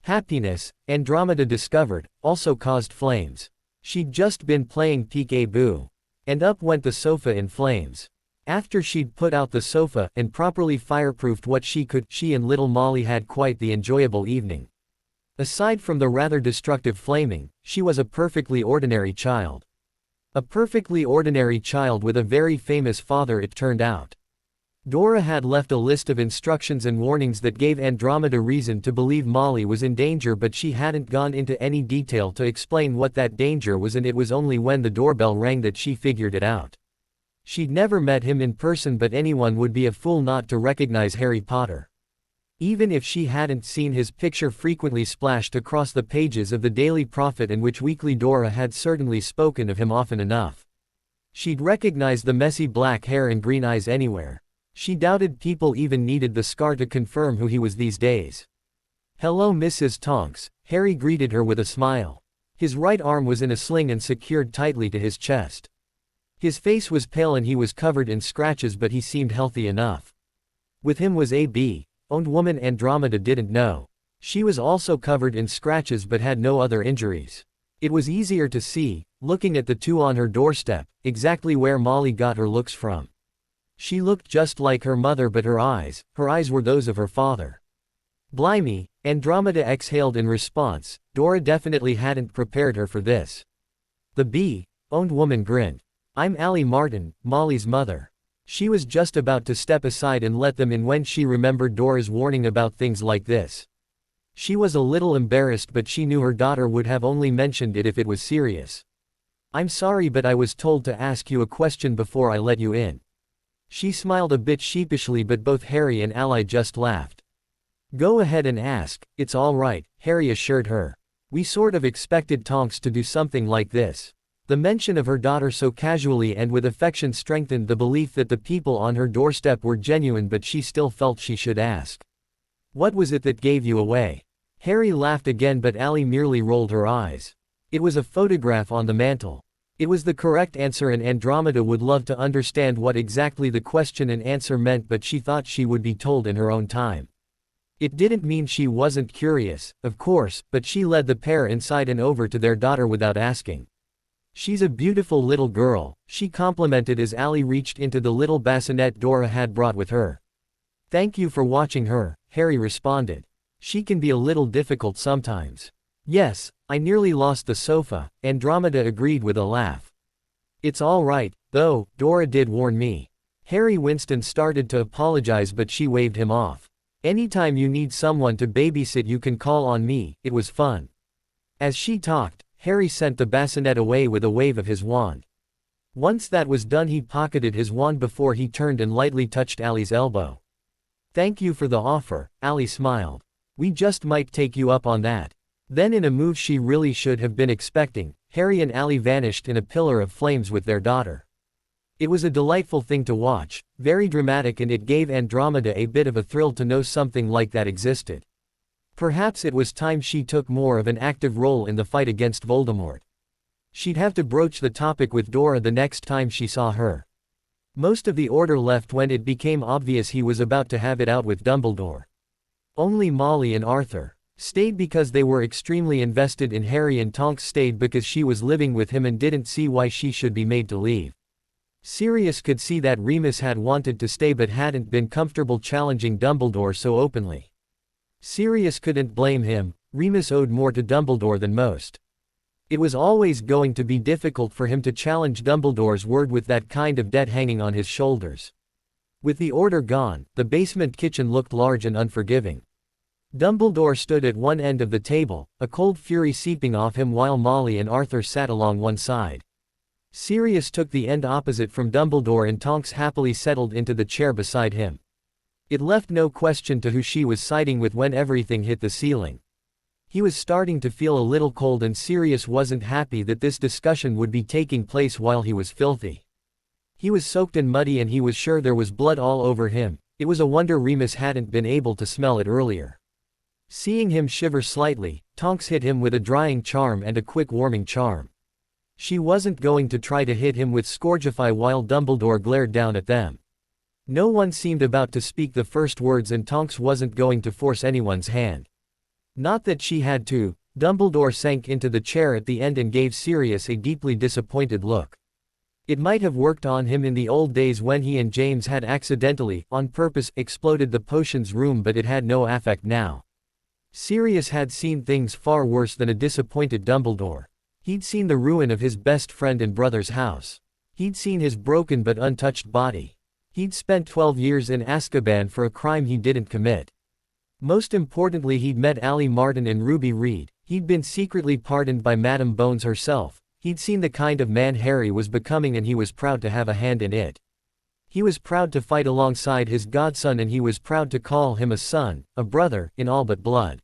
Happiness, Andromeda discovered, also caused flames. She'd just been playing peek-a-boo. And up went the sofa in flames. After she'd put out the sofa and properly fireproofed what she could, she and little Molly had quite the enjoyable evening. Aside from the rather destructive flaming, she was a perfectly ordinary child. A perfectly ordinary child with a very famous father, it turned out. Dora had left a list of instructions and warnings that gave Andromeda reason to believe Molly was in danger, but she hadn't gone into any detail to explain what that danger was, and it was only when the doorbell rang that she figured it out. She'd never met him in person, but anyone would be a fool not to recognize Harry Potter. Even if she hadn't seen his picture frequently splashed across the pages of the Daily Prophet, in which weekly Dora had certainly spoken of him often enough. She'd recognize the messy black hair and green eyes anywhere. She doubted people even needed the scar to confirm who he was these days. "Hello, Mrs. Tonks," Harry greeted her with a smile. His right arm was in a sling and secured tightly to his chest. His face was pale and he was covered in scratches, but he seemed healthy enough. With him was a B-owned woman Andromeda didn't know. She was also covered in scratches but had no other injuries. It was easier to see, looking at the two on her doorstep, exactly where Molly got her looks from. She looked just like her mother, but her eyes were those of her father. Blimey, Andromeda exhaled in response. Dora definitely hadn't prepared her for this. The bee-owned woman grinned. I'm Allie Martin, Molly's mother. She was just about to step aside and let them in when she remembered Dora's warning about things like this. She was a little embarrassed, but she knew her daughter would have only mentioned it if it was serious. I'm sorry, but I was told to ask you a question before I let you in. She smiled a bit sheepishly, but both Harry and Allie just laughed. Go ahead and ask, it's all right, Harry assured her. We sort of expected Tonks to do something like this. The mention of her daughter so casually and with affection strengthened the belief that the people on her doorstep were genuine, but she still felt she should ask. What was it that gave you away? Harry laughed again, but Allie merely rolled her eyes. It was a photograph on the mantel. It was the correct answer, and Andromeda would love to understand what exactly the question and answer meant, but she thought she would be told in her own time. It didn't mean she wasn't curious, of course, but she led the pair inside and over to their daughter without asking. She's a beautiful little girl, she complimented as Allie reached into the little bassinet Dora had brought with her. Thank you for watching her, Harry responded. She can be a little difficult sometimes. Yes, I nearly lost the sofa, Andromeda agreed with a laugh. It's all right, though, Dora did warn me. Harry winced and started to apologize, but she waved him off. Anytime you need someone to babysit, you can call on me. It was fun. As she talked, Harry sent the bassinet away with a wave of his wand. Once that was done, he pocketed his wand before he turned and lightly touched Allie's elbow. Thank you for the offer, Allie smiled. We just might take you up on that. Then, in a move she really should have been expecting, Harry and Allie vanished in a pillar of flames with their daughter. It was a delightful thing to watch, very dramatic, and it gave Andromeda a bit of a thrill to know something like that existed. Perhaps it was time she took more of an active role in the fight against Voldemort. She'd have to broach the topic with Dora the next time she saw her. Most of the Order left when it became obvious he was about to have it out with Dumbledore. Only Molly and Arthur stayed because they were extremely invested in Harry, and Tonks stayed because she was living with him and didn't see why she should be made to leave. Sirius could see that Remus had wanted to stay but hadn't been comfortable challenging Dumbledore so openly. Sirius couldn't blame him. Remus owed more to Dumbledore than most. It was always going to be difficult for him to challenge Dumbledore's word with that kind of debt hanging on his shoulders. With the Order gone, the basement kitchen looked large and unforgiving. Dumbledore stood at one end of the table, a cold fury seeping off him, while Molly and Arthur sat along one side. Sirius took the end opposite from Dumbledore, and Tonks happily settled into the chair beside him. It left no question to who she was siding with when everything hit the ceiling. He was starting to feel a little cold, and Sirius wasn't happy that this discussion would be taking place while he was filthy. He was soaked and muddy, and he was sure there was blood all over him. It was a wonder Remus hadn't been able to smell it earlier. Seeing him shiver slightly, Tonks hit him with a drying charm and a quick warming charm. She wasn't going to try to hit him with Scourgify while Dumbledore glared down at them. No one seemed about to speak the first words, and Tonks wasn't going to force anyone's hand. Not that she had to. Dumbledore sank into the chair at the end and gave Sirius a deeply disappointed look. It might have worked on him in the old days when he and James had accidentally, on purpose, exploded the potions room, but it had no effect now. Sirius had seen things far worse than a disappointed Dumbledore. He'd seen the ruin of his best friend and brother's house. He'd seen his broken but untouched body. He'd spent 12 years in Azkaban for a crime he didn't commit. Most importantly, he'd met Allie Martin and Ruby Reed. He'd been secretly pardoned by Madame Bones herself. He'd seen the kind of man Harry was becoming, and he was proud to have a hand in it. He was proud to fight alongside his godson, and he was proud to call him a son, a brother, in all but blood.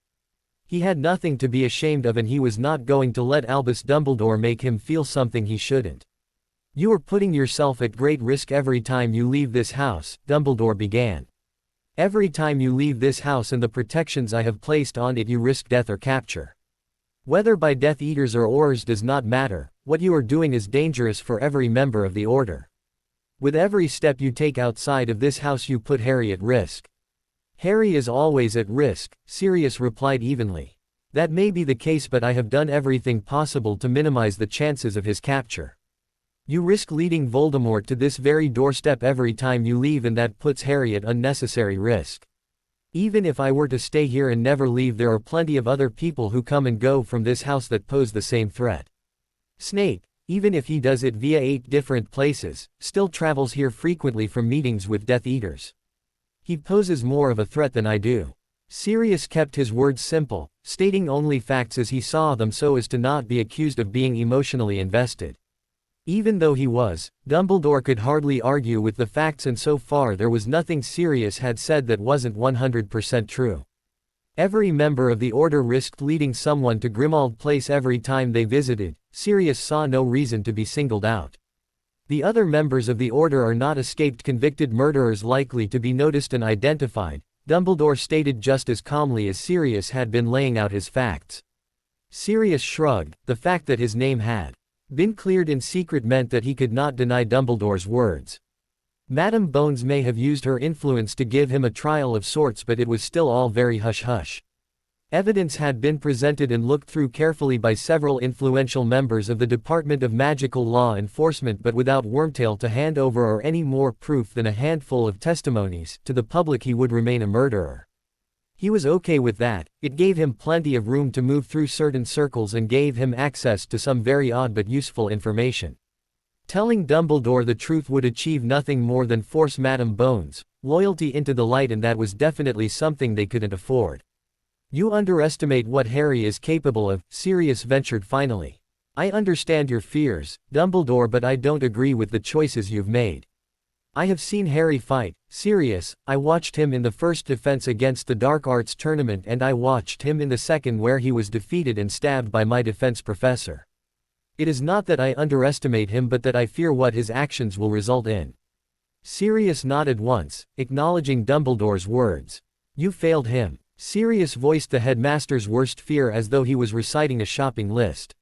He had nothing to be ashamed of, and he was not going to let Albus Dumbledore make him feel something he shouldn't. You are putting yourself at great risk every time you leave this house, Dumbledore began. Every time you leave this house and the protections I have placed on it, you risk death or capture. Whether by Death Eaters or Aurors does not matter. What you are doing is dangerous for every member of the Order. With every step you take outside of this house, you put Harry at risk. Harry is always at risk, Sirius replied evenly. That may be the case, but I have done everything possible to minimize the chances of his capture. You risk leading Voldemort to this very doorstep every time you leave, and that puts Harry at unnecessary risk. Even if I were to stay here and never leave, there are plenty of other people who come and go from this house that pose the same threat. Snape, even if he does it via 8 different places, still travels here frequently for meetings with Death Eaters. He poses more of a threat than I do. Sirius kept his words simple, stating only facts as he saw them so as to not be accused of being emotionally invested. Even though he was, Dumbledore could hardly argue with the facts, and so far there was nothing Sirius had said that wasn't 100% true. Every member of the Order risked leading someone to Grimmauld Place every time they visited. Sirius saw no reason to be singled out. The other members of the Order are not escaped convicted murderers likely to be noticed and identified, Dumbledore stated just as calmly as Sirius had been laying out his facts. Sirius shrugged. The fact that his name had been cleared in secret meant that he could not deny Dumbledore's words. Madame Bones may have used her influence to give him a trial of sorts, but it was still all very hush-hush. Evidence had been presented and looked through carefully by several influential members of the Department of Magical Law Enforcement, but without Wormtail to hand over or any more proof than a handful of testimonies to the public he would remain a murderer. He was okay with that. It gave him plenty of room to move through certain circles and gave him access to some very odd but useful information. Telling Dumbledore the truth would achieve nothing more than force Madame Bones' loyalty into the light, and that was definitely something they couldn't afford. You underestimate what Harry is capable of, Sirius ventured finally. I understand your fears, Dumbledore, but I don't agree with the choices you've made. I have seen Harry fight, Sirius. I watched him in the first defense against the Dark Arts tournament, and I watched him in the second where he was defeated and stabbed by my defense professor. It is not that I underestimate him, but that I fear what his actions will result in. Sirius nodded once, acknowledging Dumbledore's words. You failed him. Sirius voiced the headmaster's worst fear as though he was reciting a shopping list.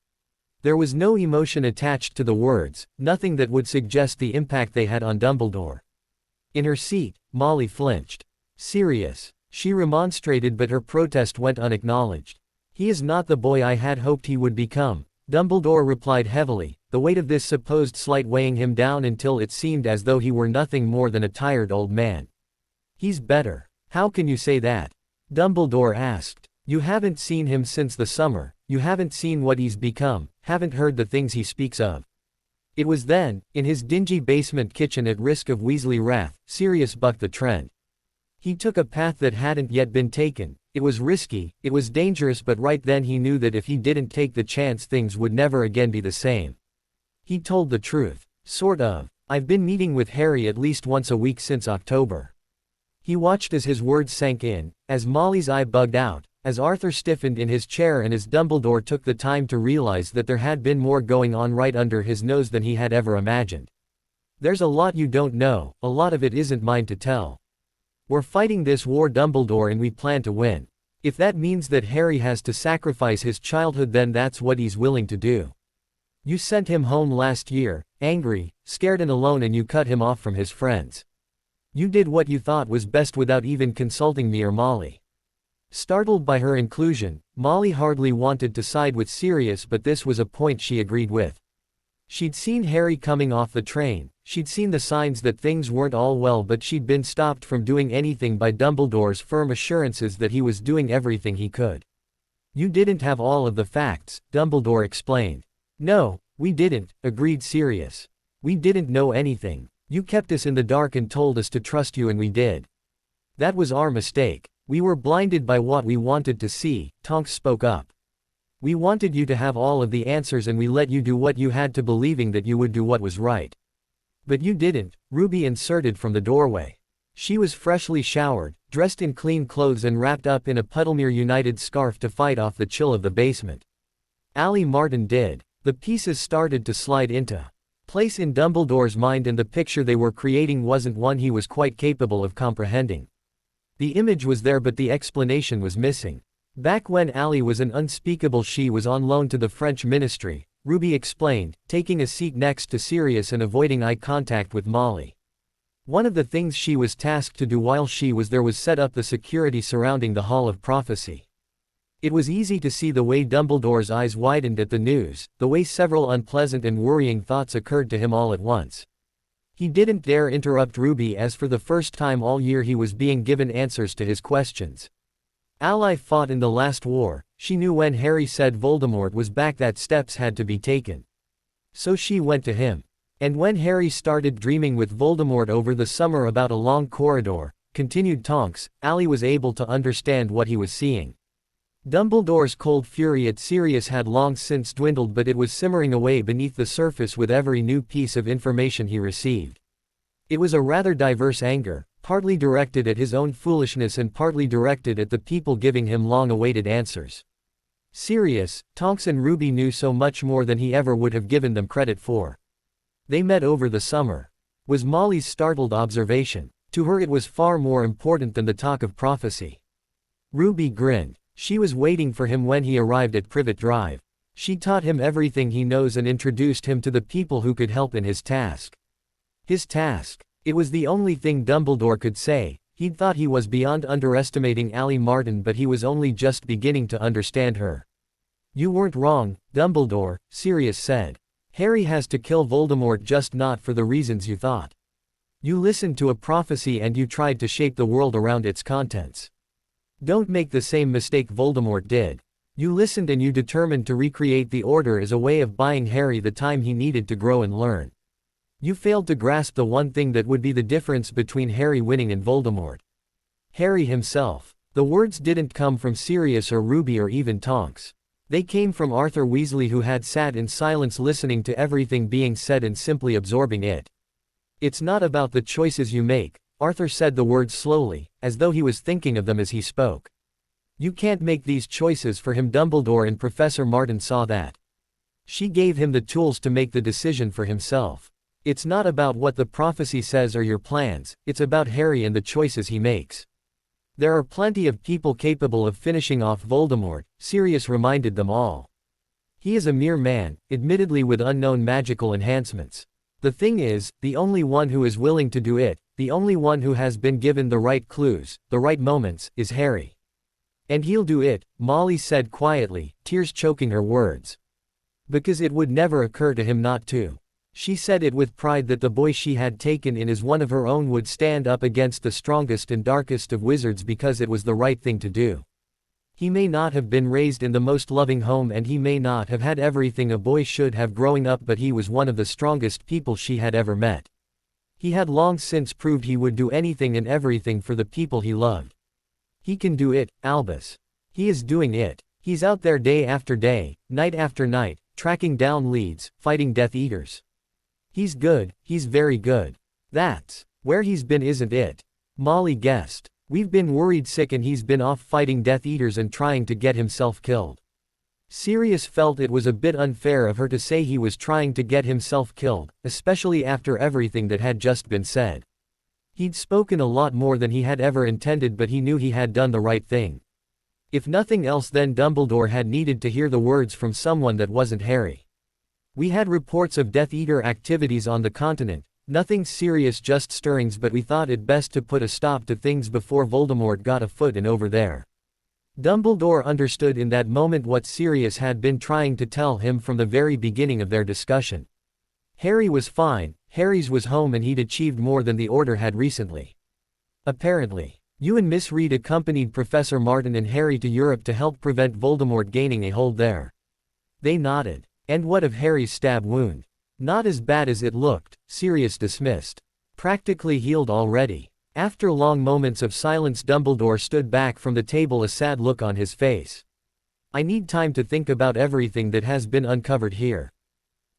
There was no emotion attached to the words, nothing that would suggest the impact they had on Dumbledore. In her seat, Molly flinched. Sirius, she remonstrated, but her protest went unacknowledged. He is not the boy I had hoped he would become, Dumbledore replied heavily, the weight of this supposed slight weighing him down until it seemed as though he were nothing more than a tired old man. He's better. How can you say that? Dumbledore asked. You haven't seen him since the summer, you haven't seen what he's become, haven't heard the things he speaks of. It was then, in his dingy basement kitchen at risk of Weasley wrath, Sirius bucked the trend. He took a path that hadn't yet been taken. It was risky, it was dangerous, but right then he knew that if he didn't take the chance things would never again be the same. He told the truth. Sort of. I've been meeting with Harry at least once a week since October. He watched as his words sank in, as Molly's eye bugged out, as Arthur stiffened in his chair, and as Dumbledore took the time to realize that there had been more going on right under his nose than he had ever imagined. There's a lot you don't know, a lot of it isn't mine to tell. We're fighting this war, Dumbledore, and we plan to win. If that means that Harry has to sacrifice his childhood, then that's what he's willing to do. You sent him home last year, angry, scared and alone, and you cut him off from his friends. You did what you thought was best without even consulting me or Molly. Startled by her inclusion, Molly hardly wanted to side with Sirius, but this was a point she agreed with. She'd seen Harry coming off the train, she'd seen the signs that things weren't all well, but she'd been stopped from doing anything by Dumbledore's firm assurances that he was doing everything he could. You didn't have all of the facts, Dumbledore explained. No, we didn't, agreed Sirius. We didn't know anything. You kept us in the dark and told us to trust you, and we did. That was our mistake. We were blinded by what we wanted to see, Tonks spoke up. We wanted you to have all of the answers, and we let you do what you had to, believing that you would do what was right. But you didn't, Ruby inserted from the doorway. She was freshly showered, dressed in clean clothes and wrapped up in a Puddlemere United scarf to fight off the chill of the basement. Ali Martin did. The pieces started to slide into place in Dumbledore's mind, and the picture they were creating wasn't one he was quite capable of comprehending. The image was there, but the explanation was missing. Back when Ali was an unspeakable she was on loan to the French ministry, Ruby explained, taking a seat next to Sirius and avoiding eye contact with Molly. One of the things she was tasked to do while she was there was set up the security surrounding the Hall of Prophecy. It was easy to see the way Dumbledore's eyes widened at the news, the way several unpleasant and worrying thoughts occurred to him all at once. He didn't dare interrupt Ruby as for the first time all year he was being given answers to his questions. Ally fought in the last war, she knew when Harry said Voldemort was back that steps had to be taken. So she went to him. And when Harry started dreaming with Voldemort over the summer about a long corridor, continued Tonks, Ally was able to understand what he was seeing. Dumbledore's cold fury at Sirius had long since dwindled, but it was simmering away beneath the surface with every new piece of information he received. It was a rather diverse anger, partly directed at his own foolishness and partly directed at the people giving him long-awaited answers. Sirius, Tonks and Ruby knew so much more than he ever would have given them credit for. They met over the summer, was Molly's startled observation. To her it was far more important than the talk of prophecy. Ruby grinned. She was waiting for him when he arrived at Privet Drive. She taught him everything he knows and introduced him to the people who could help in his task. His task. It was the only thing Dumbledore could say. He'd thought he was beyond underestimating Ally Martin, but he was only just beginning to understand her. You weren't wrong, Dumbledore, Sirius said. Harry has to kill Voldemort, just not for the reasons you thought. You listened to a prophecy and you tried to shape the world around its contents. Don't make the same mistake Voldemort did. You listened and you determined to recreate the Order as a way of buying Harry the time he needed to grow and learn. You failed to grasp the one thing that would be the difference between Harry winning and Voldemort. Harry himself. The words didn't come from Sirius or Ruby or even Tonks. They came from Arthur Weasley, who had sat in silence listening to everything being said and simply absorbing it. It's not about the choices you make. Arthur said the words slowly, as though he was thinking of them as he spoke. You can't make these choices for him. Dumbledore and Professor Martin saw that. She gave him the tools to make the decision for himself. It's not about what the prophecy says or your plans, it's about Harry and the choices he makes. There are plenty of people capable of finishing off Voldemort, Sirius reminded them all. He is a mere man, admittedly with unknown magical enhancements. The thing is, the only one who is willing to do it, the only one who has been given the right clues, the right moments, is Harry. And he'll do it, Molly said quietly, tears choking her words. Because it would never occur to him not to. She said it with pride that the boy she had taken in as one of her own would stand up against the strongest and darkest of wizards because it was the right thing to do. He may not have been raised in the most loving home and he may not have had everything a boy should have growing up, but he was one of the strongest people she had ever met. He had long since proved he would do anything and everything for the people he loved. He can do it, Albus. He is doing it. He's out there day after day, night after night, tracking down leads, fighting Death Eaters. He's good, he's very good. That's where he's been, isn't it? Molly guessed. We've been worried sick and he's been off fighting Death Eaters and trying to get himself killed. Sirius felt it was a bit unfair of her to say he was trying to get himself killed, especially after everything that had just been said. He'd spoken a lot more than he had ever intended, but he knew he had done the right thing. If nothing else, then Dumbledore had needed to hear the words from someone that wasn't Harry. We had reports of Death Eater activities on the continent. Nothing serious, just stirrings, but we thought it best to put a stop to things before Voldemort got a foot in over there. Dumbledore understood in that moment what Sirius had been trying to tell him from the very beginning of their discussion. Harry was fine, Harry's was home, and he'd achieved more than the Order had recently. Apparently. You and Miss Reed accompanied Professor Martin and Harry to Europe to help prevent Voldemort gaining a hold there. They nodded. And what of Harry's stab wound? Not as bad as it looked, Sirius dismissed. Practically healed already. After long moments of silence, Dumbledore stood back from the table, a sad look on his face. I need time to think about everything that has been uncovered here.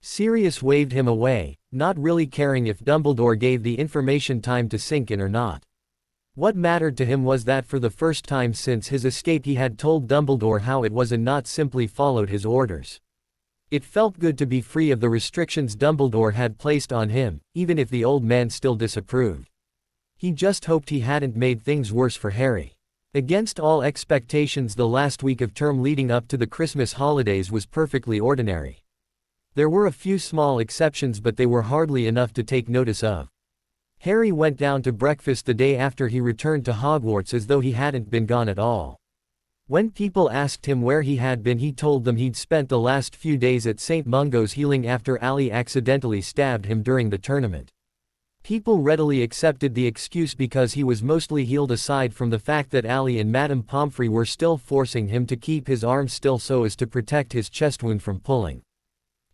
Sirius waved him away, not really caring if Dumbledore gave the information time to sink in or not. What mattered to him was that for the first time since his escape he had told Dumbledore how it was and not simply followed his orders. It felt good to be free of the restrictions Dumbledore had placed on him, even if the old man still disapproved. He just hoped he hadn't made things worse for Harry. Against all expectations, the last week of term leading up to the Christmas holidays was perfectly ordinary. There were a few small exceptions, but they were hardly enough to take notice of. Harry went down to breakfast the day after he returned to Hogwarts as though he hadn't been gone at all. When people asked him where he had been, he told them he'd spent the last few days at St. Mungo's healing after Ali accidentally stabbed him during the tournament. People readily accepted the excuse because he was mostly healed, aside from the fact that Ali and Madame Pomfrey were still forcing him to keep his arm still so as to protect his chest wound from pulling.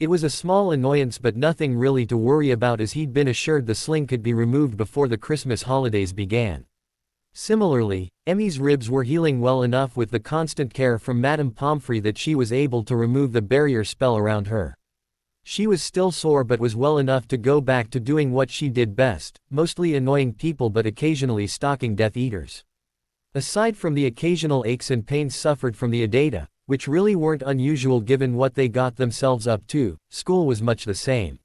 It was a small annoyance but nothing really to worry about, as he'd been assured the sling could be removed before the Christmas holidays began. Similarly, Emmy's ribs were healing well enough with the constant care from Madame Pomfrey that she was able to remove the barrier spell around her. She was still sore but was well enough to go back to doing what she did best, mostly annoying people but occasionally stalking Death Eaters. Aside from the occasional aches and pains suffered from the Adata, which really weren't unusual given what they got themselves up to, school was much the same.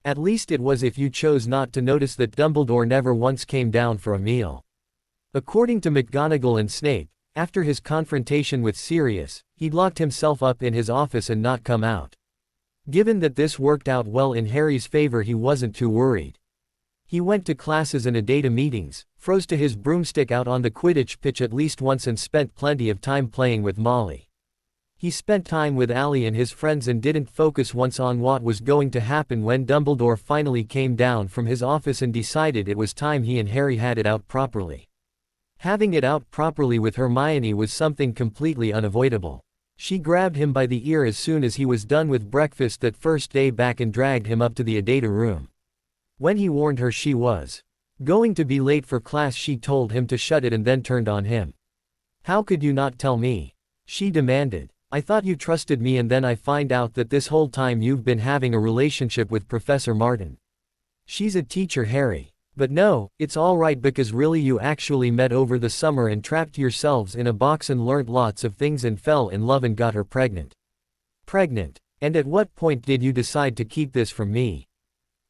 At least it was if you chose not to notice that Dumbledore never once came down for a meal. According to McGonagall and Snape, after his confrontation with Sirius, he'd locked himself up in his office and not come out. Given that this worked out well in Harry's favor, he wasn't too worried. He went to classes and Adata meetings, froze to his broomstick out on the Quidditch pitch at least once, and spent plenty of time playing with Molly. He spent time with Ali and his friends and didn't focus once on what was going to happen when Dumbledore finally came down from his office and decided it was time he and Harry had it out properly. Having it out properly with Hermione was something completely unavoidable. She grabbed him by the ear as soon as he was done with breakfast that first day back and dragged him up to the Adata room. When he warned her she was going to be late for class, she told him to shut it and then turned on him. "How could you not tell me?" she demanded. "I thought you trusted me, and then I find out that this whole time you've been having a relationship with Professor Martin." "She's a teacher, Harry. But no, it's all right because really you actually met over the summer and trapped yourselves in a box and learnt lots of things and fell in love and got her pregnant." "Pregnant? And at what point did you decide to keep this from me?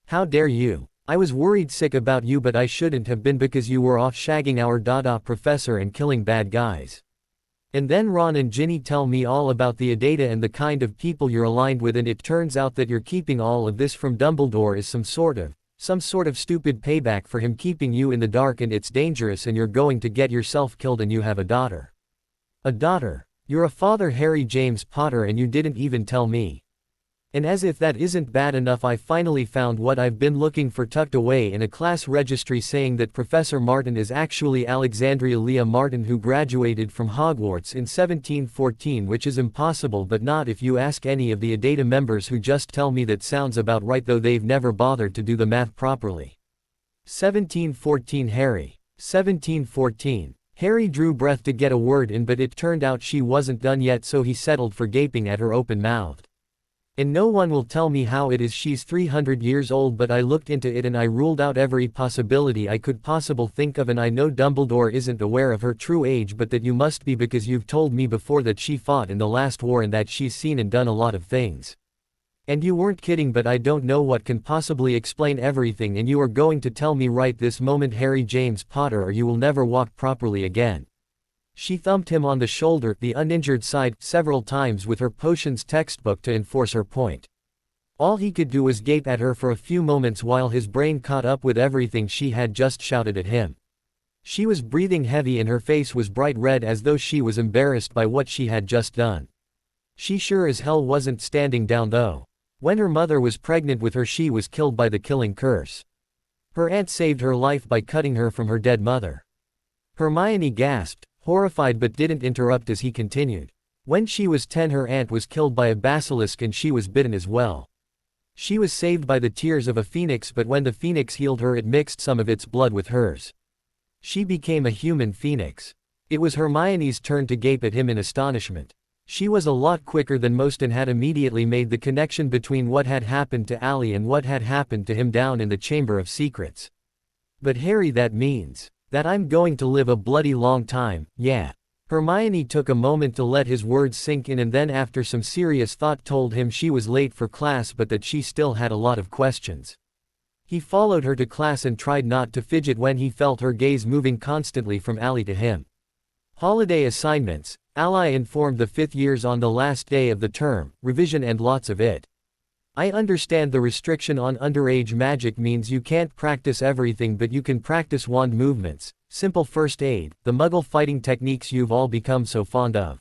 How dare you? I was worried sick about you, but I shouldn't have been because you were off shagging our Dada professor and killing bad guys. And then Ron and Ginny tell me all about the Adata and the kind of people you're aligned with, and it turns out that you're keeping all of this from Dumbledore is some sort of stupid payback for him keeping you in the dark, and it's dangerous and you're going to get yourself killed, and you have a daughter." "A daughter? You're a father, Harry James Potter, and you didn't even tell me." And as if that isn't bad enough, I finally found what I've been looking for tucked away in a class registry, saying that Professor Martin is actually Alexandria Leah Martin, who graduated from Hogwarts in 1714, which is impossible, but not if you ask any of the Adata members, who just tell me that sounds about right, though they've never bothered to do the math properly. 1714 Harry. 1714. Harry drew breath to get a word in, but it turned out she wasn't done yet, so he settled for gaping at her open-mouthed. "And no one will tell me how it is she's 300 years old, but I looked into it and I ruled out every possibility I could possibly think of, and I know Dumbledore isn't aware of her true age, but that you must be, because you've told me before that she fought in the last war and that she's seen and done a lot of things. And you weren't kidding, but I don't know what can possibly explain everything, and you are going to tell me right this moment, Harry James Potter, or you will never walk properly again." She thumped him on the shoulder, the uninjured side, several times with her potions textbook to enforce her point. All he could do was gape at her for a few moments while his brain caught up with everything she had just shouted at him. She was breathing heavy and her face was bright red, as though she was embarrassed by what she had just done. She sure as hell wasn't standing down, though. When her mother was pregnant with her, she was killed by the killing curse. Her aunt saved her life by cutting her from her dead mother. Hermione gasped, horrified, but didn't interrupt as he continued. When she was 10, her aunt was killed by a basilisk and she was bitten as well. She was saved by the tears of a phoenix, but when the phoenix healed her, it mixed some of its blood with hers. She became a human phoenix. It was Hermione's turn to gape at him in astonishment. She was a lot quicker than most and had immediately made the connection between what had happened to Ali and what had happened to him down in the Chamber of Secrets. "But Harry, that means that I'm going to live a bloody long time, yeah." Hermione took a moment to let his words sink in, and then after some serious thought told him she was late for class but that she still had a lot of questions. He followed her to class and tried not to fidget when he felt her gaze moving constantly from Ali to him. Holiday assignments, Ali informed the fifth years on the last day of the term, revision and lots of it. "I understand the restriction on underage magic means you can't practice everything, but you can practice wand movements, simple first aid, the Muggle fighting techniques you've all become so fond of.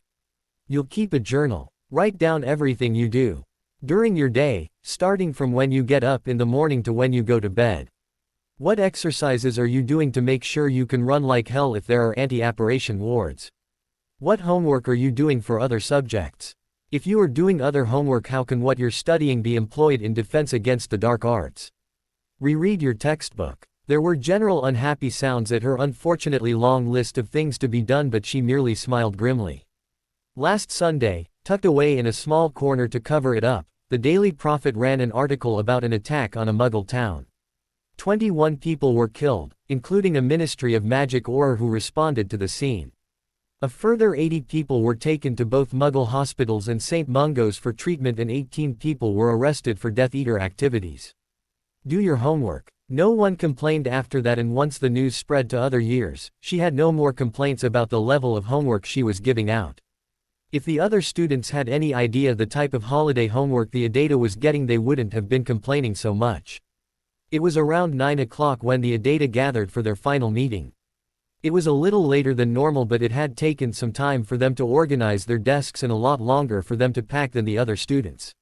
You'll keep a journal. Write down everything you do during your day, starting from when you get up in the morning to when you go to bed. What exercises are you doing to make sure you can run like hell if there are anti-apparition wards? What homework are you doing for other subjects? If you are doing other homework, how can what you're studying be employed in defense against the dark arts? Reread your textbook. There were general unhappy sounds at her unfortunately long list of things to be done, but she merely smiled grimly. Last Sunday, tucked away in a small corner to cover it up, the Daily Prophet ran an article about an attack on a Muggle town. 21 people were killed, including a Ministry of Magic Auror who responded to the scene. A further 80 people were taken to both Muggle hospitals and St. Mungo's for treatment, and 18 people were arrested for Death Eater activities. Do your homework. No one complained after that, and once the news spread to other years, she had no more complaints about the level of homework she was giving out. If the other students had any idea the type of holiday homework the Adata was getting, they wouldn't have been complaining so much. It was around 9 o'clock when the Adata gathered for their final meeting. It was a little later than normal, but it had taken some time for them to organize their desks and a lot longer for them to pack than the other students.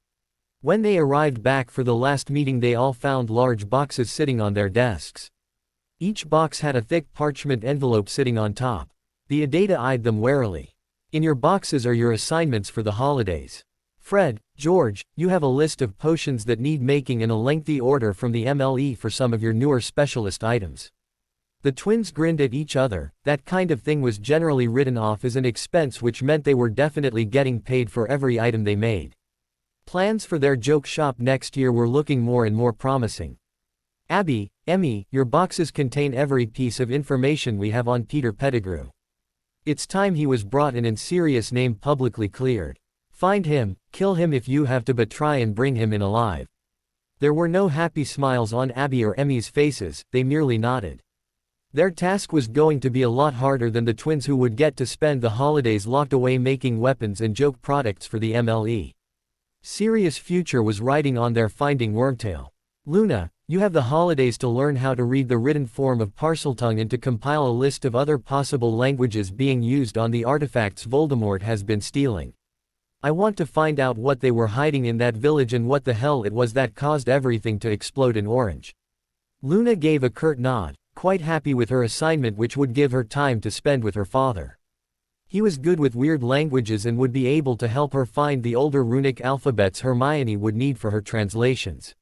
When they arrived back for the last meeting, they all found large boxes sitting on their desks. Each box had a thick parchment envelope sitting on top. The Adata eyed them warily. In your boxes are your assignments for the holidays. Fred, George, you have a list of potions that need making in a lengthy order from the MLE for some of your newer specialist items. The twins grinned at each other. That kind of thing was generally written off as an expense, which meant they were definitely getting paid for every item they made. Plans for their joke shop next year were looking more and more promising. Abby, Emmy, your boxes contain every piece of information we have on Peter Pettigrew. It's time he was brought in and Sirius' name publicly cleared. Find him, kill him if you have to, but try and bring him in alive. There were no happy smiles on Abby or Emmy's faces, they merely nodded. Their task was going to be a lot harder than the twins, who would get to spend the holidays locked away making weapons and joke products for the MLE. Sirius' future was riding on their finding Wormtail. Luna, you have the holidays to learn how to read the written form of Parseltongue and to compile a list of other possible languages being used on the artifacts Voldemort has been stealing. I want to find out what they were hiding in that village and what the hell it was that caused everything to explode in orange. Luna gave a curt nod, quite happy with her assignment, which would give her time to spend with her father. He was good with weird languages and would be able to help her find the older runic alphabets Hermione would need for her translations.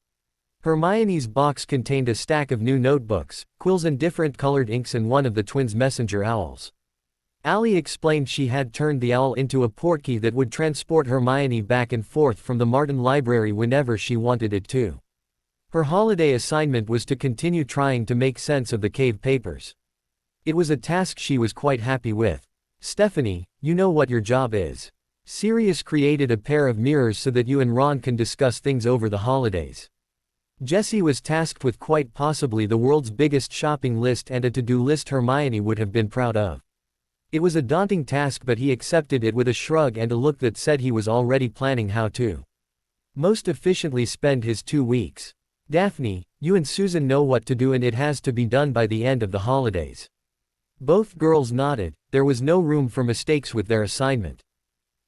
Hermione's box contained a stack of new notebooks, quills and different colored inks, and one of the twins' messenger owls. Allie explained she had turned the owl into a portkey that would transport Hermione back and forth from the Martin Library whenever she wanted it to. Her holiday assignment was to continue trying to make sense of the cave papers. It was a task she was quite happy with. Stephanie, you know what your job is. Sirius created a pair of mirrors so that you and Ron can discuss things over the holidays. Jessie was tasked with quite possibly the world's biggest shopping list and a to-do list Hermione would have been proud of. It was a daunting task, but he accepted it with a shrug and a look that said he was already planning how to most efficiently spend his 2 weeks. Daphne, you and Susan know what to do, and it has to be done by the end of the holidays. Both girls nodded. There was no room for mistakes with their assignment.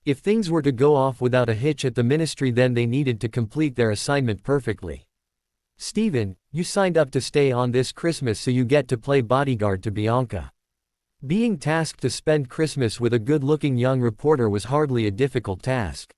If things were to go off without a hitch at the ministry, then they needed to complete their assignment perfectly. Stephen, you signed up to stay on this Christmas, so you get to play bodyguard to Bianca. Being tasked to spend Christmas with a good-looking young reporter was hardly a difficult task.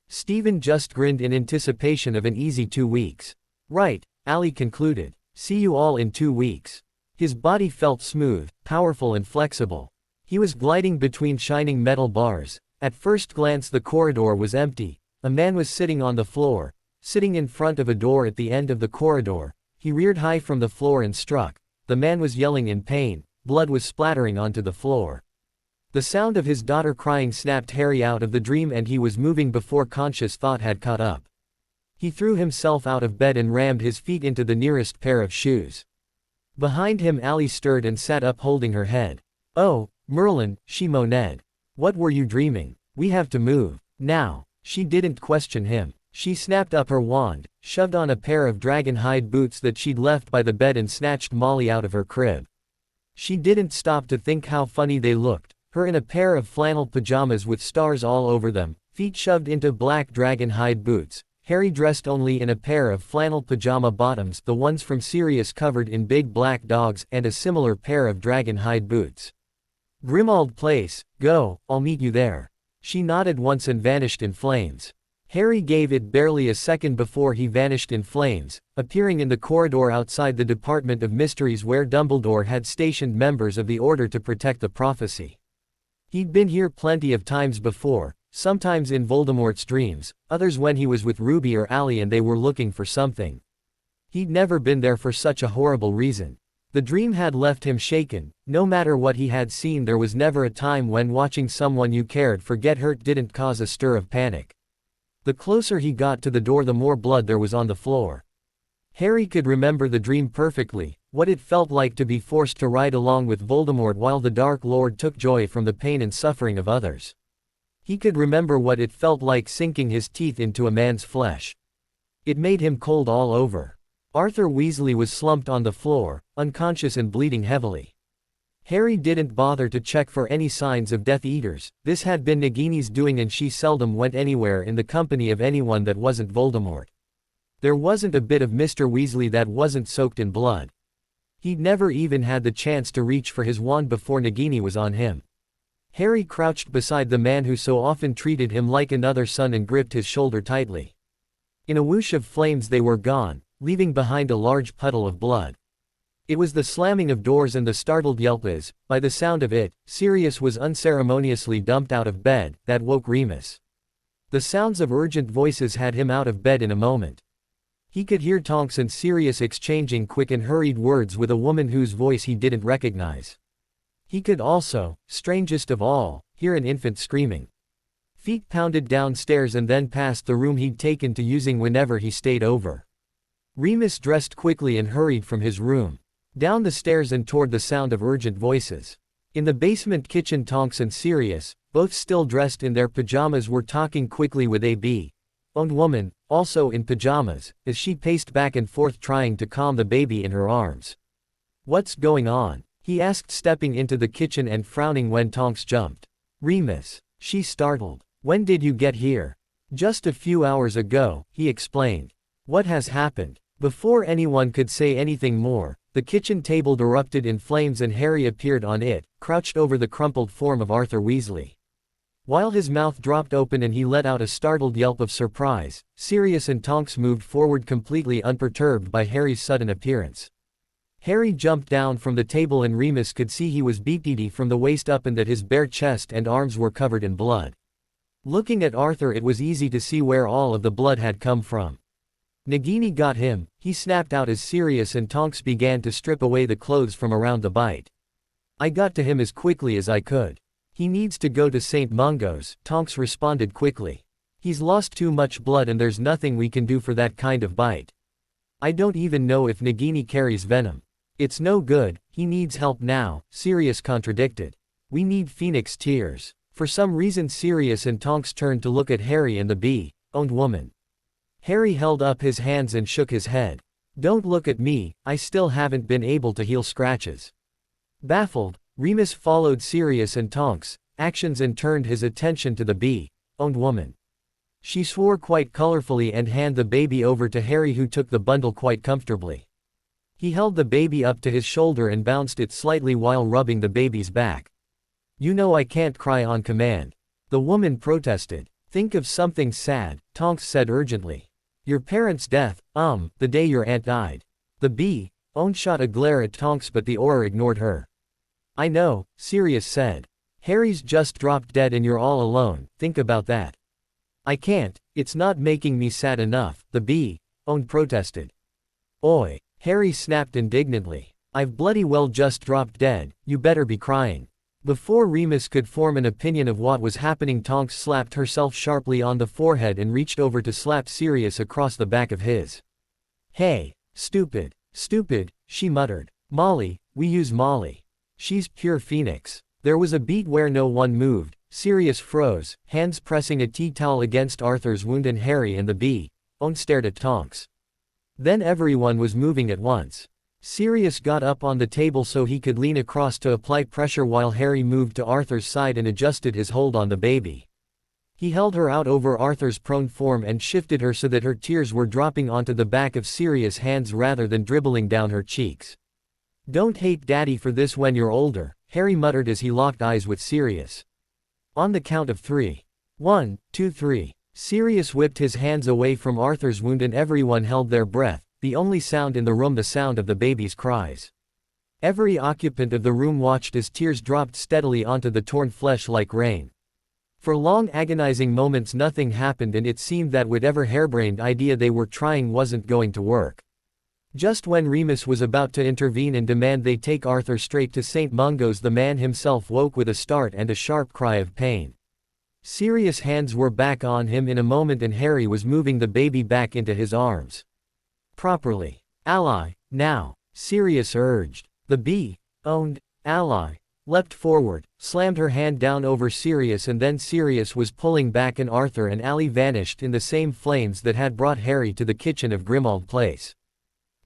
Stephen just grinned in anticipation of an easy 2 weeks. Right, Allie concluded. See you all in 2 weeks. His body felt smooth, powerful and flexible. He was gliding between shining metal bars. At first glance the corridor was empty. A man was sitting on the floor, sitting in front of a door at the end of the corridor. He reared high from the floor and struck. The man was yelling in pain. Blood was splattering onto the floor. The sound of his daughter crying snapped Harry out of the dream, and he was moving before conscious thought had caught up. He threw himself out of bed and rammed his feet into the nearest pair of shoes. Behind him Allie stirred and sat up, holding her head. Oh, Merlin, she moaned. What were you dreaming? We have to move. Now. She didn't question him. She snapped up her wand, shoved on a pair of dragon hide boots that she'd left by the bed, and snatched Molly out of her crib. She didn't stop to think how funny they looked, her in a pair of flannel pajamas with stars all over them, feet shoved into black dragon hide boots, Harry dressed only in a pair of flannel pajama bottoms, the ones from Sirius covered in big black dogs, and a similar pair of dragon hide boots. Grimmauld Place, go, I'll meet you there. She nodded once and vanished in flames. Harry gave it barely a second before he vanished in flames, appearing in the corridor outside the Department of Mysteries where Dumbledore had stationed members of the Order to protect the prophecy. He'd been here plenty of times before, sometimes in Voldemort's dreams, others when he was with Ruby or Allie and they were looking for something. He'd never been there for such a horrible reason. The dream had left him shaken. No matter what he had seen, there was never a time when watching someone you cared for get hurt didn't cause a stir of panic. The closer he got to the door, the more blood there was on the floor. Harry could remember the dream perfectly, what it felt like to be forced to ride along with Voldemort while the Dark Lord took joy from the pain and suffering of others. He could remember what it felt like sinking his teeth into a man's flesh. It made him cold all over. Arthur Weasley was slumped on the floor, unconscious and bleeding heavily. Harry didn't bother to check for any signs of Death Eaters. This had been Nagini's doing and she seldom went anywhere in the company of anyone that wasn't Voldemort. There wasn't a bit of Mr. Weasley that wasn't soaked in blood. He'd never even had the chance to reach for his wand before Nagini was on him. Harry crouched beside the man who so often treated him like another son and gripped his shoulder tightly. In a whoosh of flames they were gone, leaving behind a large puddle of blood. It was the slamming of doors and the startled yelp as, by the sound of it, Sirius was unceremoniously dumped out of bed, that woke Remus. The sounds of urgent voices had him out of bed in a moment. He could hear Tonks and Sirius exchanging quick and hurried words with a woman whose voice he didn't recognize. He could also, strangest of all, hear an infant screaming. Feet pounded downstairs and then past the room he'd taken to using whenever he stayed over. Remus dressed quickly and hurried from his room. Down the stairs and toward the sound of urgent voices. In the basement kitchen, Tonks and Sirius, both still dressed in their pajamas, were talking quickly with a bee-owned woman, also in pajamas, as she paced back and forth trying to calm the baby in her arms. "What's going on?" he asked, stepping into the kitchen and frowning when Tonks jumped. "Remus," she startled. "When did you get here?" "Just a few hours ago," he explained. "What has happened?" Before anyone could say anything more, the kitchen table erupted in flames and Harry appeared on it, crouched over the crumpled form of Arthur Weasley. While his mouth dropped open and he let out a startled yelp of surprise, Sirius and Tonks moved forward completely unperturbed by Harry's sudden appearance. Harry jumped down from the table and Remus could see he was beefy from the waist up and that his bare chest and arms were covered in blood. Looking at Arthur, it was easy to see where all of the blood had come from. "Nagini got him," he snapped out as Sirius and Tonks began to strip away the clothes from around the bite. "I got to him as quickly as I could. He needs to go to St. Mungo's," Tonks responded quickly. "He's lost too much blood and there's nothing we can do for that kind of bite. I don't even know if Nagini carries venom. It's no good, he needs help now," Sirius contradicted. "We need Phoenix tears." For some reason Sirius and Tonks turned to look at Harry and the bee-owned woman. Harry held up his hands and shook his head. "Don't look at me, I still haven't been able to heal scratches." Baffled, Remus followed Sirius and Tonks' actions and turned his attention to the bee-owned woman. She swore quite colorfully and handed the baby over to Harry, who took the bundle quite comfortably. He held the baby up to his shoulder and bounced it slightly while rubbing the baby's back. "You know I can't cry on command," the woman protested. "Think of something sad," Tonks said urgently. "Your parents' death, the day your aunt died." The bee-owned shot a glare at Tonks but the Auror ignored her. "I know," Sirius said. "Harry's just dropped dead and you're all alone, think about that." "I can't, it's not making me sad enough," the bee-owned protested. "Oi," Harry snapped indignantly. "I've bloody well just dropped dead, you better be crying." Before Remus could form an opinion of what was happening, Tonks slapped herself sharply on the forehead and reached over to slap Sirius across the back of his. "Hey, stupid, stupid," she muttered. "Molly, we use Molly. She's pure Phoenix." There was a beat where no one moved. Sirius froze, hands pressing a tea towel against Arthur's wound, and Harry and the bee-owned stared at Tonks. Then everyone was moving at once. Sirius got up on the table so he could lean across to apply pressure while Harry moved to Arthur's side and adjusted his hold on the baby. He held her out over Arthur's prone form and shifted her so that her tears were dropping onto the back of Sirius' hands rather than dribbling down her cheeks. "Don't hate Daddy for this when you're older," Harry muttered as he locked eyes with Sirius. On the count of 3. 1, 2, 3. Sirius whipped his hands away from Arthur's wound and everyone held their breath, the only sound in the room the sound of the baby's cries. Every occupant of the room watched as tears dropped steadily onto the torn flesh like rain. For long agonizing moments nothing happened and it seemed that whatever harebrained idea they were trying wasn't going to work. Just when Remus was about to intervene and demand they take Arthur straight to St. Mungo's, the man himself woke with a start and a sharp cry of pain. Sirius' hands were back on him in a moment and Harry was moving the baby back into his arms. "Properly. Ally, now," Sirius urged. The bee-owned Ally leapt forward, slammed her hand down over Sirius, and then Sirius was pulling back and Arthur and Ally vanished in the same flames that had brought Harry to the kitchen of Grimmauld Place.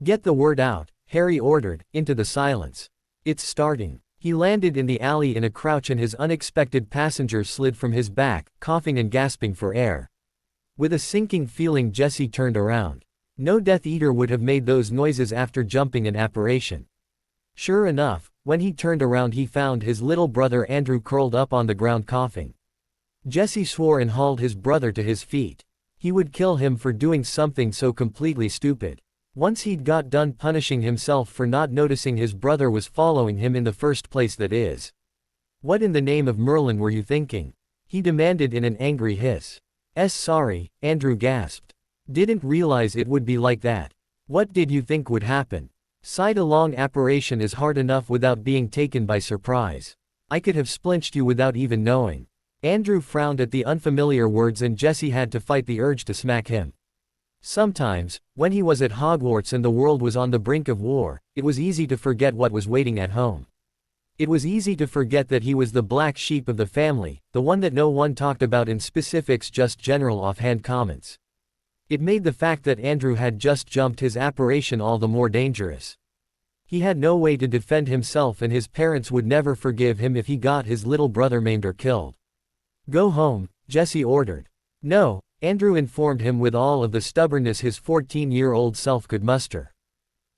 "Get the word out," Harry ordered, into the silence. "It's starting." He landed in the alley in a crouch and his unexpected passenger slid from his back, coughing and gasping for air. With a sinking feeling Jessie turned around. No Death Eater would have made those noises after jumping an apparition. Sure enough, when he turned around he found his little brother Andrew curled up on the ground coughing. Jessie swore and hauled his brother to his feet. He would kill him for doing something so completely stupid. Once he'd got done punishing himself for not noticing his brother was following him in the first place, that is. "What in the name of Merlin were you thinking?" he demanded in an angry hiss. Sorry," Andrew gasped. "Didn't realize it would be like that. What did you think would happen? Sight along apparition is hard enough without being taken by surprise. I could have splinched you without even knowing." Andrew frowned at the unfamiliar words and Jessie had to fight the urge to smack him. Sometimes, when he was at Hogwarts and the world was on the brink of war, it was easy to forget what was waiting at home. It was easy to forget that he was the black sheep of the family, the one that no one talked about in specifics, just general offhand comments. It made the fact that Andrew had just jumped his apparition all the more dangerous. He had no way to defend himself and his parents would never forgive him if he got his little brother maimed or killed. "Go home," Jessie ordered. "No," Andrew informed him with all of the stubbornness his 14-year-old self could muster.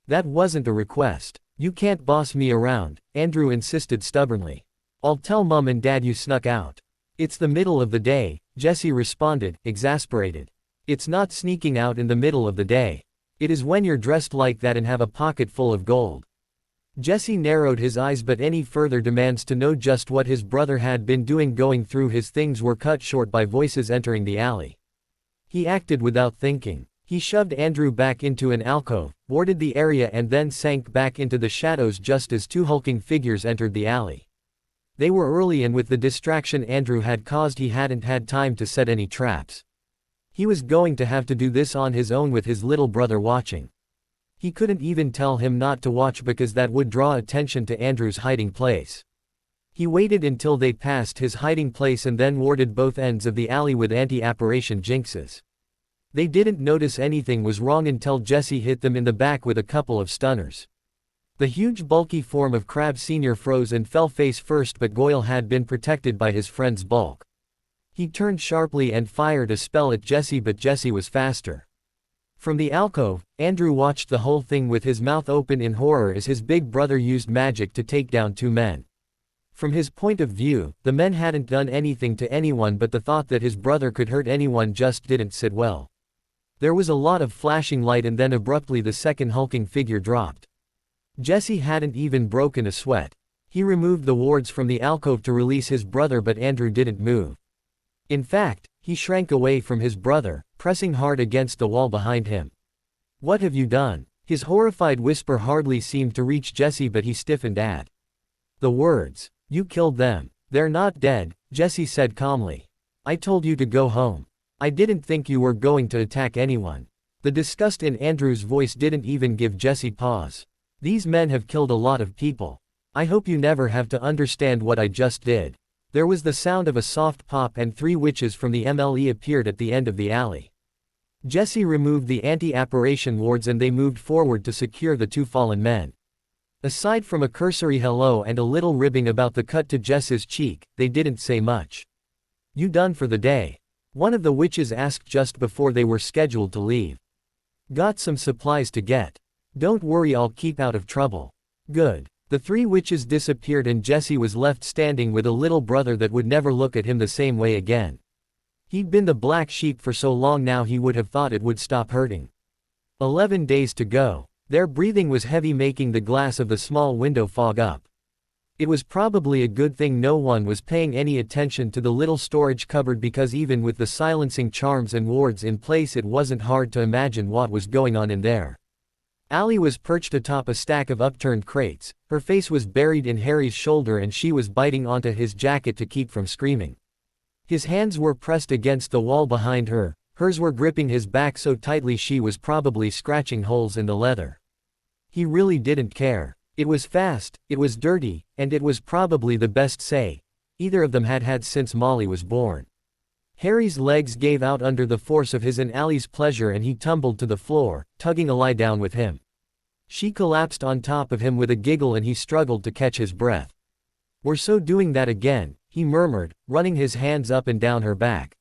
"That wasn't a request. You can't boss me around," Andrew insisted stubbornly. "I'll tell Mum and Dad you snuck out." "It's the middle of the day," Jessie responded, exasperated. "It's not sneaking out in the middle of the day. It is when you're dressed like that and have a pocket full of gold." Jessie narrowed his eyes, but any further demands to know just what his brother had been doing going through his things were cut short by voices entering the alley. He acted without thinking. He shoved Andrew back into an alcove, boarded the area and then sank back into the shadows just as two hulking figures entered the alley. They were early and with the distraction Andrew had caused he hadn't had time to set any traps. He was going to have to do this on his own with his little brother watching. He couldn't even tell him not to watch because that would draw attention to Andrew's hiding place. He waited until they passed his hiding place and then warded both ends of the alley with anti-apparition jinxes. They didn't notice anything was wrong until Jessie hit them in the back with a couple of stunners. The huge bulky form of Crabbe Sr. froze and fell face first, but Goyle had been protected by his friend's bulk. He turned sharply and fired a spell at Jessie, but Jessie was faster. From the alcove, Andrew watched the whole thing with his mouth open in horror as his big brother used magic to take down two men. From his point of view, the men hadn't done anything to anyone, but the thought that his brother could hurt anyone just didn't sit well. There was a lot of flashing light and then abruptly the second hulking figure dropped. Jessie hadn't even broken a sweat. He removed the wards from the alcove to release his brother, but Andrew didn't move. In fact, he shrank away from his brother, pressing hard against the wall behind him. "What have you done?" His horrified whisper hardly seemed to reach Jessie, but he stiffened at the words. "You killed them. They're not dead," Jessie said calmly. "I told you to go home. I didn't think you were going to attack anyone." The disgust in Andrew's voice didn't even give Jessie pause. "These men have killed a lot of people. I hope you never have to understand what I just did." There was the sound of a soft pop and three witches from the MLE appeared at the end of the alley. Jesse removed the anti-apparition wards and they moved forward to secure the two fallen men. Aside from a cursory hello and a little ribbing about the cut to Jess's cheek, they didn't say much. "You done for the day?" one of the witches asked just before they were scheduled to leave. "Got some supplies to get. Don't worry, I'll keep out of trouble." "Good." The three witches disappeared and Jesse was left standing with a little brother that would never look at him the same way again. He'd been the black sheep for so long now he would have thought it would stop hurting. 11 days to go. Their breathing was heavy, making the glass of the small window fog up. It was probably a good thing no one was paying any attention to the little storage cupboard, because even with the silencing charms and wards in place it wasn't hard to imagine what was going on in there. Allie was perched atop a stack of upturned crates, her face was buried in Harry's shoulder and she was biting onto his jacket to keep from screaming. His hands were pressed against the wall behind her, hers were gripping his back so tightly she was probably scratching holes in the leather. He really didn't care. It was fast, it was dirty, and it was probably the best say either of them had had since Molly was born. Harry's legs gave out under the force of his and Allie's pleasure and he tumbled to the floor, tugging Allie down with him. She collapsed on top of him with a giggle and he struggled to catch his breath. "We're so doing that again," he murmured, running his hands up and down her back.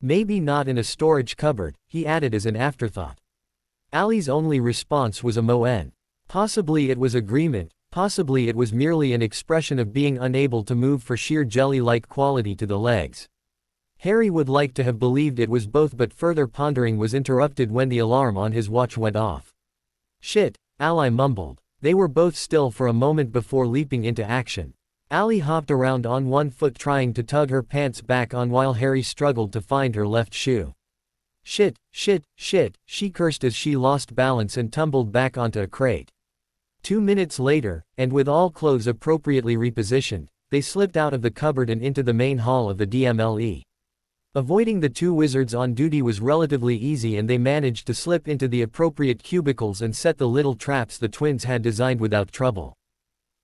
"Maybe not in a storage cupboard," he added as an afterthought. Allie's only response was a moan. Possibly it was agreement, possibly it was merely an expression of being unable to move for sheer jelly-like quality to the legs. Harry would like to have believed it was both, but further pondering was interrupted when the alarm on his watch went off. "Shit," Allie mumbled. They were both still for a moment before leaping into action. Allie hopped around on one foot trying to tug her pants back on while Harry struggled to find her left shoe. "Shit, shit, shit," she cursed as she lost balance and tumbled back onto a crate. 2 minutes later, and with all clothes appropriately repositioned, they slipped out of the cupboard and into the main hall of the DMLE. Avoiding the two wizards on duty was relatively easy and they managed to slip into the appropriate cubicles and set the little traps the twins had designed without trouble.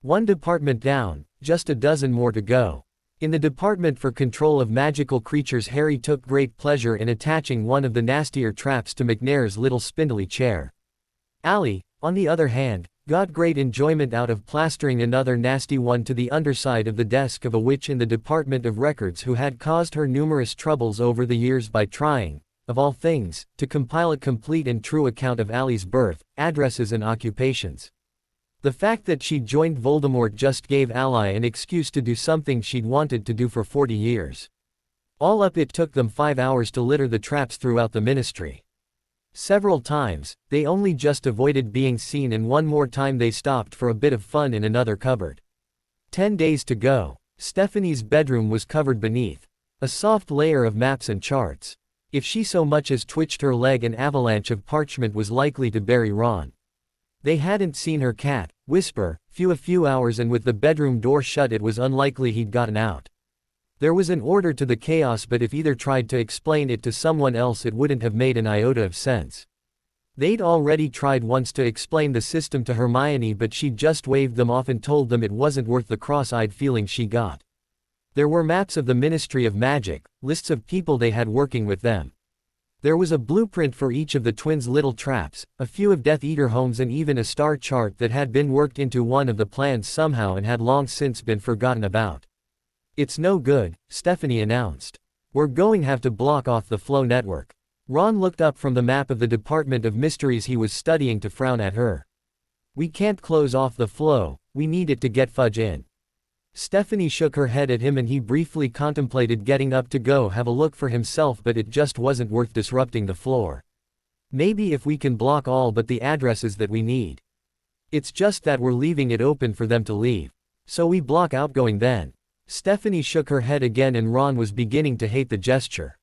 One department down, just a dozen more to go. In the department for control of magical creatures, Harry took great pleasure in attaching one of the nastier traps to McNair's little spindly chair. Allie, on the other hand, got great enjoyment out of plastering another nasty one to the underside of the desk of a witch in the Department of Records who had caused her numerous troubles over the years by trying, of all things, to compile a complete and true account of Allie's birth, addresses and occupations. The fact that she'd joined Voldemort just gave Allie an excuse to do something she'd wanted to do for 40 years. All up it took them 5 hours to litter the traps throughout the Ministry. Several times, they only just avoided being seen, and one more time they stopped for a bit of fun in another cupboard. 10 days to go. Stephanie's bedroom was covered beneath a soft layer of maps and charts. If she so much as twitched her leg, an avalanche of parchment was likely to bury Ron. They hadn't seen her cat, Whisper, a few hours, and with the bedroom door shut it was unlikely he'd gotten out. There was an order to the chaos, but if either tried to explain it to someone else it wouldn't have made an iota of sense. They'd already tried once to explain the system to Hermione, but she just waved them off and told them it wasn't worth the cross-eyed feeling she got. There were maps of the Ministry of Magic, lists of people they had working with them. There was a blueprint for each of the twins' little traps, a few of Death Eater homes, and even a star chart that had been worked into one of the plans somehow and had long since been forgotten about. "It's no good," Stephanie announced. "We're going to have to block off the flow network." Ron looked up from the map of the Department of Mysteries he was studying to frown at her. "We can't close off the flow, we need it to get Fudge in." Stephanie shook her head at him and he briefly contemplated getting up to go have a look for himself, but it just wasn't worth disrupting the floor. "Maybe if we can block all but the addresses that we need. It's just that we're leaving it open for them to leave. So we block outgoing then." Stephanie shook her head again and Ron was beginning to hate the gesture.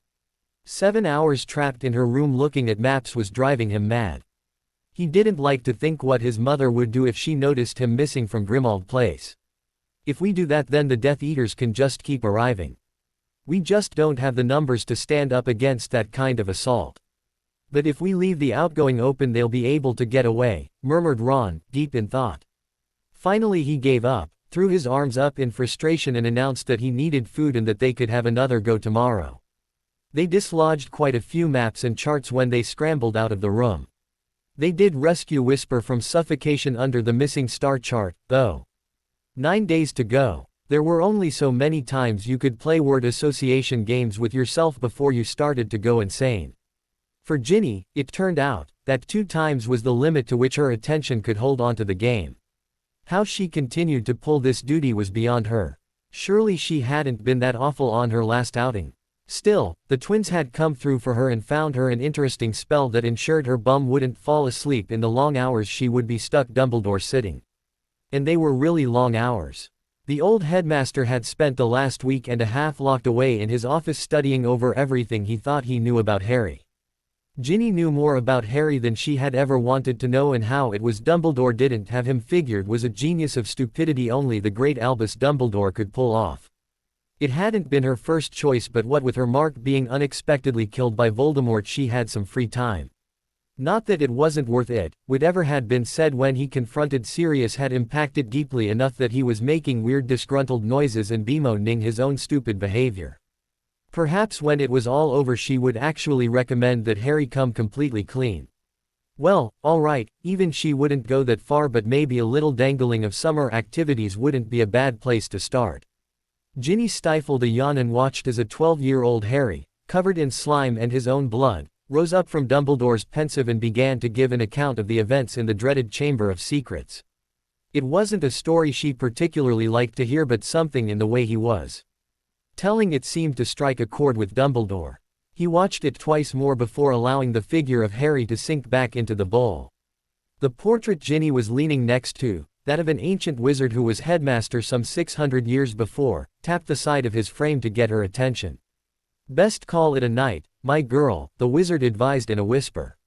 7 hours trapped in her room looking at maps was driving him mad. He didn't like to think what his mother would do if she noticed him missing from Grimmauld Place. "If we do that, then the Death Eaters can just keep arriving. We just don't have the numbers to stand up against that kind of assault. But if we leave the outgoing open they'll be able to get away," murmured Ron, deep in thought. Finally he gave up, threw his arms up in frustration and announced that he needed food and that they could have another go tomorrow. They dislodged quite a few maps and charts when they scrambled out of the room. They did rescue Whisper from suffocation under the missing star chart, though. 9 days to go. There were only so many times you could play word association games with yourself before you started to go insane. For Ginny, it turned out that 2 times was the limit to which her attention could hold onto the game. How she continued to pull this duty was beyond her. Surely she hadn't been that awful on her last outing. Still, the twins had come through for her and found her an interesting spell that ensured her bum wouldn't fall asleep in the long hours she would be stuck Dumbledore sitting. And they were really long hours. The old headmaster had spent the last week and a half locked away in his office studying over everything he thought he knew about Harry. Ginny knew more about Harry than she had ever wanted to know, and how it was Dumbledore didn't have him figured was a genius of stupidity only the great Albus Dumbledore could pull off. It hadn't been her first choice, but what with her Mark being unexpectedly killed by Voldemort, she had some free time. Not that it wasn't worth it, whatever had been said when he confronted Sirius had impacted deeply enough that he was making weird disgruntled noises and bemoaning his own stupid behavior. Perhaps when it was all over she would actually recommend that Harry come completely clean. Well, alright, even she wouldn't go that far, but maybe a little dangling of summer activities wouldn't be a bad place to start. Ginny stifled a yawn and watched as a 12-year-old Harry, covered in slime and his own blood, rose up from Dumbledore's pensive and began to give an account of the events in the dreaded Chamber of Secrets. It wasn't a story she particularly liked to hear, but something in the way he was telling it seemed to strike a chord with Dumbledore. He watched it twice more before allowing the figure of Harry to sink back into the bowl. The portrait Ginny was leaning next to, that of an ancient wizard who was headmaster some 600 years before, tapped the side of his frame to get her attention. "Best call it a night, my girl," the wizard advised in a whisper.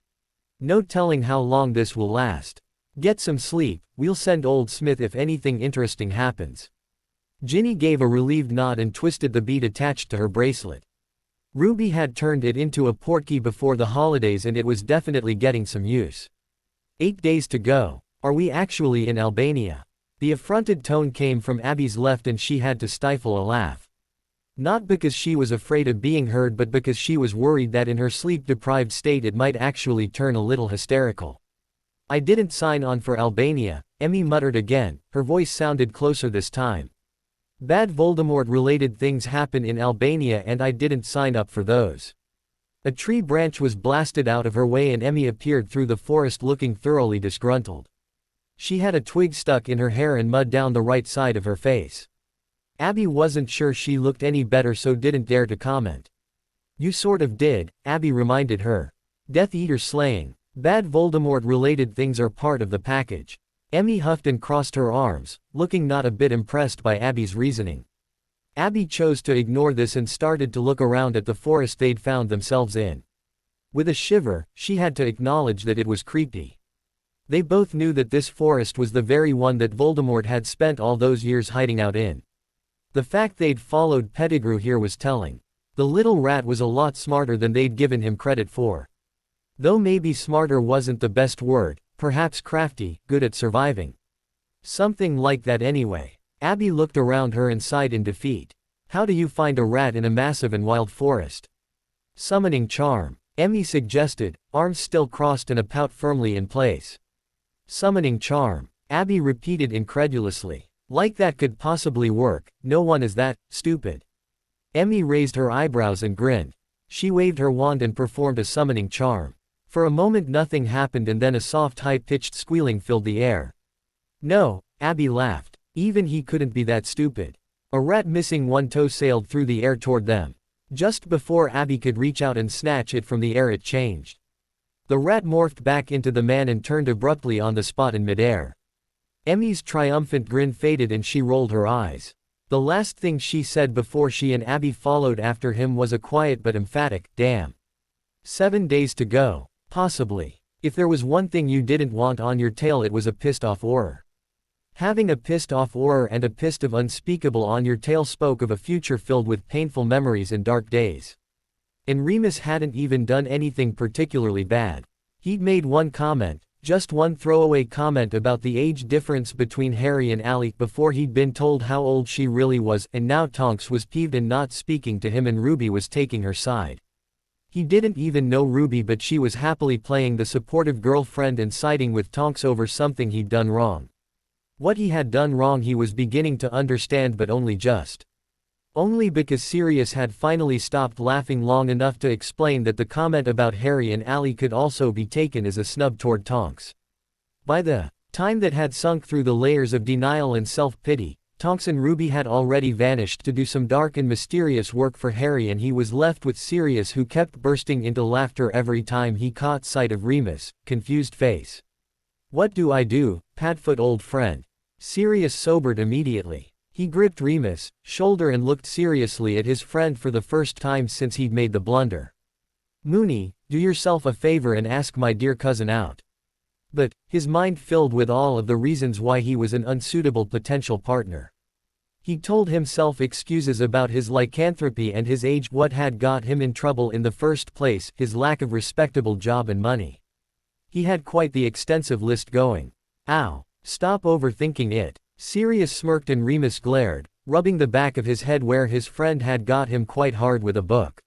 "No telling how long this will last. Get some sleep, we'll send old Smith if anything interesting happens." Ginny gave a relieved nod and twisted the bead attached to her bracelet. Ruby had turned it into a portkey before the holidays and it was definitely getting some use. 8 days to go. Are we actually in Albania? The affronted tone came from Abby's left and she had to stifle a laugh. Not because she was afraid of being heard, but because she was worried that in her sleep-deprived state it might actually turn a little hysterical. "I didn't sign on for Albania," Emmy muttered again, her voice sounded closer this time. "Bad Voldemort-related things happen in Albania and I didn't sign up for those." A tree branch was blasted out of her way and Emmy appeared through the forest looking thoroughly disgruntled. She had a twig stuck in her hair and mud down the right side of her face. Abby wasn't sure she looked any better, so didn't dare to comment. "You sort of did," Abby reminded her. "Death Eater slaying. Bad Voldemort-related things are part of the package." Emmy huffed and crossed her arms, looking not a bit impressed by Abby's reasoning. Abby chose to ignore this and started to look around at the forest they'd found themselves in. With a shiver, she had to acknowledge that it was creepy. They both knew that this forest was the very one that Voldemort had spent all those years hiding out in. The fact they'd followed Pettigrew here was telling. The little rat was a lot smarter than they'd given him credit for. Though maybe smarter wasn't the best word, perhaps crafty, good at surviving. Something like that anyway. Abby looked around her and sighed in defeat. How do you find a rat in a massive and wild forest? Summoning charm, Emmy suggested, arms still crossed and a pout firmly in place. Summoning charm, Abby repeated incredulously. Like that could possibly work, no one is that stupid. Emmy raised her eyebrows and grinned. She waved her wand and performed a summoning charm. For a moment nothing happened and then a soft high-pitched squealing filled the air. "No," Abby laughed. "Even he couldn't be that stupid." A rat missing one toe sailed through the air toward them. Just before Abby could reach out and snatch it from the air, it changed. The rat morphed back into the man and turned abruptly on the spot in midair. Emmy's triumphant grin faded and she rolled her eyes. The last thing she said before she and Abby followed after him was a quiet but emphatic, "Damn." 7 days to go. Possibly. If there was one thing you didn't want on your tail, it was a pissed-off Auror. Having a pissed-off Auror and a pissed of unspeakable on your tail spoke of a future filled with painful memories and dark days. And Remus hadn't even done anything particularly bad. He'd made one comment, just one throwaway comment about the age difference between Harry and Allie before he'd been told how old she really was, and now Tonks was peeved and not speaking to him and Ruby was taking her side. He didn't even know Ruby, but she was happily playing the supportive girlfriend and siding with Tonks over something he'd done wrong. What he had done wrong he was beginning to understand, but only just. Only because Sirius had finally stopped laughing long enough to explain that the comment about Harry and Ally could also be taken as a snub toward Tonks. By the time that had sunk through the layers of denial and self-pity, Tonks and Ruby had already vanished to do some dark and mysterious work for Harry, and he was left with Sirius, who kept bursting into laughter every time he caught sight of Remus' confused face. "What do I do, Padfoot old friend?" Sirius sobered immediately. He gripped Remus' shoulder and looked seriously at his friend for the first time since he'd made the blunder. "Moony, do yourself a favor and ask my dear cousin out." But, his mind filled with all of the reasons why he was an unsuitable potential partner. He told himself excuses about his lycanthropy and his age, what had got him in trouble in the first place, his lack of respectable job and money. He had quite the extensive list going. "Ow, stop overthinking it." Sirius smirked and Remus glared, rubbing the back of his head where his friend had got him quite hard with a book.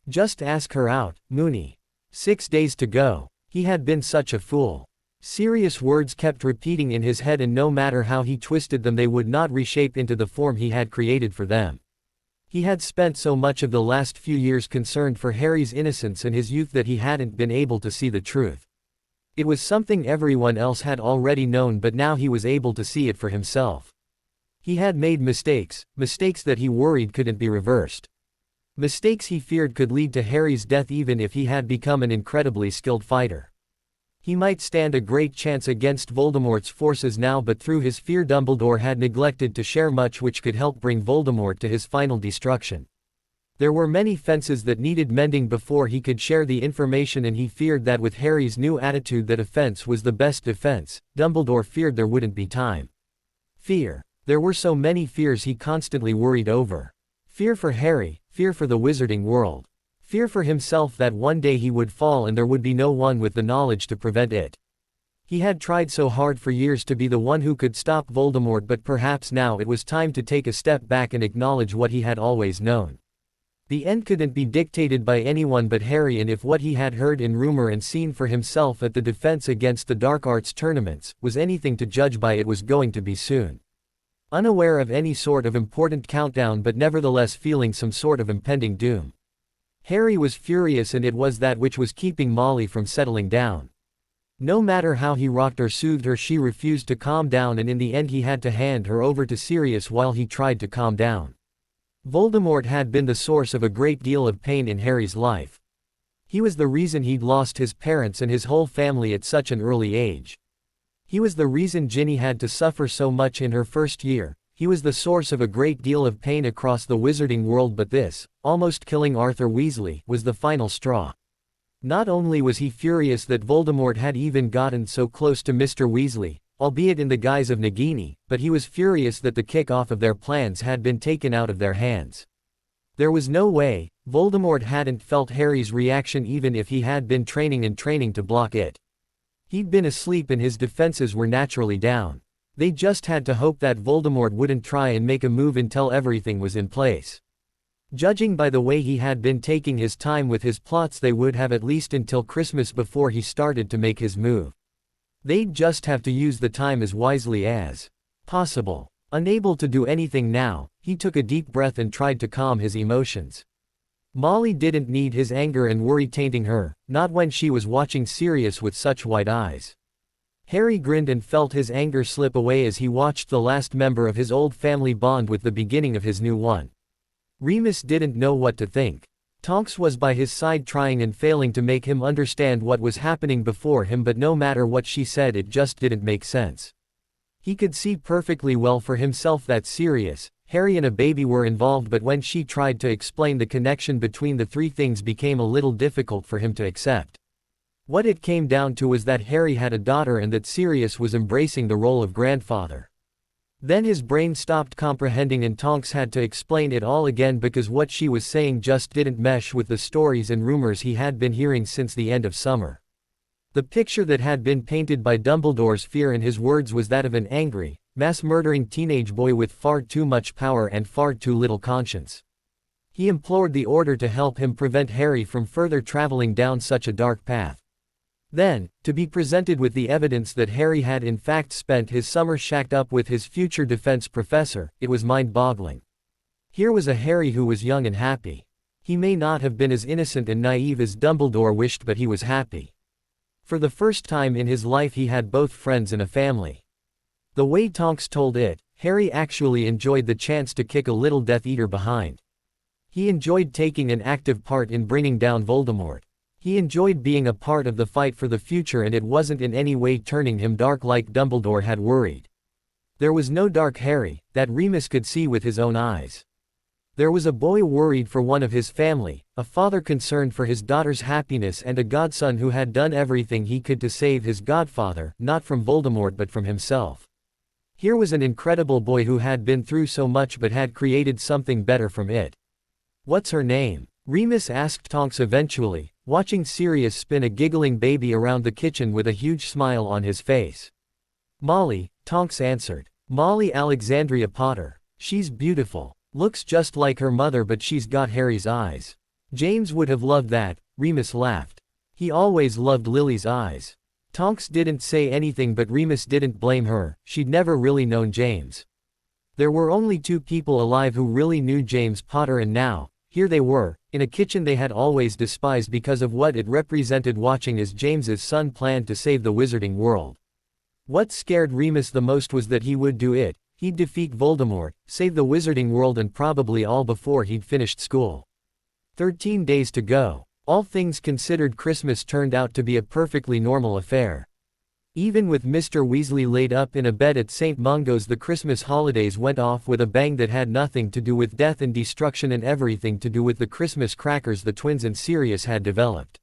"Just ask her out, Moony. 6 days to go." He had been such a fool. Sirius' words kept repeating in his head, and no matter how he twisted them they would not reshape into the form he had created for them. He had spent so much of the last few years concerned for Harry's innocence and his youth that he hadn't been able to see the truth. It was something everyone else had already known, but now he was able to see it for himself. He had made mistakes that he worried couldn't be reversed. Mistakes he feared could lead to Harry's death even if he had become an incredibly skilled fighter. He might stand a great chance against Voldemort's forces now, but through his fear Dumbledore had neglected to share much which could help bring Voldemort to his final destruction. There were many fences that needed mending before he could share the information, and he feared that with Harry's new attitude that offense was the best defense, Dumbledore feared there wouldn't be time. Fear. There were so many fears he constantly worried over. Fear for Harry, fear for the wizarding world. Fear for himself that one day he would fall and there would be no one with the knowledge to prevent it. He had tried so hard for years to be the one who could stop Voldemort, but perhaps now it was time to take a step back and acknowledge what he had always known. The end couldn't be dictated by anyone but Harry, and if what he had heard in rumor and seen for himself at the Defense Against the Dark Arts tournaments was anything to judge by, it was going to be soon. Unaware of any sort of important countdown, but nevertheless feeling some sort of impending doom. Harry was furious, and it was that which was keeping Molly from settling down. No matter how he rocked or soothed her, she refused to calm down, and in the end he had to hand her over to Sirius while he tried to calm down. Voldemort had been the source of a great deal of pain in Harry's life. He was the reason he'd lost his parents and his whole family at such an early age. He was the reason Ginny had to suffer so much in her first year. He was the source of a great deal of pain across the wizarding world, but this, almost killing Arthur Weasley, was the final straw. Not only was he furious that Voldemort had even gotten so close to Mr. Weasley, albeit in the guise of Nagini, but he was furious that the kick-off of their plans had been taken out of their hands. There was no way Voldemort hadn't felt Harry's reaction, even if he had been training to block it. He'd been asleep and his defenses were naturally down. They just had to hope that Voldemort wouldn't try and make a move until everything was in place. Judging by the way he had been taking his time with his plots, they would have at least until Christmas before he started to make his move. They'd just have to use the time as wisely as possible. Unable to do anything now, he took a deep breath and tried to calm his emotions. Molly didn't need his anger and worry tainting her, not when she was watching Sirius with such wide eyes. Harry grinned and felt his anger slip away as he watched the last member of his old family bond with the beginning of his new one. Remus didn't know what to think. Tonks was by his side trying and failing to make him understand what was happening before him, but no matter what she said it just didn't make sense. He could see perfectly well for himself that Sirius, Harry and a baby were involved, but when she tried to explain the connection between the three things became a little difficult for him to accept. What it came down to was that Harry had a daughter and that Sirius was embracing the role of grandfather. Then his brain stopped comprehending and Tonks had to explain it all again because what she was saying just didn't mesh with the stories and rumors he had been hearing since the end of summer. The picture that had been painted by Dumbledore's fear in his words was that of an angry, mass-murdering teenage boy with far too much power and far too little conscience. He implored the Order to help him prevent Harry from further traveling down such a dark path. Then, to be presented with the evidence that Harry had in fact spent his summer shacked up with his future defense professor, it was mind-boggling. Here was a Harry who was young and happy. He may not have been as innocent and naive as Dumbledore wished, but he was happy. For the first time in his life he had both friends and a family. The way Tonks told it, Harry actually enjoyed the chance to kick a little Death Eater behind. He enjoyed taking an active part in bringing down Voldemort. He enjoyed being a part of the fight for the future, and it wasn't in any way turning him dark like Dumbledore had worried. There was no dark Harry, that Remus could see with his own eyes. There was a boy worried for one of his family, a father concerned for his daughter's happiness, and a godson who had done everything he could to save his godfather, not from Voldemort but from himself. Here was an incredible boy who had been through so much but had created something better from it. "What's her name?" Remus asked Tonks eventually, watching Sirius spin a giggling baby around the kitchen with a huge smile on his face. "Molly," Tonks answered. "Molly Alexandria Potter. She's beautiful. Looks just like her mother, but she's got Harry's eyes." "James would have loved that," Remus laughed. "He always loved Lily's eyes." Tonks didn't say anything, but Remus didn't blame her. She'd never really known James. There were only two people alive who really knew James Potter, and now, here they were, in a kitchen they had always despised because of what it represented, watching as James's son planned to save the wizarding world. What scared Remus the most was that he would do it. He'd defeat Voldemort, save the wizarding world, and probably all before he'd finished school. 13 days to go. All things considered, Christmas turned out to be a perfectly normal affair. Even with Mr. Weasley laid up in a bed at St. Mungo's, the Christmas holidays went off with a bang that had nothing to do with death and destruction and everything to do with the Christmas crackers the twins and Sirius had developed.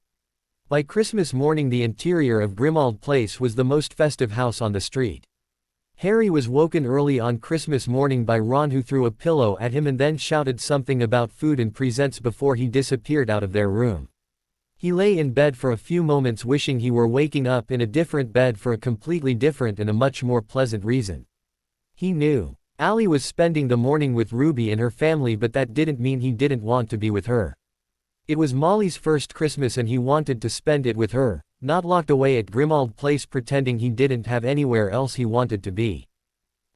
By Christmas morning the interior of Grimmauld Place was the most festive house on the street. Harry was woken early on Christmas morning by Ron, who threw a pillow at him and then shouted something about food and presents before he disappeared out of their room. He lay in bed for a few moments wishing he were waking up in a different bed for a completely different and a much more pleasant reason. He knew Allie was spending the morning with Ruby and her family, but that didn't mean he didn't want to be with her. It was Molly's first Christmas and he wanted to spend it with her, not locked away at Grimmauld Place pretending he didn't have anywhere else he wanted to be.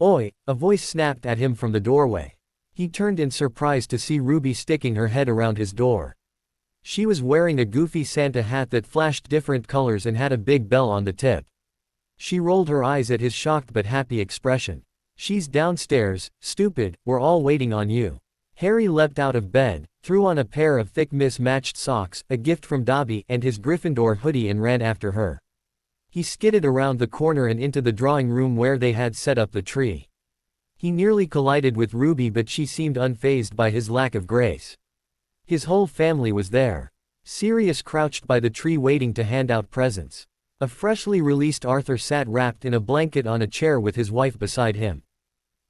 "Oi!" a voice snapped at him from the doorway. He turned in surprise to see Ruby sticking her head around his door. She was wearing a goofy Santa hat that flashed different colors and had a big bell on the tip. She rolled her eyes at his shocked but happy expression. "She's downstairs, stupid, we're all waiting on you." Harry leapt out of bed, threw on a pair of thick mismatched socks, a gift from Dobby, and his Gryffindor hoodie and ran after her. He skidded around the corner and into the drawing room where they had set up the tree. He nearly collided with Ruby, but she seemed unfazed by his lack of grace. His whole family was there. Sirius crouched by the tree waiting to hand out presents. A freshly released Arthur sat wrapped in a blanket on a chair with his wife beside him.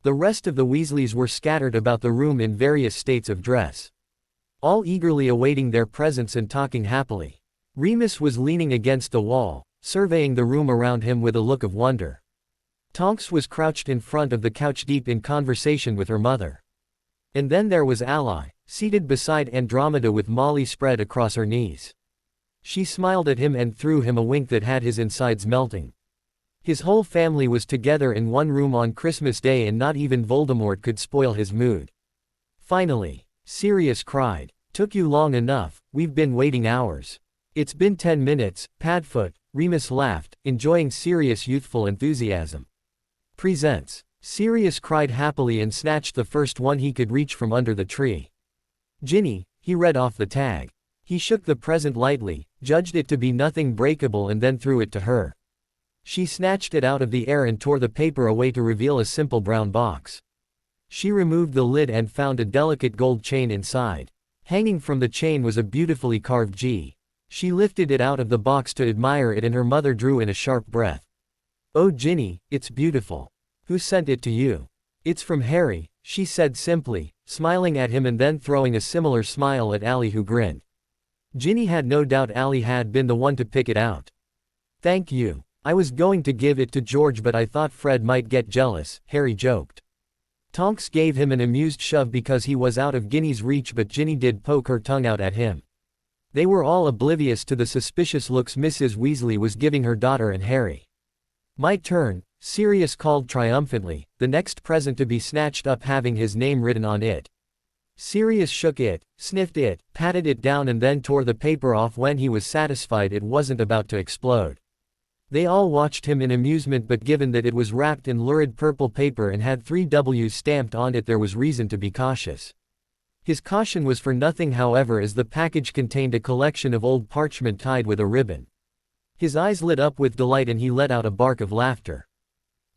The rest of the Weasleys were scattered about the room in various states of dress, all eagerly awaiting their presents and talking happily. Remus was leaning against the wall, surveying the room around him with a look of wonder. Tonks was crouched in front of the couch deep in conversation with her mother. And then there was Ally, seated beside Andromeda with Molly spread across her knees. She smiled at him and threw him a wink that had his insides melting. His whole family was together in one room on Christmas Day, and not even Voldemort could spoil his mood. Finally, Sirius cried, "Took you long enough, we've been waiting hours." "It's been 10 minutes, Padfoot," Remus laughed, enjoying Sirius' youthful enthusiasm. "Presents." Sirius cried happily and snatched the first one he could reach from under the tree. "Ginny," he read off the tag. He shook the present lightly, judged it to be nothing breakable, and then threw it to her. She snatched it out of the air and tore the paper away to reveal a simple brown box. She removed the lid and found a delicate gold chain inside. Hanging from the chain was a beautifully carved G. She lifted it out of the box to admire it, and her mother drew in a sharp breath. "Oh Ginny, it's beautiful. Who sent it to you?" "It's from Harry," she said simply, smiling at him and then throwing a similar smile at Allie, who grinned. Ginny had no doubt Allie had been the one to pick it out. "Thank you. I was going to give it to George, but I thought Fred might get jealous," Harry joked. Tonks gave him an amused shove because he was out of Ginny's reach, but Ginny did poke her tongue out at him. They were all oblivious to the suspicious looks Mrs. Weasley was giving her daughter and Harry. "My turn," Sirius called triumphantly, the next present to be snatched up having his name written on it. Sirius shook it, sniffed it, patted it down and then tore the paper off when he was satisfied it wasn't about to explode. They all watched him in amusement, but given that it was wrapped in lurid purple paper and had 3 W's stamped on it, there was reason to be cautious. His caution was for nothing, however, as the package contained a collection of old parchment tied with a ribbon. His eyes lit up with delight and he let out a bark of laughter.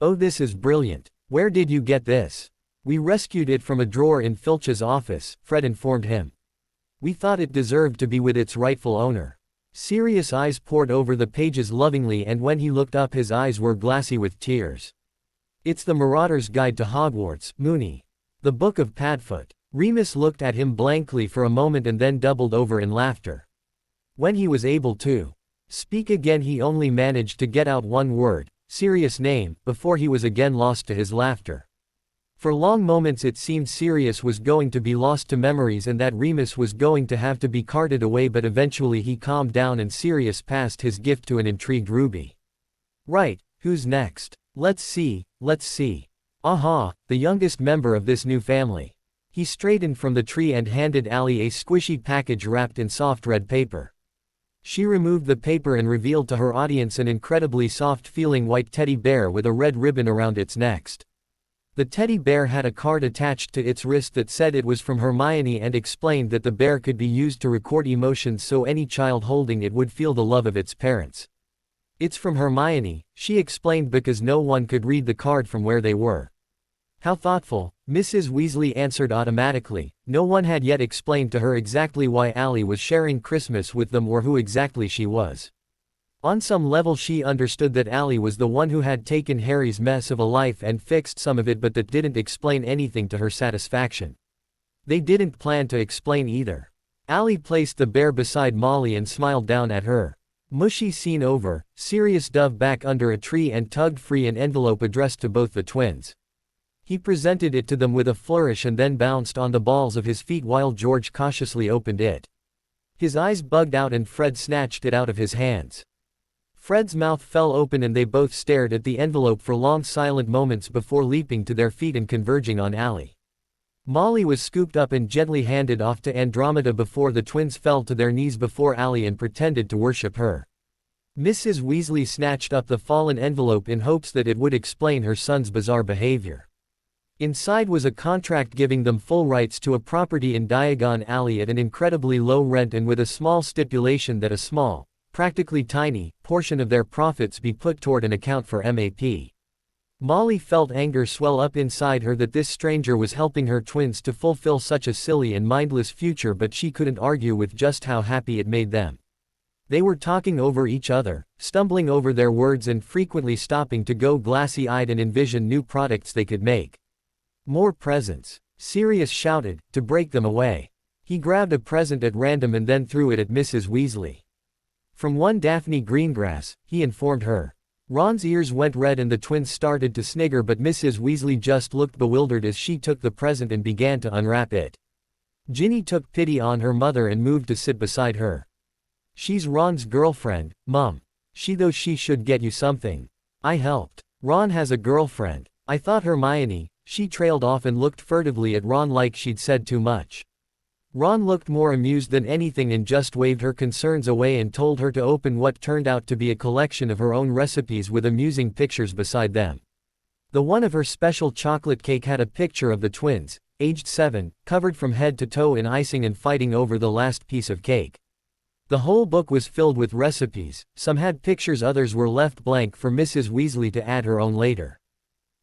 "Oh, this is brilliant. Where did you get this?" "We rescued it from a drawer in Filch's office," Fred informed him. "We thought it deserved to be with its rightful owner." Sirius' eyes pored over the pages lovingly, and when he looked up his eyes were glassy with tears. "It's the Marauder's Guide to Hogwarts, Moony. The Book of Padfoot." Remus looked at him blankly for a moment and then doubled over in laughter. When he was able to speak again, he only managed to get out one word, "Sirius' name," before he was again lost to his laughter. For long moments it seemed Sirius was going to be lost to memories and that Remus was going to have to be carted away, but eventually he calmed down and Sirius passed his gift to an intrigued Ruby. "Right, who's next? Let's see. Aha, the youngest member of this new family." He straightened from the tree and handed Allie a squishy package wrapped in soft red paper. She removed the paper and revealed to her audience an incredibly soft-feeling white teddy bear with a red ribbon around its neck. The teddy bear had a card attached to its wrist that said it was from Hermione and explained that the bear could be used to record emotions so any child holding it would feel the love of its parents. "It's from Hermione," she explained, because no one could read the card from where they were. "How thoughtful," Mrs. Weasley answered automatically. No one had yet explained to her exactly why Allie was sharing Christmas with them or who exactly she was. On some level she understood that Allie was the one who had taken Harry's mess of a life and fixed some of it, but that didn't explain anything to her satisfaction. They didn't plan to explain either. Allie placed the bear beside Molly and smiled down at her. Mushy scene over, Sirius dove back under a tree and tugged free an envelope addressed to both the twins. He presented it to them with a flourish and then bounced on the balls of his feet while George cautiously opened it. His eyes bugged out and Fred snatched it out of his hands. Fred's mouth fell open and they both stared at the envelope for long silent moments before leaping to their feet and converging on Allie. Molly was scooped up and gently handed off to Andromeda before the twins fell to their knees before Allie and pretended to worship her. Mrs. Weasley snatched up the fallen envelope in hopes that it would explain her son's bizarre behavior. Inside was a contract giving them full rights to a property in Diagon Alley at an incredibly low rent and with a small stipulation that a small, practically tiny, portion of their profits be put toward an account for MAP. Molly felt anger swell up inside her that this stranger was helping her twins to fulfill such a silly and mindless future, but she couldn't argue with just how happy it made them. They were talking over each other, stumbling over their words and frequently stopping to go glassy-eyed and envision new products they could make. "More presents," Sirius shouted, to break them away. He grabbed a present at random and then threw it at Mrs. Weasley. "From one Daphne Greengrass," he informed her. Ron's ears went red and the twins started to snigger, but Mrs. Weasley just looked bewildered as she took the present and began to unwrap it. Ginny took pity on her mother and moved to sit beside her. "She's Ron's girlfriend, Mum. She should get you something." I helped. "Ron has a girlfriend. I thought Hermione." She trailed off and looked furtively at Ron like she'd said too much. Ron looked more amused than anything and just waved her concerns away and told her to open what turned out to be a collection of her own recipes with amusing pictures beside them. The one of her special chocolate cake had a picture of the twins, aged 7, covered from head to toe in icing and fighting over the last piece of cake. The whole book was filled with recipes, some had pictures, others were left blank for Mrs. Weasley to add her own later.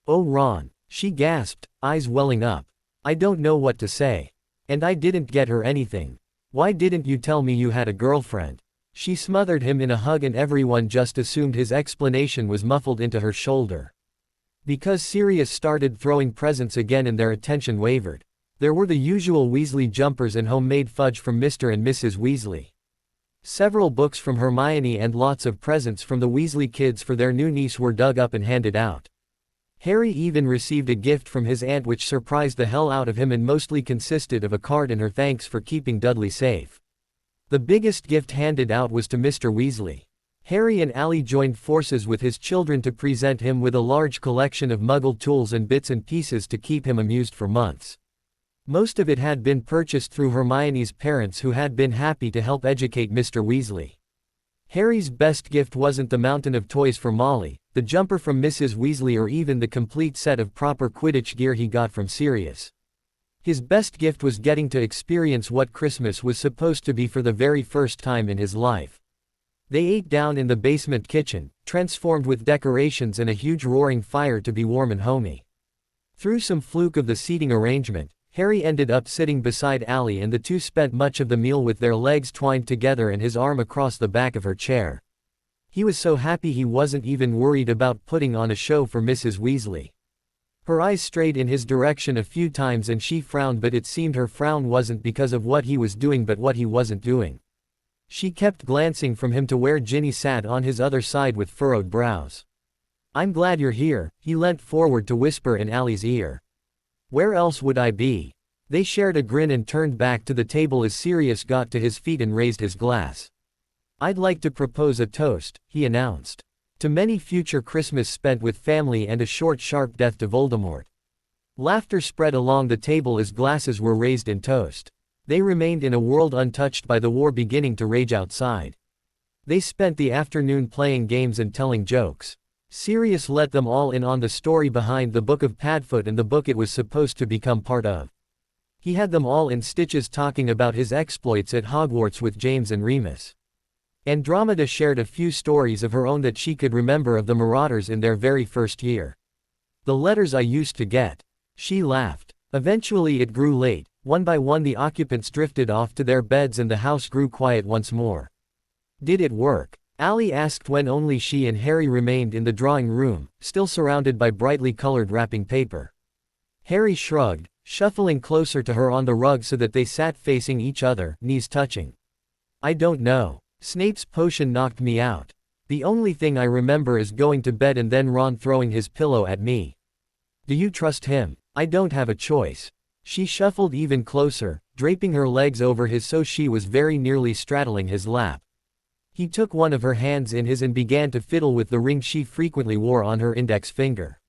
"Oh, Ron," she gasped, eyes welling up. "I don't know what to say. And I didn't get her anything. Why didn't you tell me you had a girlfriend?" She smothered him in a hug and everyone just assumed his explanation was muffled into her shoulder. Because Sirius started throwing presents again and their attention wavered. There were the usual Weasley jumpers and homemade fudge from Mr. and Mrs. Weasley. Several books from Hermione and lots of presents from the Weasley kids for their new niece were dug up and handed out. Harry even received a gift from his aunt which surprised the hell out of him and mostly consisted of a card and her thanks for keeping Dudley safe. The biggest gift handed out was to Mr. Weasley. Harry and Ally joined forces with his children to present him with a large collection of Muggle tools and bits and pieces to keep him amused for months. Most of it had been purchased through Hermione's parents, who had been happy to help educate Mr. Weasley. Harry's best gift wasn't the mountain of toys for Molly, the jumper from Mrs. Weasley, or even the complete set of proper Quidditch gear he got from Sirius. His best gift was getting to experience what Christmas was supposed to be for the very first time in his life. They ate down in the basement kitchen, transformed with decorations and a huge roaring fire to be warm and homey. Through some fluke of the seating arrangement, Harry ended up sitting beside Ally, and the two spent much of the meal with their legs twined together and his arm across the back of her chair. He was so happy he wasn't even worried about putting on a show for Mrs. Weasley. Her eyes strayed in his direction a few times and she frowned, but it seemed her frown wasn't because of what he was doing but what he wasn't doing. She kept glancing from him to where Ginny sat on his other side with furrowed brows. "I'm glad you're here," he leant forward to whisper in Ally's ear. "Where else would I be?" They shared a grin and turned back to the table as Sirius got to his feet and raised his glass. "I'd like to propose a toast," he announced. "To many future Christmas spent with family and a short sharp death to Voldemort." Laughter spread along the table as glasses were raised in toast. They remained in a world untouched by the war beginning to rage outside. They spent the afternoon playing games and telling jokes. Sirius let them all in on the story behind the Book of Padfoot and the book it was supposed to become part of. He had them all in stitches talking about his exploits at Hogwarts with James and Remus. Andromeda shared a few stories of her own that she could remember of the Marauders in their very first year. "The letters I used to get." She laughed. Eventually it grew late. One by one the occupants drifted off to their beds and the house grew quiet once more. "Did it work?" Ally asked when only she and Harry remained in the drawing room, still surrounded by brightly colored wrapping paper. Harry shrugged, shuffling closer to her on the rug so that they sat facing each other, knees touching. "I don't know. Snape's potion knocked me out. The only thing I remember is going to bed and then Ron throwing his pillow at me." "Do you trust him?" "I don't have a choice." She shuffled even closer, draping her legs over his so she was very nearly straddling his lap. He took one of her hands in his and began to fiddle with the ring she frequently wore on her index finger.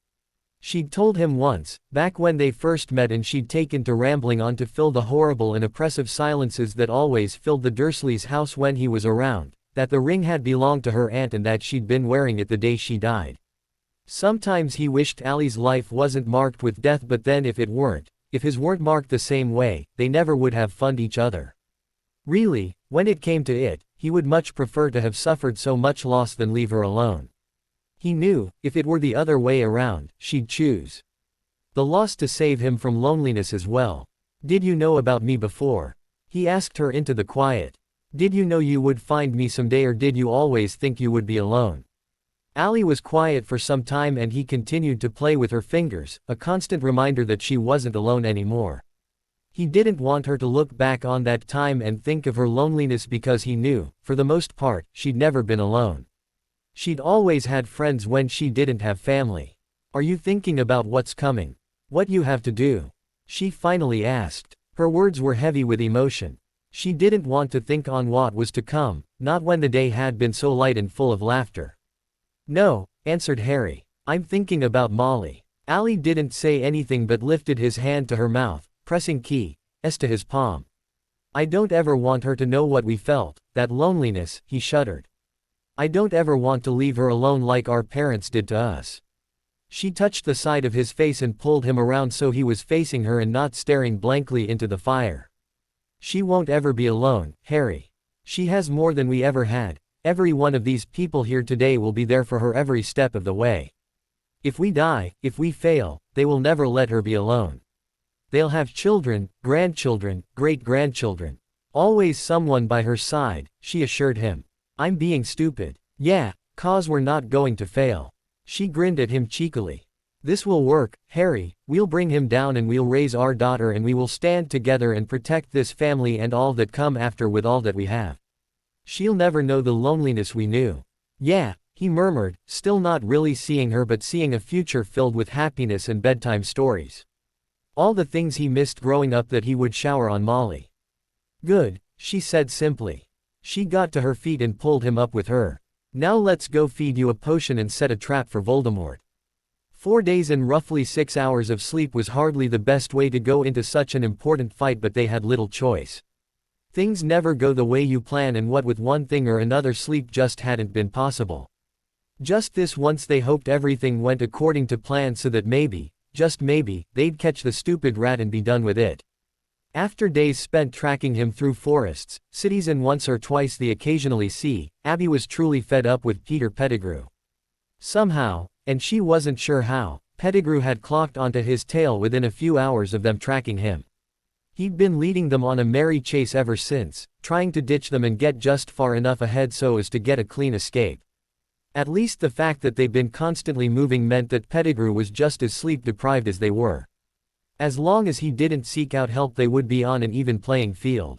She'd told him once, back when they first met and she'd taken to rambling on to fill the horrible and oppressive silences that always filled the Dursleys' house when he was around, that the ring had belonged to her aunt and that she'd been wearing it the day she died. Sometimes he wished Ally's life wasn't marked with death, but then if his weren't marked the same way, they never would have found each other. Really, when it came to it, he would much prefer to have suffered so much loss than leave her alone. He knew, if it were the other way around, she'd choose the loss to save him from loneliness as well. "Did you know about me before?" he asked her into the quiet. "Did you know you would find me someday, or did you always think you would be alone?" Ally was quiet for some time and he continued to play with her fingers, a constant reminder that she wasn't alone anymore. He didn't want her to look back on that time and think of her loneliness because he knew, for the most part, she'd never been alone. She'd always had friends when she didn't have family. "Are you thinking about what's coming? What you have to do?" she finally asked. Her words were heavy with emotion. She didn't want to think on what was to come, not when the day had been so light and full of laughter. "No," answered Harry. "I'm thinking about Molly." Ally didn't say anything but lifted his hand to her mouth, pressing keys to his palm. "I don't ever want her to know what we felt, that loneliness," he shuddered. "I don't ever want to leave her alone like our parents did to us." She touched the side of his face and pulled him around so he was facing her and not staring blankly into the fire. "She won't ever be alone, Harry. She has more than we ever had. Every one of these people here today will be there for her every step of the way. If we die, if we fail, they will never let her be alone. They'll have children, grandchildren, great-grandchildren. Always someone by her side," she assured him. "I'm being stupid." "Yeah, 'cause we're not going to fail." She grinned at him cheekily. "This will work, Harry. We'll bring him down and we'll raise our daughter and we will stand together and protect this family and all that come after with all that we have. She'll never know the loneliness we knew." "Yeah," he murmured, still not really seeing her but seeing a future filled with happiness and bedtime stories. All the things he missed growing up that he would shower on Molly. Good, she said simply. She got to her feet and pulled him up with her. Now let's go feed you a potion and set a trap for Voldemort. 4 days and roughly 6 hours of sleep was hardly the best way to go into such an important fight, but they had little choice. Things never go the way you plan, and what with one thing or another, sleep just hadn't been possible. Just this once they hoped everything went according to plan so that maybe, just maybe, they'd catch the stupid rat and be done with it. After days spent tracking him through forests, cities and once or twice the occasionally sea, Abby was truly fed up with Peter Pettigrew. Somehow, and she wasn't sure how, Pettigrew had clocked onto his tail within a few hours of them tracking him. He'd been leading them on a merry chase ever since, trying to ditch them and get just far enough ahead so as to get a clean escape. At least the fact that they'd been constantly moving meant that Pettigrew was just as sleep-deprived as they were. As long as he didn't seek out help, they would be on an even playing field.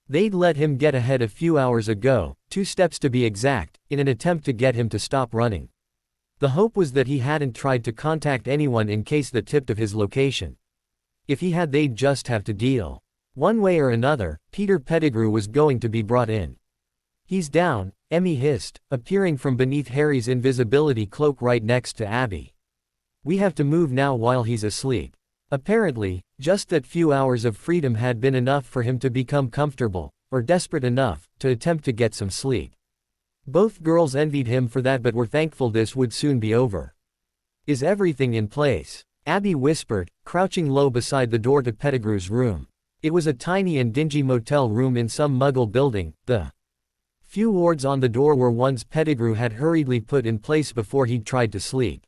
They'd let him get ahead a few hours ago, 2 steps to be exact, in an attempt to get him to stop running. The hope was that he hadn't tried to contact anyone in case they tipped of his location. If he had, they'd just have to deal. One way or another, Peter Pettigrew was going to be brought in. He's down, Emmy hissed, appearing from beneath Harry's invisibility cloak right next to Abby. We have to move now while he's asleep. Apparently, just that few hours of freedom had been enough for him to become comfortable, or desperate enough, to attempt to get some sleep. Both girls envied him for that but were thankful this would soon be over. Is everything in place? Abby whispered, crouching low beside the door to Pettigrew's room. It was a tiny and dingy motel room in some Muggle building. The few wards on the door were ones Pettigrew had hurriedly put in place before he'd tried to sleep.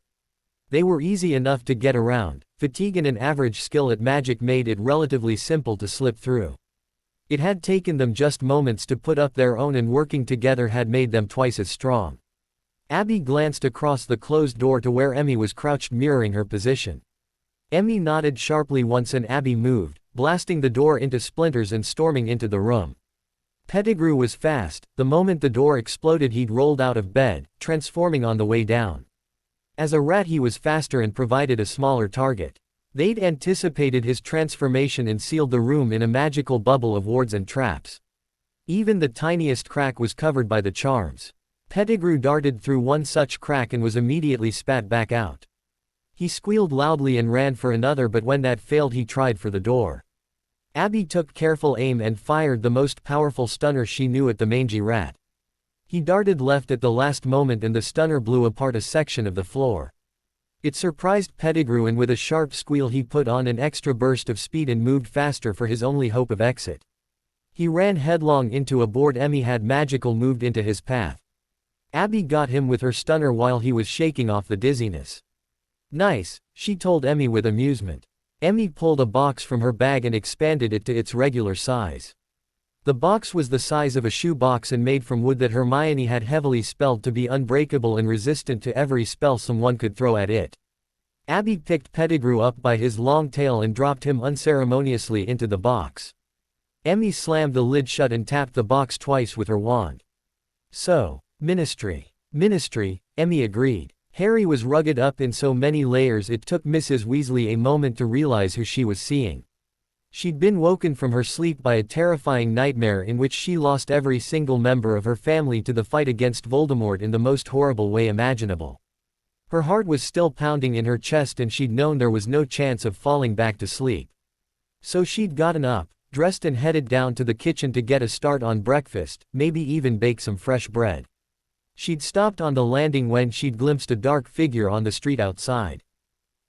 They were easy enough to get around. Fatigue and an average skill at magic made it relatively simple to slip through. It had taken them just moments to put up their own, and working together had made them twice as strong. Abby glanced across the closed door to where Emmy was crouched, mirroring her position. Emmy nodded sharply once and Abby moved, blasting the door into splinters and storming into the room. Pettigrew was fast. The moment the door exploded, he'd rolled out of bed, transforming on the way down. As a rat, he was faster and provided a smaller target. They'd anticipated his transformation and sealed the room in a magical bubble of wards and traps. Even the tiniest crack was covered by the charms. Pettigrew darted through one such crack and was immediately spat back out. He squealed loudly and ran for another, but when that failed, he tried for the door. Abby took careful aim and fired the most powerful stunner she knew at the mangy rat. He darted left at the last moment and the stunner blew apart a section of the floor. It surprised Pettigrew, and with a sharp squeal he put on an extra burst of speed and moved faster for his only hope of exit. He ran headlong into a board Emmy had magical moved into his path. Abby got him with her stunner while he was shaking off the dizziness. Nice, she told Emmy with amusement. Emmy pulled a box from her bag and expanded it to its regular size. The box was the size of a shoe box and made from wood that Hermione had heavily spelled to be unbreakable and resistant to every spell someone could throw at it. Abby picked Pettigrew up by his long tail and dropped him unceremoniously into the box. Emmy slammed the lid shut and tapped the box twice with her wand. So, Ministry. Ministry, Emmy agreed. Harry was rugged up in so many layers it took Mrs. Weasley a moment to realize who she was seeing. She'd been woken from her sleep by a terrifying nightmare in which she lost every single member of her family to the fight against Voldemort in the most horrible way imaginable. Her heart was still pounding in her chest and she'd known there was no chance of falling back to sleep. So she'd gotten up, dressed and headed down to the kitchen to get a start on breakfast, maybe even bake some fresh bread. She'd stopped on the landing when she'd glimpsed a dark figure on the street outside.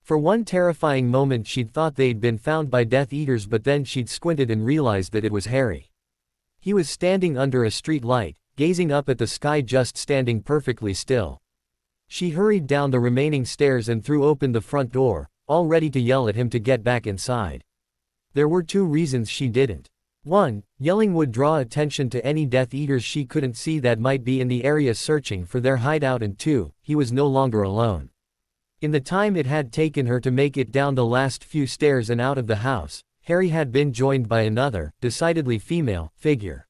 For one terrifying moment she'd thought they'd been found by Death Eaters, but then she'd squinted and realized that it was Harry. He was standing under a street light, gazing up at the sky, just standing perfectly still. She hurried down the remaining stairs and threw open the front door, all ready to yell at him to get back inside. There were 2 reasons she didn't. 1, yelling would draw attention to any Death Eaters she couldn't see that might be in the area searching for their hideout, and 2, he was no longer alone. In the time it had taken her to make it down the last few stairs and out of the house, Harry had been joined by another, decidedly female, figure.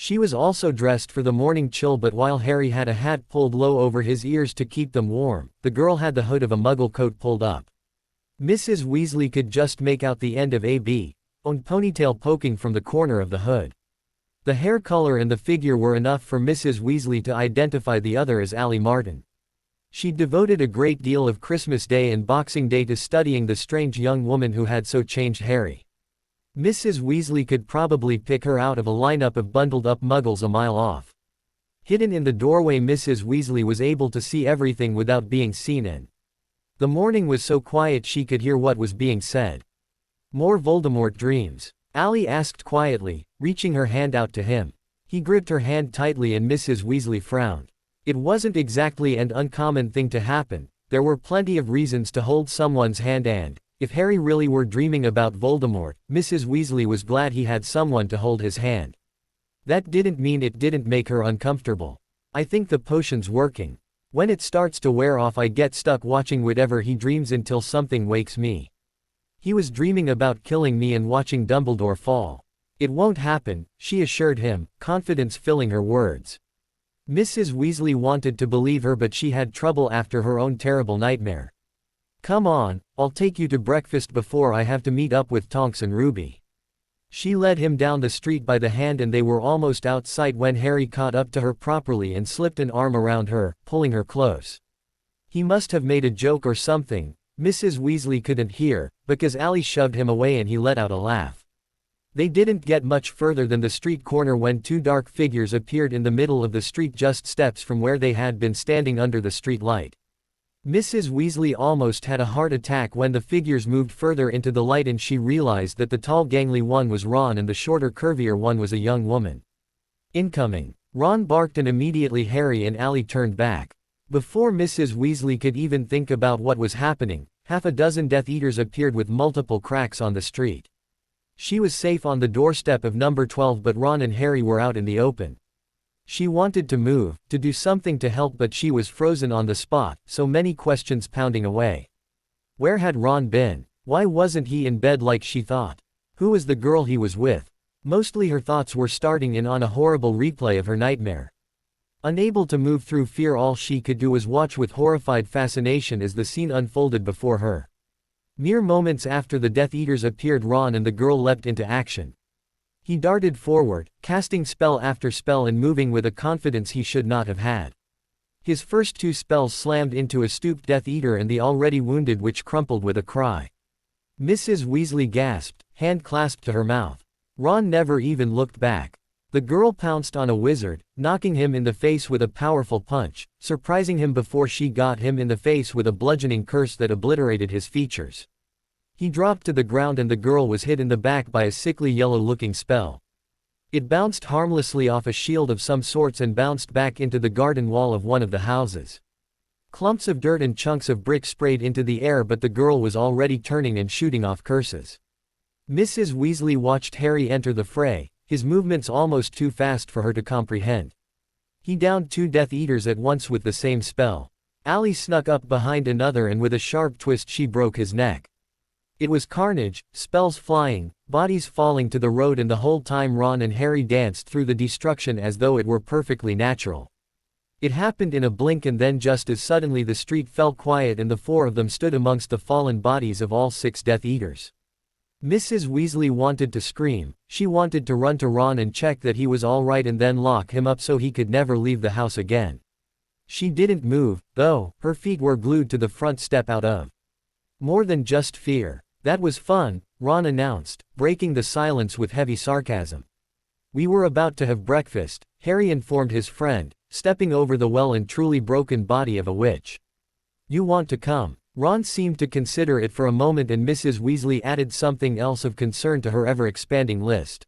She was also dressed for the morning chill, but while Harry had a hat pulled low over his ears to keep them warm, the girl had the hood of a muggle coat pulled up. Mrs. Weasley could just make out the end of A.B. own ponytail poking from the corner of the hood. The hair color and the figure were enough for Mrs. Weasley to identify the other as Allie Martin. She'd devoted a great deal of Christmas Day and Boxing Day to studying the strange young woman who had so changed Harry. Mrs. Weasley could probably pick her out of a lineup of bundled-up muggles a mile off. Hidden in the doorway, Mrs. Weasley was able to see everything without being seen in. The morning was so quiet she could hear what was being said. "More Voldemort dreams?" Allie asked quietly, reaching her hand out to him. He gripped her hand tightly and Mrs. Weasley frowned. It wasn't exactly an uncommon thing to happen. There were plenty of reasons to hold someone's hand, and if Harry really were dreaming about Voldemort, Mrs. Weasley was glad he had someone to hold his hand. That didn't mean it didn't make her uncomfortable. "I think the potion's working. When it starts to wear off, I get stuck watching whatever he dreams until something wakes me. He was dreaming about killing me and watching Dumbledore fall." "It won't happen," she assured him, confidence filling her words. Mrs. Weasley wanted to believe her, but she had trouble after her own terrible nightmare. "Come on, I'll take you to breakfast before I have to meet up with Tonks and Ruby." She led him down the street by the hand and they were almost out sight when Harry caught up to her properly and slipped an arm around her, pulling her close. He must have made a joke or something. Mrs. Weasley couldn't hear, because Allie shoved him away and he let out a laugh. They didn't get much further than the street corner when two dark figures appeared in the middle of the street just steps from where they had been standing under the street light. Mrs. Weasley almost had a heart attack when the figures moved further into the light and she realized that the tall gangly one was Ron and the shorter curvier one was a young woman. "Incoming!" Ron barked and immediately Harry and Allie turned back. Before Mrs. Weasley could even think about what was happening, half a dozen Death Eaters appeared with multiple cracks on the street. She was safe on the doorstep of number 12, but Ron and Harry were out in the open. She wanted to move, to do something to help, but she was frozen on the spot, so many questions pounding away. Where had Ron been? Why wasn't he in bed like she thought? Who was the girl he was with? Mostly her thoughts were starting in on a horrible replay of her nightmare. Unable to move through fear, all she could do was watch with horrified fascination as the scene unfolded before her. Mere moments after the Death Eaters appeared, Ron and the girl leapt into action. He darted forward, casting spell after spell and moving with a confidence he should not have had. His first two spells slammed into a stooped Death Eater and the already wounded witch crumpled with a cry. Mrs. Weasley gasped, hand clasped to her mouth. Ron never even looked back. The girl pounced on a wizard, knocking him in the face with a powerful punch, surprising him before she got him in the face with a bludgeoning curse that obliterated his features. He dropped to the ground and the girl was hit in the back by a sickly yellow-looking spell. It bounced harmlessly off a shield of some sorts and bounced back into the garden wall of one of the houses. Clumps of dirt and chunks of brick sprayed into the air, but the girl was already turning and shooting off curses. Mrs. Weasley watched Harry enter the fray, his movements almost too fast for her to comprehend. He downed two Death Eaters at once with the same spell. Allie snuck up behind another and with a sharp twist she broke his neck. It was carnage, spells flying, bodies falling to the road, and the whole time Ron and Harry danced through the destruction as though it were perfectly natural. It happened in a blink, and then just as suddenly the street fell quiet and the four of them stood amongst the fallen bodies of all 6 Death Eaters. Mrs. Weasley wanted to scream. She wanted to run to Ron and check that he was all right and then lock him up so he could never leave the house again. She didn't move, though, her feet were glued to the front step out of more than just fear. "That was fun," Ron announced, breaking the silence with heavy sarcasm. "We were about to have breakfast," Harry informed his friend, stepping over the well and truly broken body of a witch. "You want to come?" Ron seemed to consider it for a moment, and Mrs. Weasley added something else of concern to her ever-expanding list.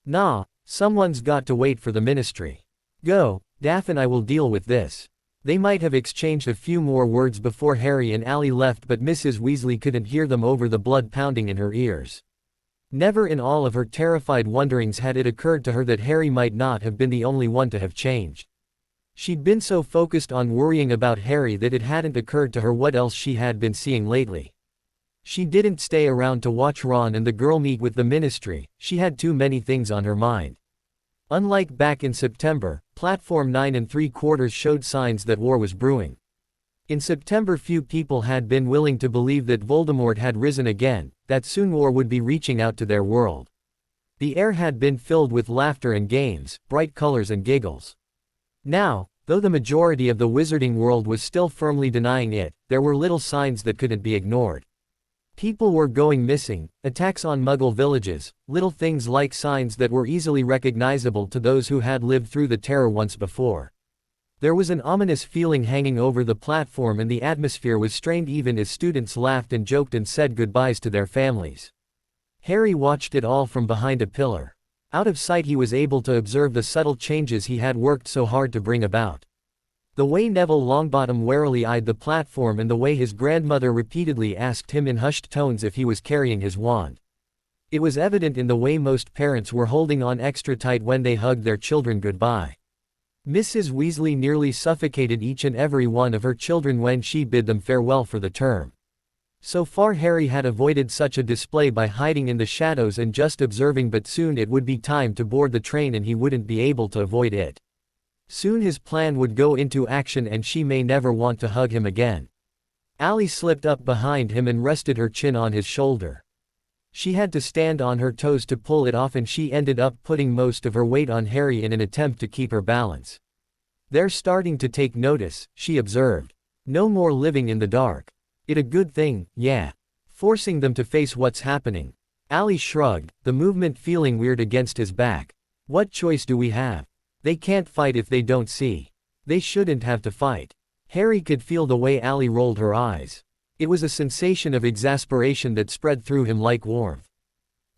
"Nah, someone's got to wait for the ministry. Go, Daff and I will deal with this." They might have exchanged a few more words before Harry and Allie left, but Mrs. Weasley couldn't hear them over the blood pounding in her ears. Never in all of her terrified wonderings had it occurred to her that Harry might not have been the only one to have changed. She'd been so focused on worrying about Harry that it hadn't occurred to her what else she had been seeing lately. She didn't stay around to watch Ron and the girl meet with the ministry, she had too many things on her mind. Unlike back in September, Platform 9 3/4 showed signs that war was brewing. In September few people had been willing to believe that Voldemort had risen again, that soon war would be reaching out to their world. The air had been filled with laughter and games, bright colors and giggles. Now, though the majority of the wizarding world was still firmly denying it, there were little signs that couldn't be ignored. People were going missing, attacks on Muggle villages, little things like signs that were easily recognizable to those who had lived through the terror once before. There was an ominous feeling hanging over the platform and the atmosphere was strained even as students laughed and joked and said goodbyes to their families. Harry watched it all from behind a pillar. Out of sight he was able to observe the subtle changes he had worked so hard to bring about. The way Neville Longbottom warily eyed the platform and the way his grandmother repeatedly asked him in hushed tones if he was carrying his wand. It was evident in the way most parents were holding on extra tight when they hugged their children goodbye. Mrs. Weasley nearly suffocated each and every one of her children when she bid them farewell for the term. So far Harry had avoided such a display by hiding in the shadows and just observing, but soon it would be time to board the train and he wouldn't be able to avoid it. Soon his plan would go into action and she may never want to hug him again. Allie slipped up behind him and rested her chin on his shoulder. She had to stand on her toes to pull it off and she ended up putting most of her weight on Harry in an attempt to keep her balance. "They're starting to take notice," she observed. "No more living in the dark. It a good thing, yeah. Forcing them to face what's happening." Allie shrugged, the movement feeling weird against his back. "What choice do we have? They can't fight if they don't see. They shouldn't have to fight." Harry could feel the way Allie rolled her eyes. It was a sensation of exasperation that spread through him like warmth.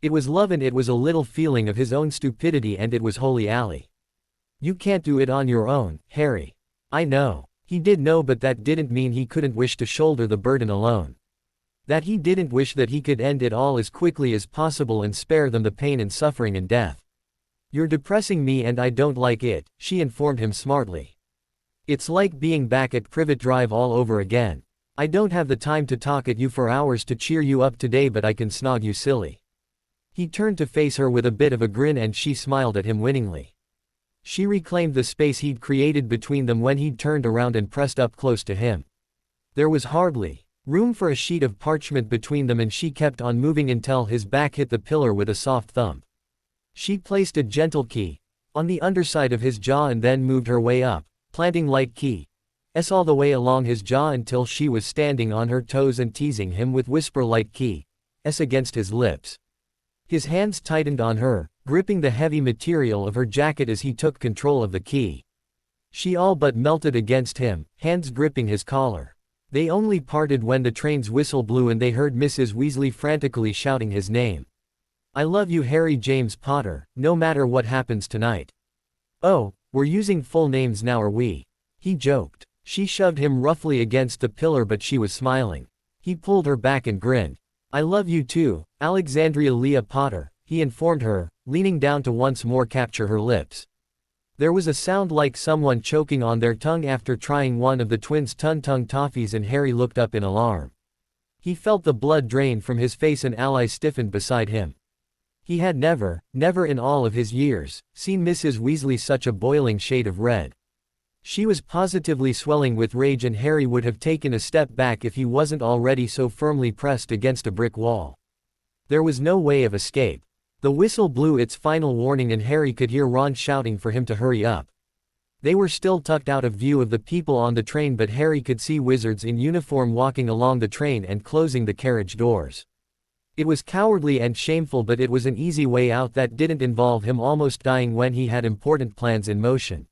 It was love and it was a little feeling of his own stupidity and it was wholly Allie. "You can't do it on your own, Harry." "I know." He did know, but that didn't mean he couldn't wish to shoulder the burden alone. That he didn't wish that he could end it all as quickly as possible and spare them the pain and suffering and death. "You're depressing me and I don't like it," she informed him smartly. "It's like being back at Privet Drive all over again. I don't have the time to talk at you for hours to cheer you up today, but I can snog you silly." He turned to face her with a bit of a grin and she smiled at him winningly. She reclaimed the space he'd created between them when he'd turned around and pressed up close to him. There was hardly room for a sheet of parchment between them and she kept on moving until his back hit the pillar with a soft thump. She placed a gentle key on the underside of his jaw and then moved her way up, planting light key all the way along his jaw until she was standing on her toes and teasing him with whisper light key against his lips. His hands tightened on her, gripping the heavy material of her jacket as he took control of the key. She all but melted against him, hands gripping his collar. They only parted when the train's whistle blew and they heard Mrs. Weasley frantically shouting his name. "I love you, Harry James Potter, no matter what happens tonight." "Oh, we're using full names now, are we?" he joked. She shoved him roughly against the pillar, but she was smiling. He pulled her back and grinned. "I love you too, Alexandria Leah Potter," he informed her, leaning down to once more capture her lips. There was a sound like someone choking on their tongue after trying one of the twins' Tung toffees and Harry looked up in alarm. He felt the blood drain from his face and Ally stiffened beside him. He had never in all of his years, seen Mrs. Weasley such a boiling shade of red. She was positively swelling with rage and Harry would have taken a step back if he wasn't already so firmly pressed against a brick wall. There was no way of escape. The whistle blew its final warning and Harry could hear Ron shouting for him to hurry up. They were still tucked out of view of the people on the train, but Harry could see wizards in uniform walking along the train and closing the carriage doors. It was cowardly and shameful, but it was an easy way out that didn't involve him almost dying when he had important plans in motion.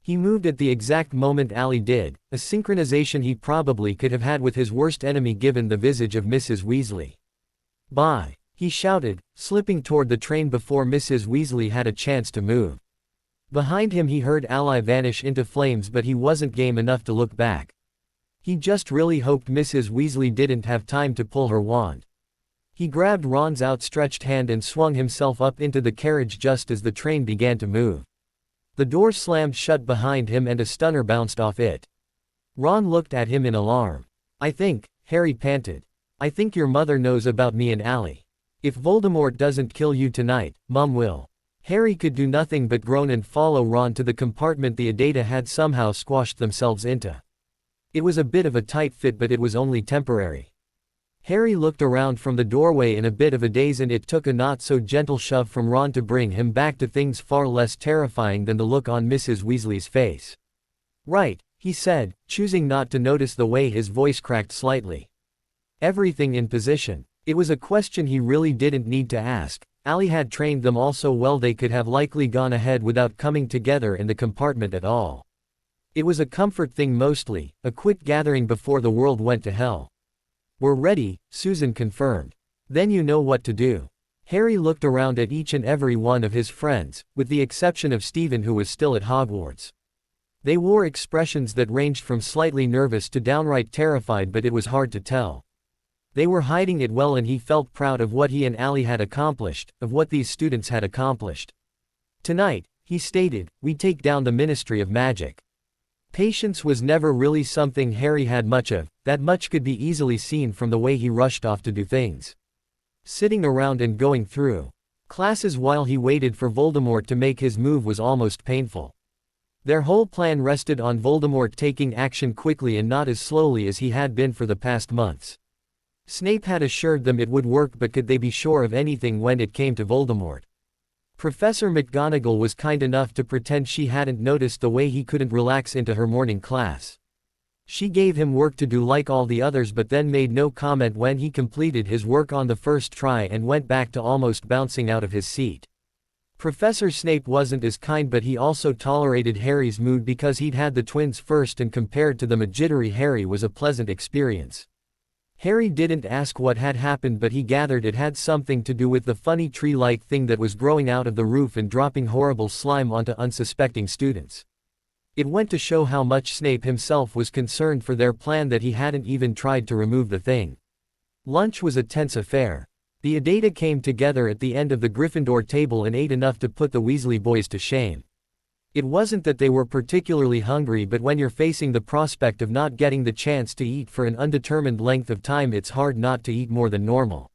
He moved at the exact moment Allie did, a synchronization he probably could have had with his worst enemy given the visage of Mrs. Weasley. "Bye," he shouted, slipping toward the train before Mrs. Weasley had a chance to move. Behind him he heard Ally vanish into flames, but he wasn't game enough to look back. He just really hoped Mrs. Weasley didn't have time to pull her wand. He grabbed Ron's outstretched hand and swung himself up into the carriage just as the train began to move. The door slammed shut behind him and a stunner bounced off it. Ron looked at him in alarm. "I think," Harry panted. "I think your mother knows about me and Allie. If Voldemort doesn't kill you tonight, Mom will." Harry could do nothing but groan and follow Ron to the compartment the Adata had somehow squashed themselves into. It was a bit of a tight fit, but it was only temporary. Harry looked around from the doorway in a bit of a daze, and it took a not-so-gentle shove from Ron to bring him back to things far less terrifying than the look on Mrs. Weasley's face. "Right," he said, choosing not to notice the way his voice cracked slightly. "Everything in position." It was a question he really didn't need to ask. Ali had trained them all so well they could have likely gone ahead without coming together in the compartment at all. It was a comfort thing mostly, a quick gathering before the world went to hell. "We're ready," Susan confirmed. "Then you know what to do." Harry looked around at each and every one of his friends, with the exception of Stephen, who was still at Hogwarts. They wore expressions that ranged from slightly nervous to downright terrified, but it was hard to tell. They were hiding it well, and he felt proud of what he and Ali had accomplished, of what these students had accomplished. "Tonight," he stated, "we take down the Ministry of Magic." Patience was never really something Harry had much of, that much could be easily seen from the way he rushed off to do things. Sitting around and going through classes while he waited for Voldemort to make his move was almost painful. Their whole plan rested on Voldemort taking action quickly and not as slowly as he had been for the past months. Snape had assured them it would work, but could they be sure of anything when it came to Voldemort? Professor McGonagall was kind enough to pretend she hadn't noticed the way he couldn't relax into her morning class. She gave him work to do like all the others, but then made no comment when he completed his work on the first try and went back to almost bouncing out of his seat. Professor Snape wasn't as kind, but he also tolerated Harry's mood because he'd had the twins first, and compared to them, a jittery Harry was a pleasant experience. Harry didn't ask what had happened, but he gathered it had something to do with the funny tree-like thing that was growing out of the roof and dropping horrible slime onto unsuspecting students. It went to show how much Snape himself was concerned for their plan that he hadn't even tried to remove the thing. Lunch was a tense affair. The Adata came together at the end of the Gryffindor table and ate enough to put the Weasley boys to shame. It wasn't that they were particularly hungry, but when you're facing the prospect of not getting the chance to eat for an undetermined length of time, it's hard not to eat more than normal.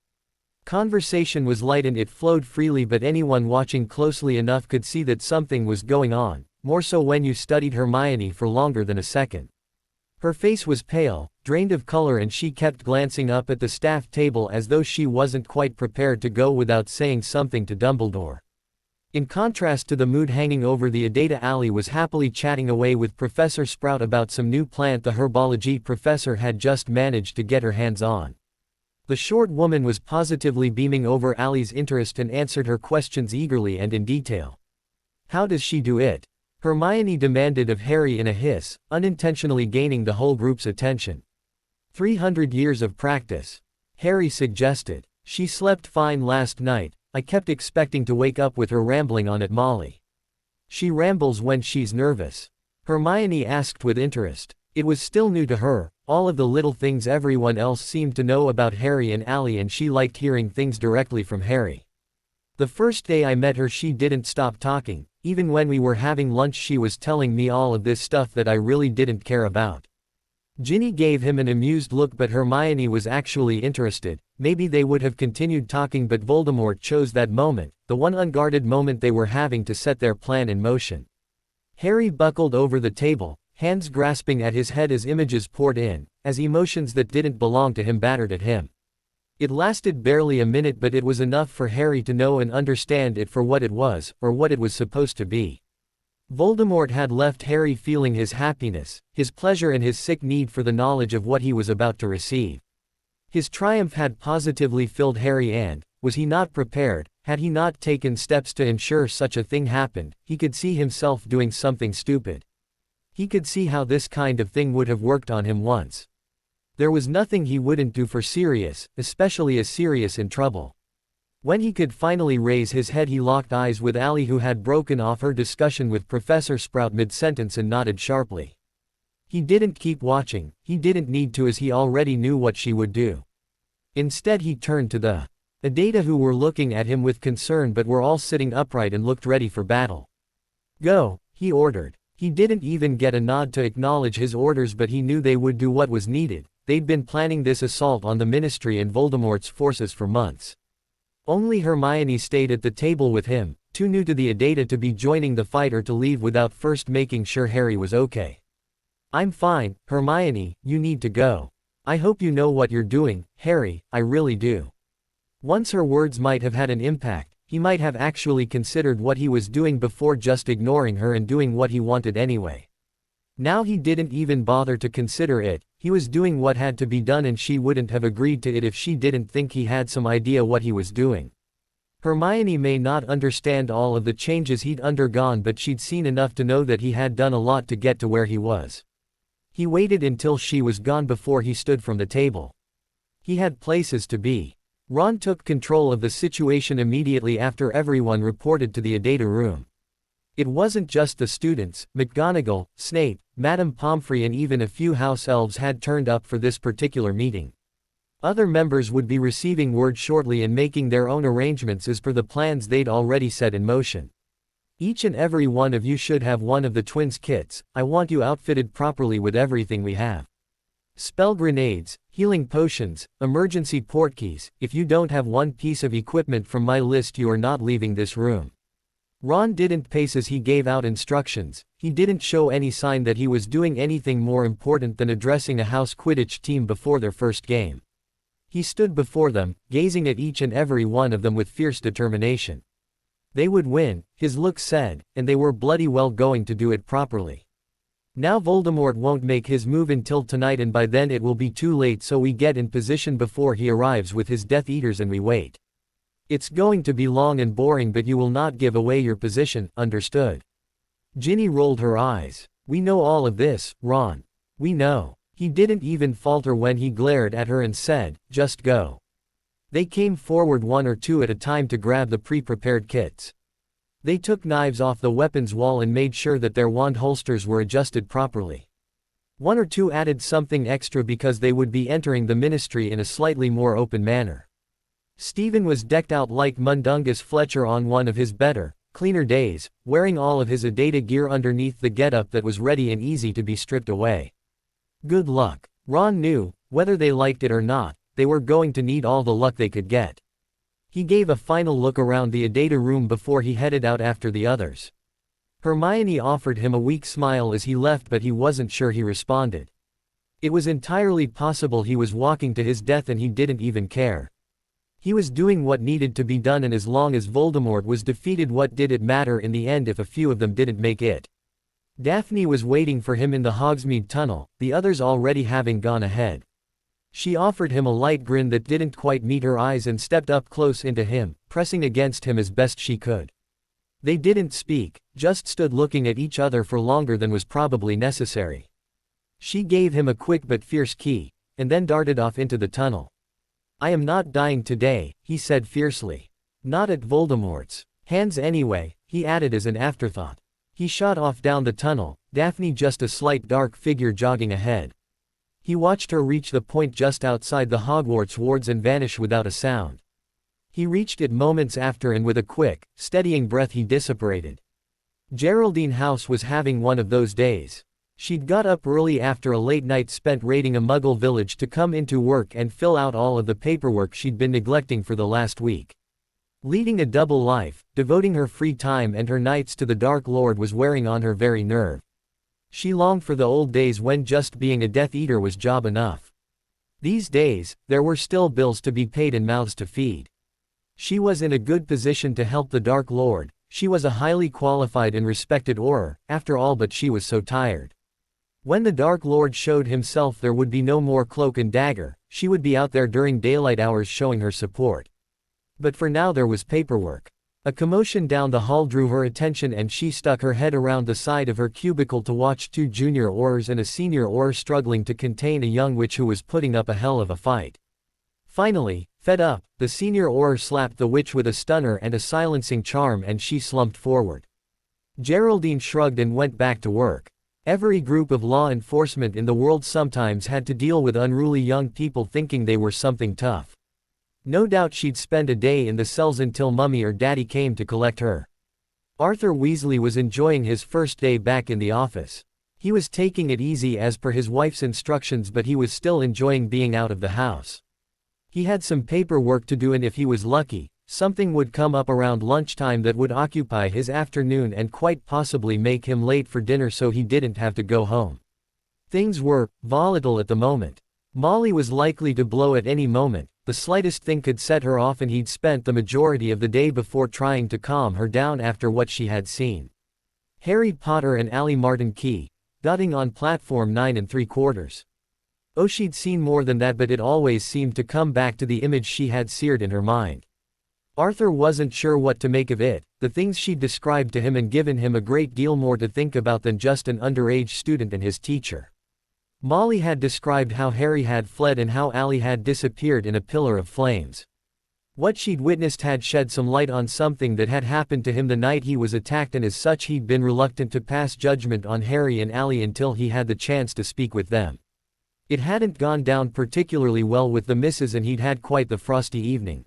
Conversation was light and it flowed freely, but anyone watching closely enough could see that something was going on, more so when you studied Hermione for longer than a second. Her face was pale, drained of color, and she kept glancing up at the staff table as though she wasn't quite prepared to go without saying something to Dumbledore. In contrast to the mood hanging over the Adata, Ali was happily chatting away with Professor Sprout about some new plant the herbology professor had just managed to get her hands on. The short woman was positively beaming over Ali's interest and answered her questions eagerly and in detail. "How does she do it?" Hermione demanded of Harry in a hiss, unintentionally gaining the whole group's attention. 300 years of practice," Harry suggested. "She slept fine last night. I kept expecting to wake up with her rambling on at Molly." "She rambles when she's nervous?" Hermione asked with interest. It was still new to her, all of the little things everyone else seemed to know about Harry and Ali, and she liked hearing things directly from Harry. "The first day I met her she didn't stop talking. Even when we were having lunch she was telling me all of this stuff that I really didn't care about." Ginny gave him an amused look, but Hermione was actually interested. Maybe they would have continued talking, but Voldemort chose that moment, the one unguarded moment they were having, to set their plan in motion. Harry buckled over the table, hands grasping at his head as images poured in, as emotions that didn't belong to him battered at him. It lasted barely a minute, but it was enough for Harry to know and understand it for what it was, or what it was supposed to be. Voldemort had left Harry feeling his happiness, his pleasure, and his sick need for the knowledge of what he was about to receive. His triumph had positively filled Harry, and, was he not prepared, had he not taken steps to ensure such a thing happened, he could see himself doing something stupid. He could see how this kind of thing would have worked on him once. There was nothing he wouldn't do for Sirius, especially a Sirius in trouble. When he could finally raise his head, he locked eyes with Ali, who had broken off her discussion with Professor Sprout mid-sentence and nodded sharply. He didn't keep watching, he didn't need to, as he already knew what she would do. Instead he turned to the Adata, who were looking at him with concern but were all sitting upright and looked ready for battle. "Go," he ordered. He didn't even get a nod to acknowledge his orders, but he knew they would do what was needed. They'd been planning this assault on the Ministry and Voldemort's forces for months. Only Hermione stayed at the table with him, too new to the Adata to be joining the fight or to leave without first making sure Harry was okay. I'm fine, Hermione, you need to go. I hope you know what you're doing, Harry, I really do. Once her words might have had an impact, he might have actually considered what he was doing before just ignoring her and doing what he wanted anyway. Now he didn't even bother to consider it, he was doing what had to be done and she wouldn't have agreed to it if she didn't think he had some idea what he was doing. Hermione may not understand all of the changes he'd undergone, but she'd seen enough to know that he had done a lot to get to where he was. He waited until she was gone before he stood from the table. He had places to be. Ron took control of the situation immediately after everyone reported to the Adata room. It wasn't just the students, McGonagall, Snape, Madame Pomfrey and even a few house elves had turned up for this particular meeting. Other members would be receiving word shortly and making their own arrangements as per the plans they'd already set in motion. Each and every one of you should have one of the twins' kits. I want you outfitted properly with everything we have. Spell grenades, healing potions, emergency portkeys. If you don't have one piece of equipment from my list, you are not leaving this room. Ron didn't pace as he gave out instructions. He didn't show any sign that he was doing anything more important than addressing a house Quidditch team before their first game. He stood before them, gazing at each and every one of them with fierce determination. They would win, his look said, and they were bloody well going to do it properly. Now Voldemort won't make his move until tonight, and by then it will be too late, so we get in position before he arrives with his Death Eaters and we wait. It's going to be long and boring, but you will not give away your position, understood? Ginny rolled her eyes. We know all of this, Ron. We know. He didn't even falter when he glared at her and said, just go. They came forward one or two at a time to grab the pre-prepared kits. They took knives off the weapons wall and made sure that their wand holsters were adjusted properly. One or two added something extra because they would be entering the ministry in a slightly more open manner. Stephen was decked out like Mundungus Fletcher on one of his better, cleaner days, wearing all of his Adata gear underneath the getup that was ready and easy to be stripped away. Good luck. Ron knew, whether they liked it or not, they were going to need all the luck they could get. He gave a final look around the Adata room before he headed out after the others. Hermione offered him a weak smile as he left, but he wasn't sure he responded. It was entirely possible he was walking to his death and he didn't even care. He was doing what needed to be done, and as long as Voldemort was defeated, what did it matter in the end if a few of them didn't make it? Daphne was waiting for him in the Hogsmeade tunnel, the others already having gone ahead. She offered him a light grin that didn't quite meet her eyes and stepped up close into him, pressing against him as best she could. They didn't speak, just stood looking at each other for longer than was probably necessary. She gave him a quick but fierce key, and then darted off into the tunnel. I am not dying today, he said fiercely. Not at Voldemort's hands anyway, he added as an afterthought. He shot off down the tunnel, Daphne just a slight dark figure jogging ahead. He watched her reach the point just outside the Hogwarts wards and vanish without a sound. He reached it moments after, and with a quick, steadying breath he disapparated. Geraldine House was having one of those days. She'd got up early after a late night spent raiding a Muggle village to come into work and fill out all of the paperwork she'd been neglecting for the last week. Leading a double life, devoting her free time and her nights to the Dark Lord was wearing on her very nerve. She longed for the old days when just being a Death Eater was job enough. These days, there were still bills to be paid and mouths to feed. She was in a good position to help the Dark Lord. She was a highly qualified and respected Auror, after all, but she was so tired. When the Dark Lord showed himself, there would be no more cloak and dagger. She would be out there during daylight hours showing her support. But for now there was paperwork. A commotion down the hall drew her attention, and she stuck her head around the side of her cubicle to watch two junior Aurors and a senior Auror struggling to contain a young witch who was putting up a hell of a fight. Finally, fed up, the senior Auror slapped the witch with a stunner and a silencing charm, and she slumped forward. Geraldine shrugged and went back to work. Every group of law enforcement in the world sometimes had to deal with unruly young people thinking they were something tough. No doubt she'd spend a day in the cells until Mummy or Daddy came to collect her. Arthur Weasley was enjoying his first day back in the office. He was taking it easy as per his wife's instructions, but he was still enjoying being out of the house. He had some paperwork to do, and if he was lucky, something would come up around lunchtime that would occupy his afternoon and quite possibly make him late for dinner so he didn't have to go home. Things were volatile at the moment. Molly was likely to blow at any moment, the slightest thing could set her off, and he'd spent the majority of the day before trying to calm her down after what she had seen. Harry Potter and Ally Martin Key, dotting on platform 9 3/4. Oh, she'd seen more than that, but it always seemed to come back to the image she had seared in her mind. Arthur wasn't sure what to make of it, the things she'd described to him and given him a great deal more to think about than just an underage student and his teacher. Molly had described how Harry had fled and how Ally had disappeared in a pillar of flames. What she'd witnessed had shed some light on something that had happened to him the night he was attacked, and as such he'd been reluctant to pass judgment on Harry and Ally until he had the chance to speak with them. It hadn't gone down particularly well with the missus, and he'd had quite the frosty evening.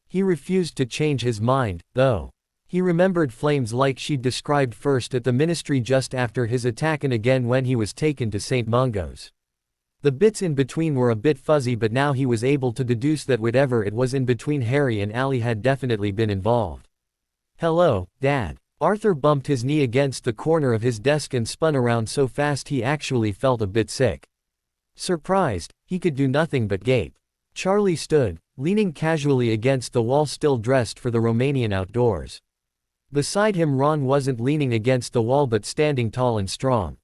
He refused to change his mind, though. He remembered flames like she'd described first at the ministry just after his attack and again when he was taken to St. Mungo's. The bits in between were a bit fuzzy, but now he was able to deduce that whatever it was in between, Harry and Ally had definitely been involved. "Hello, Dad." Arthur bumped his knee against the corner of his desk and spun around so fast he actually felt a bit sick. Surprised, he could do nothing but gape. Charlie stood, leaning casually against the wall, still dressed for the Romanian outdoors. Beside him, Ron wasn't leaning against the wall but standing tall and strong.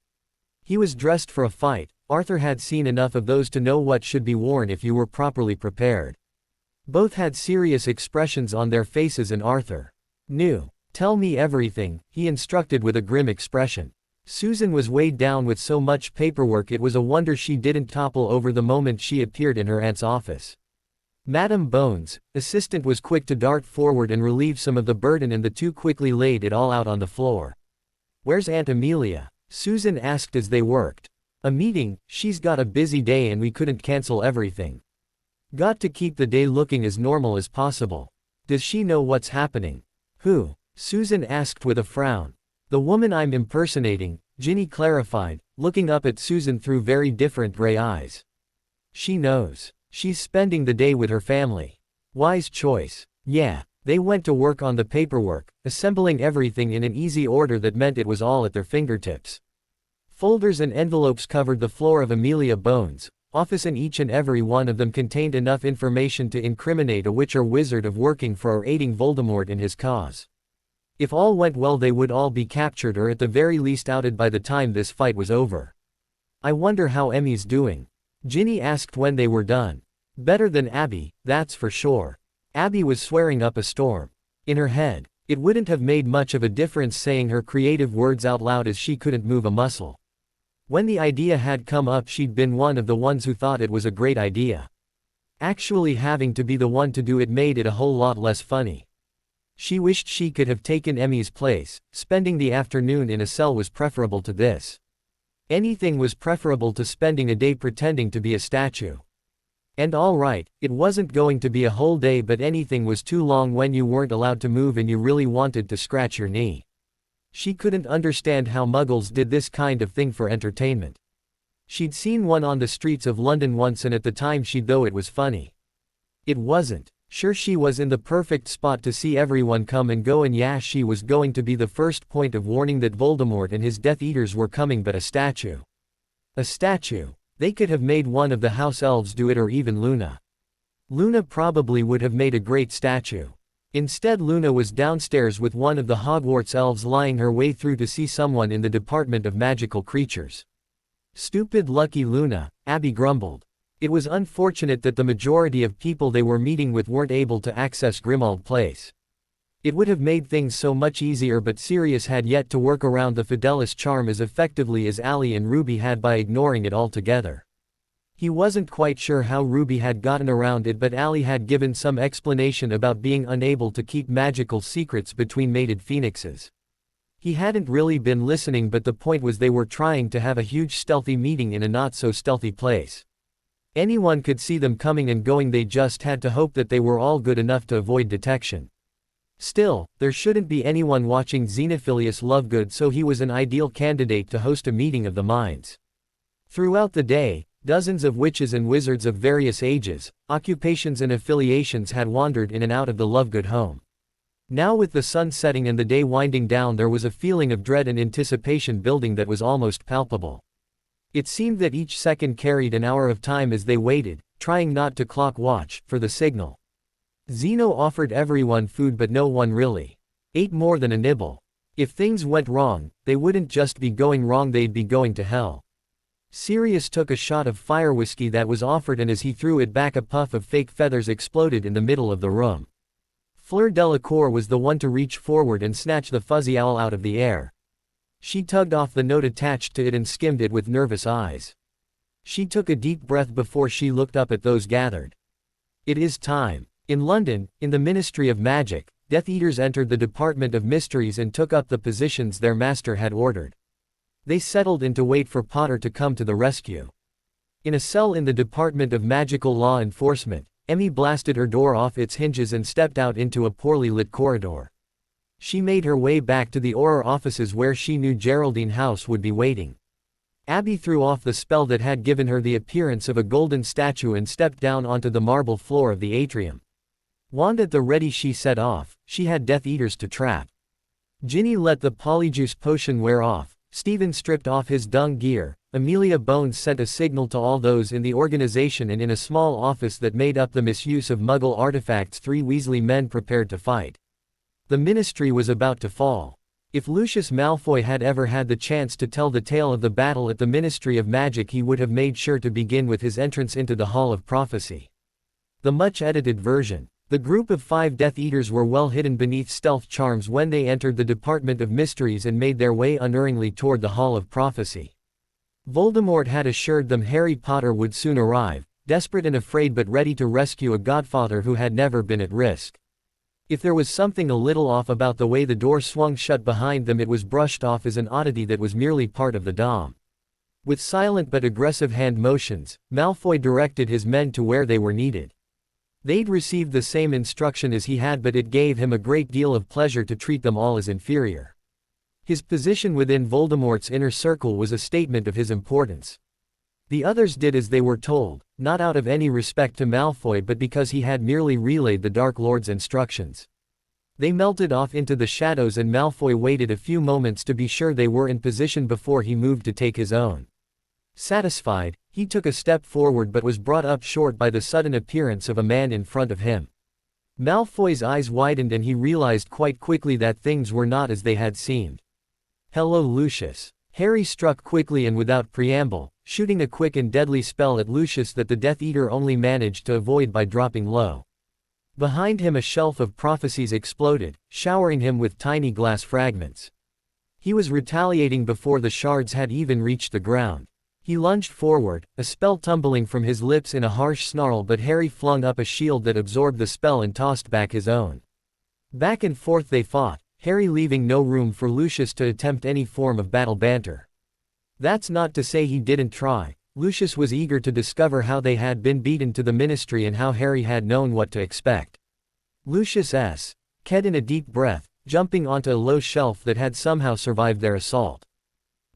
He was dressed for a fight. Arthur had seen enough of those to know what should be worn if you were properly prepared. Both had serious expressions on their faces, and Arthur knew. "Tell me everything," he instructed with a grim expression. Susan was weighed down with so much paperwork it was a wonder she didn't topple over the moment she appeared in her aunt's office. Madame Bones, assistant, was quick to dart forward and relieve some of the burden, and the two quickly laid it all out on the floor. "Where's Aunt Amelia?" Susan asked as they worked. "A meeting, she's got a busy day and we couldn't cancel everything. Got to keep the day looking as normal as possible." "Does she know what's happening?" "Who?" Susan asked with a frown. "The woman I'm impersonating," Ginny clarified, looking up at Susan through very different gray eyes. "She knows. She's spending the day with her family." "Wise choice." "Yeah." They went to work on the paperwork, assembling everything in an easy order that meant it was all at their fingertips. Folders and envelopes covered the floor of Amelia Bones' office, and each and every one of them contained enough information to incriminate a witch or wizard of working for or aiding Voldemort in his cause. If all went well, they would all be captured or at the very least outed by the time this fight was over. "I wonder how Emmy's doing?" Ginny asked when they were done. "Better than Abby, that's for sure." Abby was swearing up a storm. In her head, it wouldn't have made much of a difference saying her creative words out loud, as she couldn't move a muscle. When the idea had come up, she'd been one of the ones who thought it was a great idea. Actually having to be the one to do it made it a whole lot less funny. She wished she could have taken Emmy's place. Spending the afternoon in a cell was preferable to this. Anything was preferable to spending a day pretending to be a statue. And all right, it wasn't going to be a whole day, but anything was too long when you weren't allowed to move and you really wanted to scratch your knee. She couldn't understand how muggles did this kind of thing for entertainment. She'd seen one on the streets of London once, and at the time she'd thought it was funny. It wasn't. Sure, she was in the perfect spot to see everyone come and go, and yeah, she was going to be the first point of warning that Voldemort and his Death Eaters were coming, but a statue. A statue. They could have made one of the house elves do it, or even Luna. Luna probably would have made a great statue. Instead, Luna was downstairs with one of the Hogwarts elves, lying her way through to see someone in the Department of Magical Creatures. "Stupid lucky Luna," Abby grumbled. It was unfortunate that the majority of people they were meeting with weren't able to access Grimmauld Place. It would have made things so much easier, but Sirius had yet to work around the Fidelis charm as effectively as Ally and Ruby had by ignoring it altogether. He wasn't quite sure how Ruby had gotten around it, but Ally had given some explanation about being unable to keep magical secrets between mated phoenixes. He hadn't really been listening, but the point was they were trying to have a huge stealthy meeting in a not-so-stealthy place. Anyone could see them coming and going, they just had to hope that they were all good enough to avoid detection. Still, there shouldn't be anyone watching Xenophilius Lovegood, so he was an ideal candidate to host a meeting of the minds. Throughout the day, Dozens of witches and wizards of various ages, occupations and affiliations had wandered in and out of the Lovegood home. Now with the sun setting and the day winding down, there was a feeling of dread and anticipation building that was almost palpable. It seemed that each second carried an hour of time as they waited, trying not to clock watch, for the signal. Zeno offered everyone food, but no one really ate more than a nibble. If things went wrong, they wouldn't just be going wrong, they'd be going to hell. Sirius took a shot of fire whiskey that was offered, and as he threw it back, a puff of fake feathers exploded in the middle of the room. Fleur Delacour was the one to reach forward and snatch the fuzzy owl out of the air. She tugged off the note attached to it and skimmed it with nervous eyes. She took a deep breath before she looked up at those gathered. It is time. In London, in the Ministry of Magic, Death Eaters entered the Department of Mysteries and took up the positions their master had ordered. They settled in to wait for Potter to come to the rescue. In a cell in the Department of Magical Law Enforcement, Emmy blasted her door off its hinges and stepped out into a poorly lit corridor. She made her way back to the Auror offices where she knew Geraldine House would be waiting. Abby threw off the spell that had given her the appearance of a golden statue and stepped down onto the marble floor of the atrium. Wand at the ready, she set off. She had Death Eaters to trap. Ginny let the polyjuice potion wear off. Stephen stripped off his dung gear. Amelia Bones sent a signal to all those in the organization, and in a small office that made up the misuse of Muggle artifacts, 3 Weasley men prepared to fight. The Ministry was about to fall. If Lucius Malfoy had ever had the chance to tell the tale of the battle at the Ministry of Magic, he would have made sure to begin with his entrance into the Hall of Prophecy. The much-edited version. The group of 5 Death Eaters were well hidden beneath stealth charms when they entered the Department of Mysteries and made their way unerringly toward the Hall of Prophecy. Voldemort had assured them Harry Potter would soon arrive, desperate and afraid but ready to rescue a godfather who had never been at risk. If there was something a little off about the way the door swung shut behind them, it was brushed off as an oddity that was merely part of the dom. With silent but aggressive hand motions, Malfoy directed his men to where they were needed. They'd received the same instruction as he had, but it gave him a great deal of pleasure to treat them all as inferior. His position within Voldemort's inner circle was a statement of his importance. The others did as they were told, not out of any respect to Malfoy but because he had merely relayed the Dark Lord's instructions. They melted off into the shadows, and Malfoy waited a few moments to be sure they were in position before he moved to take his own. Satisfied, he took a step forward but was brought up short by the sudden appearance of a man in front of him. Malfoy's eyes widened and he realized quite quickly that things were not as they had seemed. "Hello, Lucius." Harry struck quickly and without preamble, shooting a quick and deadly spell at Lucius that the Death Eater only managed to avoid by dropping low. Behind him a shelf of prophecies exploded, showering him with tiny glass fragments. He was retaliating before the shards had even reached the ground. He lunged forward, a spell tumbling from his lips in a harsh snarl, but Harry flung up a shield that absorbed the spell and tossed back his own. Back and forth they fought, Harry leaving no room for Lucius to attempt any form of battle banter. That's not to say he didn't try. Lucius was eager to discover how they had been beaten to the Ministry and how Harry had known what to expect. Lucius said in a deep breath, jumping onto a low shelf that had somehow survived their assault.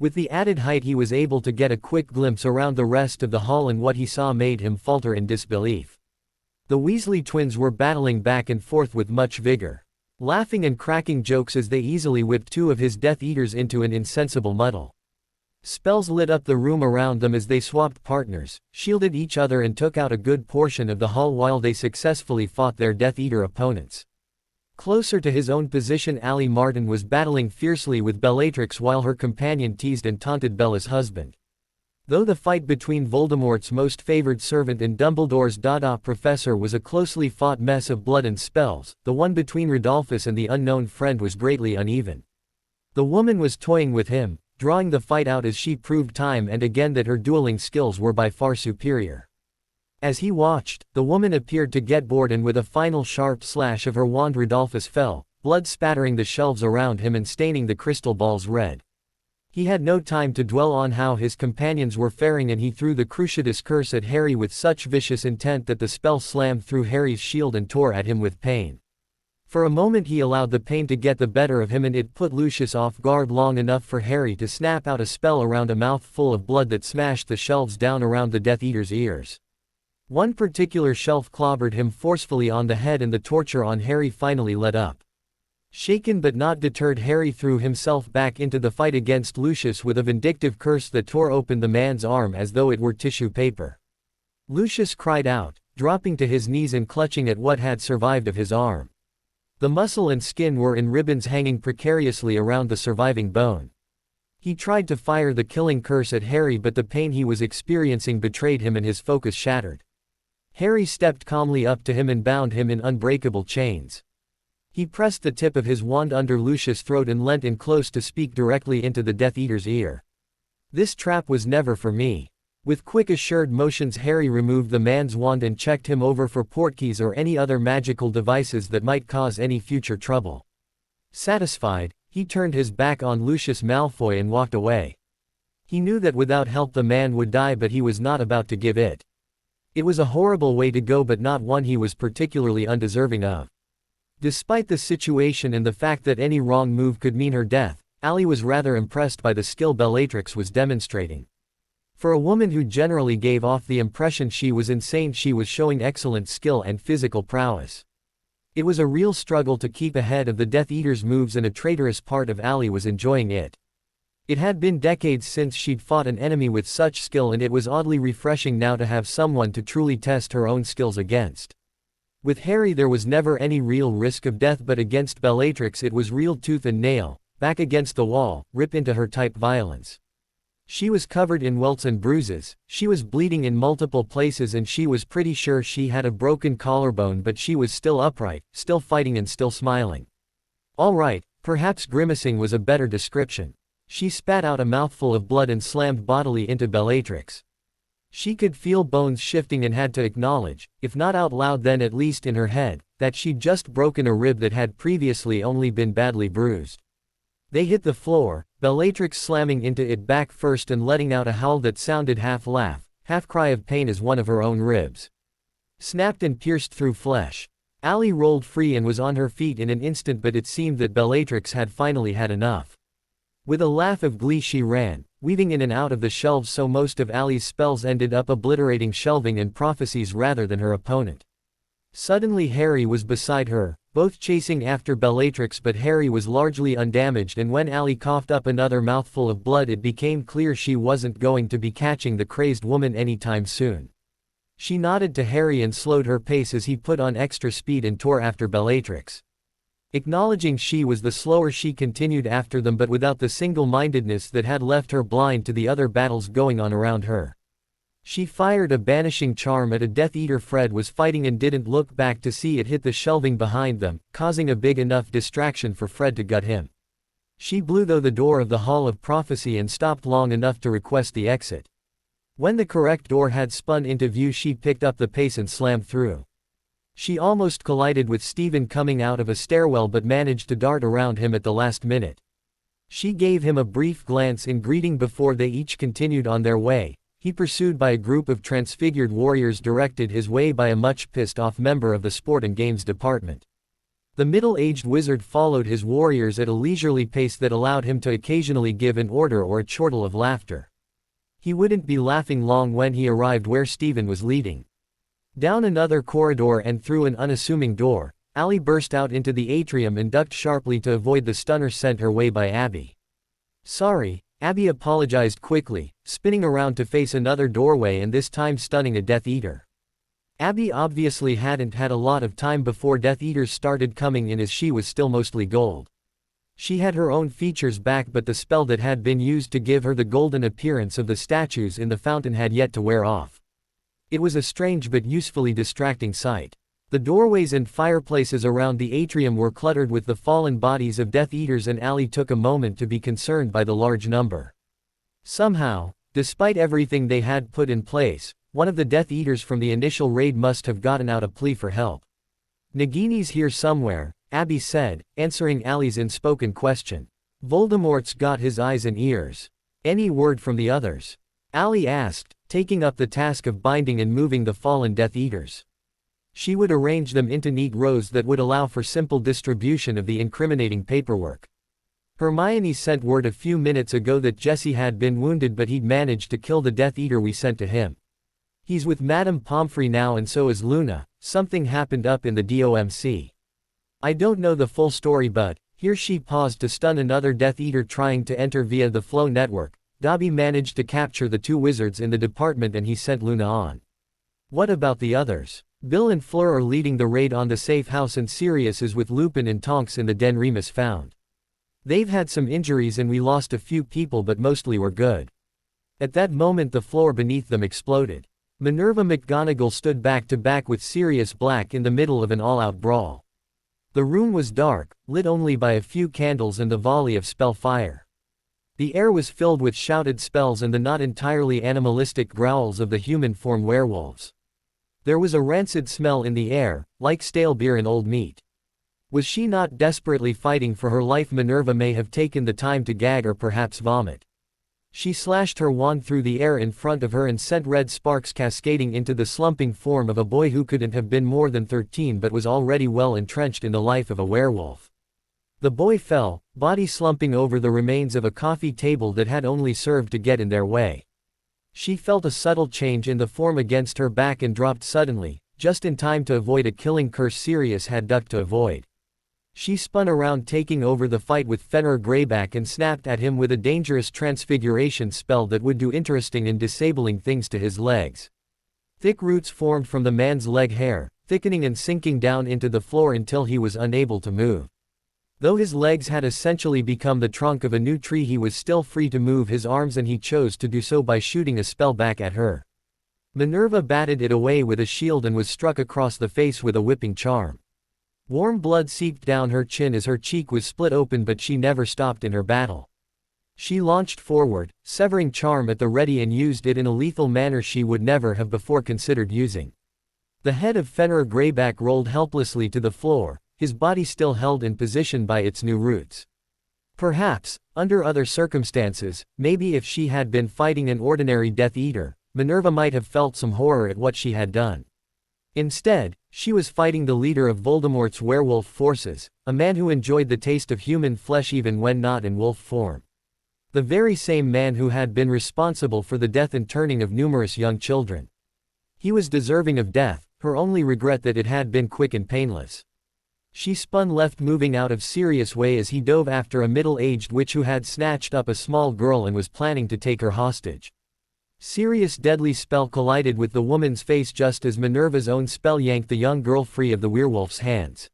With the added height he was able to get a quick glimpse around the rest of the hall, and what he saw made him falter in disbelief. The Weasley twins were battling back and forth with much vigor, laughing and cracking jokes as they easily whipped 2 of his Death Eaters into an insensible muddle. Spells lit up the room around them as they swapped partners, shielded each other and took out a good portion of the hall while they successfully fought their Death Eater opponents. Closer to his own position, Ali Martin was battling fiercely with Bellatrix while her companion teased and taunted Bella's husband. Though the fight between Voldemort's most favored servant and Dumbledore's Dada professor was a closely fought mess of blood and spells, the one between Rodolphus and the unknown friend was greatly uneven. The woman was toying with him, drawing the fight out as she proved time and again that her dueling skills were by far superior. As he watched, the woman appeared to get bored, and with a final sharp slash of her wand Rodolphus fell, blood spattering the shelves around him and staining the crystal balls red. He had no time to dwell on how his companions were faring, and he threw the Cruciatus Curse at Harry with such vicious intent that the spell slammed through Harry's shield and tore at him with pain. For a moment he allowed the pain to get the better of him, and it put Lucius off guard long enough for Harry to snap out a spell around a mouth full of blood that smashed the shelves down around the Death Eater's ears. One particular shelf clobbered him forcefully on the head, and the torture on Harry finally let up. Shaken but not deterred, Harry threw himself back into the fight against Lucius with a vindictive curse that tore open the man's arm as though it were tissue paper. Lucius cried out, dropping to his knees and clutching at what had survived of his arm. The muscle and skin were in ribbons hanging precariously around the surviving bone. He tried to fire the killing curse at Harry, but the pain he was experiencing betrayed him and his focus shattered. Harry stepped calmly up to him and bound him in unbreakable chains. He pressed the tip of his wand under Lucius' throat and leant in close to speak directly into the Death Eater's ear. "This trap was never for me." With quick assured motions, Harry removed the man's wand and checked him over for portkeys or any other magical devices that might cause any future trouble. Satisfied, he turned his back on Lucius Malfoy and walked away. He knew that without help the man would die, but he was not about to give it. It was a horrible way to go, but not one he was particularly undeserving of. Despite the situation and the fact that any wrong move could mean her death, Ali was rather impressed by the skill Bellatrix was demonstrating. For a woman who generally gave off the impression she was insane, she was showing excellent skill and physical prowess. It was a real struggle to keep ahead of the Death Eater's moves, and a traitorous part of Ali was enjoying it. It had been decades since she'd fought an enemy with such skill, and it was oddly refreshing now to have someone to truly test her own skills against. With Harry there was never any real risk of death, but against Bellatrix it was real tooth and nail, back against the wall, rip into her type violence. She was covered in welts and bruises, she was bleeding in multiple places, and she was pretty sure she had a broken collarbone, but she was still upright, still fighting and still smiling. All right, perhaps grimacing was a better description. She spat out a mouthful of blood and slammed bodily into Bellatrix. She could feel bones shifting and had to acknowledge, if not out loud then at least in her head, that she'd just broken a rib that had previously only been badly bruised. They hit the floor, Bellatrix slamming into it back first and letting out a howl that sounded half laugh, half cry of pain as one of her own ribs snapped and pierced through flesh. Ali rolled free and was on her feet in an instant, but it seemed that Bellatrix had finally had enough. With a laugh of glee she ran, weaving in and out of the shelves, so most of Ali's spells ended up obliterating shelving and prophecies rather than her opponent. Suddenly Harry was beside her, both chasing after Bellatrix, but Harry was largely undamaged, and when Ali coughed up another mouthful of blood it became clear she wasn't going to be catching the crazed woman anytime soon. She nodded to Harry and slowed her pace as he put on extra speed and tore after Bellatrix. Acknowledging she was the slower, she continued after them, but without the single-mindedness that had left her blind to the other battles going on around her. She fired a banishing charm at a Death Eater Fred was fighting and didn't look back to see it hit the shelving behind them, causing a big enough distraction for Fred to gut him. She blew through the door of the Hall of Prophecy and stopped long enough to request the exit. When the correct door had spun into view, she picked up the pace and slammed through. She almost collided with Stephen coming out of a stairwell, but managed to dart around him at the last minute. She gave him a brief glance in greeting before they each continued on their way. He, pursued by a group of transfigured warriors, directed his way by a much pissed-off member of the Sport and Games department. The middle-aged wizard followed his warriors at a leisurely pace that allowed him to occasionally give an order or a chortle of laughter. He wouldn't be laughing long when he arrived where Stephen was leading. Down another corridor and through an unassuming door, Ali burst out into the atrium and ducked sharply to avoid the stunner sent her way by Abby. "Sorry," Abby apologized quickly, spinning around to face another doorway and this time stunning a Death Eater. Abby obviously hadn't had a lot of time before Death Eaters started coming in, as she was still mostly gold. She had her own features back, but the spell that had been used to give her the golden appearance of the statues in the fountain had yet to wear off. It was a strange but usefully distracting sight. The doorways and fireplaces around the atrium were cluttered with the fallen bodies of Death Eaters, and Ali took a moment to be concerned by the large number. Somehow, despite everything they had put in place, one of the Death Eaters from the initial raid must have gotten out a plea for help. "Nagini's here somewhere," Abby said, answering Ali's unspoken question. "Voldemort's got his eyes and ears. Any word from the others?" Ali asked, taking up the task of binding and moving the fallen Death Eaters. She would arrange them into neat rows that would allow for simple distribution of the incriminating paperwork. Hermione sent word a few minutes ago that Jesse had been wounded, but he'd managed to kill the Death Eater we sent to him. He's with Madame Pomfrey now, and so is Luna. Something happened up in the DOMC. I don't know the full story, but here she paused to stun another Death Eater trying to enter via the Flow network. Dobby managed to capture the 2 wizards in the department and he sent Luna on. What about the others? Bill and Fleur are leading the raid on the safe house, and Sirius is with Lupin and Tonks in the den Remus found. They've had some injuries and we lost a few people, but mostly we're good. At that moment the floor beneath them exploded. Minerva McGonagall stood back to back with Sirius Black in the middle of an all-out brawl. The room was dark, lit only by a few candles and the volley of spell fire. The air was filled with shouted spells and the not entirely animalistic growls of the human-form werewolves. There was a rancid smell in the air, like stale beer and old meat. Was she not desperately fighting for her life? Minerva may have taken the time to gag or perhaps vomit. She slashed her wand through the air in front of her and sent red sparks cascading into the slumping form of a boy who couldn't have been more than 13 but was already well entrenched in the life of a werewolf. The boy fell, body slumping over the remains of a coffee table that had only served to get in their way. She felt a subtle change in the form against her back and dropped suddenly, just in time to avoid a killing curse Sirius had ducked to avoid. She spun around, taking over the fight with Fenrir Greyback, and snapped at him with a dangerous transfiguration spell that would do interesting and disabling things to his legs. Thick roots formed from the man's leg hair, thickening and sinking down into the floor until he was unable to move. Though his legs had essentially become the trunk of a new tree, he was still free to move his arms, and he chose to do so by shooting a spell back at her. Minerva batted it away with a shield and was struck across the face with a whipping charm. Warm blood seeped down her chin as her cheek was split open, but she never stopped in her battle. She launched forward, severing charm at the ready, and used it in a lethal manner she would never have before considered using. The head of Fenrir Greyback rolled helplessly to the floor, his body still held in position by its new roots. Perhaps, under other circumstances, maybe if she had been fighting an ordinary Death Eater, Minerva might have felt some horror at what she had done. Instead, she was fighting the leader of Voldemort's werewolf forces, a man who enjoyed the taste of human flesh even when not in wolf form. The very same man who had been responsible for the death and turning of numerous young children. He was deserving of death, her only regret that it had been quick and painless. She spun left, moving out of Sirius' way as he dove after a middle-aged witch who had snatched up a small girl and was planning to take her hostage. Sirius' deadly spell collided with the woman's face just as Minerva's own spell yanked the young girl free of the werewolf's hands.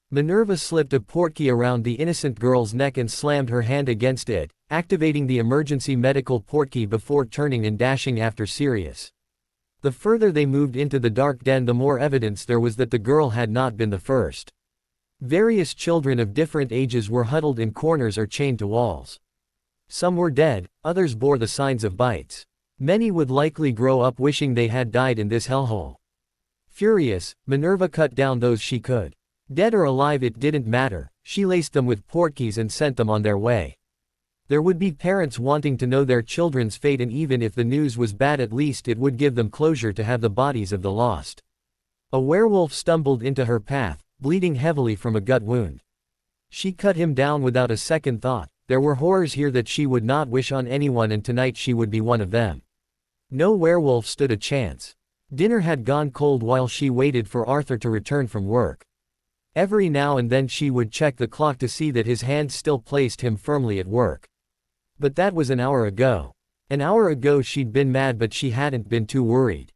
Minerva slipped a portkey around the innocent girl's neck and slammed her hand against it, activating the emergency medical portkey before turning and dashing after Sirius. The further they moved into the dark den, the more evidence there was that the girl had not been the first. Various children of different ages were huddled in corners or chained to walls. Some were dead, others bore the signs of bites. Many would likely grow up wishing they had died in this hellhole. Furious, Minerva cut down those she could. Dead or alive, it didn't matter, she laced them with portkeys and sent them on their way. There would be parents wanting to know their children's fate, and even if the news was bad, at least it would give them closure to have the bodies of the lost. A werewolf stumbled into her path, bleeding heavily from a gut wound. She cut him down without a second thought. There were horrors here that she would not wish on anyone, and tonight she would be one of them. No werewolf stood a chance. Dinner had gone cold while she waited for Arthur to return from work. Every now and then she would check the clock to see that his hand still placed him firmly at work. But that was an hour ago. An hour ago she'd been mad, but she hadn't been too worried.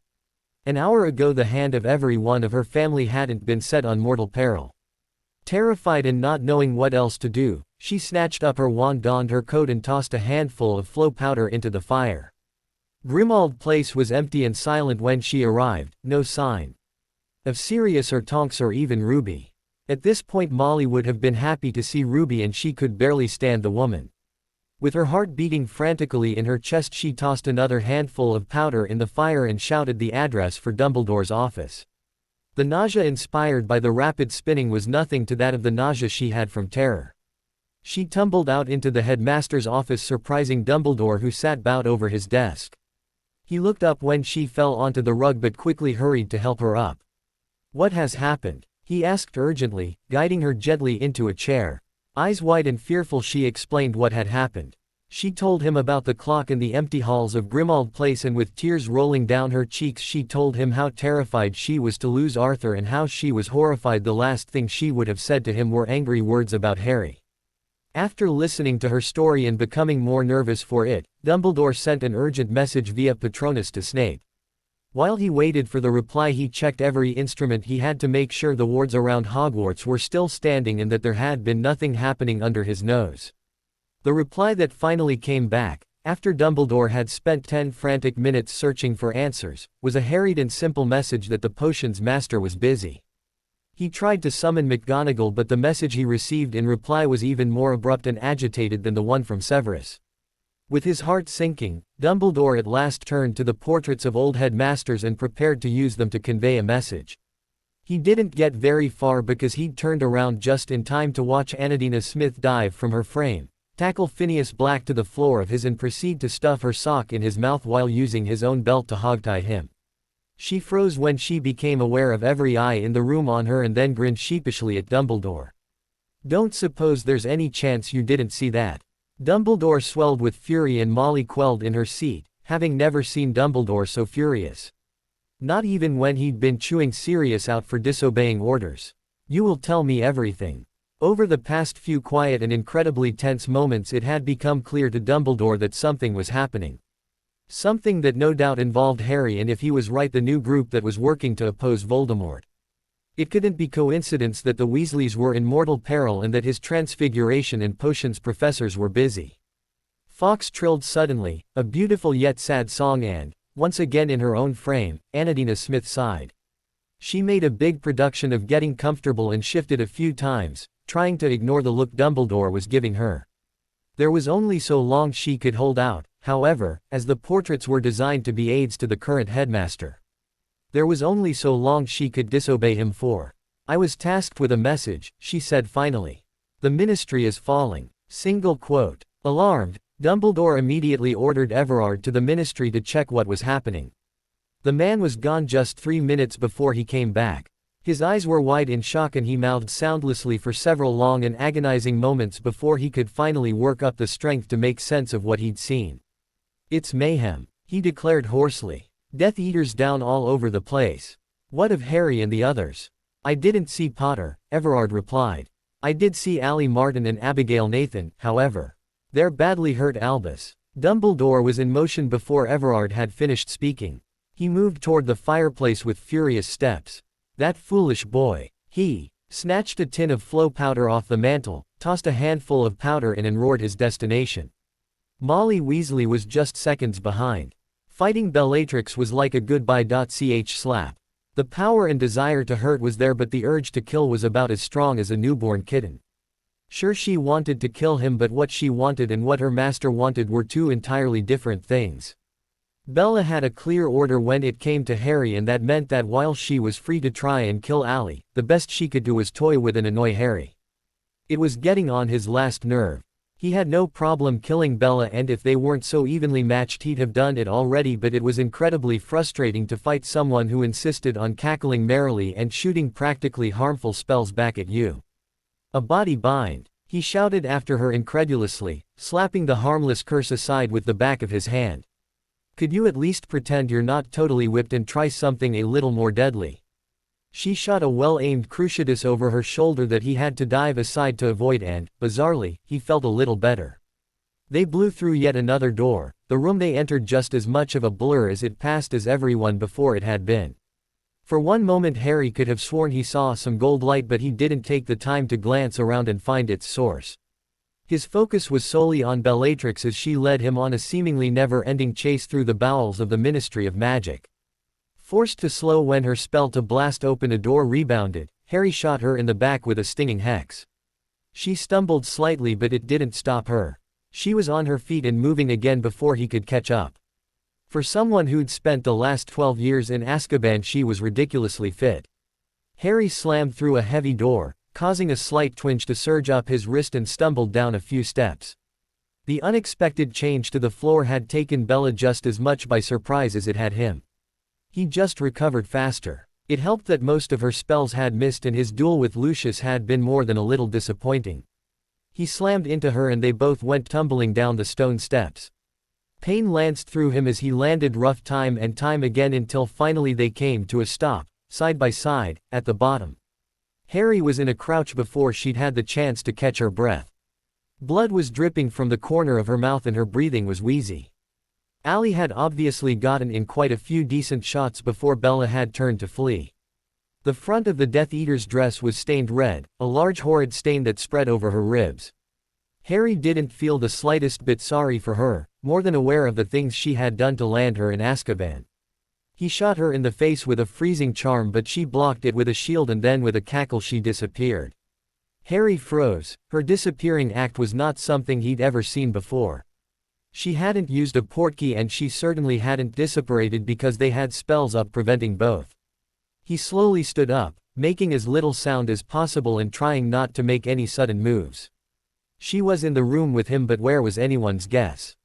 An hour ago the hand of every one of her family hadn't been set on mortal peril. Terrified and not knowing what else to do, she snatched up her wand, donned her coat, and tossed a handful of flow powder into the fire. Grimmauld Place was empty and silent when she arrived, no sign of Sirius or Tonks or even Ruby. At this point Molly would have been happy to see Ruby, and she could barely stand the woman. With her heart beating frantically in her chest, she tossed another handful of powder in the fire and shouted the address for Dumbledore's office. The nausea inspired by the rapid spinning was nothing to that of the nausea she had from terror. She tumbled out into the headmaster's office, surprising Dumbledore, who sat bowed over his desk. He looked up when she fell onto the rug but quickly hurried to help her up. What has happened? He asked urgently, guiding her gently into a chair. Eyes wide and fearful, she explained what had happened. She told him about the clock in the empty halls of Grimmauld Place, and with tears rolling down her cheeks she told him how terrified she was to lose Arthur and how she was horrified the last thing she would have said to him were angry words about Harry. After listening to her story and becoming more nervous for it, Dumbledore sent an urgent message via Patronus to Snape. While he waited for the reply, he checked every instrument he had to make sure the wards around Hogwarts were still standing and that there had been nothing happening under his nose. The reply that finally came back, after Dumbledore had spent 10 frantic minutes searching for answers, was a harried and simple message that the potions master was busy. He tried to summon McGonagall, but the message he received in reply was even more abrupt and agitated than the one from Severus. With his heart sinking, Dumbledore at last turned to the portraits of old headmasters and prepared to use them to convey a message. He didn't get very far because he'd turned around just in time to watch Anadina Smith dive from her frame, tackle Phineas Black to the floor of his and proceed to stuff her sock in his mouth while using his own belt to hogtie him. She froze when she became aware of every eye in the room on her and then grinned sheepishly at Dumbledore. "Don't suppose there's any chance you didn't see that?" Dumbledore swelled with fury and Molly quelled in her seat, having never seen Dumbledore so furious. Not even when he'd been chewing Sirius out for disobeying orders. "You will tell me everything." Over the past few quiet and incredibly tense moments it had become clear to Dumbledore that something was happening. Something that no doubt involved Harry, and if he was right, the new group that was working to oppose Voldemort. It couldn't be coincidence that the Weasleys were in mortal peril and that his transfiguration and potions professors were busy. Fawkes trilled suddenly, a beautiful yet sad song, and, once again in her own frame, Anadina Smith sighed. She made a big production of getting comfortable and shifted a few times, trying to ignore the look Dumbledore was giving her. There was only so long she could hold out, however, as the portraits were designed to be aids to the current headmaster. There was only so long she could disobey him for. "I was tasked with a message," she said finally. "The Ministry is falling." Single quote. Alarmed, Dumbledore immediately ordered Everard to the Ministry to check what was happening. The man was gone just 3 minutes before he came back. His eyes were wide in shock and he mouthed soundlessly for several long and agonizing moments before he could finally work up the strength to make sense of what he'd seen. "It's mayhem," he declared hoarsely. "Death Eaters down all over the place." "What of Harry and the others?" "I didn't see Potter," Everard replied. "I did see Ally Martin and Abigail Nathan, however. They're badly hurt." Albus. Dumbledore was in motion before Everard had finished speaking. He moved toward the fireplace with furious steps. "That foolish boy." He snatched a tin of flow powder off the mantel, tossed a handful of powder in and roared his destination. Molly Weasley was just seconds behind. Fighting Bellatrix was like a goodbye.ch slap. The power and desire to hurt was there, but the urge to kill was about as strong as a newborn kitten. Sure, she wanted to kill him, but what she wanted and what her master wanted were two entirely different things. Bella had a clear order when it came to Harry, and that meant that while she was free to try and kill Ally, the best she could do was toy with and annoy Harry. It was getting on his last nerve. He had no problem killing Bella, and if they weren't so evenly matched he'd have done it already, but it was incredibly frustrating to fight someone who insisted on cackling merrily and shooting practically harmful spells back at you. "A body bind," he shouted after her incredulously, slapping the harmless curse aside with the back of his hand. "Could you at least pretend you're not totally whipped and try something a little more deadly?" She shot a well-aimed cruciatus over her shoulder that he had to dive aside to avoid, and, bizarrely, he felt a little better. They blew through yet another door, the room they entered just as much of a blur as it passed as everyone before it had been. For one moment Harry could have sworn he saw some gold light, but he didn't take the time to glance around and find its source. His focus was solely on Bellatrix as she led him on a seemingly never-ending chase through the bowels of the Ministry of Magic. Forced to slow when her spell to blast open a door rebounded, Harry shot her in the back with a stinging hex. She stumbled slightly, but it didn't stop her. She was on her feet and moving again before he could catch up. For someone who'd spent the last 12 years in Azkaban, she was ridiculously fit. Harry slammed through a heavy door, causing a slight twinge to surge up his wrist, and stumbled down a few steps. The unexpected change to the floor had taken Bella just as much by surprise as it had him. He just recovered faster. It helped that most of her spells had missed and his duel with Lucius had been more than a little disappointing. He slammed into her and they both went tumbling down the stone steps. Pain lanced through him as he landed rough time and time again until finally they came to a stop, side by side, at the bottom. Harry was in a crouch before she'd had the chance to catch her breath. Blood was dripping from the corner of her mouth and her breathing was wheezy. Allie had obviously gotten in quite a few decent shots before Bella had turned to flee. The front of the Death Eater's dress was stained red, a large horrid stain that spread over her ribs. Harry didn't feel the slightest bit sorry for her, more than aware of the things she had done to land her in Azkaban. He shot her in the face with a freezing charm but she blocked it with a shield and then with a cackle she disappeared. Harry froze. Her disappearing act was not something he'd ever seen before. She hadn't used a portkey and she certainly hadn't disapparated because they had spells up preventing both. He slowly stood up, making as little sound as possible and trying not to make any sudden moves. She was in the room with him but where was anyone's guess?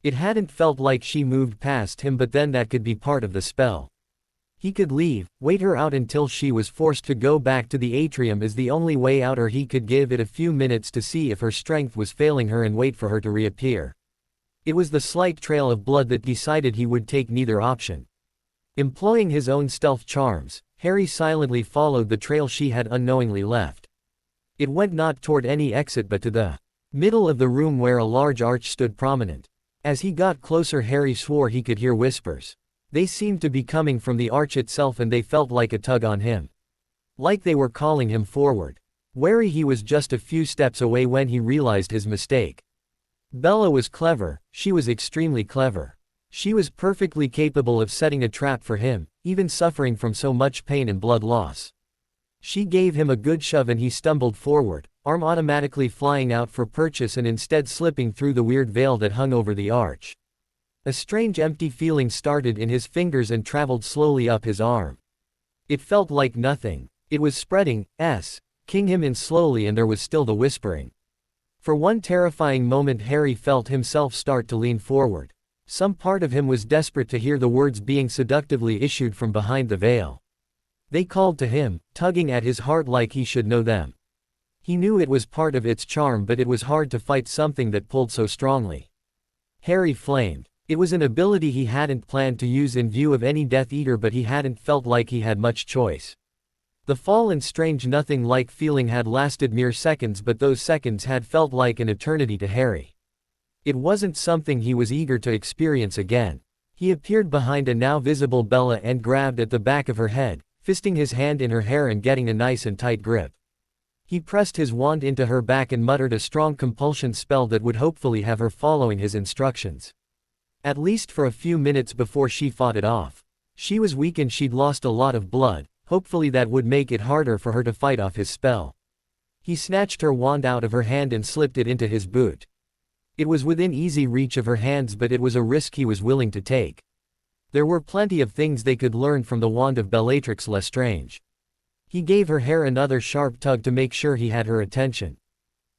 It hadn't felt like she moved past him but then that could be part of the spell. He could leave, wait her out until she was forced to go back to the atrium as the only way out or he could give it a few minutes to see if her strength was failing her and wait for her to reappear. It was the slight trail of blood that decided he would take neither option. Employing his own stealth charms, Harry silently followed the trail she had unknowingly left. It went not toward any exit but to the middle of the room where a large arch stood prominent. As he got closer Harry swore he could hear whispers. They seemed to be coming from the arch itself and they felt like a tug on him. Like they were calling him forward. Wary he was just a few steps away when he realized his mistake. Bella was clever, she was extremely clever. She was perfectly capable of setting a trap for him, even suffering from so much pain and blood loss. She gave him a good shove and he stumbled forward, arm automatically flying out for purchase and instead slipping through the weird veil that hung over the arch. A strange empty feeling started in his fingers and traveled slowly up his arm. It felt like nothing. It was spreading, king him in slowly and there was still the whispering. For one terrifying moment Harry felt himself start to lean forward. Some part of him was desperate to hear the words being seductively issued from behind the veil. They called to him, tugging at his heart like he should know them. He knew it was part of its charm but it was hard to fight something that pulled so strongly. Harry flamed. It was an ability he hadn't planned to use in view of any Death Eater but he hadn't felt like he had much choice. The fall and strange nothing-like feeling had lasted mere seconds but those seconds had felt like an eternity to Harry. It wasn't something he was eager to experience again. He appeared behind a now visible Bella and grabbed at the back of her head, fisting his hand in her hair and getting a nice and tight grip. He pressed his wand into her back and muttered a strong compulsion spell that would hopefully have her following his instructions. At least for a few minutes before she fought it off. She was weak and she'd lost a lot of blood. Hopefully that would make it harder for her to fight off his spell. He snatched her wand out of her hand and slipped it into his boot. It was within easy reach of her hands but it was a risk he was willing to take. There were plenty of things they could learn from the wand of Bellatrix Lestrange. He gave her hair another sharp tug to make sure he had her attention.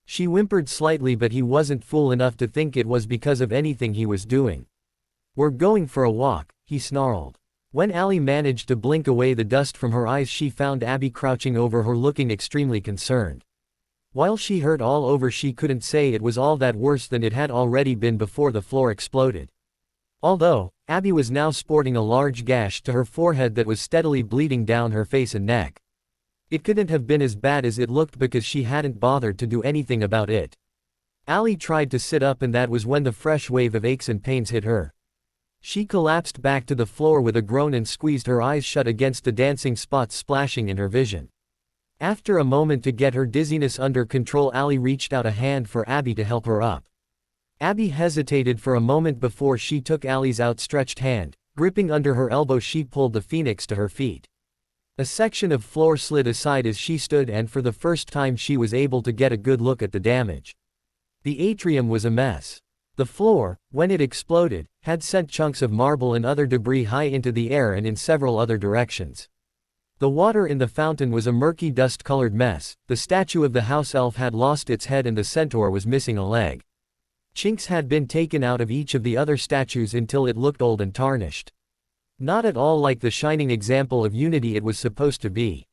She whimpered slightly but he wasn't fool enough to think it was because of anything he was doing. "We're going for a walk," he snarled. When Allie managed to blink away the dust from her eyes she found Abby crouching over her looking extremely concerned. While she hurt all over she couldn't say it was all that worse than it had already been before the floor exploded. Although, Abby was now sporting a large gash to her forehead that was steadily bleeding down her face and neck. It couldn't have been as bad as it looked because she hadn't bothered to do anything about it. Allie tried to sit up and that was when the fresh wave of aches and pains hit her. She collapsed back to the floor with a groan and squeezed her eyes shut against the dancing spots splashing in her vision. After a moment to get her dizziness under control Allie reached out a hand for Abby to help her up. Abby hesitated for a moment before she took Allie's outstretched hand. Gripping under her elbow she pulled the phoenix to her feet. A section of floor slid aside as she stood and for the first time she was able to get a good look at the damage. The atrium was a mess. The floor, when it exploded, had sent chunks of marble and other debris high into the air and in several other directions. The water in the fountain was a murky dust-colored mess, the statue of the house elf had lost its head and the centaur was missing a leg. Chinks had been taken out of each of the other statues until it looked old and tarnished. Not at all like the shining example of unity it was supposed to be.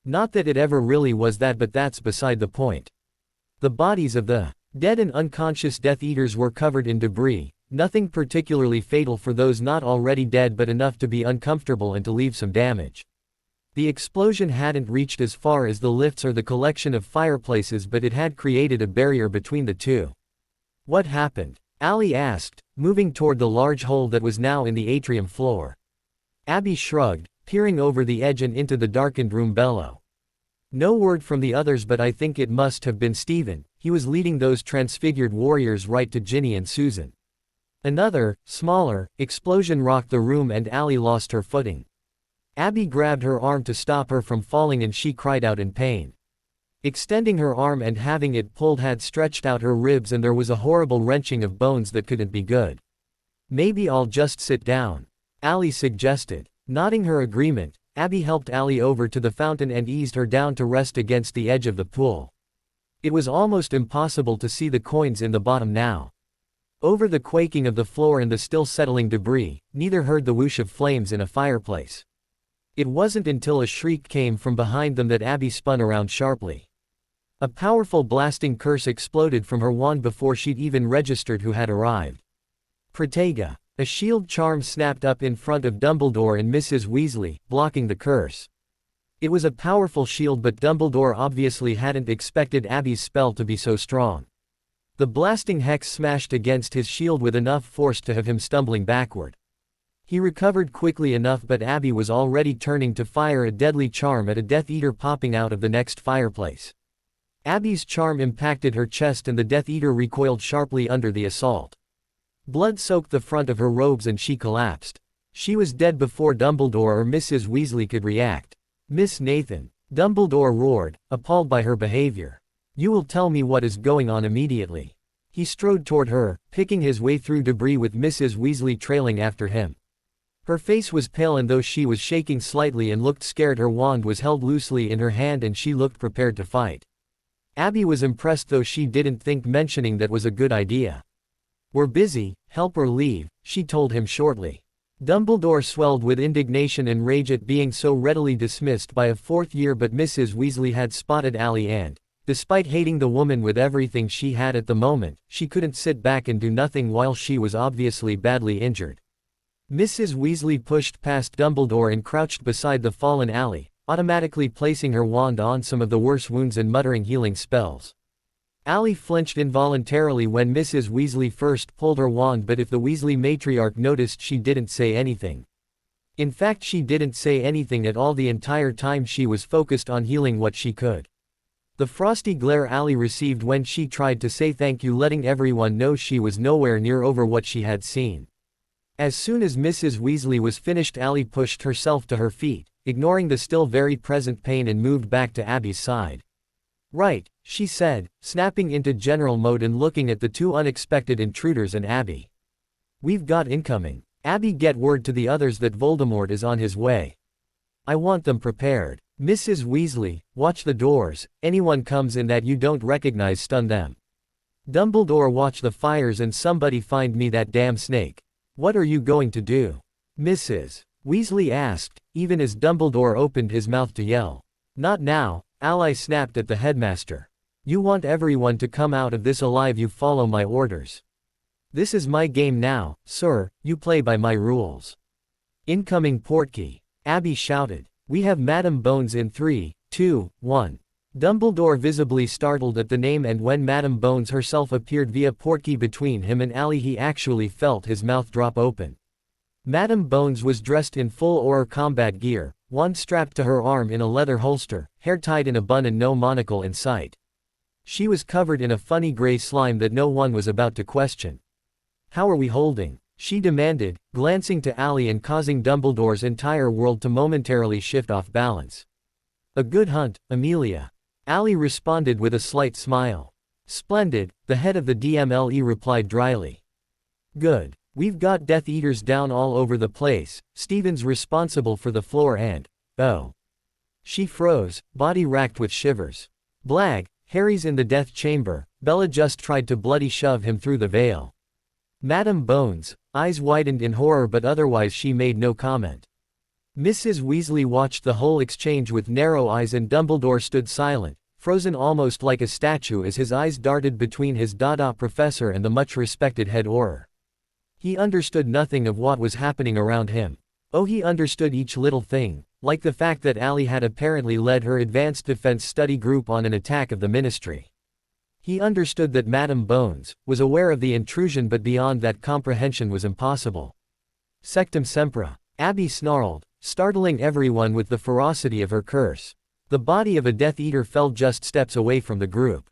Not that it ever really was that, but that's beside the point. The bodies of the dead and unconscious Death Eaters were covered in debris, nothing particularly fatal for those not already dead but enough to be uncomfortable and to leave some damage. The explosion hadn't reached as far as the lifts or the collection of fireplaces, but it had created a barrier between the two. What happened? Allie asked, moving toward the large hole that was now in the atrium floor. Abby shrugged, peering over the edge and into the darkened room below. No word from the others, but I think it must have been Steven. He was leading those transfigured warriors right to Ginny and Susan. Another, smaller, explosion rocked the room and Allie lost her footing. Abby grabbed her arm to stop her from falling and she cried out in pain. Extending her arm and having it pulled had stretched out her ribs and there was a horrible wrenching of bones that couldn't be good. Maybe I'll just sit down, Allie suggested. Nodding her agreement, Abby helped Allie over to the fountain and eased her down to rest against the edge of the pool. It was almost impossible to see the coins in the bottom now. Over the quaking of the floor and the still settling debris, neither heard the whoosh of flames in a fireplace. It wasn't until a shriek came from behind them that Abby spun around sharply. A powerful blasting curse exploded from her wand before she'd even registered who had arrived. Protega. A shield charm snapped up in front of Dumbledore and Mrs. Weasley, blocking the curse. It was a powerful shield, but Dumbledore obviously hadn't expected Abby's spell to be so strong. The blasting hex smashed against his shield with enough force to have him stumbling backward. He recovered quickly enough, but Abby was already turning to fire a deadly charm at a Death Eater popping out of the next fireplace. Abby's charm impacted her chest and the Death Eater recoiled sharply under the assault. Blood soaked the front of her robes and she collapsed. She was dead before Dumbledore or Mrs. Weasley could react. Miss Nathan, Dumbledore roared, appalled by her behavior. You will tell me what is going on immediately. He strode toward her, picking his way through debris with Mrs. Weasley trailing after him. Her face was pale and though she was shaking slightly and looked scared, her wand was held loosely in her hand and she looked prepared to fight. Abby was impressed, though she didn't think mentioning that was a good idea. We're busy, help or leave, she told him shortly. Dumbledore swelled with indignation and rage at being so readily dismissed by a fourth year, but Mrs. Weasley had spotted Allie and, despite hating the woman with everything she had at the moment, she couldn't sit back and do nothing while she was obviously badly injured. Mrs. Weasley pushed past Dumbledore and crouched beside the fallen Allie, automatically placing her wand on some of the worst wounds and muttering healing spells. Allie flinched involuntarily when Mrs. Weasley first pulled her wand, but if the Weasley matriarch noticed, she didn't say anything. In fact, she didn't say anything at all the entire time. She was focused on healing what she could. The frosty glare Allie received when she tried to say thank you, letting everyone know she was nowhere near over what she had seen. As soon as Mrs. Weasley was finished, Allie pushed herself to her feet, ignoring the still very present pain, and moved back to Abby's side. Right, she said, snapping into general mode and looking at the two unexpected intruders and Abby. We've got incoming. Abby, get word to the others that Voldemort is on his way. I want them prepared. Mrs. Weasley, watch the doors. Anyone comes in that you don't recognize, stun them. Dumbledore, watch the fires and somebody find me that damn snake. What are you going to do? Mrs. Weasley asked, even as Dumbledore opened his mouth to yell. Not now, Ally snapped at the headmaster. You want everyone to come out of this alive, you follow my orders. This is my game now, sir, you play by my rules. Incoming portkey. Abby shouted. We have Madam Bones in 3, 2, 1. Dumbledore visibly startled at the name, and when Madam Bones herself appeared via portkey between him and Allie, he actually felt his mouth drop open. Madam Bones was dressed in full Auror combat gear, wand strapped to her arm in a leather holster, hair tied in a bun and no monocle in sight. She was covered in a funny gray slime that no one was about to question. How are we holding? She demanded, glancing to Allie and causing Dumbledore's entire world to momentarily shift off balance. A good hunt, Amelia. Allie responded with a slight smile. Splendid, the head of the DMLE replied dryly. Good. We've got Death Eaters down all over the place. Steven's responsible for the floor and, oh. She froze, body racked with shivers. Blag, Harry's in the death chamber. Bella just tried to bloody shove him through the veil. Madam Bones, eyes widened in horror, but otherwise she made no comment. Mrs. Weasley watched the whole exchange with narrow eyes, and Dumbledore stood silent, frozen almost like a statue as his eyes darted between his Dada professor and the much-respected head Auror. He understood nothing of what was happening around him. Oh, he understood each little thing, like the fact that Ali had apparently led her advanced defense study group on an attack of the Ministry. He understood that Madam Bones was aware of the intrusion, but beyond that comprehension was impossible. Sectum Sempra. Abby snarled, startling everyone with the ferocity of her curse. The body of a Death Eater fell just steps away from the group.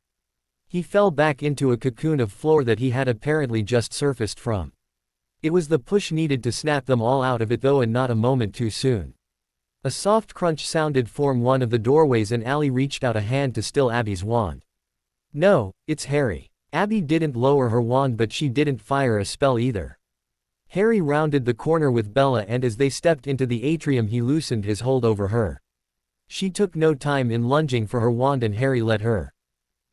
He fell back into a cocoon of floor that he had apparently just surfaced from. It was the push needed to snap them all out of it though, and not a moment too soon. A soft crunch sounded from one of the doorways, and Ali reached out a hand to still Abby's wand. No, it's Harry. Abby didn't lower her wand, but she didn't fire a spell either. Harry rounded the corner with Bella, and as they stepped into the atrium he loosened his hold over her. She took no time in lunging for her wand, and Harry let her.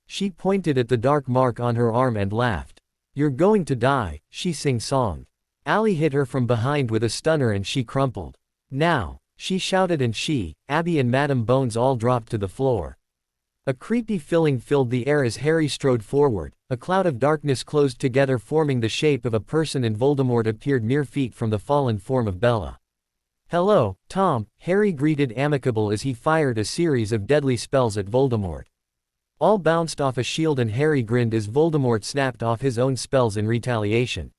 She pointed at the dark mark on her arm and laughed. "You're going to die," she sing-songed. Ali hit her from behind with a stunner and she crumpled. "Now!" she shouted, and she, Abby and Madam Bones all dropped to the floor. A creepy feeling filled the air as Harry strode forward. A cloud of darkness closed together, forming the shape of a person, and Voldemort appeared mere feet from the fallen form of Bella. "Hello, Tom," Harry greeted amicable as he fired a series of deadly spells at Voldemort. All bounced off a shield, and Harry grinned as Voldemort snapped off his own spells in retaliation.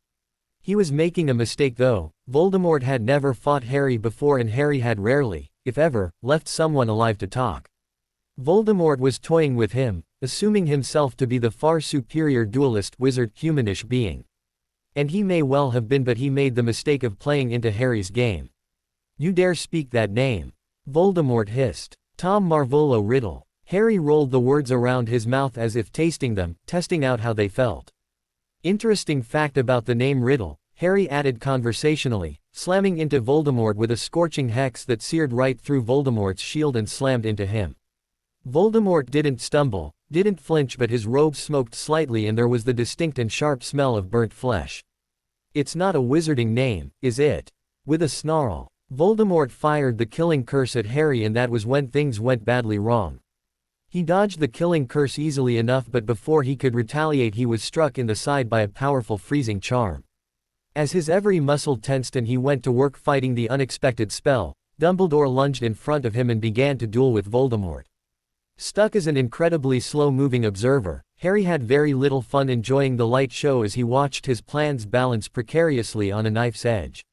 He was making a mistake though. Voldemort had never fought Harry before, and Harry had rarely, if ever, left someone alive to talk. Voldemort was toying with him, assuming himself to be the far superior duelist wizard humanish being. And he may well have been, but he made the mistake of playing into Harry's game. "You dare speak that name?" Voldemort hissed. "Tom Marvolo Riddle." Harry rolled the words around his mouth as if tasting them, testing out how they felt. "Interesting fact about the name Riddle," Harry added conversationally, slamming into Voldemort with a scorching hex that seared right through Voldemort's shield and slammed into him. Voldemort didn't stumble, didn't flinch, but his robe smoked slightly and there was the distinct and sharp smell of burnt flesh. "It's not a wizarding name, is it?" With a snarl, Voldemort fired the killing curse at Harry, and that was when things went badly wrong. He dodged the killing curse easily enough, but before he could retaliate he was struck in the side by a powerful freezing charm. As his every muscle tensed and he went to work fighting the unexpected spell, Dumbledore lunged in front of him and began to duel with Voldemort. Stuck as an incredibly slow-moving observer, Harry had very little fun enjoying the light show as he watched his plans balance precariously on a knife's edge.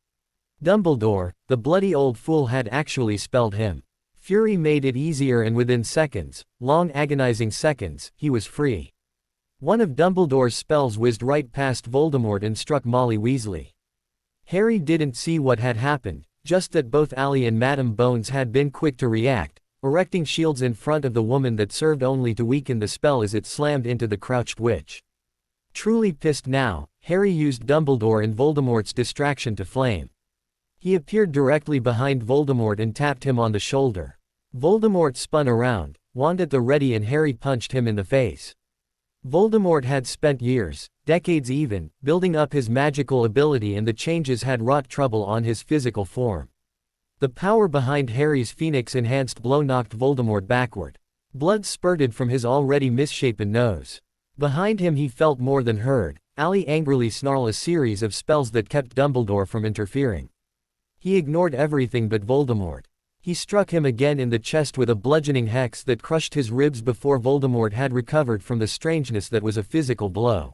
Dumbledore, the bloody old fool, had actually spelled him. Fury made it easier, and within seconds, long agonizing seconds, he was free. One of Dumbledore's spells whizzed right past Voldemort and struck Molly Weasley. Harry didn't see what had happened, just that both Ali and Madam Bones had been quick to react, erecting shields in front of the woman that served only to weaken the spell as it slammed into the crouched witch. Truly pissed now, Harry used Dumbledore and Voldemort's distraction to flame. He appeared directly behind Voldemort and tapped him on the shoulder. Voldemort spun around, wand at the ready, and Harry punched him in the face. Voldemort had spent years, decades even, building up his magical ability, and the changes had wrought trouble on his physical form. The power behind Harry's Phoenix-enhanced blow knocked Voldemort backward. Blood spurted from his already misshapen nose. Behind him he felt more than heard Ali angrily snarl a series of spells that kept Dumbledore from interfering. He ignored everything but Voldemort. He struck him again in the chest with a bludgeoning hex that crushed his ribs before Voldemort had recovered from the strangeness that was a physical blow.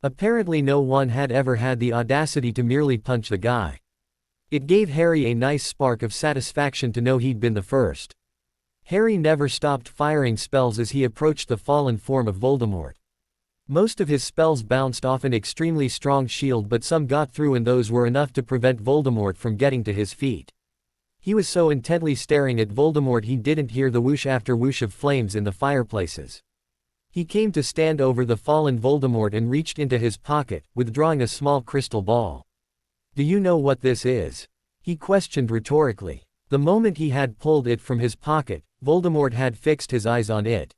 Apparently no one had ever had the audacity to merely punch the guy. It gave Harry a nice spark of satisfaction to know he'd been the first. Harry never stopped firing spells as he approached the fallen form of Voldemort. Most of his spells bounced off an extremely strong shield, but some got through, and those were enough to prevent Voldemort from getting to his feet. He was so intently staring at Voldemort he didn't hear the whoosh after whoosh of flames in the fireplaces. He came to stand over the fallen Voldemort and reached into his pocket, withdrawing a small crystal ball. "Do you know what this is?" he questioned rhetorically. The moment he had pulled it from his pocket, Voldemort had fixed his eyes on it.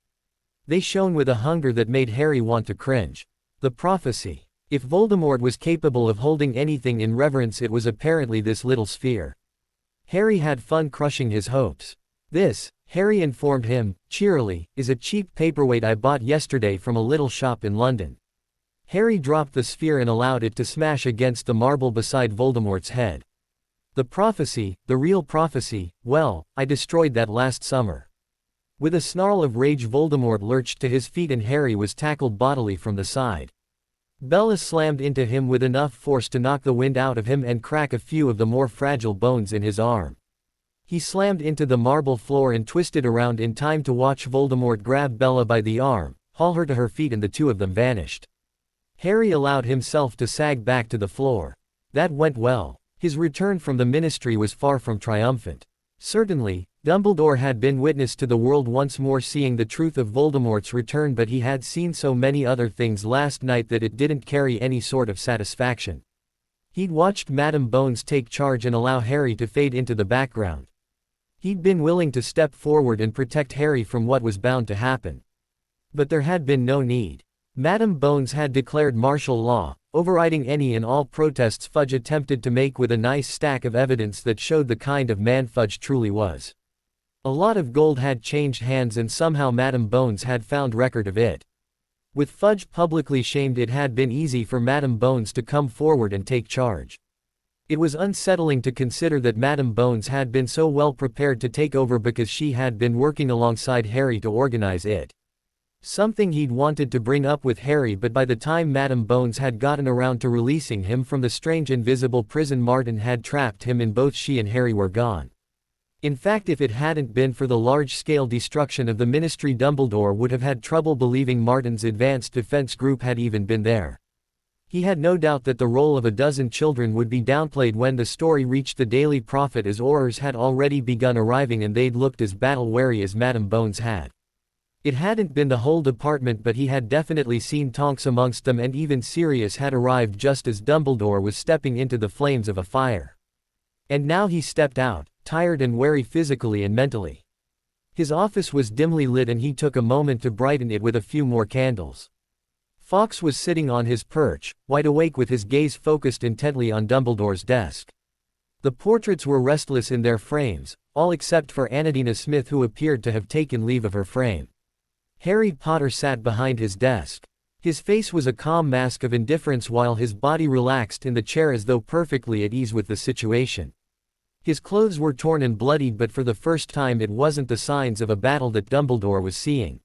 They shone with a hunger that made Harry want to cringe. The prophecy. If Voldemort was capable of holding anything in reverence, it was apparently this little sphere. Harry had fun crushing his hopes. This, Harry informed him, cheerily, is a cheap paperweight I bought yesterday from a little shop in London. Harry dropped the sphere and allowed it to smash against the marble beside Voldemort's head. The prophecy, the real prophecy, well, I destroyed that last summer. With a snarl of rage, Voldemort lurched to his feet and Harry was tackled bodily from the side. Bella slammed into him with enough force to knock the wind out of him and crack a few of the more fragile bones in his arm. He slammed into the marble floor and twisted around in time to watch Voldemort grab Bella by the arm, haul her to her feet, and the two of them vanished. Harry allowed himself to sag back to the floor. That went well. His return from the Ministry was far from triumphant. Certainly, Dumbledore had been witness to the world once more seeing the truth of Voldemort's return, but he had seen so many other things last night that it didn't carry any sort of satisfaction. He'd watched Madame Bones take charge and allow Harry to fade into the background. He'd been willing to step forward and protect Harry from what was bound to happen. But there had been no need. Madame Bones had declared martial law, overriding any and all protests Fudge attempted to make with a nice stack of evidence that showed the kind of man Fudge truly was. A lot of gold had changed hands and somehow Madame Bones had found record of it. With Fudge publicly shamed, it had been easy for Madame Bones to come forward and take charge. It was unsettling to consider that Madame Bones had been so well prepared to take over because she had been working alongside Harry to organize it. Something he'd wanted to bring up with Harry, but by the time Madame Bones had gotten around to releasing him from the strange invisible prison Martin had trapped him in, both she and Harry were gone. In fact, if it hadn't been for the large-scale destruction of the Ministry, Dumbledore would have had trouble believing Martin's advanced defense group had even been there. He had no doubt that the role of a dozen children would be downplayed when the story reached the Daily Prophet, as Aurors had already begun arriving and they'd looked as battle-weary as Madame Bones had. It hadn't been the whole department, but he had definitely seen Tonks amongst them, and even Sirius had arrived just as Dumbledore was stepping into the flames of a fire. And now he stepped out, tired and weary physically and mentally. His office was dimly lit and he took a moment to brighten it with a few more candles. Fawkes was sitting on his perch, wide awake with his gaze focused intently on Dumbledore's desk. The portraits were restless in their frames, all except for Anadina Smith, who appeared to have taken leave of her frame. Harry Potter sat behind his desk. His face was a calm mask of indifference while his body relaxed in the chair as though perfectly at ease with the situation. His clothes were torn and bloodied, but for the first time it wasn't the signs of a battle that Dumbledore was seeing.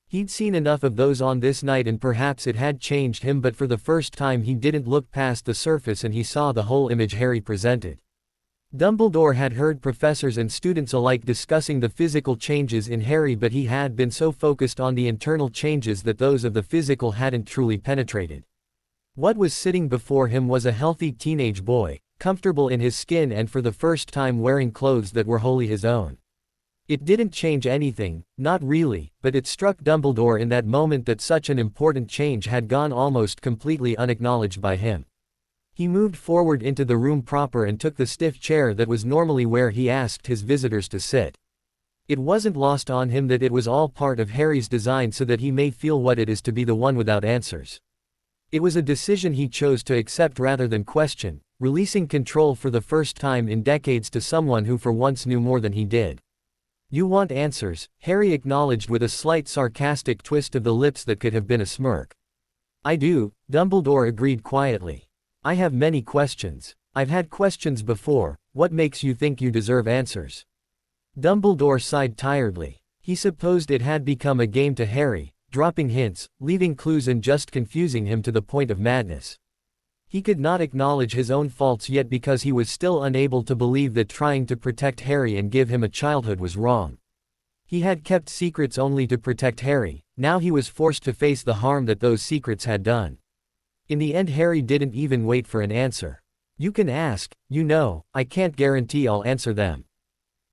He'd seen enough of those on this night, and perhaps it had changed him, but for the first time he didn't look past the surface and he saw the whole image Harry presented. Dumbledore had heard professors and students alike discussing the physical changes in Harry, but he had been so focused on the internal changes that those of the physical hadn't truly penetrated. What was sitting before him was a healthy teenage boy, comfortable in his skin and for the first time wearing clothes that were wholly his own. It didn't change anything, not really, but it struck Dumbledore in that moment that such an important change had gone almost completely unacknowledged by him. He moved forward into the room proper and took the stiff chair that was normally where he asked his visitors to sit. It wasn't lost on him that it was all part of Harry's design so that he may feel what it is to be the one without answers. It was a decision he chose to accept rather than question, releasing control for the first time in decades to someone who for once knew more than he did. "You want answers," Harry acknowledged with a slight sarcastic twist of the lips that could have been a smirk. "I do," Dumbledore agreed quietly. "I have many questions. I've had questions before. What makes you think you deserve answers?" Dumbledore sighed tiredly. He supposed it had become a game to Harry, dropping hints, leaving clues and just confusing him to the point of madness. He could not acknowledge his own faults yet because he was still unable to believe that trying to protect Harry and give him a childhood was wrong. He had kept secrets only to protect Harry, now he was forced to face the harm that those secrets had done. In the end, Harry didn't even wait for an answer. "You can ask, you know, I can't guarantee I'll answer them."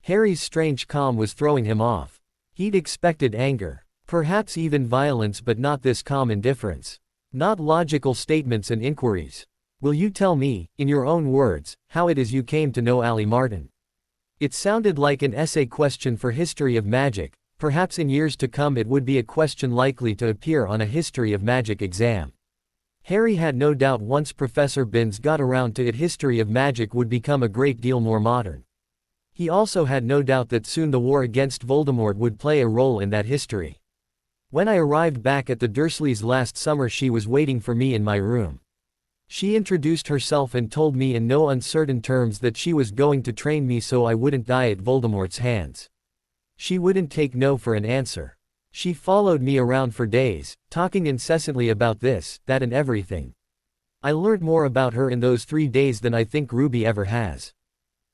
Harry's strange calm was throwing him off. He'd expected anger, perhaps even violence, but not this calm indifference. Not logical statements and inquiries. "Will you tell me, in your own words, how it is you came to know Ali Martin?" It sounded like an essay question for History of Magic. Perhaps in years to come it would be a question likely to appear on a History of Magic exam. Harry had no doubt once Professor Binns got around to it, history of magic would become a great deal more modern. He also had no doubt that soon the war against Voldemort would play a role in that history. When I arrived back at the Dursleys last summer, she was waiting for me in my room. She introduced herself and told me in no uncertain terms that she was going to train me so I wouldn't die at Voldemort's hands. She wouldn't take no for an answer. She followed me around for days, talking incessantly about this, that and everything. I learned more about her in those 3 days than I think Ruby ever has.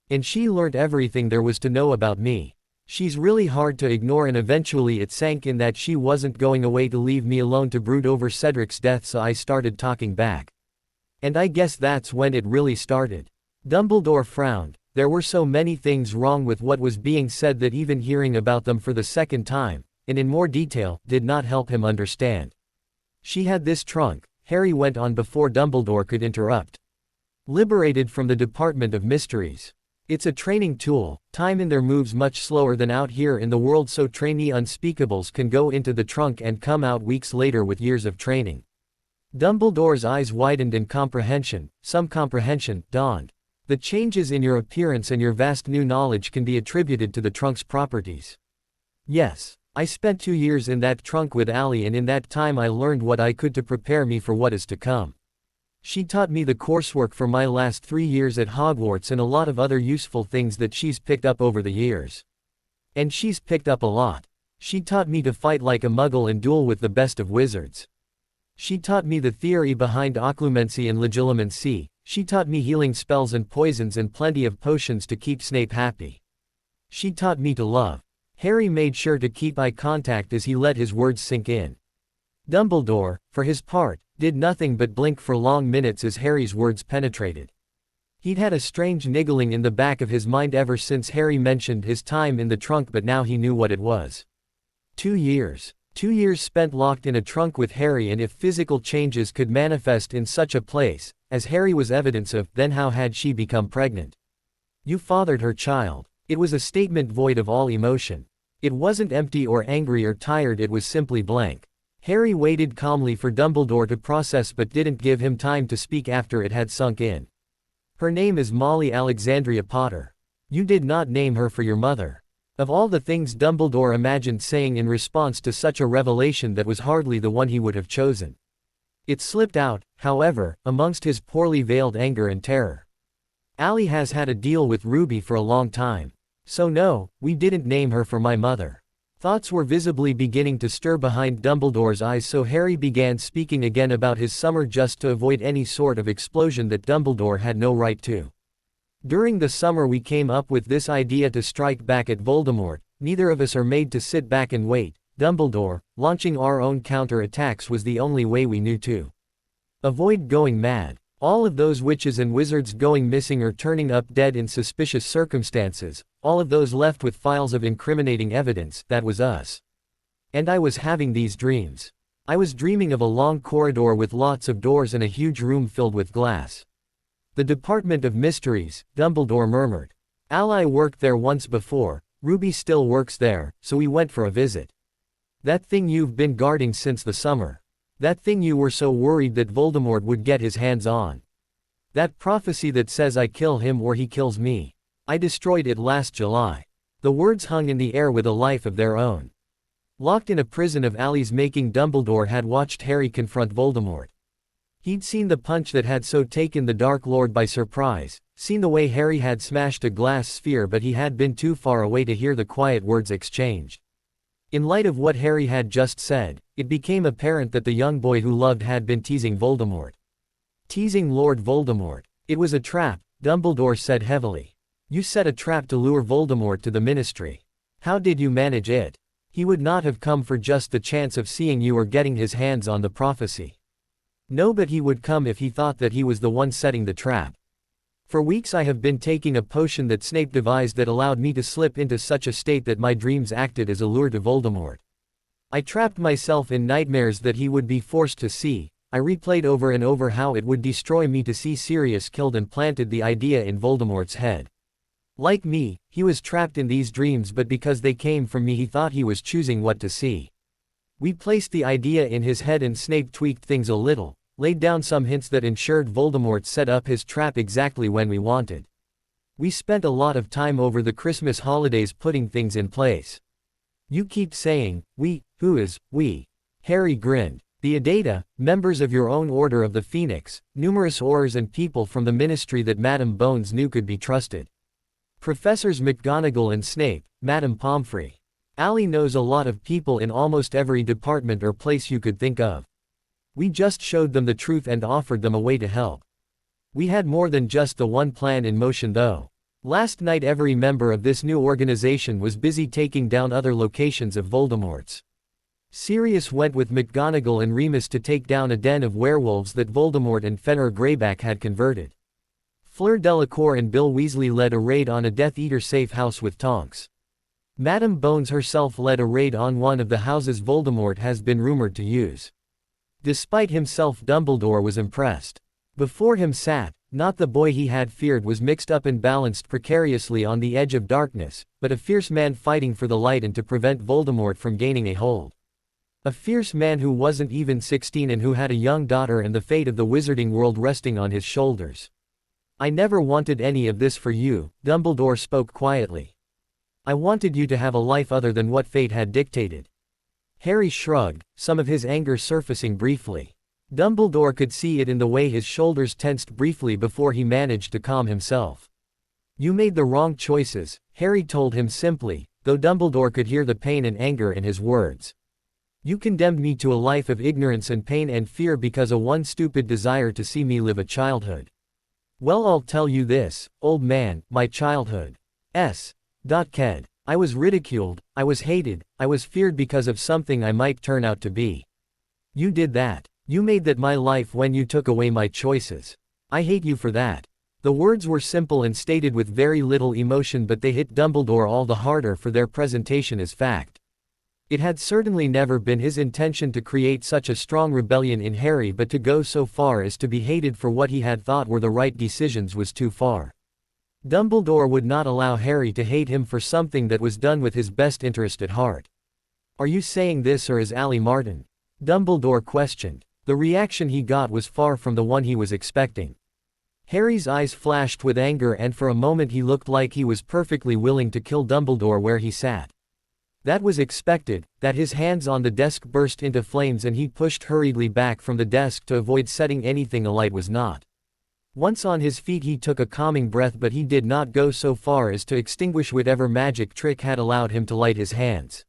And she learnt everything there was to know about me. She's really hard to ignore, and eventually it sank in that she wasn't going away to leave me alone to brood over Cedric's death, so I started talking back. And I guess that's when it really started. Dumbledore frowned. There were so many things wrong with what was being said that even hearing about them for the second time, and in more detail, did not help him understand. She had this trunk, Harry went on before Dumbledore could interrupt. Liberated from the Department of Mysteries. It's a training tool. Time in there moves much slower than out here in the world, so trainee unspeakables can go into the trunk and come out weeks later with years of training. Dumbledore's eyes widened in comprehension, some comprehension, dawned. The changes in your appearance and your vast new knowledge can be attributed to the trunk's properties. Yes, I spent 2 years in that trunk with Allie, and in that time I learned what I could to prepare me for what is to come. She taught me the coursework for my last 3 years at Hogwarts and a lot of other useful things that she's picked up over the years. And she's picked up a lot. She taught me to fight like a muggle and duel with the best of wizards. She taught me the theory behind occlumency and legilimency. She taught me healing spells and poisons and plenty of potions to keep Snape happy. She taught me to love. Harry made sure to keep eye contact as he let his words sink in. Dumbledore, for his part, did nothing but blink for long minutes as Harry's words penetrated. He'd had a strange niggling in the back of his mind ever since Harry mentioned his time in the trunk, but now he knew what it was. 2 years. 2 years spent locked in a trunk with Harry, and if physical changes could manifest in such a place, as Harry was evidence of, then how had she become pregnant? You fathered her child. It was a statement void of all emotion. It wasn't empty or angry or tired, it was simply blank. Harry waited calmly for Dumbledore to process, but didn't give him time to speak after it had sunk in. Her name is Molly Alexandria Potter. You did not name her for your mother. Of all the things Dumbledore imagined saying in response to such a revelation, that was hardly the one he would have chosen. It slipped out, however, amongst his poorly veiled anger and terror. Allie has had a deal with Ruby for a long time. So no, we didn't name her for my mother. Thoughts were visibly beginning to stir behind Dumbledore's eyes, so Harry began speaking again about his summer just to avoid any sort of explosion that Dumbledore had no right to. During the summer we came up with this idea to strike back at Voldemort. Neither of us are made to sit back and wait, Dumbledore. Launching our own counter-attacks was the only way we knew to avoid going mad. All of those witches and wizards going missing or turning up dead in suspicious circumstances, all of those left with files of incriminating evidence, that was us. And I was having these dreams. I was dreaming of a long corridor with lots of doors and a huge room filled with glass. The Department of Mysteries, Dumbledore murmured. Ally worked there once before, Ruby still works there, so we went for a visit. That thing you've been guarding since the summer. That thing you were so worried that Voldemort would get his hands on. That prophecy that says I kill him or he kills me. I destroyed it last July. The words hung in the air with a life of their own. Locked in a prison of Allie's making, Dumbledore had watched Harry confront Voldemort. He'd seen the punch that had so taken the Dark Lord by surprise, seen the way Harry had smashed a glass sphere, but he had been too far away to hear the quiet words exchanged. In light of what Harry had just said, it became apparent that the young boy who loved had been teasing Voldemort. Teasing Lord Voldemort. It was a trap, Dumbledore said heavily. You set a trap to lure Voldemort to the Ministry. How did you manage it? He would not have come for just the chance of seeing you or getting his hands on the prophecy. No, but he would come if he thought that he was the one setting the trap. For weeks I have been taking a potion that Snape devised that allowed me to slip into such a state that my dreams acted as a lure to Voldemort. I trapped myself in nightmares that he would be forced to see. I replayed over and over how it would destroy me to see Sirius killed and planted the idea in Voldemort's head. Like me, he was trapped in these dreams, but because they came from me he thought he was choosing what to see. We placed the idea in his head and Snape tweaked things a little, laid down some hints that ensured Voldemort set up his trap exactly when we wanted. We spent a lot of time over the Christmas holidays putting things in place. You keep saying, we, who is, we? Harry grinned. The Adata, members of your own Order of the Phoenix, numerous Aurors and people from the Ministry that Madame Bones knew could be trusted. Professors McGonagall and Snape, Madame Pomfrey. Ali knows a lot of people in almost every department or place you could think of. We just showed them the truth and offered them a way to help. We had more than just the one plan in motion though. Last night every member of this new organization was busy taking down other locations of Voldemort's. Sirius went with McGonagall and Remus to take down a den of werewolves that Voldemort and Fenrir Greyback had converted. Fleur Delacour and Bill Weasley led a raid on a Death Eater safe house with Tonks. Madame Bones herself led a raid on one of the houses Voldemort has been rumored to use. Despite himself, Dumbledore was impressed. Before him sat, not the boy he had feared was mixed up and balanced precariously on the edge of darkness, but a fierce man fighting for the light and to prevent Voldemort from gaining a hold. A fierce man who wasn't even 16 and who had a young daughter and the fate of the wizarding world resting on his shoulders. I never wanted any of this for you, Dumbledore spoke quietly. I wanted you to have a life other than what fate had dictated. Harry shrugged, some of his anger surfacing briefly. Dumbledore could see it in the way his shoulders tensed briefly before he managed to calm himself. You made the wrong choices, Harry told him simply, though Dumbledore could hear the pain and anger in his words. You condemned me to a life of ignorance and pain and fear because of one stupid desire to see me live a childhood. Well, I'll tell you this, old man, my childhood. Ked. I was ridiculed, I was hated, I was feared because of something I might turn out to be. You did that. You made that my life when you took away my choices. I hate you for that. The words were simple and stated with very little emotion, but they hit Dumbledore all the harder for their presentation as fact. It had certainly never been his intention to create such a strong rebellion in Harry, but to go so far as to be hated for what he had thought were the right decisions was too far. Dumbledore would not allow Harry to hate him for something that was done with his best interest at heart. Are you saying this or is Ali Martin? Dumbledore questioned. The reaction he got was far from the one he was expecting. Harry's eyes flashed with anger and for a moment he looked like he was perfectly willing to kill Dumbledore where he sat. That was expected, that his hands on the desk burst into flames and he pushed hurriedly back from the desk to avoid setting anything alight was not. Once on his feet he took a calming breath, but he did not go so far as to extinguish whatever magic trick had allowed him to light his hands.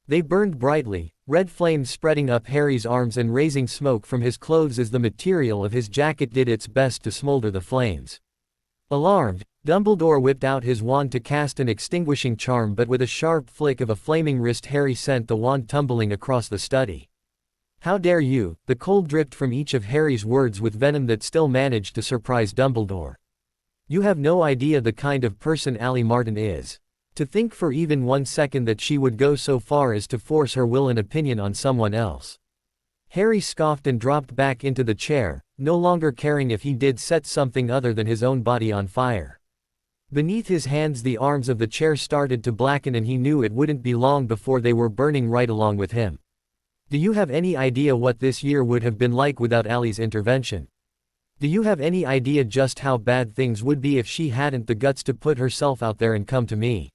They burned brightly, red flames spreading up Harry's arms and raising smoke from his clothes as the material of his jacket did its best to smolder the flames. Alarmed, Dumbledore whipped out his wand to cast an extinguishing charm, but with a sharp flick of a flaming wrist Harry sent the wand tumbling across the study. How dare you? The cold dripped from each of Harry's words with venom that still managed to surprise Dumbledore. You have no idea the kind of person Ali Martin is. To think for even 1 second that she would go so far as to force her will and opinion on someone else. Harry scoffed and dropped back into the chair, no longer caring if he did set something other than his own body on fire. Beneath his hands the arms of the chair started to blacken and he knew it wouldn't be long before they were burning right along with him. Do you have any idea what this year would have been like without Ali's intervention? Do you have any idea just how bad things would be if she hadn't the guts to put herself out there and come to me?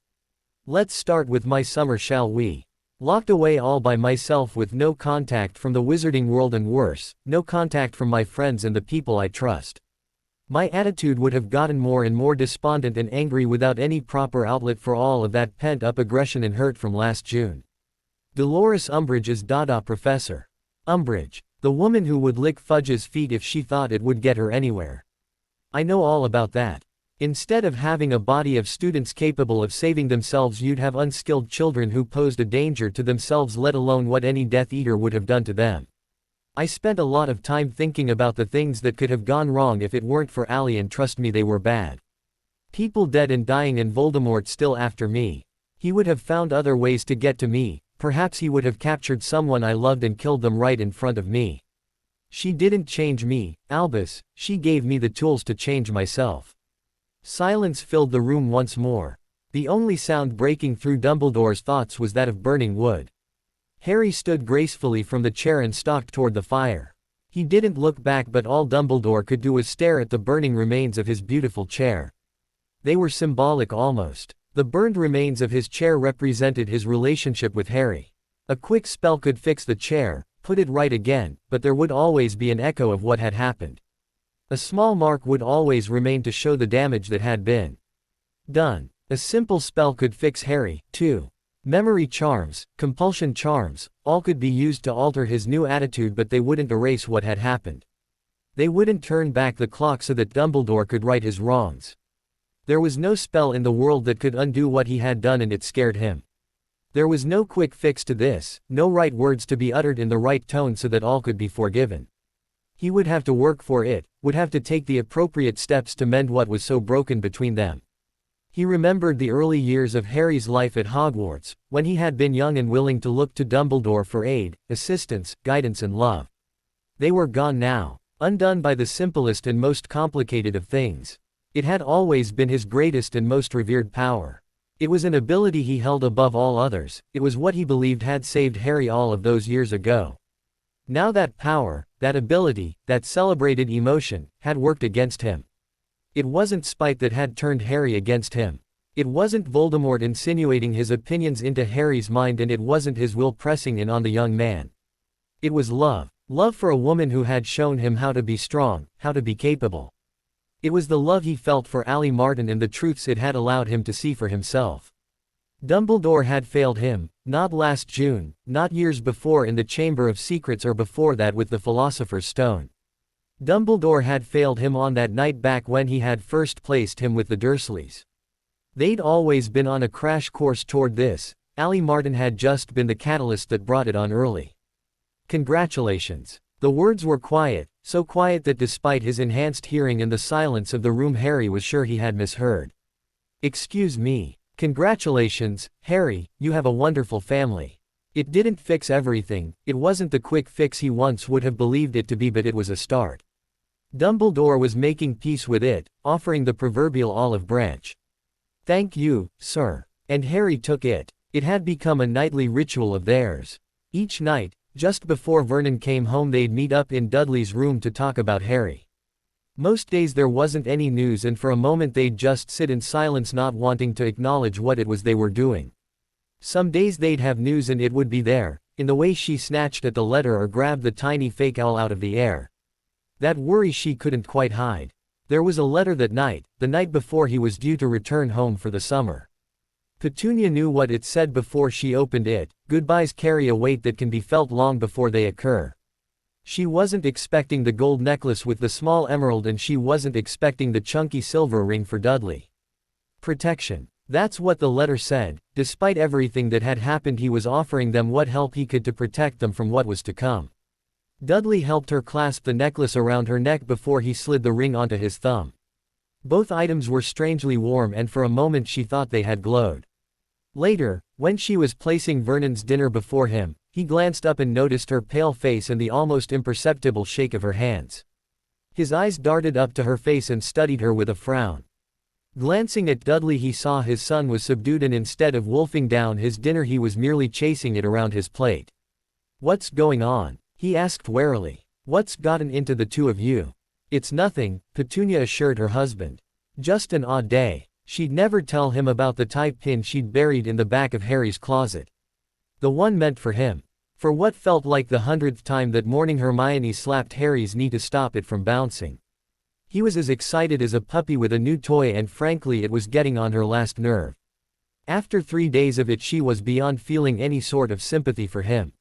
Let's start with my summer, shall we? Locked away all by myself with no contact from the wizarding world and worse, no contact from my friends and the people I trust. My attitude would have gotten more and more despondent and angry without any proper outlet for all of that pent-up aggression and hurt from last June. Dolores Umbridge is Dada Professor. Umbridge, the woman who would lick Fudge's feet if she thought it would get her anywhere. I know all about that. Instead of having a body of students capable of saving themselves, you'd have unskilled children who posed a danger to themselves, let alone what any Death Eater would have done to them. I spent a lot of time thinking about the things that could have gone wrong if it weren't for Ali, and trust me, they were bad. People dead and dying and Voldemort still after me. He would have found other ways to get to me. Perhaps he would have captured someone I loved and killed them right in front of me. She didn't change me, Albus, she gave me the tools to change myself. Silence filled the room once more. The only sound breaking through Dumbledore's thoughts was that of burning wood. Harry stood gracefully from the chair and stalked toward the fire. He didn't look back, but all Dumbledore could do was stare at the burning remains of his beautiful chair. They were symbolic almost. The burned remains of his chair represented his relationship with Harry. A quick spell could fix the chair, put it right again, but there would always be an echo of what had happened. A small mark would always remain to show the damage that had been done. A simple spell could fix Harry, too. Memory charms, compulsion charms, all could be used to alter his new attitude, but they wouldn't erase what had happened. They wouldn't turn back the clock so that Dumbledore could right his wrongs. There was no spell in the world that could undo what he had done, and it scared him. There was no quick fix to this, no right words to be uttered in the right tone so that all could be forgiven. He would have to work for it, would have to take the appropriate steps to mend what was so broken between them. He remembered the early years of Harry's life at Hogwarts, when he had been young and willing to look to Dumbledore for aid, assistance, guidance and love. They were gone now, undone by the simplest and most complicated of things. It had always been his greatest and most revered power. It was an ability he held above all others, it was what he believed had saved Harry all of those years ago. Now that power, that ability, that celebrated emotion, had worked against him. It wasn't spite that had turned Harry against him. It wasn't Voldemort insinuating his opinions into Harry's mind, and it wasn't his will pressing in on the young man. It was love. Love for a woman who had shown him how to be strong, how to be capable. It was the love he felt for Ali Martin and the truths it had allowed him to see for himself. Dumbledore had failed him, not last June, not years before in the Chamber of Secrets or before that with the Philosopher's Stone. Dumbledore had failed him on that night back when he had first placed him with the Dursleys. They'd always been on a crash course toward this, Ali Martin had just been the catalyst that brought it on early. Congratulations. The words were quiet, so quiet that despite his enhanced hearing and the silence of the room, Harry was sure he had misheard. Excuse me. Congratulations, Harry, you have a wonderful family. It didn't fix everything, it wasn't the quick fix he once would have believed it to be, but it was a start. Dumbledore was making peace with it, offering the proverbial olive branch. Thank you, sir. And Harry took it. It had become a nightly ritual of theirs. Each night, just before Vernon came home, they'd meet up in Dudley's room to talk about Harry. Most days there wasn't any news, and for a moment they'd just sit in silence, not wanting to acknowledge what it was they were doing. Some days they'd have news and it would be there, in the way she snatched at the letter or grabbed the tiny fake owl out of the air. That worry she couldn't quite hide. There was a letter that night, the night before he was due to return home for the summer. Petunia knew what it said before she opened it. Goodbyes carry a weight that can be felt long before they occur. She wasn't expecting the gold necklace with the small emerald, and she wasn't expecting the chunky silver ring for Dudley. Protection. That's what the letter said. Despite everything that had happened, he was offering them what help he could to protect them from what was to come. Dudley helped her clasp the necklace around her neck before he slid the ring onto his thumb. Both items were strangely warm, and for a moment she thought they had glowed. Later, when she was placing Vernon's dinner before him, he glanced up and noticed her pale face and the almost imperceptible shake of her hands. His eyes darted up to her face and studied her with a frown. Glancing at Dudley, he saw his son was subdued, and instead of wolfing down his dinner he was merely chasing it around his plate. "What's going on?" he asked warily. "What's gotten into the two of you?" "It's nothing," Petunia assured her husband. "Just an odd day." She'd never tell him about the tie pin she'd buried in the back of Harry's closet. The one meant for him. For what felt like the 100th time that morning, Hermione slapped Harry's knee to stop it from bouncing. He was as excited as a puppy with a new toy, and frankly it was getting on her last nerve. After 3 days of it, she was beyond feeling any sort of sympathy for him.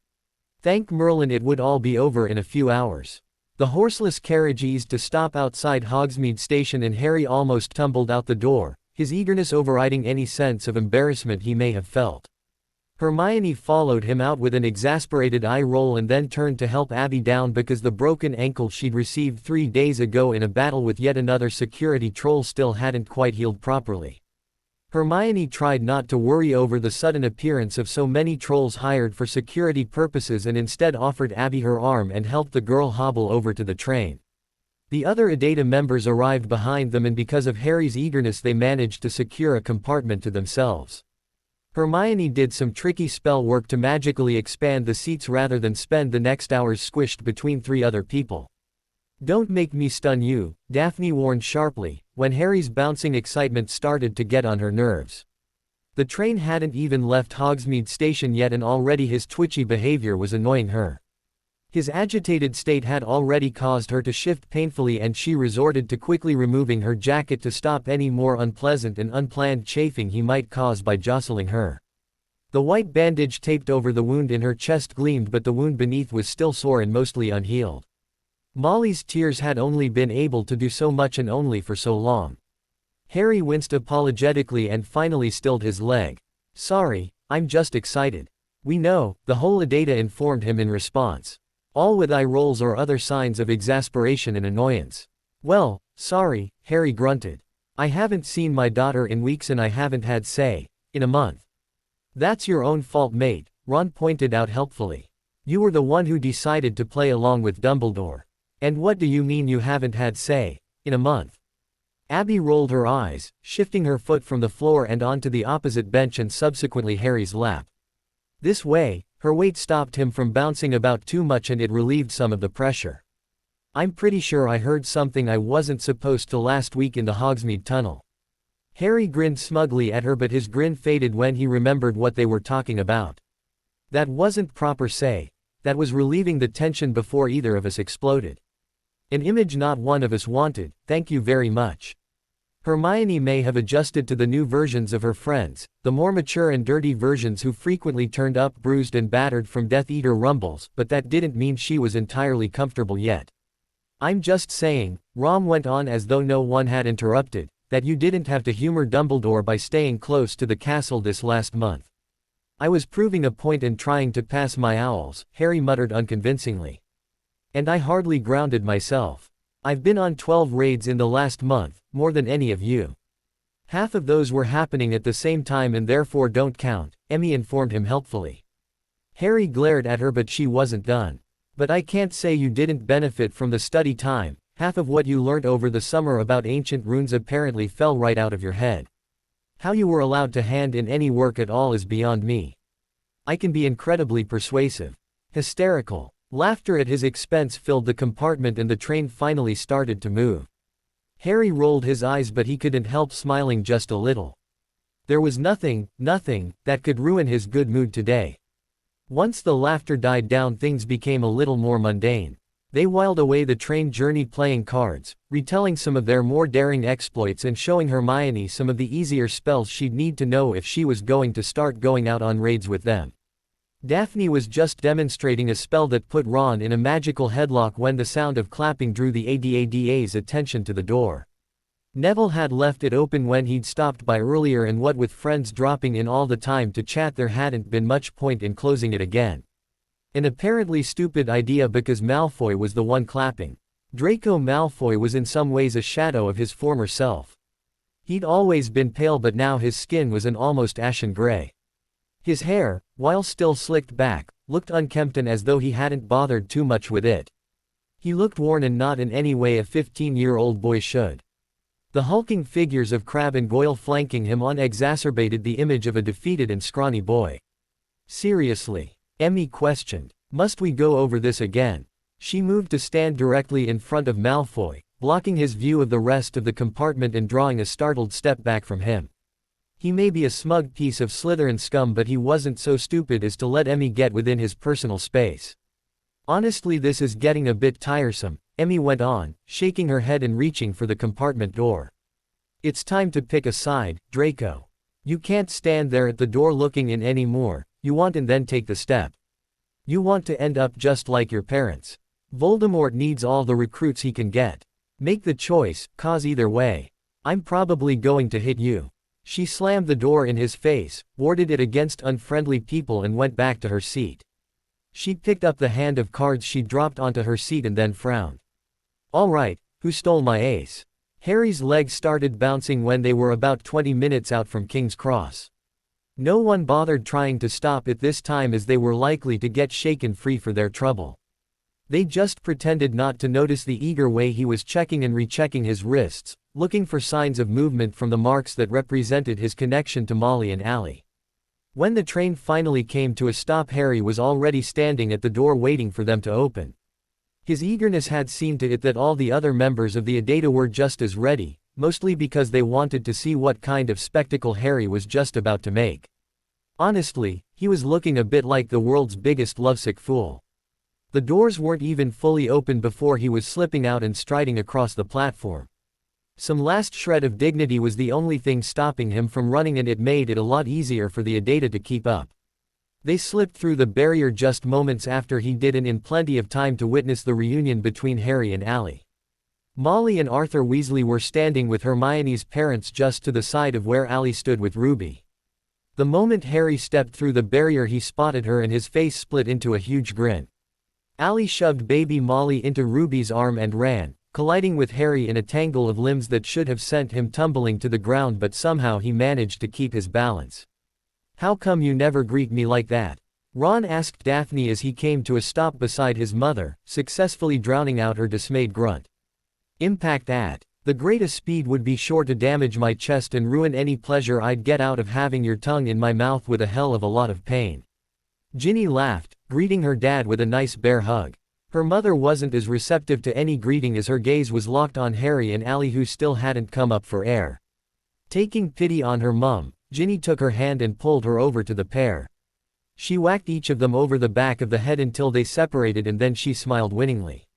Thank Merlin it would all be over in a few hours. The horseless carriage eased to stop outside Hogsmeade Station, and Harry almost tumbled out the door, his eagerness overriding any sense of embarrassment he may have felt. Hermione followed him out with an exasperated eye roll and then turned to help Abby down because the broken ankle she'd received 3 days ago in a battle with yet another security troll still hadn't quite healed properly. Hermione tried not to worry over the sudden appearance of so many trolls hired for security purposes, and instead offered Abby her arm and helped the girl hobble over to the train. The other Adata members arrived behind them, and because of Harry's eagerness they managed to secure a compartment to themselves. Hermione did some tricky spell work to magically expand the seats rather than spend the next hours squished between 3 other people. "Don't make me stun you," Daphne warned sharply, when Harry's bouncing excitement started to get on her nerves. The train hadn't even left Hogsmeade Station yet and already his twitchy behavior was annoying her. His agitated state had already caused her to shift painfully and she resorted to quickly removing her jacket to stop any more unpleasant and unplanned chafing he might cause by jostling her. The white bandage taped over the wound in her chest gleamed but the wound beneath was still sore and mostly unhealed. Molly's tears had only been able to do so much and only for so long. Harry winced apologetically and finally stilled his leg. "Sorry, I'm just excited." "We know," the Holidata informed him in response, all with eye rolls or other signs of exasperation and annoyance. "Well, sorry," Harry grunted. "I haven't seen my daughter in weeks and I haven't had say, in a month." "That's your own fault, mate," Ron pointed out helpfully. "You were the one who decided to play along with Dumbledore. And what do you mean you haven't had say, in a month?" Abby rolled her eyes, shifting her foot from the floor and onto the opposite bench and subsequently Harry's lap. This way, her weight stopped him from bouncing about too much and it relieved some of the pressure. "I'm pretty sure I heard something I wasn't supposed to last week in the Hogsmeade Tunnel." Harry grinned smugly at her but his grin faded when he remembered what they were talking about. "That wasn't proper say. That was relieving the tension before either of us exploded. An image not one of us wanted, thank you very much." Hermione may have adjusted to the new versions of her friends, the more mature and dirty versions who frequently turned up bruised and battered from Death Eater rumbles, but that didn't mean she was entirely comfortable yet. "I'm just saying," Ron went on as though no one had interrupted, "that you didn't have to humor Dumbledore by staying close to the castle this last month." "I was proving a point and trying to pass my owls," Harry muttered unconvincingly. "And I hardly grounded myself. I've been on 12 raids in the last month, more than any of you. Half of those were happening at the same time and therefore don't count," Emmy informed him helpfully. Harry glared at her but she wasn't done. "But I can't say you didn't benefit from the study time. Half of what you learnt over the summer about ancient runes apparently fell right out of your head. How you were allowed to hand in any work at all is beyond me. I can be incredibly persuasive." Hysterical laughter at his expense filled the compartment and the train finally started to move. Harry rolled his eyes but he couldn't help smiling just a little. There was nothing, that could ruin his good mood today. Once the laughter died down things became a little more mundane. They whiled away the train journey playing cards, retelling some of their more daring exploits and showing Hermione some of the easier spells she'd need to know if she was going to start going out on raids with them. Daphne was just demonstrating a spell that put Ron in a magical headlock when the sound of clapping drew the ADADA's attention to the door. Neville had left it open when he'd stopped by earlier and what with friends dropping in all the time to chat there hadn't been much point in closing it again. An apparently stupid idea because Malfoy was the one clapping. Draco Malfoy was in some ways a shadow of his former self. He'd always been pale but now his skin was an almost ashen gray. His hair, while still slicked back, looked unkempt and as though he hadn't bothered too much with it. He looked worn and not in any way a 15-year-old boy should. The hulking figures of Crabbe and Goyle flanking him on exacerbated the image of a defeated and scrawny boy. "Seriously?" Emmy questioned. "Must we go over this again?" She moved to stand directly in front of Malfoy, blocking his view of the rest of the compartment and drawing a startled step back from him. He may be a smug piece of Slytherin scum but he wasn't so stupid as to let Emmy get within his personal space. "Honestly this is getting a bit tiresome," Emmy went on, shaking her head and reaching for the compartment door. "It's time to pick a side, Draco. You can't stand there at the door looking in anymore, you want and then take the step. You want to end up just like your parents. Voldemort needs all the recruits he can get. Make the choice, cause either way. I'm probably going to hit you." She slammed the door in his face, warded it against unfriendly people and went back to her seat. She picked up the hand of cards she dropped onto her seat and then frowned. "All right, who stole my ace?" Harry's legs started bouncing when they were about 20 minutes out from King's Cross. No one bothered trying to stop it this time as they were likely to get shaken free for their trouble. They just pretended not to notice the eager way he was checking and rechecking his wrists, looking for signs of movement from the marks that represented his connection to Molly and Allie. When the train finally came to a stop, Harry was already standing at the door waiting for them to open. His eagerness had seen to it that all the other members of the Adata were just as ready, mostly because they wanted to see what kind of spectacle Harry was just about to make. Honestly, he was looking a bit like the world's biggest lovesick fool. The doors weren't even fully open before he was slipping out and striding across the platform. Some last shred of dignity was the only thing stopping him from running, and it made it a lot easier for the Adata to keep up. They slipped through the barrier just moments after he did, and in plenty of time to witness the reunion between Harry and Ally. Molly and Arthur Weasley were standing with Hermione's parents just to the side of where Ally stood with Ruby. The moment Harry stepped through the barrier, he spotted her and his face split into a huge grin. Ally shoved baby Molly into Ruby's arm and ran, colliding with Harry in a tangle of limbs that should have sent him tumbling to the ground, but somehow he managed to keep his balance. "How come you never greet me like that?" Ron asked Daphne as he came to a stop beside his mother, successfully drowning out her dismayed grunt. "Impact at the greatest speed would be sure to damage my chest and ruin any pleasure I'd get out of having your tongue in my mouth with a hell of a lot of pain." Ginny laughed, greeting her dad with a nice bear hug. Her mother wasn't as receptive to any greeting as her gaze was locked on Harry and Ally, who still hadn't come up for air. Taking pity on her mum, Ginny took her hand and pulled her over to the pair. She whacked each of them over the back of the head until they separated, and then she smiled winningly.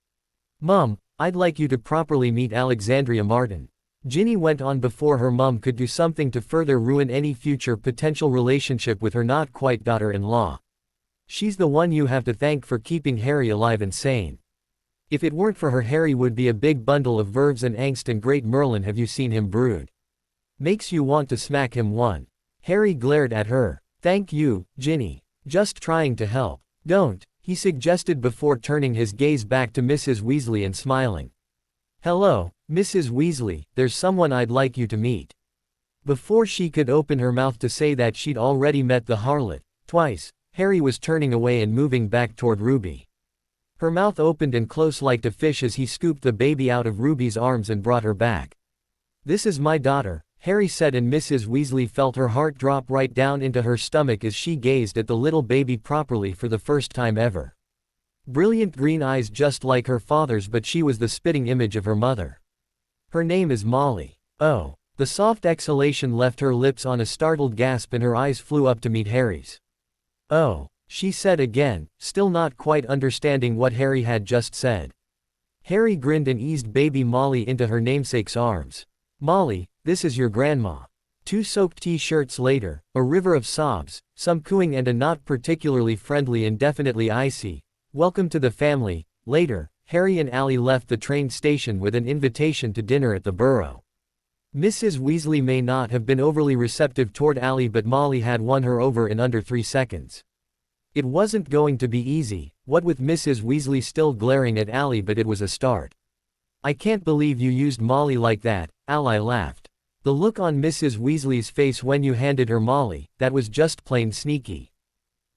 "Mum, I'd like you to properly meet Alexandria Martin." Ginny went on before her mum could do something to further ruin any future potential relationship with her not-quite daughter-in-law. "She's the one you have to thank for keeping Harry alive and sane. If it weren't for her, Harry would be a big bundle of verves and angst, and great Merlin, have you seen him brood? Makes you want to smack him one." Harry glared at her. "Thank you, Ginny. Just trying to help." "Don't," he suggested before turning his gaze back to Mrs. Weasley and smiling. "Hello, Mrs. Weasley, there's someone I'd like you to meet." Before she could open her mouth to say that she'd already met the harlot twice, Harry was turning away and moving back toward Ruby. Her mouth opened and closed like a fish as he scooped the baby out of Ruby's arms and brought her back. "This is my daughter," Harry said, and Mrs. Weasley felt her heart drop right down into her stomach as she gazed at the little baby properly for the first time ever. Brilliant green eyes just like her father's, but she was the spitting image of her mother. "Her name is Molly." "Oh." The soft exhalation left her lips on a startled gasp and her eyes flew up to meet Harry's. "Oh," she said again, still not quite understanding what Harry had just said. Harry grinned and eased baby Molly into her namesake's arms. "Molly, this is your grandma." 2 soaked t-shirts later, a river of sobs, some cooing, and a not particularly friendly and definitely icy "Welcome to the family." Later, Harry and Ally left the train station with an invitation to dinner at the Burrow. Mrs. Weasley may not have been overly receptive toward Ally, but Molly had won her over in under 3 seconds. It wasn't going to be easy, what with Mrs. Weasley still glaring at Ally, but it was a start. "I can't believe you used Molly like that," Ally laughed. The look on Mrs. Weasley's face when you handed her Molly, that was just plain sneaky.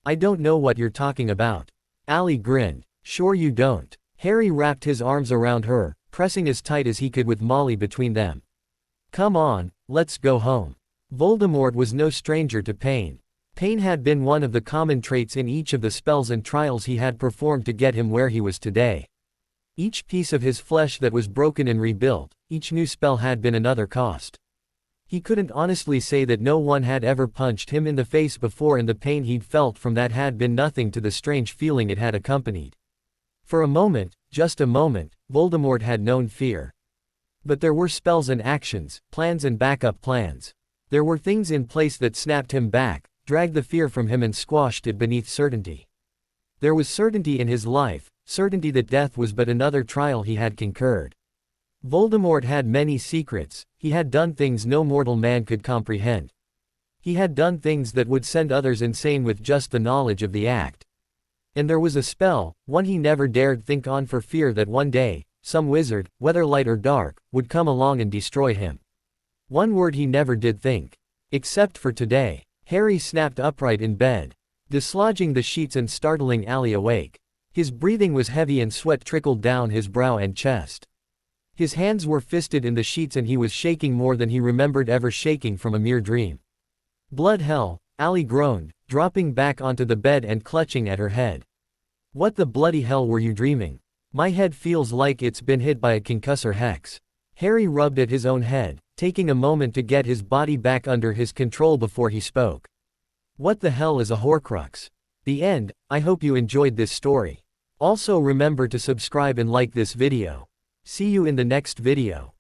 "I don't know what you're talking about." Ally grinned. "Sure you don't." Harry wrapped his arms around her, pressing as tight as he could with Molly between them. "Come on, let's go home." Voldemort was no stranger to pain. Pain had been one of the common traits in each of the spells and trials he had performed to get him where he was today. Each piece of his flesh that was broken and rebuilt, each new spell had been another cost. He couldn't honestly say that no one had ever punched him in the face before, and the pain he'd felt from that had been nothing to the strange feeling it had accompanied. For a moment, just a moment, Voldemort had known fear. But there were spells and actions, plans and backup plans. There were things in place that snapped him back, dragged the fear from him and squashed it beneath certainty. There was certainty in his life, certainty that death was but another trial he had conquered. Voldemort had many secrets, he had done things no mortal man could comprehend. He had done things that would send others insane with just the knowledge of the act. And there was a spell, one he never dared think on for fear that one day, some wizard, whether light or dark, would come along and destroy him. One word he never did think. Except for today. Harry snapped upright in bed, dislodging the sheets and startling Ally awake. His breathing was heavy and sweat trickled down his brow and chest. His hands were fisted in the sheets and he was shaking more than he remembered ever shaking from a mere dream. Blood hell, Ali groaned, dropping back onto the bed and clutching at her head. What the bloody hell were you dreaming? My head feels like it's been hit by a concussor hex. Harry rubbed at his own head, taking a moment to get his body back under his control before he spoke. What the hell is a Horcrux? The end. I hope you enjoyed this story. Also remember to subscribe and like this video. See you in the next video.